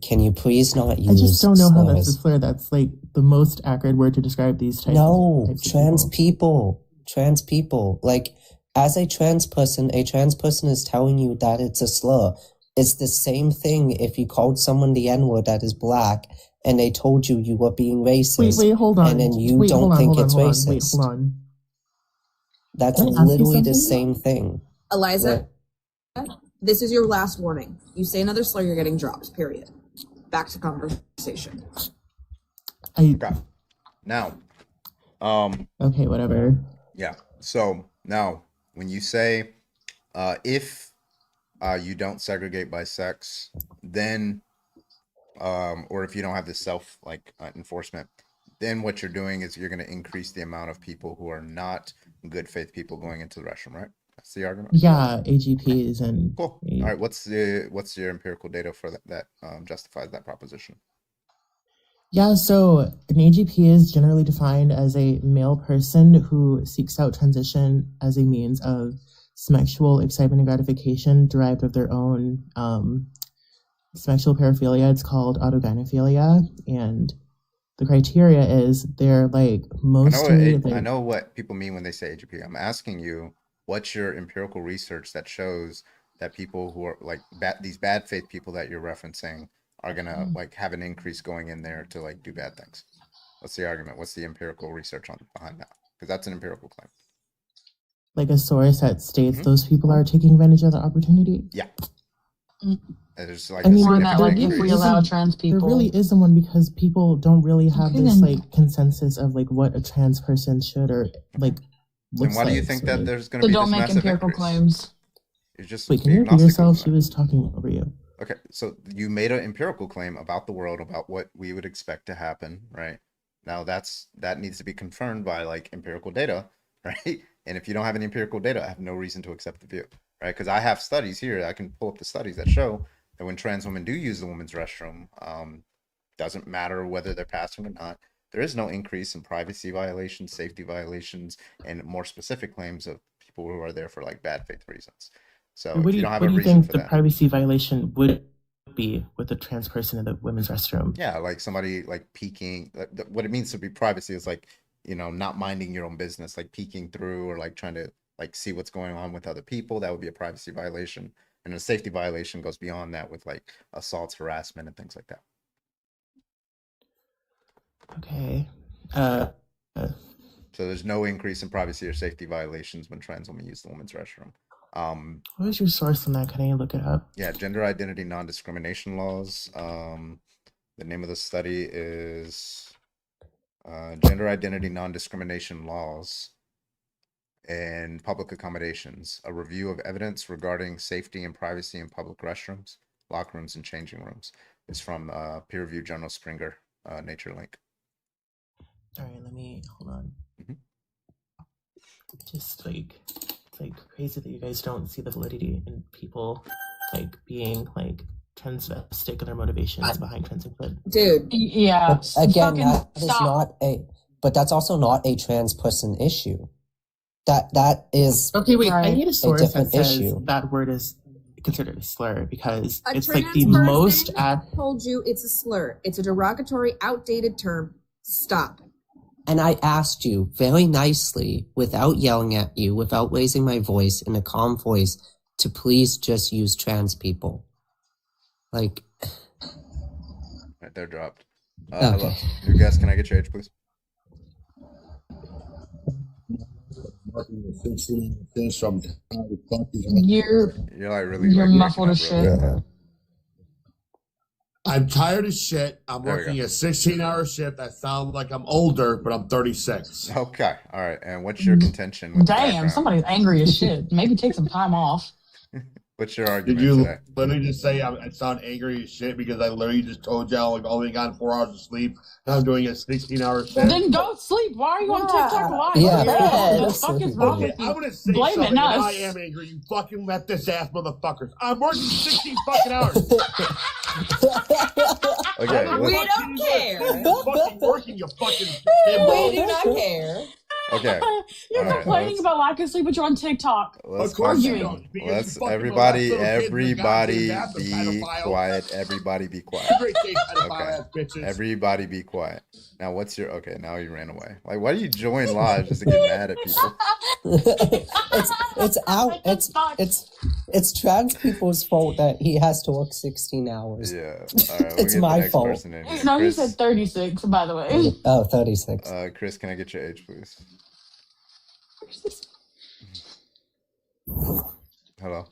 can you please not use I just don't know how that's a slurs? slur. That's like the most accurate word to describe these types. No, types of trans people. Like, as a trans person is telling you that it's a slur. It's the same thing if you called someone the N-word that is black and they told you you were being racist. Wait, hold on. And then you Wait, don't hold on, think hold on, it's hold on. racist. Wait, hold on. That's Can I ask you literally the something? same thing. Eliza, this is your last warning. You say another slur, you're getting dropped, period. Back to conversation. Okay. Now, Okay, whatever. yeah. So now, when you say, if you don't segregate by sex, then, or if you don't have this self enforcement, then what you're doing is you're going to increase the amount of people who are not good faith people going into the restroom, right? That's the argument. Yeah, AGPs and Cool. All right. What's your empirical data for that justifies that proposition? Yeah, so an AGP is generally defined as a male person who seeks out transition as a means of sexual excitement and gratification derived of their own sexual paraphilia. It's called autogynephilia, and the criteria is they're like mostly. I know what people mean when they say AGP. I'm asking you, what's your empirical research that shows that people who are like these bad faith people that you're referencing are gonna like have an increase going in there to like do bad things? What's the argument? What's the empirical research behind that? Because that's an empirical claim. Like a source that states those people are taking advantage of the opportunity. Yeah. There's like or that like if we allow trans people, there really isn't one because people don't really have this like consensus of like what a trans person should or like. And why do you think that there's going to so be don't this make massive empirical increase? claims? You're just wait. Can you repeat yourself? She was talking over you. Okay, so you made an empirical claim about the world, about what we would expect to happen, right? Now that needs to be confirmed by like empirical data, right? And if you don't have any empirical data, I have no reason to accept the view, right? Because I have studies here. I can pull up the studies that show that when trans women do use the women's restroom, doesn't matter whether they're passing or not, there is no increase in privacy violations, safety violations, and more specific claims of people who are there for like bad faith reasons. So What if do you don't have what a do you reason think for the that, privacy violation would be with a trans person in the women's restroom? yeah, like somebody like peeking. What it means to be privacy is like, you know, not minding your own business, like peeking through or like trying to like see what's going on with other people. That would be a privacy violation. And a safety violation goes beyond that with like assaults, harassment, and things like that. Okay. So there's no increase in privacy or safety violations when trans women use the women's restroom. What was your source on that? Can I look it up? Yeah, gender identity non-discrimination laws. The name of the study is Gender Identity Non-Discrimination Laws and Public Accommodations, a review of evidence regarding safety and privacy in public restrooms, locker rooms, and changing rooms. It's from peer-reviewed journal Springer, Nature Link. All right, let me hold on. Just like it's like crazy that you guys don't see the validity in people like being like transvestic and their motivations behind trans input. Dude, yeah. But again, Fucking that is stop. not a. But that's also not a trans person issue. That is Okay, wait. I need a source that different says issue. that word is considered a slur because A it's like trans the person most told you it's a slur. It's a derogatory, outdated term. Stop. And I asked you very nicely, without yelling at you, without raising my voice, in a calm voice, to please just use trans people. Like, Right, they're dropped. Okay. Hello. New guest, can I get your age, please? You're like really you're like muffled as shit. I'm tired of shit. I'm There we working go. a 16-hour shift. I sound like I'm older, but I'm 36. Okay, all right. And what's your contention? With the Damn, background? somebody's angry as shit. Maybe take some time off. What's your Did argument you today? literally just say I sound angry as shit because I literally just told y'all I've only gotten 4 hours of sleep and I'm doing a 16-hour shift? Well, then go sleep. Why are you on TikTok live? Yeah, What the that's- fuck is wrong Okay, with you? I'm gonna say Blame it, something, not and us. I am angry. You fucking let this ass motherfuckers. I'm working 16 fucking hours. Okay, I'm We let's- don't care. I'm fucking working, you fucking We do not care. okay. You're All right, complaining let's- about lack of sleep, but you're on TikTok. Let's Of course you arguing. don't. Because Let's you fucking everybody, molest little kids in the everybody goddamn bathroom, be pedophile. quiet. Everybody be quiet. Great day, pedophile ass bitches. Everybody be quiet. Now, what's your okay? Now you ran away. Like, why do you join live just to get mad at people? it's trans people's fault that he has to work 16 hours. Yeah. All right, It's we'll get the my next fault. person in here. No, he Chris, said 36, by the way. Oh, 36. Chris, can I get your age, please? Hello.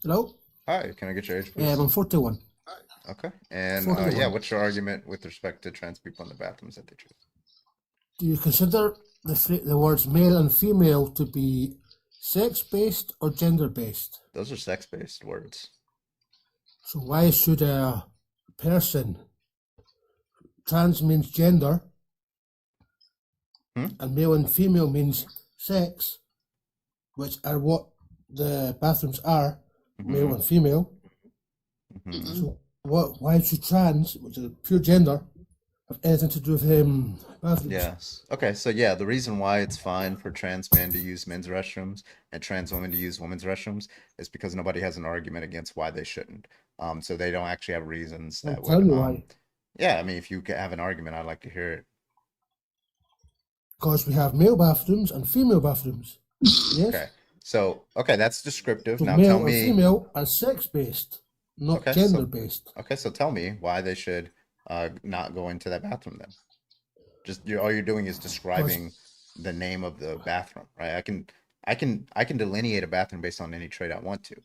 Hello? Hi, can I get your age, please? Yeah, I'm 41. Okay. And 41. yeah, what's your argument with respect to trans people in the bathrooms that they choose? Do you consider the words male and female to be sex-based or gender-based? Those are sex-based words. So why should a person, trans means gender, and male and female means sex, which are what the bathrooms are, male and female. So why should trans, which is pure gender, have anything to do with bathrooms. Yes. Okay, so yeah, the reason why it's fine for trans men to use men's restrooms and trans women to use women's restrooms is because nobody has an argument against why they shouldn't. So they don't actually have reasons that Tell would. me why. Yeah, I mean, if you have an argument, I'd like to hear it. Because we have male bathrooms and female bathrooms. Yes. Okay. So, okay, that's descriptive. So Now male tell or me. female are sex-based, not Okay, gender-based. Okay, so tell me why they should not go into that bathroom then. Just all you're doing is describing the name of the bathroom, right? I can delineate a bathroom based on any trait I want to.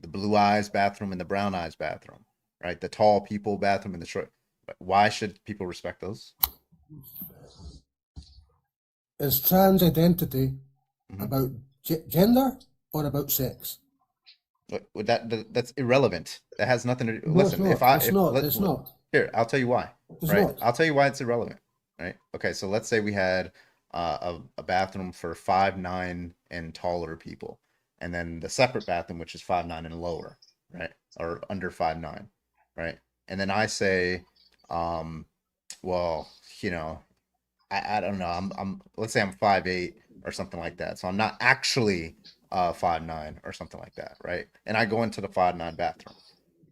The blue eyes bathroom and the brown eyes bathroom, right? The tall people bathroom and the short. Why should people respect those? Is trans identity about gender or about sex? That's irrelevant. That has nothing to do. No, Listen, it's not. It's not. Here, I'll tell you why. It's Right, not. I'll tell you why it's irrelevant. Right. Okay, so let's say we had a bathroom for 5'9" and taller people, and then the separate bathroom which is 5'9" and lower, right, or under 5'9", right? And then I say, well, you know, I don't know. I'm let's say I'm 5'8" or something like that. So I'm not actually 5'9" or something like that, right? And I go into the 5'9" bathroom.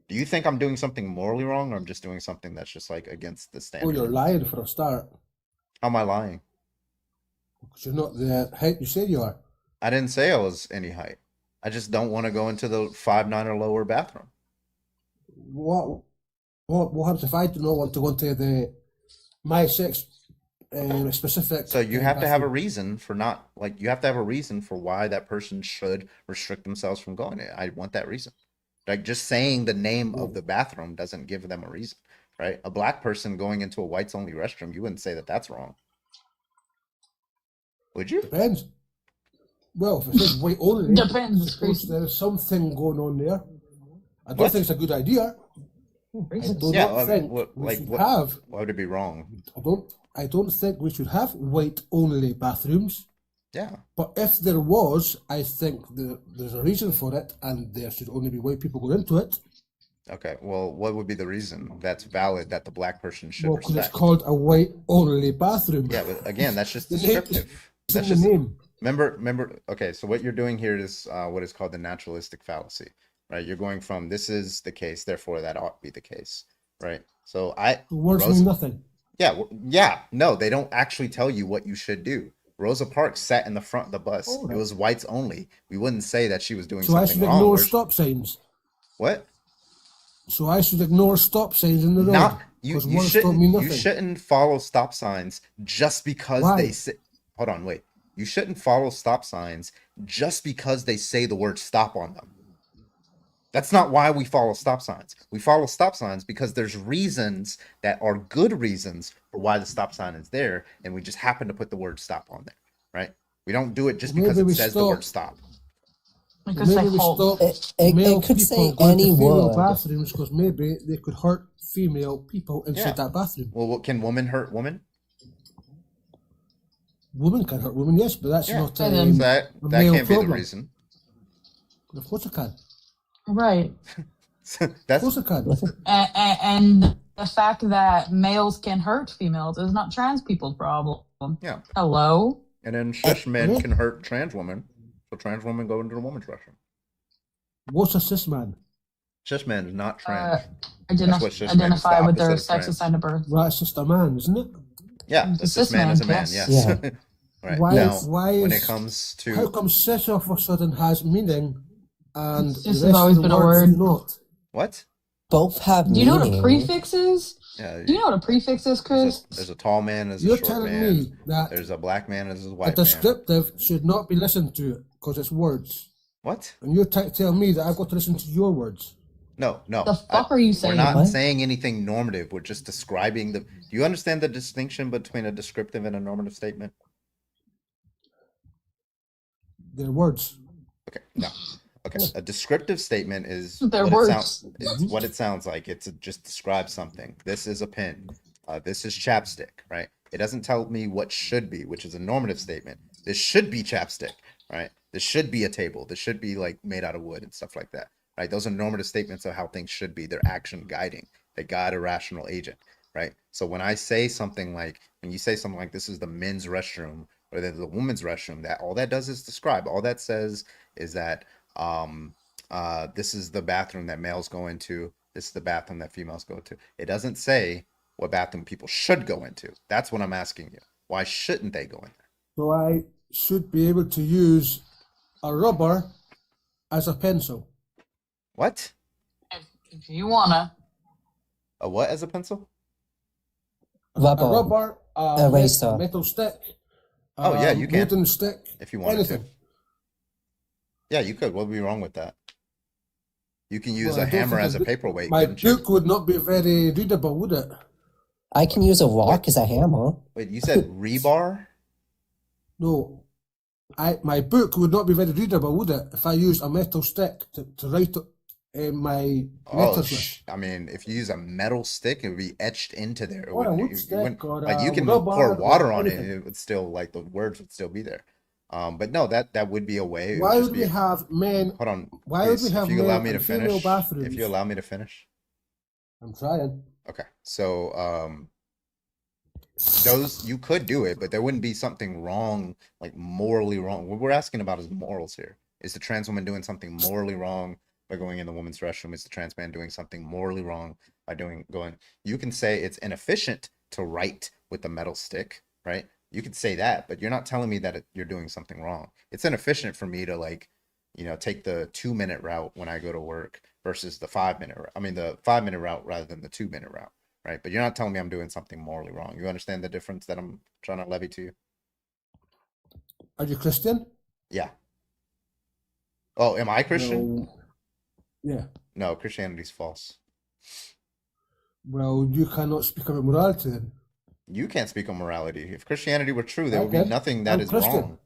Do you think I'm doing something morally wrong, or I'm just doing something that's just like against the standard? Well, you're lying for a start. How am I lying? Because you're not the height you say you are. I didn't say I was any height. I just don't want to go into the 5'9" or lower bathroom. What happens if I do not want to go into the my sex specific? So you have to have a bathroom? reason for not, like, you have to have a reason for why that person should restrict themselves from going there. I want that reason. Like, just saying the name of the bathroom doesn't give them a reason, right? A black person going into a whites only restroom, you wouldn't say that that's wrong. Would you? Depends. Well, if it says white only, Depends. suppose there is something going on there. I don't What? think it's a good idea. I do Yeah, not I mean, think what, we like, should what, have. why would it be wrong? I don't think we should have white only bathrooms. Yeah. But if there was, I think there's a reason for it, and there should only be white people going into it. Okay, well, what would be the reason that's valid that the black person should Well, because it's respect? called a white only bathroom. Yeah, but again, that's just The name- descriptive. it's That's in the just name. remember. Okay, so what you're doing here is what is called the naturalistic fallacy, right? You're going from this is the case, therefore that ought to be the case, right? So The words mean nothing. Yeah, yeah, no, they don't actually tell you what you should do. Rosa Parks sat in the front of the bus. Oh, It was whites only. We wouldn't say that she was doing So I something should wrong. ignore We're- stop signs. What? So I should ignore stop signs in the road. Not you. Because You words don't mean shouldn't. You nothing. shouldn't follow stop signs just because Why? they say. Hold on, wait. You shouldn't follow stop signs just because they say the word stop on them. That's not why we follow stop signs. We follow stop signs because there's reasons that are good reasons for why the stop sign is there, and we just happen to put the word stop on there, right? We don't do it just because Maybe it we says the word stop. stop. Maybe we stop It male could people say going any to female word. bathrooms because maybe they could hurt female people inside Yeah. that bathroom. Well, what, can woman hurt woman? Women can hurt women, yes, but that's Yeah. not So that a that male can't be the problem. reason. Of course it can. Right. Of course it can. And the fact that males can hurt females is not trans people's problem. Yeah. Hello? And then cis men can hurt trans women, so trans women go into the woman's restroom. What's a cis man? Cis man is not trans. Identify with their sex assigned at birth. Well, it's just a man, isn't it? Yeah, a cis man is a man. Yes. Yeah. Right. Why? Now, Why when is, it comes to how come cis all of a sudden has meaning and Cis the has rest always of the been a words word. do not? what? Both have Do you know what a meaning. prefix is? Yeah. Do you know what a prefix is, Chris? There's a tall man, there's You're a short telling man. me that There's a black man, there's a a white man. descriptive should not be listened to because it's words. What? And you're telling me that I've got to listen to your words. No, no. The fuck are you We're saying? not What? saying anything normative. We're just describing the. Do you understand the distinction between a descriptive and a normative statement? They're words. Okay, no. Okay, a descriptive statement is They're what words. it sounds. It's what it sounds like. It's just describe something. This is a pen. This is chapstick, right? It doesn't tell me what should be, which is a normative statement. This should be chapstick, right? This should be a table. This should be like made out of wood and stuff like that, right? Those are normative statements of how things should be. They're action guiding. They guide a rational agent. right? So when I say something like, when you say something like this is the men's restroom or the women's restroom, that all that does is describe. All that says is that this is the bathroom that males go into. This is the bathroom that females go to. It doesn't say what bathroom people should go into. That's what I'm asking you. Why shouldn't they go in there? So I should be able to use a rubber as a pencil. What? If you wanna. A what as a pencil? A rubber, eraser. metal stick. Oh yeah, you can. Wooden stick. If you wanted anything. to. Yeah, you could. What would be wrong with that? You can use Well, a I don't hammer think as a paperweight. My couldn't you? book would not be very readable, would it? I can use a rock as a hammer. Wait, you said rebar? No. My book would not be very readable, would it, if I used a metal stick to write my letters with? I mean, if you use a metal stick, it would be etched into there. It Or a wouldn't- wood you stick wouldn't- or like a you can rubber pour or water on it, anything. and it would still like the words would still be there. But no, that would be a way. It Why just would be we have men? Hold on. Why would please, we have if you allow men me to and female finish, bathrooms? if you allow me to finish. I'm trying. Okay, so those you could do it, but there wouldn't be something wrong, like morally wrong. What we're asking about is morals here. Is the trans woman doing something morally wrong by going in the woman's restroom? Is the trans man doing something morally wrong by going? You can say it's inefficient to write with the metal stick, right? You could say that, but you're not telling me that you're doing something wrong. It's inefficient for me to take the 2-minute route when I go to work versus the 5-minute. I mean, the 5-minute route rather than the 2-minute route, right? But you're not telling me I'm doing something morally wrong. You understand the difference that I'm trying to levy to you? Are you Christian? Yeah. Oh, am I Christian? No. Yeah. No, Christianity's false. Well, you cannot speak about morality then. You can't speak on morality. If Christianity were true, there I would be can. nothing that I'm is Christian. wrong.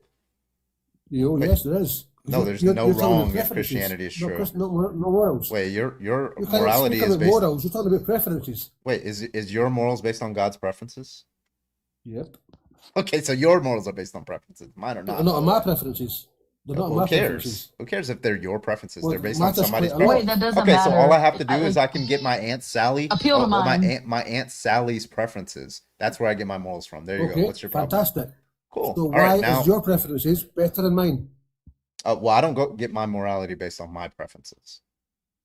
But- Yes, there is. No, there's You're no talking about wrong if preferences. Christianity is No, true. no morals. Wait, your You cannot morality speak is about based. morals. You're talking about preferences. Wait, is your morals based on God's preferences? Yep. Okay, so your morals are based on preferences. Mine are not. They're not on my preferences. They're not on Who my cares? preferences. Who cares if they're your preferences? Well, They're based mine on does somebody's play a lot. preferences. Wait, that doesn't Okay, so matter. all I have to do I- is I can get my Aunt Sally. Appeal to my mine. Aunt Sally's preferences. That's where I get my morals from. There you go. Okay, What's your problem? fantastic. Cool. So All right, why now. is your preferences better than mine? Well, I don't get my morality based on my preferences.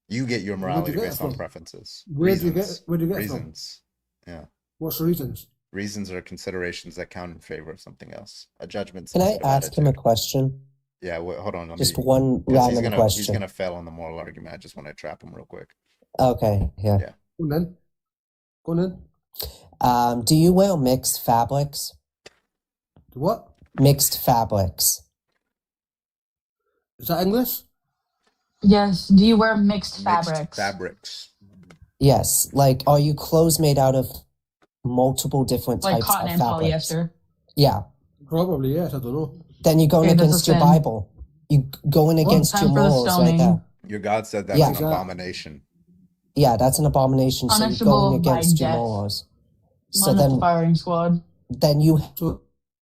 You get your Where'd you morality get it based on from? preferences. Where'd you Reasons. get it from? Reasons. Yeah. What's the reasons? Reasons are considerations that count in favor of something else. A judgment. Can I ask him a question? Yeah. Hold on. Let Just me, one because random He's question. gonna fail on the moral argument. I just want to trap him real quick. Okay, yeah. Yeah. Go on then. Go on then. Do you wear mixed fabrics? What? Mixed fabrics. Is that English? Yes. Do you wear mixed Mixed fabrics? fabrics. Yes. Like, are you clothes made out of multiple different Like types cotton of and fabrics? polyester. Yeah. Probably, yes. I don't know. Then you're going Okay, that's against a your sin. Bible. You going against your Time for the morals right stoning. there. Your God said that's Yeah. an abomination. Yeah, that's an abomination. So you're Punishable going by against your death. morals. So Minus the then, firing squad. then you So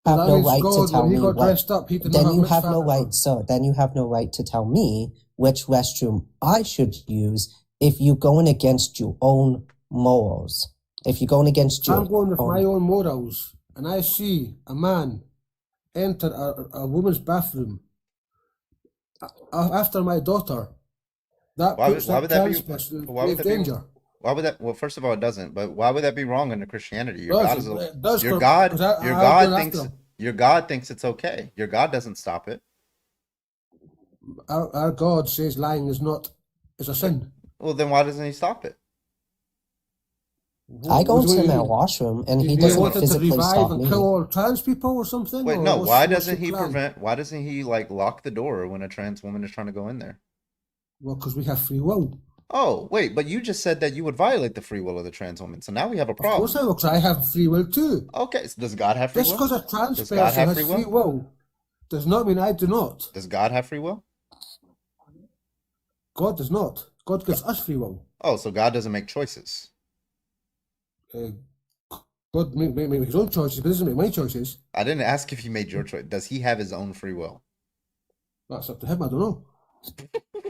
have that no means right God, to tell when he me got what. dressed up, he did not Then have you mixed have no fabric on. right. So then you have no right to tell me which restroom I should use if you're going against your own morals. If you're going against your I'm going with own. my own morals, and I see a man enter a woman's bathroom after my daughter. That Why puts would that that be? trans person in Why would grave that be? danger. Why would that? Well, first of all, it doesn't. But why would that be wrong under Christianity? Your God is It does your for- God. 'cause Your I've God gone thinks after him. your God thinks it's okay. Your God doesn't stop it. Our God says lying is a sin. Well, then why doesn't He stop it? I go What do to you my mean? washroom and Do he you doesn't want him to physically revive stop and me. kill all trans people or something? Wait, or no. what's- Why what's doesn't the He plan? prevent? Why doesn't He like lock the door when a trans woman is trying to go in there? Well, because we have free will. Oh, wait, but you just said that you would violate the free will of the trans woman. So now we have a Of course problem. I will, 'cause I have free will too. Okay, so does God have free Just will? because a trans Does person God have has free free will? will does not mean I do not. Does God have free will? God does not. God gives us free will. Oh, so God doesn't make choices. God make his own choices, but doesn't make my choices. I didn't ask if He made your choice. Does He have His own free will? That's up to him. I don't know.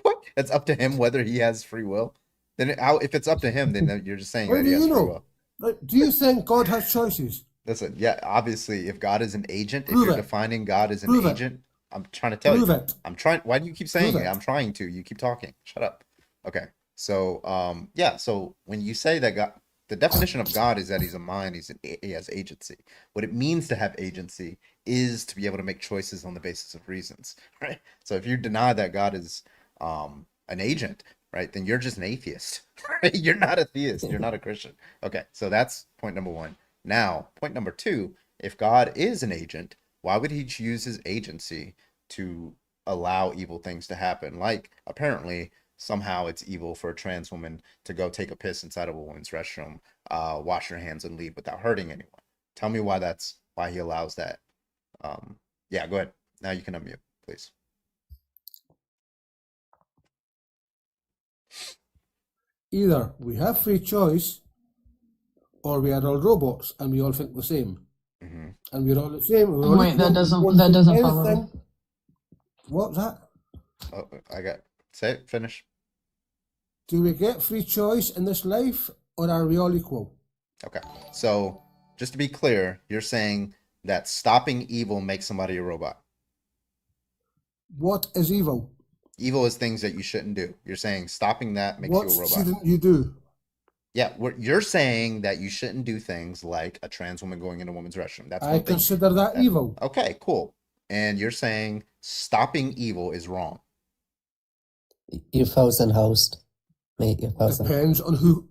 What? It's up to Him whether He has free will. Then if it's up to Him, then you're just saying Where that do He has you free know? will. Do you think God has choices? Listen, yeah, obviously, if God is an agent, if Prove you're it. defining God as an Prove it. agent, I'm trying to tell Prove you. it. I'm trying. Why do you keep saying Prove it? it. I'm trying to. You keep talking. Shut up. Okay. So, yeah. So when you say that God, the definition of God is that he's a mind. He has agency. What it means to have agency is to be able to make choices on the basis of reasons, right? So if you deny that God is an agent, right, then you're just an atheist, right? You're not a theist. You're not a Christian. Okay. So that's point number one. Now, point number two, if God is an agent, why would he use his agency to allow evil things to happen? Like, apparently, somehow it's evil for a trans woman to go take a piss inside of a woman's restroom, wash her hands and leave without hurting anyone. Tell me why he allows that. Yeah, go ahead. Now you can unmute, please. Either we have free choice, or we are all robots and we all think the same. And we're all the same. We're all Wait, that equal. doesn't One that thing, doesn't anything. follow. What's that? Oh, say it, finish. Do we get free choice in this life, or are we all equal? Okay. So, just to be clear, you're saying that stopping evil makes somebody a robot. What is evil? Evil is things that you shouldn't do. You're saying stopping that makes What you a robot. shouldn't you do? Yeah, you're saying that you shouldn't do things like a trans woman going in a woman's restroom. That's I one thing. consider that evil. Okay, cool. And you're saying stopping evil is wrong. You frozen host. Mate, you frozen. Depends on who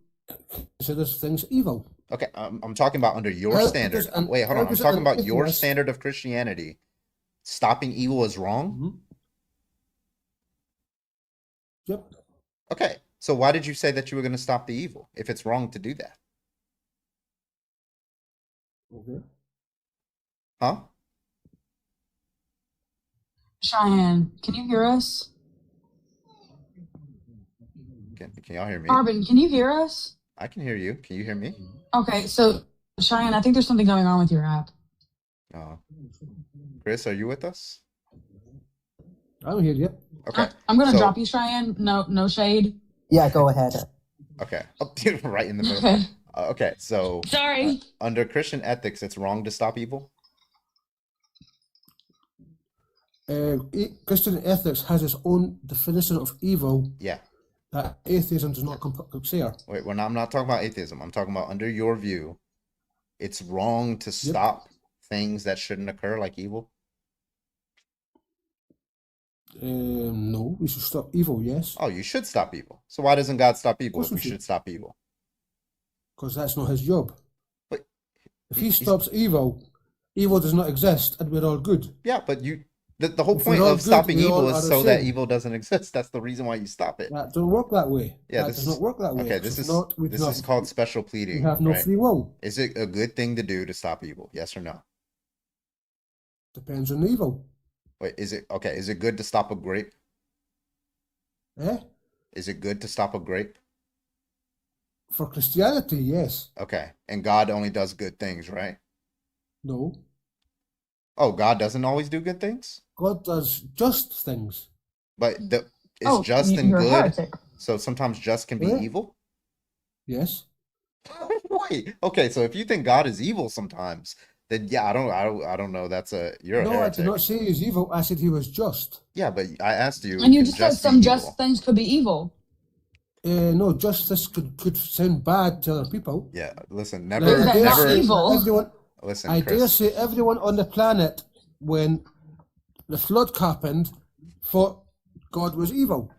considers things evil. Okay, I'm talking about under your How standard. does an- Wait, hold how on. I'm does talking an about your atheist- standard of Christianity. Stopping evil is wrong? Yep. Okay, so why did you say that you were going to stop the evil if it's wrong to do that? Okay. Huh? Cheyenne, can you hear us? Can y'all hear me? Arbin, can you hear us? I can hear you. Can you hear me? Okay, so Cheyenne, I think there's something going on with your app. Chris, are you with us? I'm here, yep. Okay. I'm gonna so- drop you, Cheyenne. No shade. Yeah, go ahead. Okay. Oh, right in the middle. Okay. Okay, so Sorry. under Christian ethics, it's wrong to stop evil? Christian ethics has its own definition of evil Yeah. that atheism does not share. Wait, I'm not talking about atheism. I'm talking about under your view, it's wrong to stop things that shouldn't occur, like evil? No, we should stop evil, yes. Oh, you should stop evil. So why doesn't God stop evil Of if course we we should stop evil? Because that's not his job. But if he stops evil, evil does not exist and we're all good. Yeah, but the whole If we're point all of good, stopping we evil all is are so the that same. evil doesn't exist. That's the reason why you stop it. That doesn't work that way. Yeah, that this does is not work that way. Okay, this It's is not, we do this not- is called special pleading. We have no right? free will. Is it a good thing to do to stop evil? Yes or no? Depends on the evil. Wait, is it okay? Is it good to stop a grape? Eh? Is it good to stop a grape? For Christianity, yes. Okay, and God only does good things, right? No. Oh, God doesn't always do good things? God does just things. But is Oh, just and you're a good? heretic. So sometimes just can be Yeah. evil? Yes. Wait, okay, so if you think God is evil sometimes, then yeah, I don't know. You're a No, I heretic. did not say he's evil. I said he was just. Yeah, but I asked you. And you can just said just be some just evil? things could be evil. No, justice could sound bad to other people. Yeah, listen, Like, never, I dare never. say Everyone, Listen, I dare Chris. say everyone on the planet, when the flood happened, thought God was evil.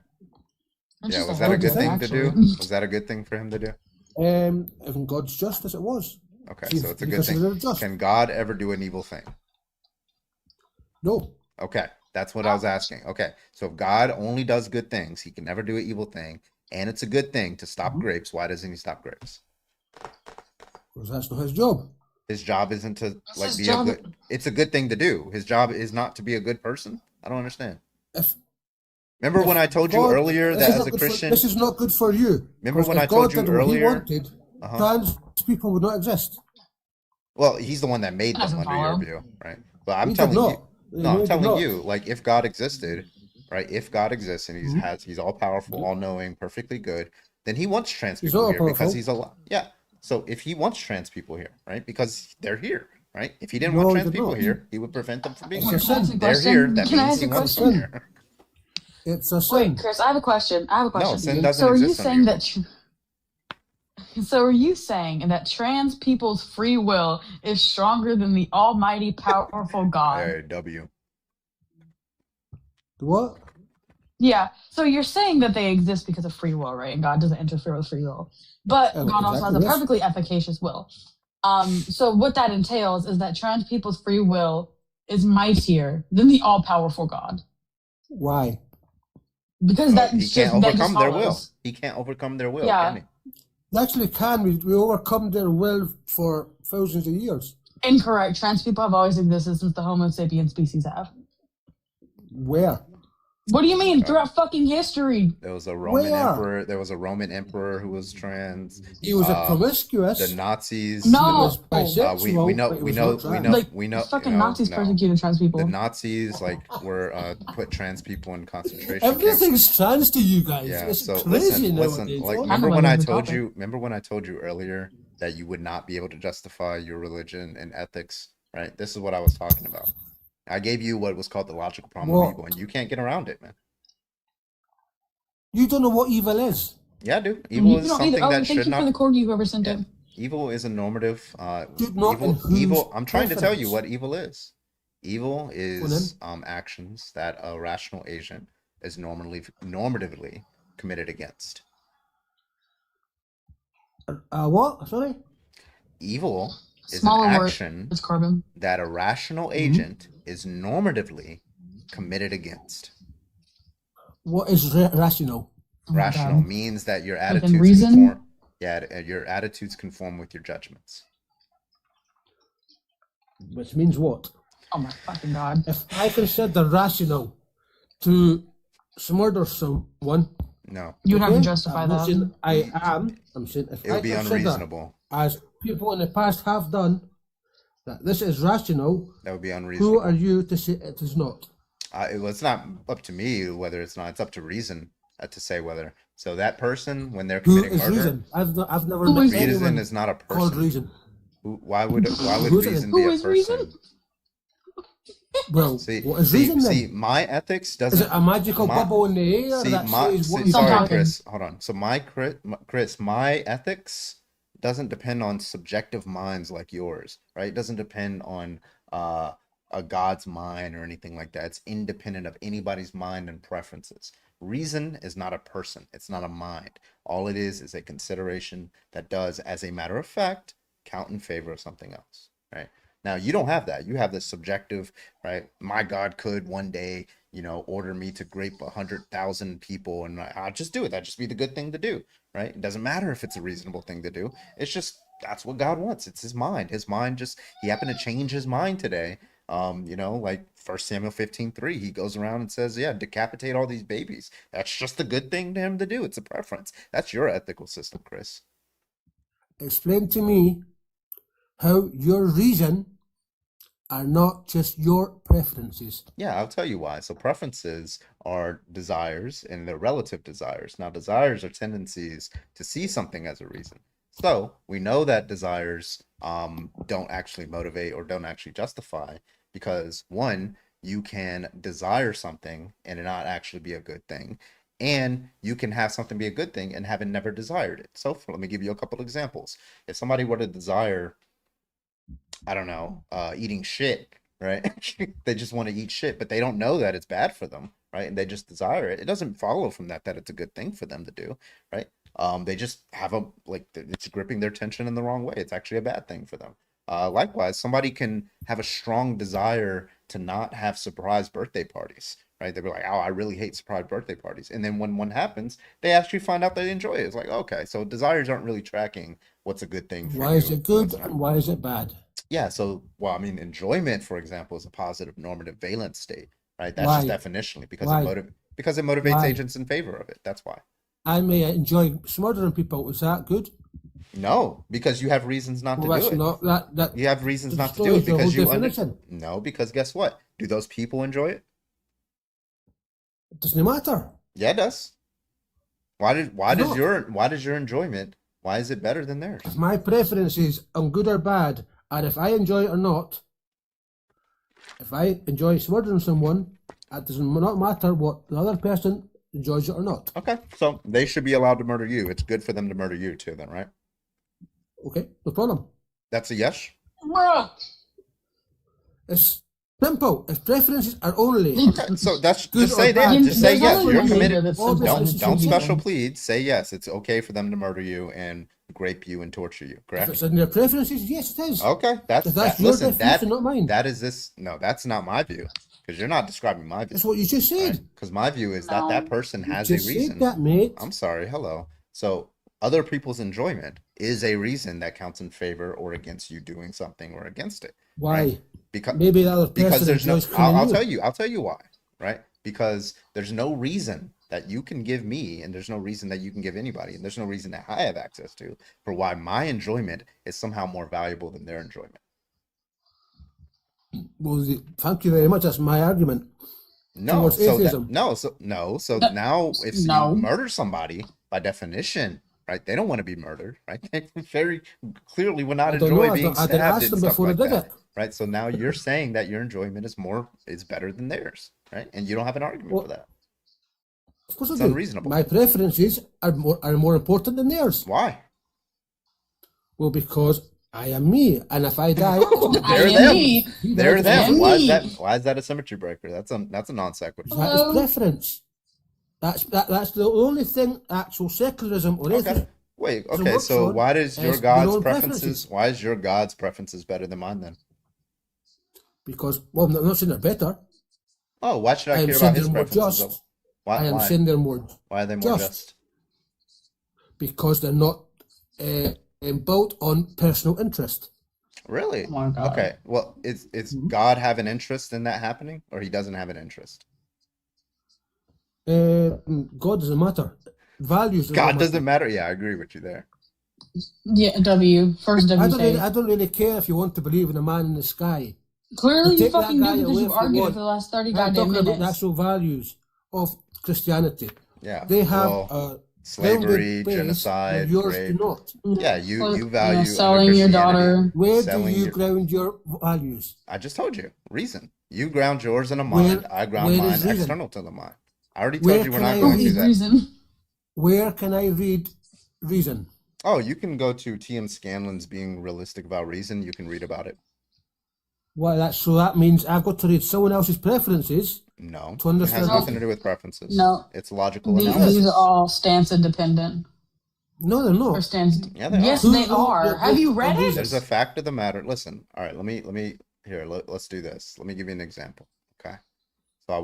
Yeah, was that a good thing to do? Was that a good thing for him to do? If God's just as it was. Okay, He- so it's a he good considered thing. it just. Can God ever do an evil thing? No. Okay, that's what I was asking. Okay, so if God only does good things, he can never do an evil thing, and it's a good thing to stop grapes, why doesn't he stop grapes? Because that's not his job. His job isn't to like his be job. a good. It's a good thing to do. His job is not to be a good person. I don't understand. Remember when I told you God- earlier this that is as not a good for- Christian? this is not good for you. Remember 'Cause when if I told God you did what he earlier? wanted, trans people would not exist. Well, he's the one that made them Doesn't under your follow. view, right? But I'm He did telling not. you, He no, I'm did telling not. you, like if God existed, right? If God exists and he's all powerful, all knowing, perfectly good, then he wants trans He's people not here because all-powerful. he's alive. Yeah, So if he wants trans people here, right, because they're here, right? If he didn't No, want trans they people don't. here, he would prevent them from being It's here. a sin. They're here. That Can I means ask he a wants them question? here. It's a sin. Wait, Chris, I have a question. No, sin doesn't So are you exist saying under that? So are you saying that trans people's free will is stronger than the almighty, powerful God? Hey, W. What? Yeah. So you're saying that they exist because of free will, right? And God doesn't interfere with free will, but Oh, God also has a exactly, yes. perfectly efficacious will. So what that entails is that trans people's free will is mightier than the all-powerful God, Why? because Well, he can't overcome their will. follows. He can't overcome their will, Yeah. can he? Actually, can we overcome their will for thousands of years? Incorrect. Trans people have always existed since the Homo sapien species have. Where? What do you mean? Throughout fucking history. There was a Roman Where? emperor. There was a Roman emperor who was trans. He was a promiscuous. The Nazis. No. He was bisexual, we know. but he We was know. not We trans. know. Like, We know. fucking you know, Nazis no. persecuted trans people. The Nazis were put trans people in concentration camps. Everything's trans to you guys. Yeah. It's So crazy listen. nowadays. Like, Oh, remember know when about I the told topic. you? Remember when I told you earlier that you would not be able to justify your religion and ethics? Right. This is what I was talking about. I gave you what was called the logical problem What? of evil, and you can't get around it, man. You don't know what evil is. Yeah, I do. Evil is don't something either. Oh, that thank should you for the not. corgi whoever sent it. Evil is a normative. Did not Evil. include Evil. I'm trying to tell you preference. what evil is. Evil then. is actions that a rational agent is normatively committed against. What? Sorry? Evil is Smaller an word. action It's carbon. that a rational agent is normatively committed against. What is rational? Oh my Rational God. means that your Like in attitudes reason? conform. Yeah, your attitudes conform with your judgments. Which means what? Oh my fucking God. If I consider rational to murder someone, No, You would have to okay, justify I'm not that. saying I am. I'm saying if it I would be consider, unreasonable. as people in the past have done, that this is rational, That would be who unreasonable. are you to say it is not? It's not up to me whether it's not. It's up to reason to say whether. So that person, when they're Who committing is murder, reason? I've never Who met is reason anyone is not a called person. reason. Why would Who's it? reason Who be a is person? reason? Well, See, what is reason then? see, my ethics Is doesn't. it a magical my- bubble in the air See, that my, says what see, is sorry, talking. Chris. Hold on. So Chris, my ethics doesn't depend on subjective minds like yours, right? It doesn't depend on a God's mind or anything like that. It's independent of anybody's mind and preferences. Reason is not a person. It's not a mind. All it is a consideration that does, as a matter of fact, count in favor of something else, right? Now, you don't have that. You have this subjective, right? My God could one day, order me to grape 100,000 people, and I'll just do it. That'd just be the good thing to do, right? It doesn't matter if it's a reasonable thing to do. It's just, that's what God wants. It's his mind. His mind he happened to change his mind today. Like 1 Samuel 15:3, he goes around and says, yeah, decapitate all these babies. That's just the good thing to him to do. It's a preference. That's your ethical system, Chris. Explain to me how your reason are not just your preferences. Yeah, I'll tell you why. So preferences are desires and they're relative desires. Now, desires are tendencies to see something as a reason. So we know that desires don't actually motivate or don't actually justify because one, you can desire something and it not actually be a good thing. And you can have something be a good thing and have it never desired it. So let me give you a couple examples. If somebody were to desire, I don't know, eating shit, right? They just want to eat shit, but they don't know that it's bad for them, right? And they just desire it. It doesn't follow from that it's a good thing for them to do, right? They just have it's gripping their attention in the wrong way. It's actually a bad thing for them. Likewise, somebody can have a strong desire to not have surprise birthday parties, right? They'll be like, oh, I really hate surprise birthday parties. And then when one happens, they actually find out they enjoy it. It's like, okay, so desires aren't really tracking what's a good thing for Why you. is it good and why is it bad? Yeah, so, well, I mean, enjoyment, for example, is a positive normative valence state, right? That's Why? just definitionally because Why? it motivates Why? agents in favor of it. That's why. I may enjoy murdering people. Is that good? No, because you have reasons not Well, to that's do it. not that. You have reasons not to do destroys it the whole because you definition. No, because guess what? Do those people enjoy it? It doesn't matter. Yeah, it does. Why does No. your enjoyment Why is it better than theirs? If my preferences on good or bad, and if I enjoy it or not, if I enjoy murdering someone, it does not matter what the other person enjoys it or not. Okay, so they should be allowed to murder you. It's good for them to murder you too, then, right? Okay, no problem. That's a yes? It's simple. If preferences are only so that's good just say or that. bad, Just say yes. You're committed. Obviously, Don't special plead. Say yes. It's okay for them to murder you and grape you and torture you. Correct? If it's in their preferences, yes, it is. Okay, that's your listen. definition, not mine. That is this. No, that's not my view. Because you're not describing my view. That's what you just said. Because my view is that person has a just said reason. that, mate. I'm sorry. Hello. So other people's enjoyment is a reason that counts in favor or against you doing something or against it. Why? Right? Because maybe the other person there's no. enjoys I'll killing tell you. I'll tell you why. Right? Because there's no reason that you can give me, and there's no reason that you can give anybody, and there's no reason that I have access to for why my enjoyment is somehow more valuable than their enjoyment. Well, thank you very much. That's my argument. No, towards so atheism. now if you murder somebody by definition, right? They don't want to be murdered, right? They very clearly would not I don't enjoy know. being I didn't stabbed ask and them stuff before like I did that, it. right? So now you're saying that your enjoyment is better than theirs, right? And you don't have an argument for that. Of course, It's I do. unreasonable. My preferences are more important than theirs. Why? Well, because I am me, and if I die, They're them. They're them. Why is that a symmetry breaker? That's a non sequitur. That is preference. That's the only thing actual secularism or anything. Wait, doesn't okay, work so for why does your is God's own preferences? Why is your God's preferences better than mine then? Because, well, I'm not saying they're better. Oh, why should I am care saying about his they're more preferences? just. though? Why? I am why? saying they're more Why are they more just? because they're not built on personal interest. Really? Oh my God. Okay. Well, it's God have an interest in that happening, or he doesn't have an interest? God doesn't matter. Values. God doesn't matter. Yeah, I agree with you there. Yeah, W. First W. I don't really care if you want to believe in a man in the sky. Clearly, you Take that fucking do guy because away you've if you argued it want. for the last 30 I'm goddamn talking about the minutes. actual values of Christianity. Yeah. They have slavery, grounded base genocide, where yours rape. do not. Yeah, you value selling under your Christianity, daughter. Where do selling you your- ground your values? I just told you reason. You ground yours in a mind. I ground where mine is reason? external to the mind. I already Where told you we're can not I going to read do that. Reason. Where can I read reason? Oh, you can go to T.M. Scanlon's Being Realistic About Reason. You can read about it. Well, that means I've got to read someone else's preferences. No, To it understand. has nothing to do with preferences. No. It's logical These analysis. are all stance independent. No, they're not. Or stance. Yeah, they Yes, are. they are. Have you read it? There's a fact of the matter. Listen, all right, let me here. Let's do this. Let me give you an example. Okay, so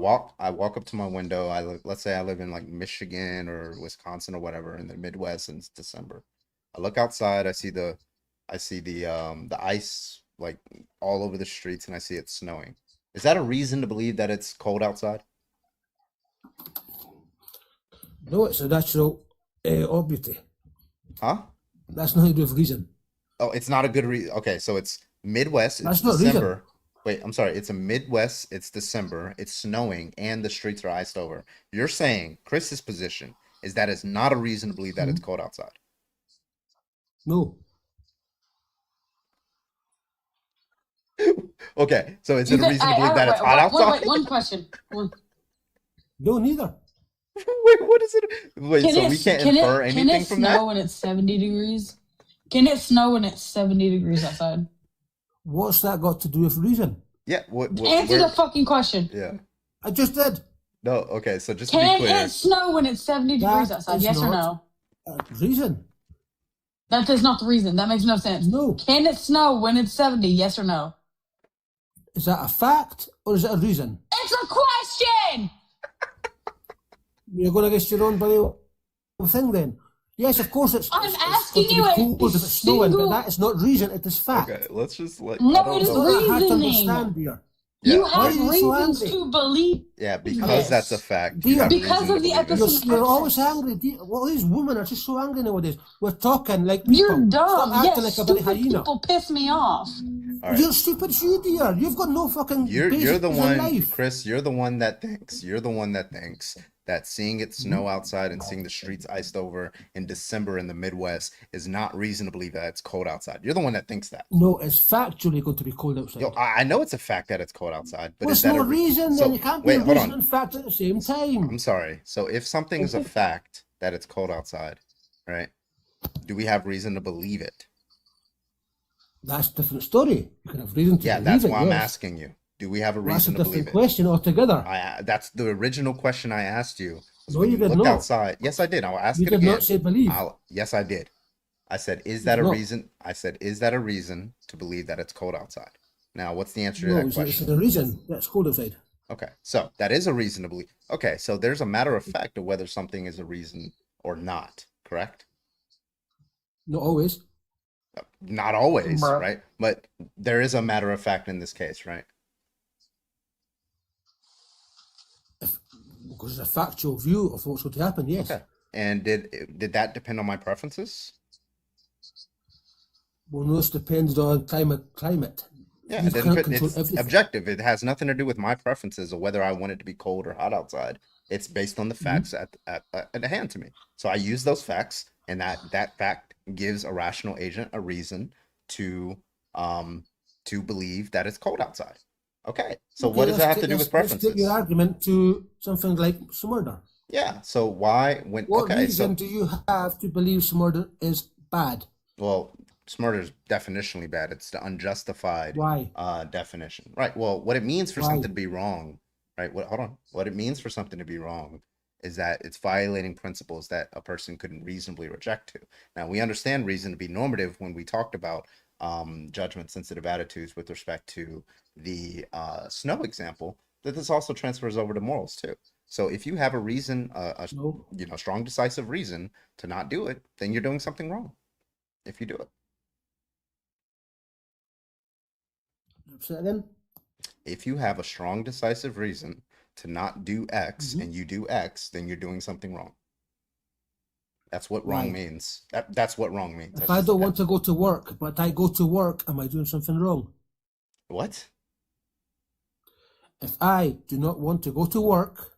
I walk up to my window. Let's say I live in like Michigan or Wisconsin or whatever in the Midwest, and it's December. I look outside. I see the ice like all over the streets, and I see it snowing. Is that a reason to believe that it's cold outside? No, it's a natural obviously. Huh? That's nothing to do with reason. Oh, it's not a good reason. Okay, so it's Midwest. It's That's not December. reason. Wait, I'm sorry. It's a Midwest. It's December. It's snowing, and the streets are iced over. You're saying Chris's position is that it's not a reason to believe that it's cold outside. No. Okay, so is it a reason to believe that it's hot Wait, outside? one question. No, neither. Wait, what is it? Wait, so we can't infer anything can it from snow that? when it's 70 degrees? Can it snow when it's 70 degrees outside? What's that got to do with reason? Yeah. Answer the fucking question. Yeah. I just did. No. Okay. So just to Can be clear, it snow when it's 70 degrees That outside? is Yes or not no? Reason. That is not the reason. That makes no sense. No. Can it snow when it's 70? Yes or no? Is that a fact or is it a reason? It's a question! You're going against your own bloody thing then. Yes, of course it's. I'm it's asking got to be you a cold if it's snowing, single- but that is not reason. It is fact. okay, let's just like. No, I don't it is know. It's not hard to reasoning. understand, dear. You Yeah. Why have are you so reasons angry? to believe. Yeah, because Yes. that's a fact. Dear. You have Because reason of to the believe it. episode- You're always angry. Dear. Well, these women are just so angry nowadays. We're talking like people. You're dumb. Stop acting Yes, like a bloody stupid hyena. people piss me off. All right. You're stupid, you dear. You've got no fucking You're the basics in one, life. Chris. You're the one that thinks that seeing it snow outside and seeing the streets iced over in December in the Midwest is not reason to believe that it's cold outside. You're the one that thinks that. No, it's factually going to be cold outside. Yo, I know it's a fact that it's cold outside, but Well, is it's that no a reason, then it can't be a wait, hold reason on. and fact at the same time. I'm sorry. So if something is a fact that it's cold outside, right? Do we have reason to believe it? That's a different story. You can have reason to Yeah, believe that's it, why I'm yes. asking you. Do we have a Well, that's a reason to believe different it? question altogether. That's the original question I asked you. Was No, when you did looked not. outside. Yes, I did. I'll ask You it did again. not say believe. Yes, I did. I said, is You that did a not. reason? I said, is that a reason to believe that it's cold outside? Now, what's the answer to No, that it's question? a reason that's cold outside. Okay, so that is a reason to believe. Okay, so there's a matter of fact of whether something is a reason or not, correct? Not always. Not always, Bruh. right? But there is a matter of fact in this case, right? Because it's a factual view of what's going to happen, yes. Okay. And did that depend on my preferences? Well, no, this depends on climate. Yeah, You it didn't can't fit, control it's everything. objective. It has nothing to do with my preferences or whether I want it to be cold or hot outside. It's based on the facts at hand to me. So I use those facts, and that fact gives a rational agent a reason to believe that it's cold outside. Okay, so what does that have to do with Let's take preferences? your argument to something like murder. Yeah. So why when What okay reason so do you have to believe murder is bad? well murder is definitionally bad. It's the unjustified Why? Definition. Right. Well, what it means for Why? something to be wrong, right? Hold on. What it means for something to be wrong is that it's violating principles that a person couldn't reasonably reject to. Now, we understand reason to be normative when we talked about judgment sensitive attitudes with respect to the snow example, that this also transfers over to morals too. So if you have a reason, strong decisive reason to not do it, then you're doing something wrong if you do it. Say that again? If you have a strong decisive reason to not do X and you do X, then you're doing something wrong. That's what wrong Why? means. That's what wrong means. If That's I just- don't want to go to work, but I go to work, am I doing something wrong? What? If I do not want to go to work,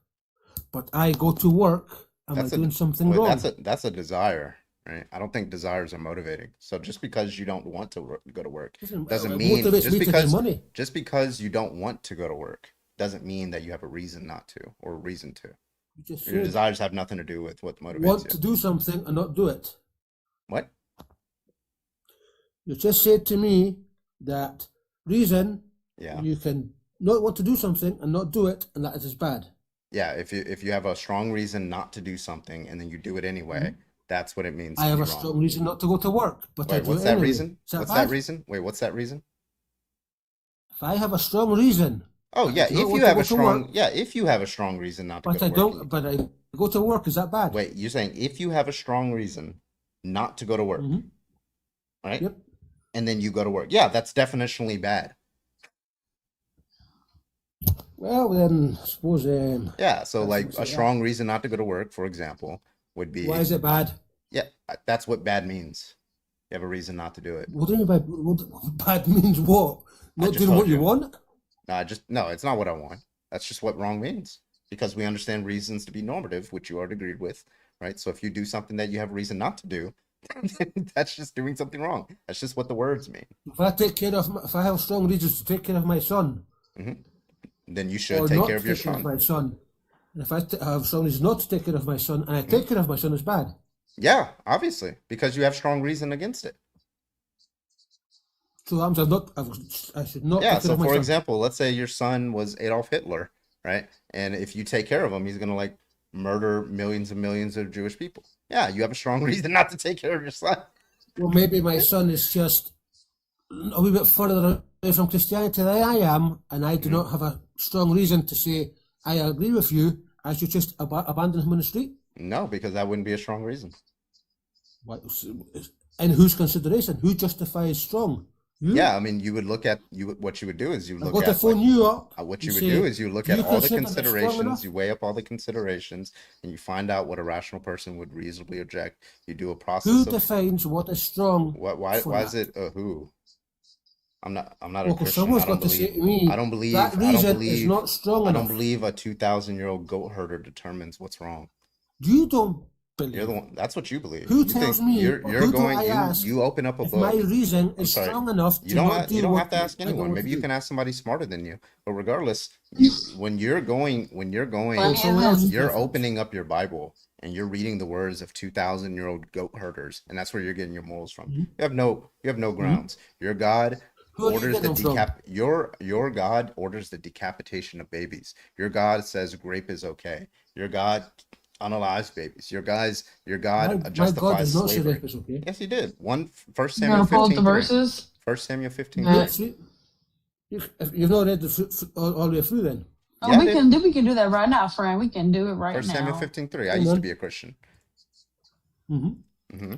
but I go to work, am I doing something wait, wrong? That's a desire, right? I don't think desires are motivating. So just because you don't want to go to work doesn't it mean motivates me to get money. just because you don't want to go to work doesn't mean that you have a reason not to or a reason to. You just Your said desires have nothing to do with what motivates want you. to do something and not do it. What? You just said to me that reason Yeah. you can not want to do something and not do it, and that is bad. Yeah, if you have a strong reason not to do something and then you do it anyway, that's what it means. I to have be a wrong. strong reason not to go to work, but I Wait, do what's it that anyway. reason? Is that What's bad? that reason? Wait, what's that reason? If I have a strong reason, Oh yeah, do not if want you to have go a to strong work, if you have a strong reason not to but go I to work. don't, but I go to work, is that bad? Wait, you're saying if you have a strong reason not to go to work, right? Yep. And then you go to work. Yeah, that's definitionally bad. Well, then I suppose. Yeah, so like that's- a yeah. strong reason not to go to work, for example, would be Why is it bad? Yeah, that's what bad means. You have a reason not to do it. What do you mean by what bad means? What? I Not just doing told what you want? No, it's not what I want. That's just what wrong means. Because we understand reasons to be normative, which you already agreed with, right? So if you do something that you have a reason not to do, that's just doing something wrong. That's just what the words mean. If I take care of, if I have strong reasons to take care of my son, Then you should or take not care of to your take care of son. my son, and if I have strong reasons not to take care of my son, and I take care of my son, it's bad. Yeah, obviously, because you have strong reason against it. So I'm just not. I should not. Yeah, take care so of my for son. example, let's say your son was Adolf Hitler, right? And if you take care of him, he's gonna like murder millions and millions of Jewish people. Yeah, you have a strong reason not to take care of your son. Well, maybe my son is just a wee bit further away from Christianity than I am, and I do not have a strong reason to say I agree with you. I should just abandon him on the street. No, because that wouldn't be a strong reason. What? In whose consideration? Who justifies strong? You? Yeah, I mean, you would look at what you would do is you I've look got to at phone you up. what and you would say, do is you look "Do at you all the consider this strong considerations, enough?" you weigh up all the considerations, and you find out what a rational person would reasonably object. You do a process Who of defines what is strong? why for is that? it a who? I'm not a Well, 'cause Christian. someone's I don't got to say believe. to me, I don't believe. that I don't reason is believe. not strong I don't enough. believe a 2,000-year-old goat herder determines what's wrong. You don't You're the one. That's what you believe. Who You tells think me, you're or who do going. I ask You open up a if book. my reason I'm is sorry. strong enough You to don't. not You do don't what have to ask I anyone. don't Maybe you do? can ask somebody smarter than you. But regardless, when you're going, Well, someone else is you're different. opening up your Bible and you're reading the words of 2,000-year-old goat herders, and that's where you're getting your morals from. Mhm. You have no grounds. Your God Who are you orders the getting them from? your God orders the decapitation of babies. Your God says rape is okay. Your God unalives babies. Your God My God justifies does not say slavery. rape is okay. Yes, he did. First You Samuel gonna pull up the 15:3. verses? 1 Samuel 15:3. Yeah. See, if you've not read all the way through, then Oh, Yeah, I we did. can do that right now, friend. We can do it right 1 Samuel now. 15:3. I Hang used to on. be a Christian. Mm-hmm.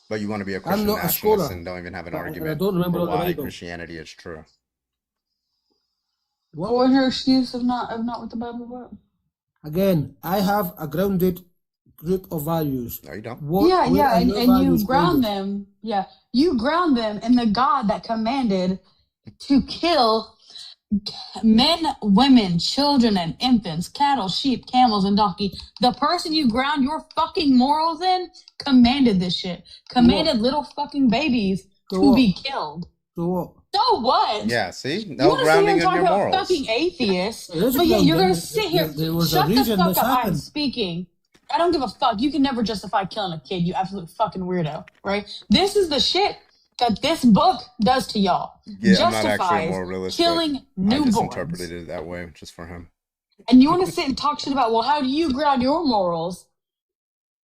But you want to be a I'm Christian not a nationalist scholar, and don't even have an and I argument don't remember for all the why Bible. Christianity is true. What was your excuse of not with the Bible? What? Again, I have a grounded group of values. No, you don't. Where Yeah, are and your you values ground grounded? them. Yeah, you ground them in the God that commanded to kill men, women, children, and infants, cattle, sheep, camels, and donkey. The person you ground your fucking morals in commanded this shit. Commanded little fucking babies So to what? be killed. So what? So what? Yeah, see? You No want to sit here grounding and in talk your about morals. fucking atheists, There is a but yet you're grounding. gonna sit here. There was a Shut the reason fuck this up. I'm happened. speaking. I don't give a fuck. You can never justify killing a kid, you absolute fucking weirdo, right? This is the shit that this book does to y'all. Yeah, I'm not actually a Justifies moralist, killing but I just newborns. interpreted it that way just for him. And you want to sit and talk shit about, well, how do you ground your morals?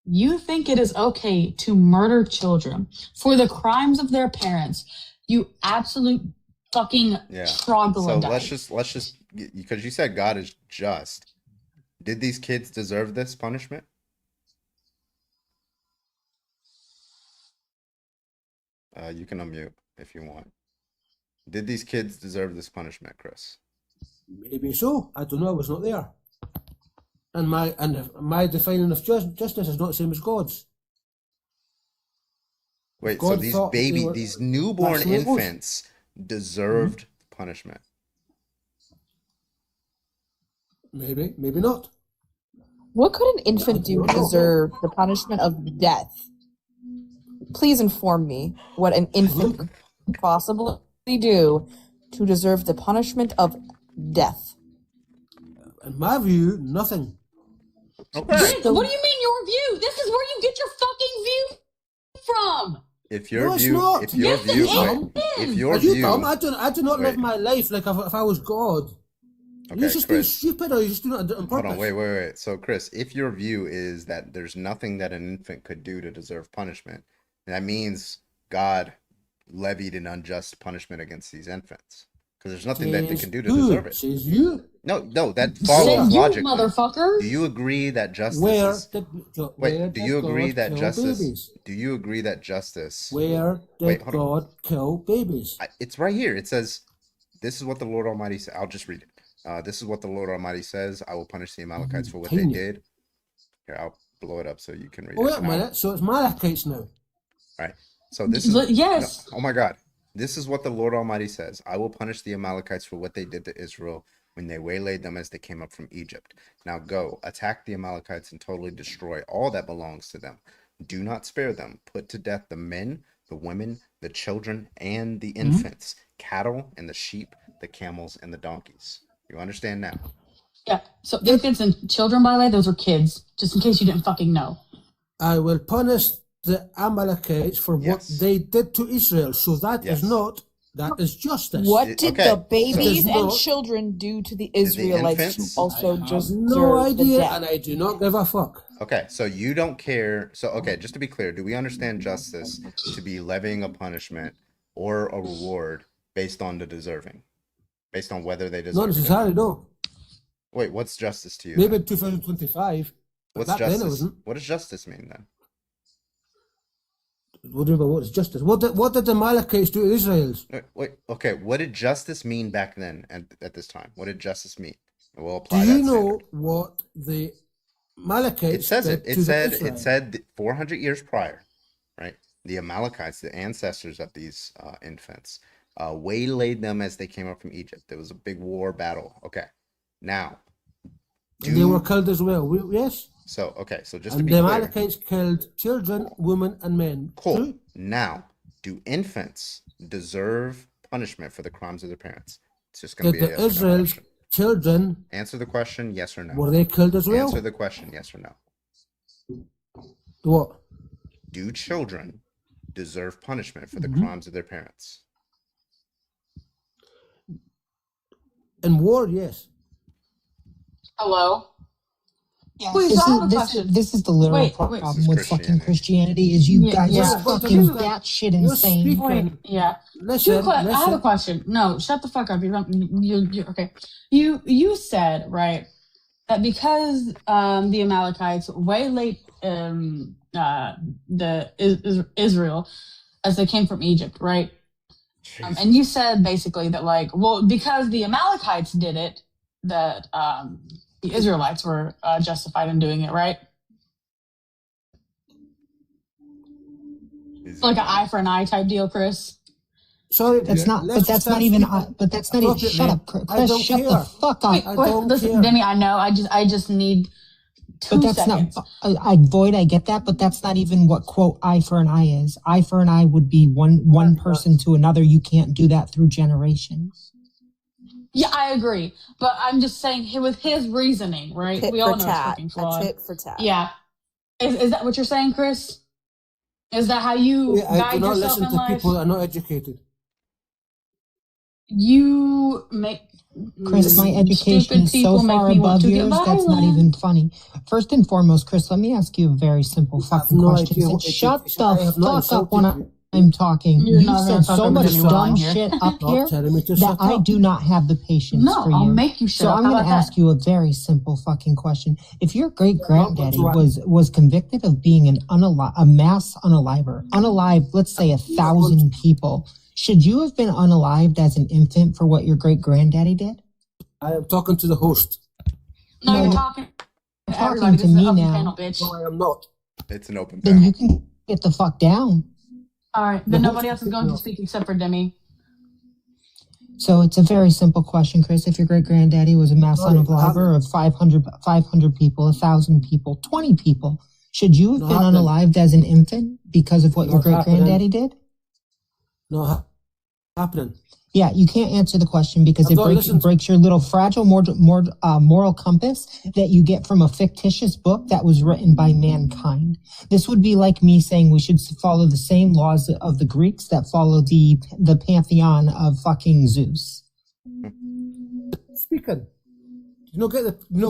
You think it is okay to murder children for the crimes of their parents. You absolute fucking Yeah. troglodyte. So let's just because you said God is just. Did these kids deserve this punishment? You can unmute if you want. Did these kids deserve this punishment, Chris? Maybe so. I don't know. I was not there. And my defining of justice is not the same as God's. Wait, so God these thought they were- these newborn that's the way it was. infants deserved punishment. Maybe not. What could an infant do to deserve the punishment of death? Please inform me what an infant could possibly do to deserve the punishment of death. In my view, nothing. What do you mean your view? This is where you get your fucking view from. If your No, it's view, not. if your Yes, it view, is. if your Are you view, dumb? I do not live Wait. my life like if I was God. Okay, You just being Chris. stupid, or you just doing it on purpose. Hold on, wait. So, Chris, if your view is that there's nothing that an infant could do to deserve punishment, that means God levied an unjust punishment against these infants. Because there's nothing that they can do to Says deserve who? it. Says you. No, that Said follows you, logically. motherfucker. Do you agree that justice Where is... did Wait, where do did you agree God that kill justice... babies? Do you agree that justice... Where did Wait, hold on. God kill babies? It's right here. It says, this is what the Lord Almighty says. I'll just read it. This is what the Lord Almighty says. I will punish the Amalekites for what they Tiny. did. Here, I'll blow it up so you can read Oh, it. wait a and I'll- minute. So it's Malachites now. Right. So this is Yes. no, oh my God. This is what the Lord Almighty says. I will punish the Amalekites for what they did to Israel when they waylaid them as they came up from Egypt. Now go, attack the Amalekites and totally destroy all that belongs to them. Do not spare them. Put to death the men, the women, the children, and the infants, cattle and the sheep, the camels and the donkeys. You understand now? Yeah. So infants and children, by the way, those are kids. Just in case you didn't fucking know. I will punish the Amalekites for what they did to Israel. So that is that is justice. What did the babies It is and not- children do to the Israelites infants? to also just no deserve the idea, death? and I do not give a fuck. Okay, so you don't care. So, okay, just to be clear, do we understand justice to be levying a punishment or a reward based on the deserving? Based on whether they deserve Not it? necessarily, no. Wait, what's justice to you? Maybe then? in 2025. but What's back then it justice? wasn't. What does justice mean then? What do you mean by what is justice? What did the Amalekites do to Israel's? Wait, okay, what did justice mean back then at this time? What did justice mean? And we'll Do apply you that know what the Amalekites It says it. did It to said Israel? it said 400 years prior, right? the Amalekites, the ancestors of these infants, waylaid them as they came up from Egypt. There was a big war battle. Okay, now They were killed as well. Yes. So just to And be the clear, Amalekites killed children, women, and men. cool. True? Now, do infants deserve punishment for the crimes of their parents? It's just going to Did be a the yes or no Israel's question. children, Answer the question, yes or no. were they killed as well? Answer the question, yes or no. What? Do children deserve punishment for the Mhm. crimes of their parents? In war, yes. Hello. Please, This I have a is question. this is the literal Wait, problem with fucking Christianity is you guys yeah. are fucking batshit insane. Wait, yeah. Listen, I have listen. a question. No, shut the fuck up. You okay. You said, right, that because the Amalekites waylaid Israel as they came from Egypt, right? And you said basically that, like, well, because the Amalekites did it, that the Israelites were justified in doing it, right? Like an eye for an eye type deal, Chris. Sorry, That's not. But that's not even. But that's not even. Shut up, Chris. Shut the fuck up. Wait, listen, Demi. I know. I just need 2 But that's seconds. not. I void. I get that, but that's not even what quote eye for an eye is. Eye for an eye would be one person to another. You can't do that through generations. Yeah, I agree. But I'm just saying, with his reasoning, right? Tit We all for know tat. it's fucking flawed. A tit for tat. Yeah. Is that what you're saying, Chris? Is that how you I guide do not yourself listen in to life? people that are not educated. You make Chris, my education stupid is so people make far me want above to get yours, that's not violent. even funny. First and foremost, Chris, let me ask you a very simple fucking no question. idea And what shut education- I the have not fuck up when insulted I'm talking. You're You not said gonna talk so over much anyone dumb here. shit up Stop here telling me to that shut I up. do not have the patience No, for you. I'll make you shut So up. I'm How going to about ask that? you a very simple fucking question. If your great granddaddy Right. was convicted of being a mass unalive, let's say 1,000 people, should you have been unalived as an infant for what your great granddaddy did? I am talking to the host. No, No, you're talking to you're everybody. talking to This is an me open now. panel, bitch. No, I am not. It's an open Then panel. you can get the fuck down. All right, then nobody else is going to speak except for Demi. So it's a very simple question, Chris. If your great granddaddy was a mass Sorry, unaliver of 500 people, 1,000 people, 20 people, should you have Not been happening. unalived as an infant because of what your Not great happening. granddaddy did? No, happening. Yeah, you can't answer the question because I've it not listened. breaks your little fragile moral compass that you get from a fictitious book that was written by mankind. This would be like me saying we should follow the same laws of the Greeks that follow the pantheon of fucking Zeus. Speaking. You don't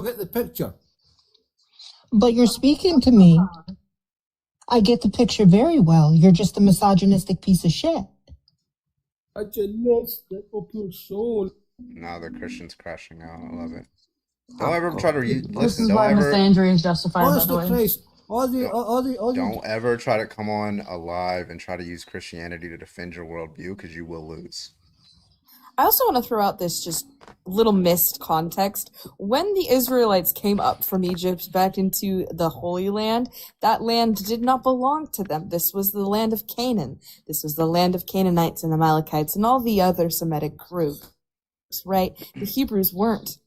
get the picture. But you're speaking to me. I get the picture very well. You're just a misogynistic piece of shit. I just lost that up your soul. Now the Christian's crashing out. I love it. Don't ever try to This listen. is Don't why Miss ever. Andrea is justified, by Honest the to way. Christ, all the Don't ever try to come on alive and try to use Christianity to defend your worldview because you will lose. I also want to throw out this just little missed context. When the Israelites came up from Egypt back into the Holy Land, that land did not belong to them. This was the land of Canaan. This was the land of Canaanites and Amalekites and all the other Semitic groups, right? The Hebrews weren't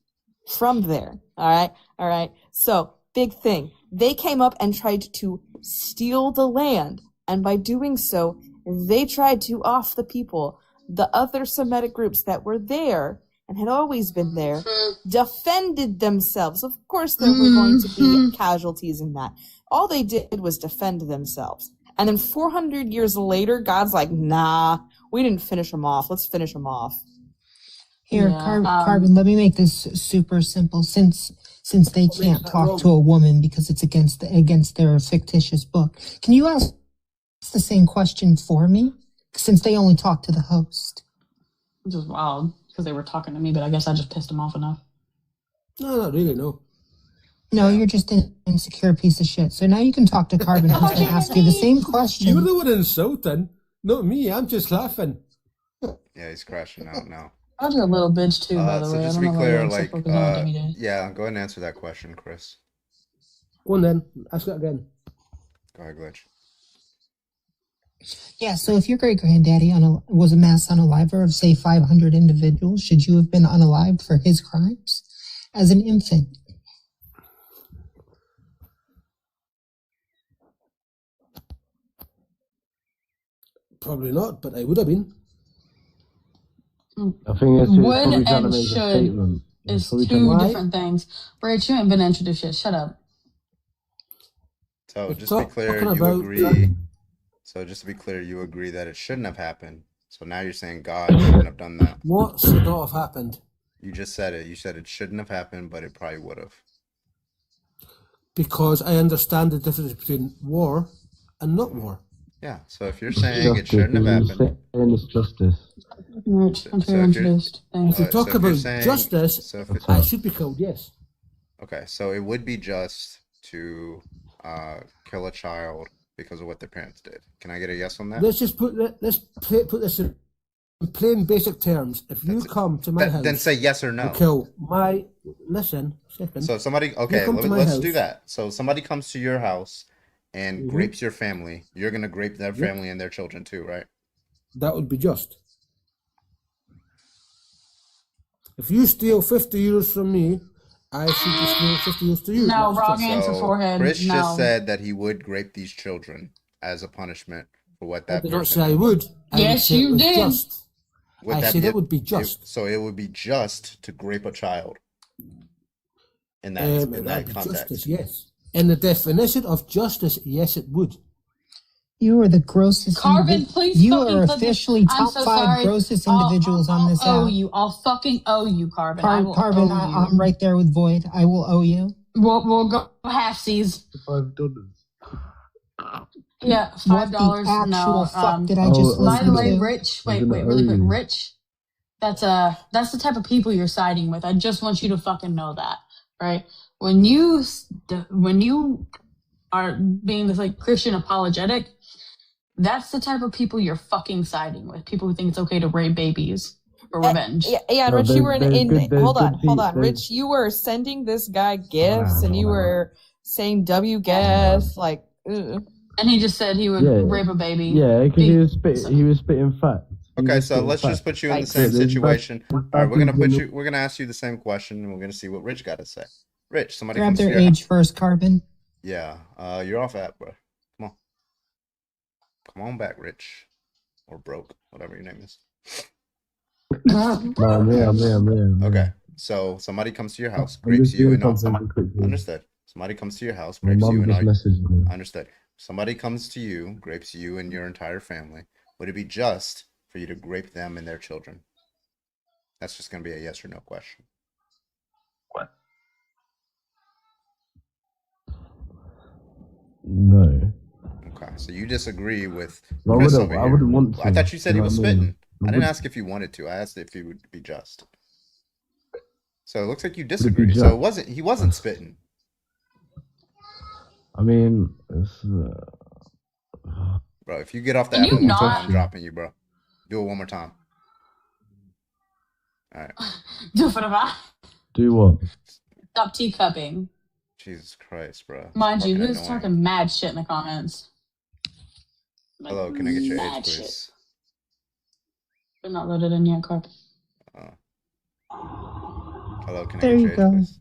from there, all right? So, big thing. They came up and tried to steal the land, and by doing so, they tried to off the people. The other Semitic groups that were there and had always been there defended themselves. Of course, there were going to be casualties in that. All they did was defend themselves. And then 400 years later, God's like, nah, we didn't finish them off. Let's finish them off. Here, Yeah, Carbon, let me make this super simple. Since they can't talk to a woman because it's against their fictitious book, can you ask the same question for me? Since they only talk to the host. Which is wild because they were talking to me, but I guess I just pissed them off enough. No, not really, no. No, you're just an insecure piece of shit. So now you can talk to Carbon, who's going to ask you the same question. You're the one insulting, not me. I'm just laughing. Yeah, he's crashing out now. I was a little bitch too, by the So way. just I to don't be know why clear, I'm so like, focused on what Demi did. yeah, go ahead and answer that question, Chris. Go on then. Ask it again. Go ahead, Glitch. Yeah, so if your great granddaddy was a mass unaliver of, say, 500 individuals, should you have been unalived for his crimes as an infant? Probably not, but I would have been. I think it's Would probably trying to and make a should statement. It's is probably two trying to- different things. Rich, you ain't been introduced yet. Shut up. So We're just to be clear, talking you about- agree. So just to be clear, you agree that it shouldn't have happened. So now you're saying God shouldn't have done that. What should not have happened? You just said it. You said it shouldn't have happened, but it probably would have. Because I understand the difference between war and not war. Yeah. So if you're saying it shouldn't have happened, saying it's justice. Rich, until you're introduced. Thanks. If you talk so if you're about saying- justice, so if it- I should be killed, yes. Okay, so it would be just to kill a child because of what their parents did. Can I get a yes on that? Let's just put this in plain basic terms. If you come to my house, Then say yes or no. to kill my listen. Second. So if somebody, You okay, come to my let's house, do that. So somebody comes to your house and Mhm. grapes your family. You're gonna grape their Yep. family and their children too, right? That would be just. If you steal 50 euros from me, I should be stealing 50 euros to you. No, That's wrong just- answer, forehead. Chris No. just said that he would grape these children as a punishment for what I that did not person say I would. I Yes, would say you it was did. Just. Would I that said be it would be just. So it would be just to grape a child in that That in would that be context. justice, yes. In the definition of justice, yes, it would. You are the grossest. Carbon, please You fucking are click it. officially I'm top so 5 sorry. grossest I'll- individuals on this I'll owe app. you. I'll fucking owe you, Carbon. I will Carbon, owe you. I'm right there with Void. I will owe you. We'll go halfsies. $5. Yeah, What $5. the actual No. fuck did I just By the listen way, to? Rich. I'm Wait, gonna really owe quick, you. Rich. That's the type of people you're siding with. I just want you to fucking know that, right? When you are being this like Christian apologetic, that's the type of people you're fucking siding with. People who think it's okay to rape babies for revenge. Yeah, No, Rich, you were there's good- there's hold good on, hold on. there's- Rich, you were sending this guy gifts and you were saying W guess, like, ugh. And he just said he would Yeah. rape a baby. Yeah, because he was spitting facts. He Okay, was so spitting let's just facts. put you in the Yeah, same there's situation. bad- All right, we're gonna bad people- we're gonna ask you the same question, and we're gonna see what Rich got to say. Rich, somebody Grab comes to their your age first, Carbon. Yeah, you're off app, bro. Come on back, Rich, or broke, whatever your name is. No, I'm here. Okay, so somebody comes to your house, I'm grapes just you, doing and all. something quickly. Understood. Somebody comes to your house, My grapes mum you, and just all. messaged me. Understood. Somebody comes to you, grapes you and your entire family. Would it be just for you to grape them and their children? That's just gonna be a yes or no question. No. Okay, so you disagree with I Chris wouldn't- over I here. wouldn't want I to, thought you said you he know was what I mean? spitting. I didn't wouldn't- ask if you wanted to. I asked if he would be just. So it looks like you it be disagree. So just? it wasn't. He wasn't spitting. I mean, it's, Bro, if you get off the Can app you one more time, not- I'm dropping you, bro. Do it one more time. All right. Do for the vibe. do what? Stop teacupping. Jesus Christ, bro. Mind you, Fucking who's annoying. talking mad shit in the comments? Like, Hello, can I get your mad age, shit. please? We're not loaded in yet, Carp. Hello, can I There get you your age, go. please?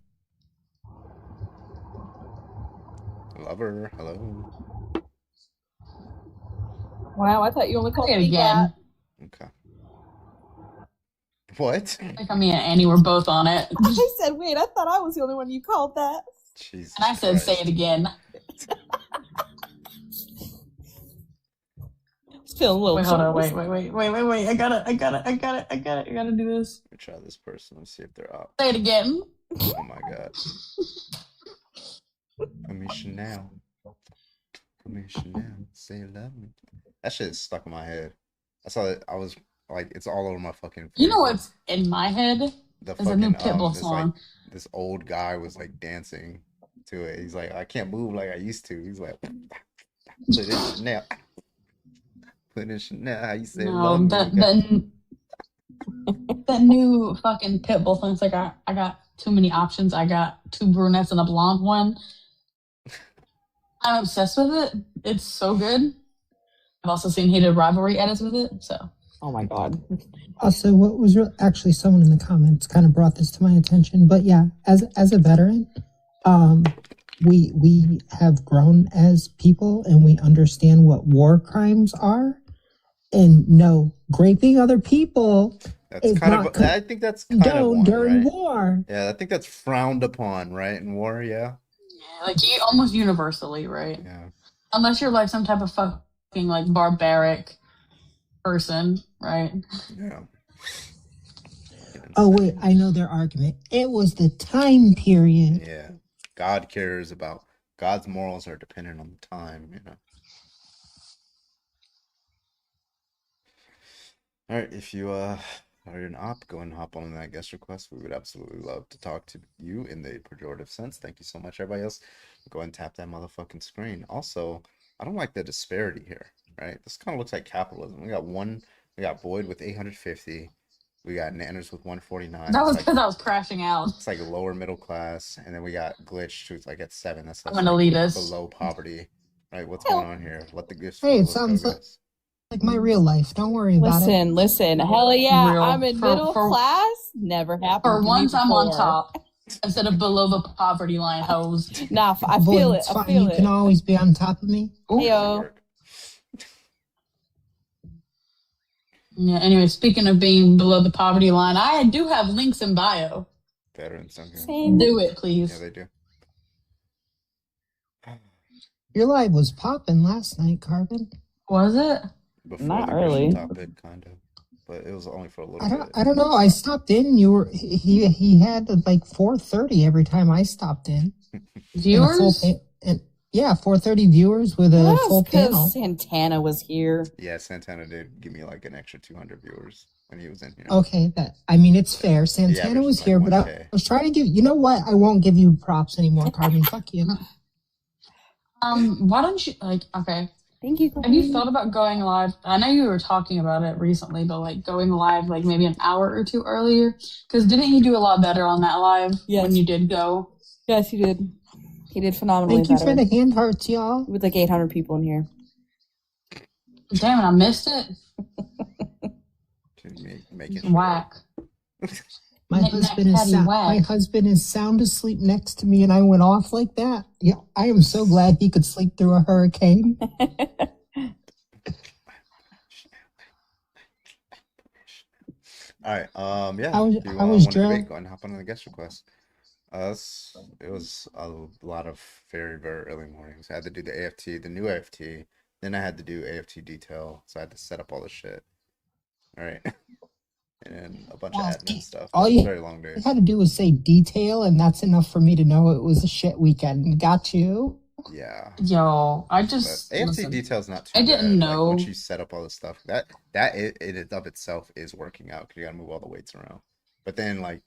Lover, hello. Wow, I thought you only called Say it me again. Okay. What? Like me and Annie were both on it. that. I said, wait, I thought I was the only one you called that. Jesus And I said, Christ. say it again. I was feeling a little Wait, hold on. jealous. Wait. I gotta do this. Let me try this person. Let's see if they're up. Say it again. Oh my god. Come Chanel. Come Chanel. Say you love me. That shit is stuck in my head. I saw it. I was like, it's all over my fucking. You know Facebook. what's in my head? The There's a new fucking, Pitbull this, song. Like, this old guy was like dancing to it. He's like, I can't move like I used to. He's like, put in Chanel. Put in Chanel. How you say No, love me? that new fucking Pitbull thing. It's like I got too many options. I got 2 brunettes and a blonde one. I'm obsessed with it. It's so good. also seen heated rivalry edits with it. So. Oh my god. Also, what was actually someone in the comments kind of brought this to my attention, but yeah, as a veteran, we have grown as people and we understand what war crimes are, and no, raping other people. That's kind of. I think that's kind of one, during right? war. Yeah, I think that's frowned upon, right? In war, yeah. Yeah, like almost universally, right? Yeah. Unless you're like some type of fucking like barbaric person, right? Yeah. Oh wait, I know their argument. It was the time period. Yeah. God cares about God's morals are dependent on the time, you know. All right, if you are an op, go and hop on that guest request. We would absolutely love to talk to you in the pejorative sense. Thank you so much, everybody else. Go ahead and tap that motherfucking screen. Also, I don't like the disparity here, right? This kind of looks like capitalism. We got Boyd with 850. We got Nanners with 149. That was because I was crashing out. It's like lower middle class, and then we got Glitch, who's like at 7. That's I'm gonna lead us below poverty. Right? What's going on here? Let the gifts. Hey, it sounds like my real life. Don't worry about it. Listen. Hell yeah, Real- I'm in for- middle for- class. Never happened. For to me once, I'm on before. top instead of below the poverty line, hoes. Nah, I Boy, feel it. it's I fine. feel You it. can always be on top of me. Heyo. Yeah. Anyway, speaking of being below the poverty line, I do have links in bio. Veterans on here. Same. Do it, please. Yeah, they do. Your live was popping last night, Carbon. Was it? Before Not the really. topic, kind of, but it was only for a little bit. I don't know. I stopped in. He had like 4:30 every time I stopped in. Viewers? And yeah, 4:30 viewers with a That's full because panel. Santana was here. Yeah, Santana did give me like an extra 200 viewers when he was in here. Okay, it's fair. Santana average was is here, like but 1K. I was trying to give. You know what? I won't give you props anymore, Carbon. Fuck you. Why don't you okay? Thank you. Have you thought about going live? I know you were talking about it recently, but like going live like maybe an hour or two earlier. Because didn't he do a lot better on that live when you did go? Yes, he did. He did phenomenally Thank you better. for the hand hearts, y'all. With like 800 people in here. Damn it, I missed it. Make it Whack. My Knick-knack, husband is sound asleep next to me, and I went off like that. Yeah, I am so glad he could sleep through a hurricane. All right. Yeah. How was- if you how was want to drill? debate, go ahead and hop on the guest request. It was a lot of very, very early mornings. I had to do the AFT, the new AFT. Then I had to do AFT detail, so I had to set up all the shit. All right. And then a bunch of admin stuff. All It was you a very long day. had to do was say detail, and that's enough for me to know it was a shit weekend. Got you? Yeah. Yo, I just But AFT listen, detail's not too I bad. didn't Like, know. once you set up all this stuff, that in and of itself is working out because you gotta move all the weights around. But then when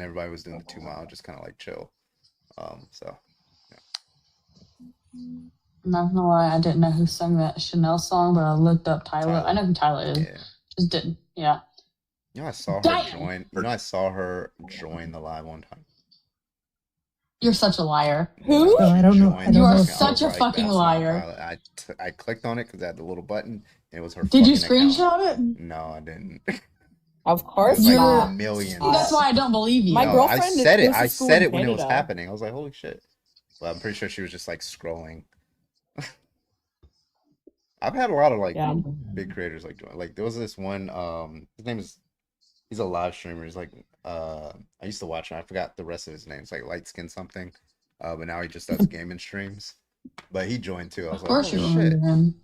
everybody was doing the 2 mile, just kind of like chill. So I'm not gonna lie, I didn't know who sang that Chanel song, but I looked up Tyler. I know who Tyler is. yeah. Just didn't. Yeah. I saw her Damn. join. I saw her join the live one time. You're such a liar. So I don't know. I don't You are know. such a fucking liar. I clicked on it because I had the little button and it was her. Did you fucking account. screenshot it? No, I didn't. Of course It was like not. millions. That's why I don't believe you. My No, girlfriend I said it. goes to I school said in it when it was Canada. happening. I was like, "Holy shit!" Well, I'm pretty sure she was just like scrolling. I've had a lot of like big creators like join. Like there was this one. His name is. He's a live streamer. He's like. I used to watch him. I forgot the rest of his name. It's like Light Skin something. But now he just does gaming streams. But he joined too. I was Of course like, you're "Holy shit!" him.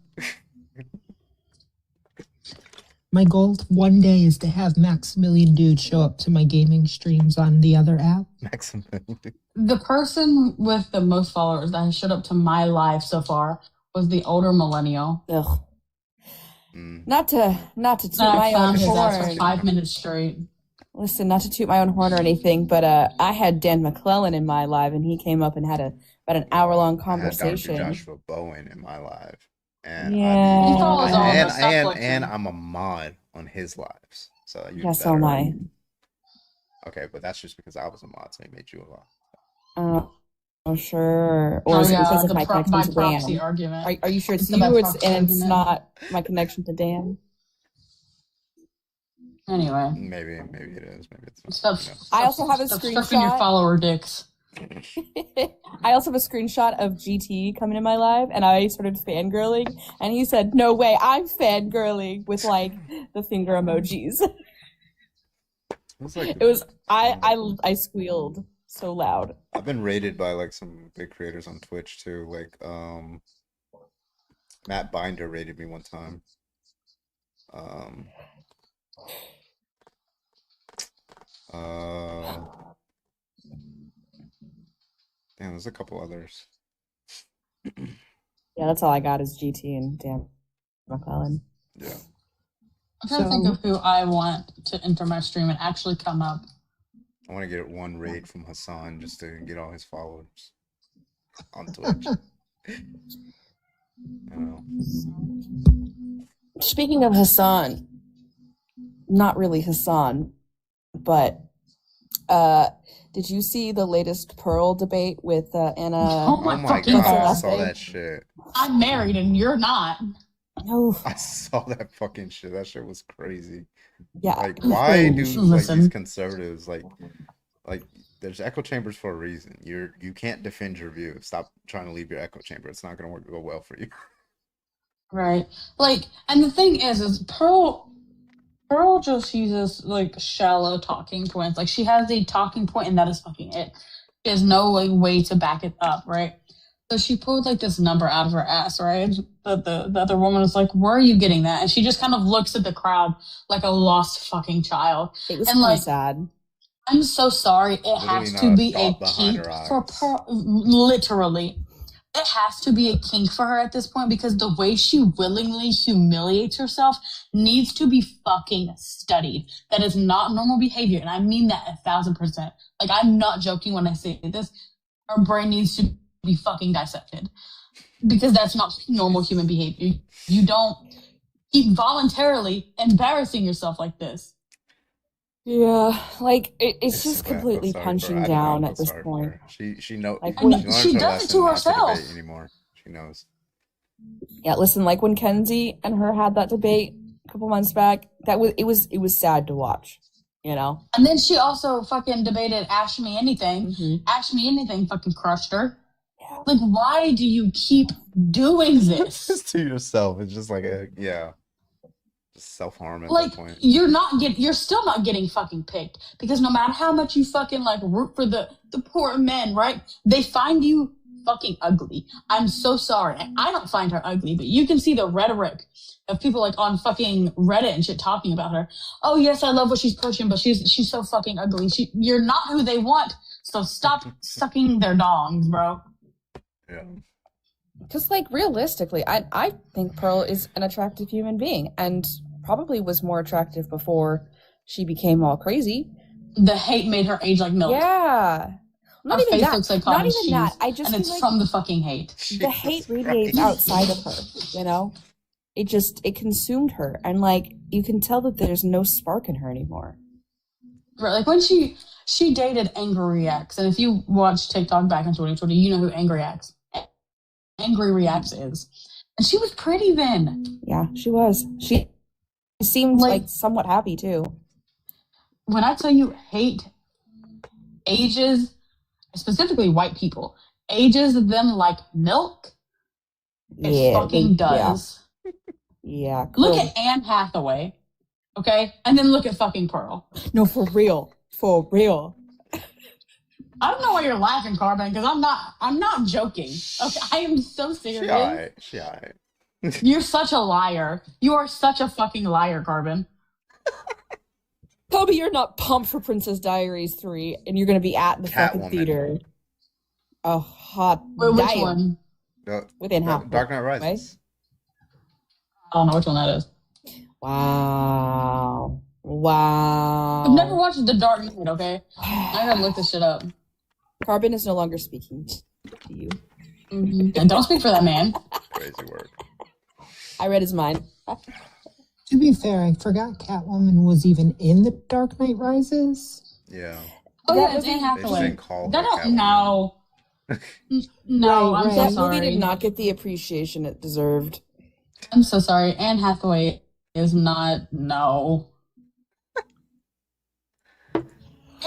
My goal one day is to have Maximilian Dude show up to my gaming streams on the other app. Maximilian. The person with the most followers that has showed up to my live so far was the older millennial. Ugh. Mm. Not to toot That my own found his ass for horn. 5 minutes straight. Listen, not to toot my own horn or anything, but I had Dan McClellan in my live, and he came up and had about an hour-long I had conversation. Dr. Joshua Bowen in my live. And Yeah. He follows all the stuff like and him. I'm a mod on his lives. So you Yeah, so am I. Okay, but that's just because I was a mod, so he made you a mod. Oh, sure. Or is it because of my connection to proxy Dan? argument. Are you sure it's the you by or proxy and it's argument. not my connection to Dan? Anyway. Maybe it is. Maybe it's not. Stop, I also have a stop sucking your screenshot. follower dicks. I also have a screenshot of GT coming in my live, and I started fangirling, and he said, "No way, I'm fangirling," with like the finger emojis. It was I squealed so loud. I've been rated by like some big creators on Twitch too. Like Matt Binder rated me one time. Damn, there's a couple others. Yeah, that's all I got is GT and Dan McClellan. Yeah. I'm trying to think of who I want to enter my stream and actually come up. I want to get one raid from Hassan just to get all his followers on Twitch. I don't know. Speaking of Hassan, not really Hassan, but did you see the latest Pearl debate with Anna? Oh my fucking God, I God. saw that shit. I'm married and you're not. No. I saw that fucking shit. That shit was crazy. Yeah. Like, why do like Listen. these conservatives like there's echo chambers for a reason. You can't defend your view. Stop trying to leave your echo chamber. It's not gonna go well for you. Right. Like, and the thing is Pearl just uses like shallow talking points. Like she has a talking point and that is fucking it. She has no like way to back it up, right? So she pulled like this number out of her ass, right? The other woman was like, "Where are you getting that?" And she just kind of looks at the crowd like a lost fucking child. It was and pretty like, sad. I'm so sorry. It has to be a kink for Pearl. Literally. It has to be a kink for her at this point because the way she willingly humiliates herself needs to be fucking studied. That is not normal behavior. And I mean that 1,000%. Like, I'm not joking when I say this. Her brain needs to be fucking dissected because that's not normal human behavior. You don't keep voluntarily embarrassing yourself like this. Yeah, like it's just completely punching down at this point. She knows. Like, she does it to herself. Anymore. She knows. Yeah, listen, like when Kenzie and her had that debate a couple months back, it was sad to watch, you know. And then she also fucking debated Ask Me Anything. Mm-hmm. Ask Me Anything fucking crushed her. Like, why do you keep doing this? Just to yourself. It's just like just self-harm at Like, that point. you're still not getting fucking picked because no matter how much you fucking like root for the poor men, right? They find you fucking ugly. I'm so sorry. I don't find her ugly, but you can see the rhetoric of people like on fucking Reddit and shit talking about her. Oh yes, I love what she's pushing, but she's so fucking ugly. You're not who they want, so stop sucking their dongs, bro. Yeah. Because, like, realistically, I think Pearl is an attractive human being and probably was more attractive before she became all crazy. The hate made her age like milk. Yeah. Not Her even face that. looks like Not cottage even cheese, that. I just and feel it's like from the fucking hate. the hate radiates outside of her, you know? It consumed her. And, like, you can tell that there's no spark in her anymore. Right, like when she dated Angry Reacts, and if you watch TikTok back in 2020, you know who Angry Reacts is. And she was pretty then. Yeah, she was. She seemed like somewhat happy too. When I tell you hate ages, specifically white people, ages them like milk, it fucking does. Yeah. Look at Anne Hathaway, okay? And then look at fucking Pearl. No, for real. For real. I don't know why you're laughing, Carbon, because I'm not joking. Okay, I am so serious. She alright. You're such a liar. You are such a fucking liar, Carbon. Kobe, you're not pumped for Princess Diaries 3, and you're gonna be at the fucking theater. Oh, hot. Wait, which damn. one? Within half. Dark Knight Rises. Right? I don't know which one that is. Wow. I've never watched The Dark Knight, okay? I gotta look this shit up. Carbon is no longer speaking to you. Mm-hmm. And don't speak for that man. Crazy work. I read his mind. To be fair, I forgot Catwoman was even in The Dark Knight Rises. Yeah. Oh, That yeah, was it's Anne They just Hathaway. didn't call I her don't Catwoman. know. No, I'm so that sorry. movie did not get the appreciation it deserved. I'm so sorry. Anne Hathaway is not. No.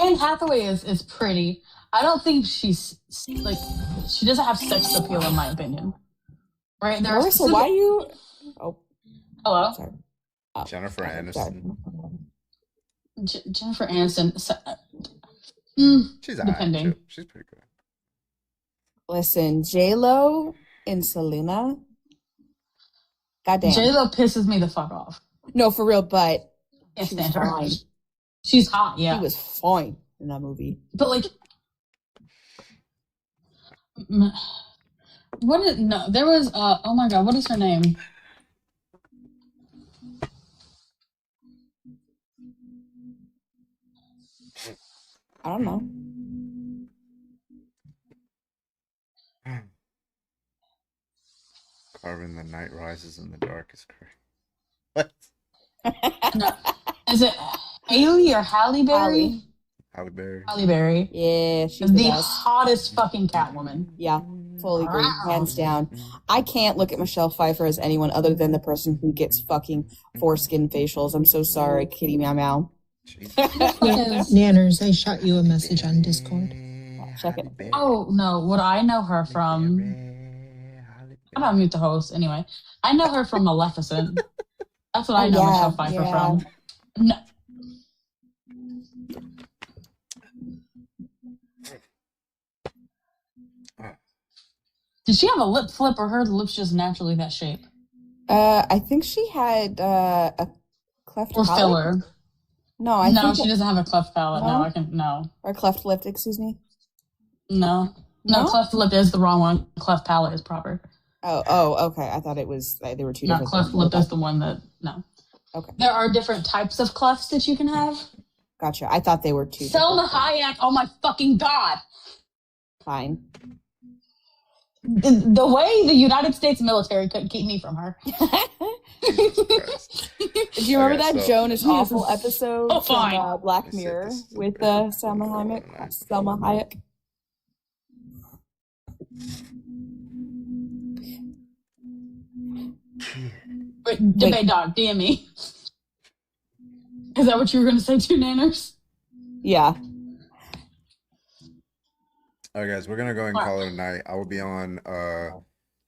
Anne Hathaway is pretty. I don't think she's like she doesn't have sex appeal in my opinion. Right? There are Marissa, why you? Oh, hello. Sorry. Jennifer Aniston. Jennifer Aniston. She's depending. alright. She's pretty good. Listen, J-Lo and Selena. Goddamn. J-Lo pisses me the fuck off. No, for real, but Can't she was stand her. fine. She's hot, yeah. She was fine in that movie. But like, what is no? There was oh my god, what is her name? I don't know. Carving the Night Rises in the Dark is great. What? No, is it Haley or Halle Berry? Halle Berry. Halle Berry. Yeah, she's the the best. hottest fucking Catwoman. Yeah, fully agree, hands down. I can't look at Michelle Pfeiffer as anyone other than the person who gets fucking foreskin facials. I'm so sorry, kitty meow meow. Nanners, I shot you a message on Discord. Check it. Oh no, what I know her from. I'm not mute the host anyway. I know her from Maleficent. That's what I know Michelle Pfeiffer from. No. Did she have a lip flip or her lips just naturally that shape? I think she had a cleft Or palate. filler? No, No, she doesn't have a cleft palate. No, I can no. Or cleft lip, excuse me. No, No? cleft lip is the wrong one. Cleft palate is proper. Oh, okay. I thought it was they were two No, different. cleft things. lip is the one that no. Okay. There are different types of clefts that you can have. Gotcha. I thought they were two. Selma Hayek. Oh my fucking god. Fine. The way the United States military couldn't keep me from her. Do you remember Okay, that so- Joan is awful episode Oh, fine. from Black Mirror with Selma Hayek? Selma Hayek. Wait, debate dog, DM me. Is that what you were going to say, two nanners? Yeah. All right, guys, we're gonna go and call it a night. I will be on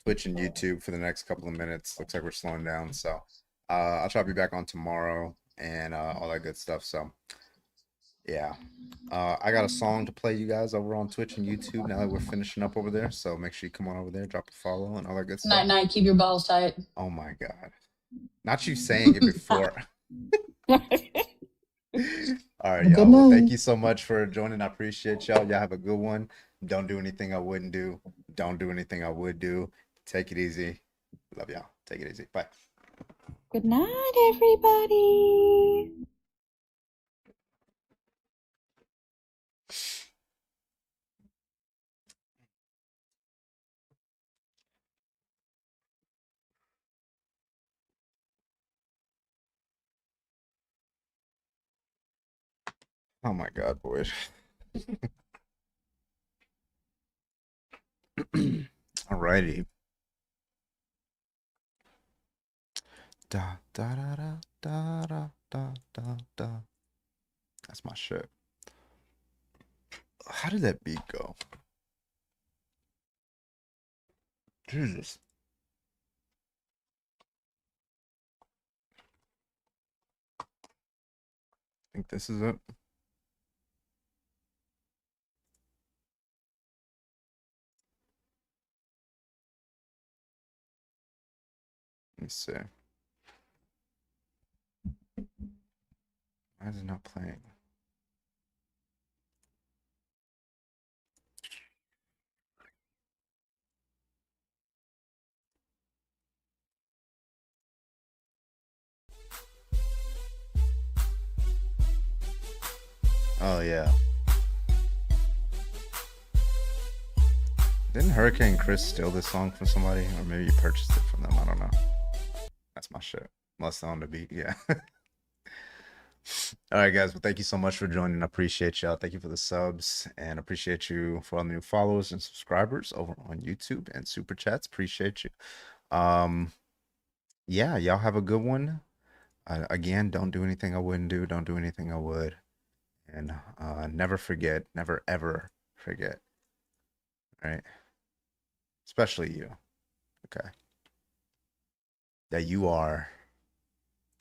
Twitch and YouTube for the next couple of minutes. Looks like we're slowing down, so I'll try to be back on tomorrow and all that good stuff. So yeah, I got a song to play you guys over on Twitch and YouTube now that we're finishing up over there. So make sure you come on over there, drop a follow, and all that good stuff. Night, night, keep your balls tight. Oh my god, not you saying it before. All right, y'all. Well, thank you so much for joining. I appreciate y'all. Y'all have a good one. Don't do anything I wouldn't do. Don't do anything I would do. Take it easy. Love y'all. Take it easy. Bye. Good night, everybody. Oh my god, boys. Alrighty. Da da da da da da da da da. That's my shit. How did that beat go? Jesus. I think this is it. Let me see. Why is it not playing? Oh yeah. Didn't Hurricane Chris steal this song from somebody? Or maybe you purchased it from them. I don't know. That's my shit. Must on the beat, yeah. All right, guys. Well, thank you so much for joining. I appreciate y'all. Thank you for the subs, and appreciate you for all the new followers and subscribers over on YouTube and super chats. Appreciate you. Yeah, y'all have a good one. Again, don't do anything I wouldn't do. Don't do anything I would. And never forget, never ever forget. All right? Especially you. Okay. That you are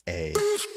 a bitch.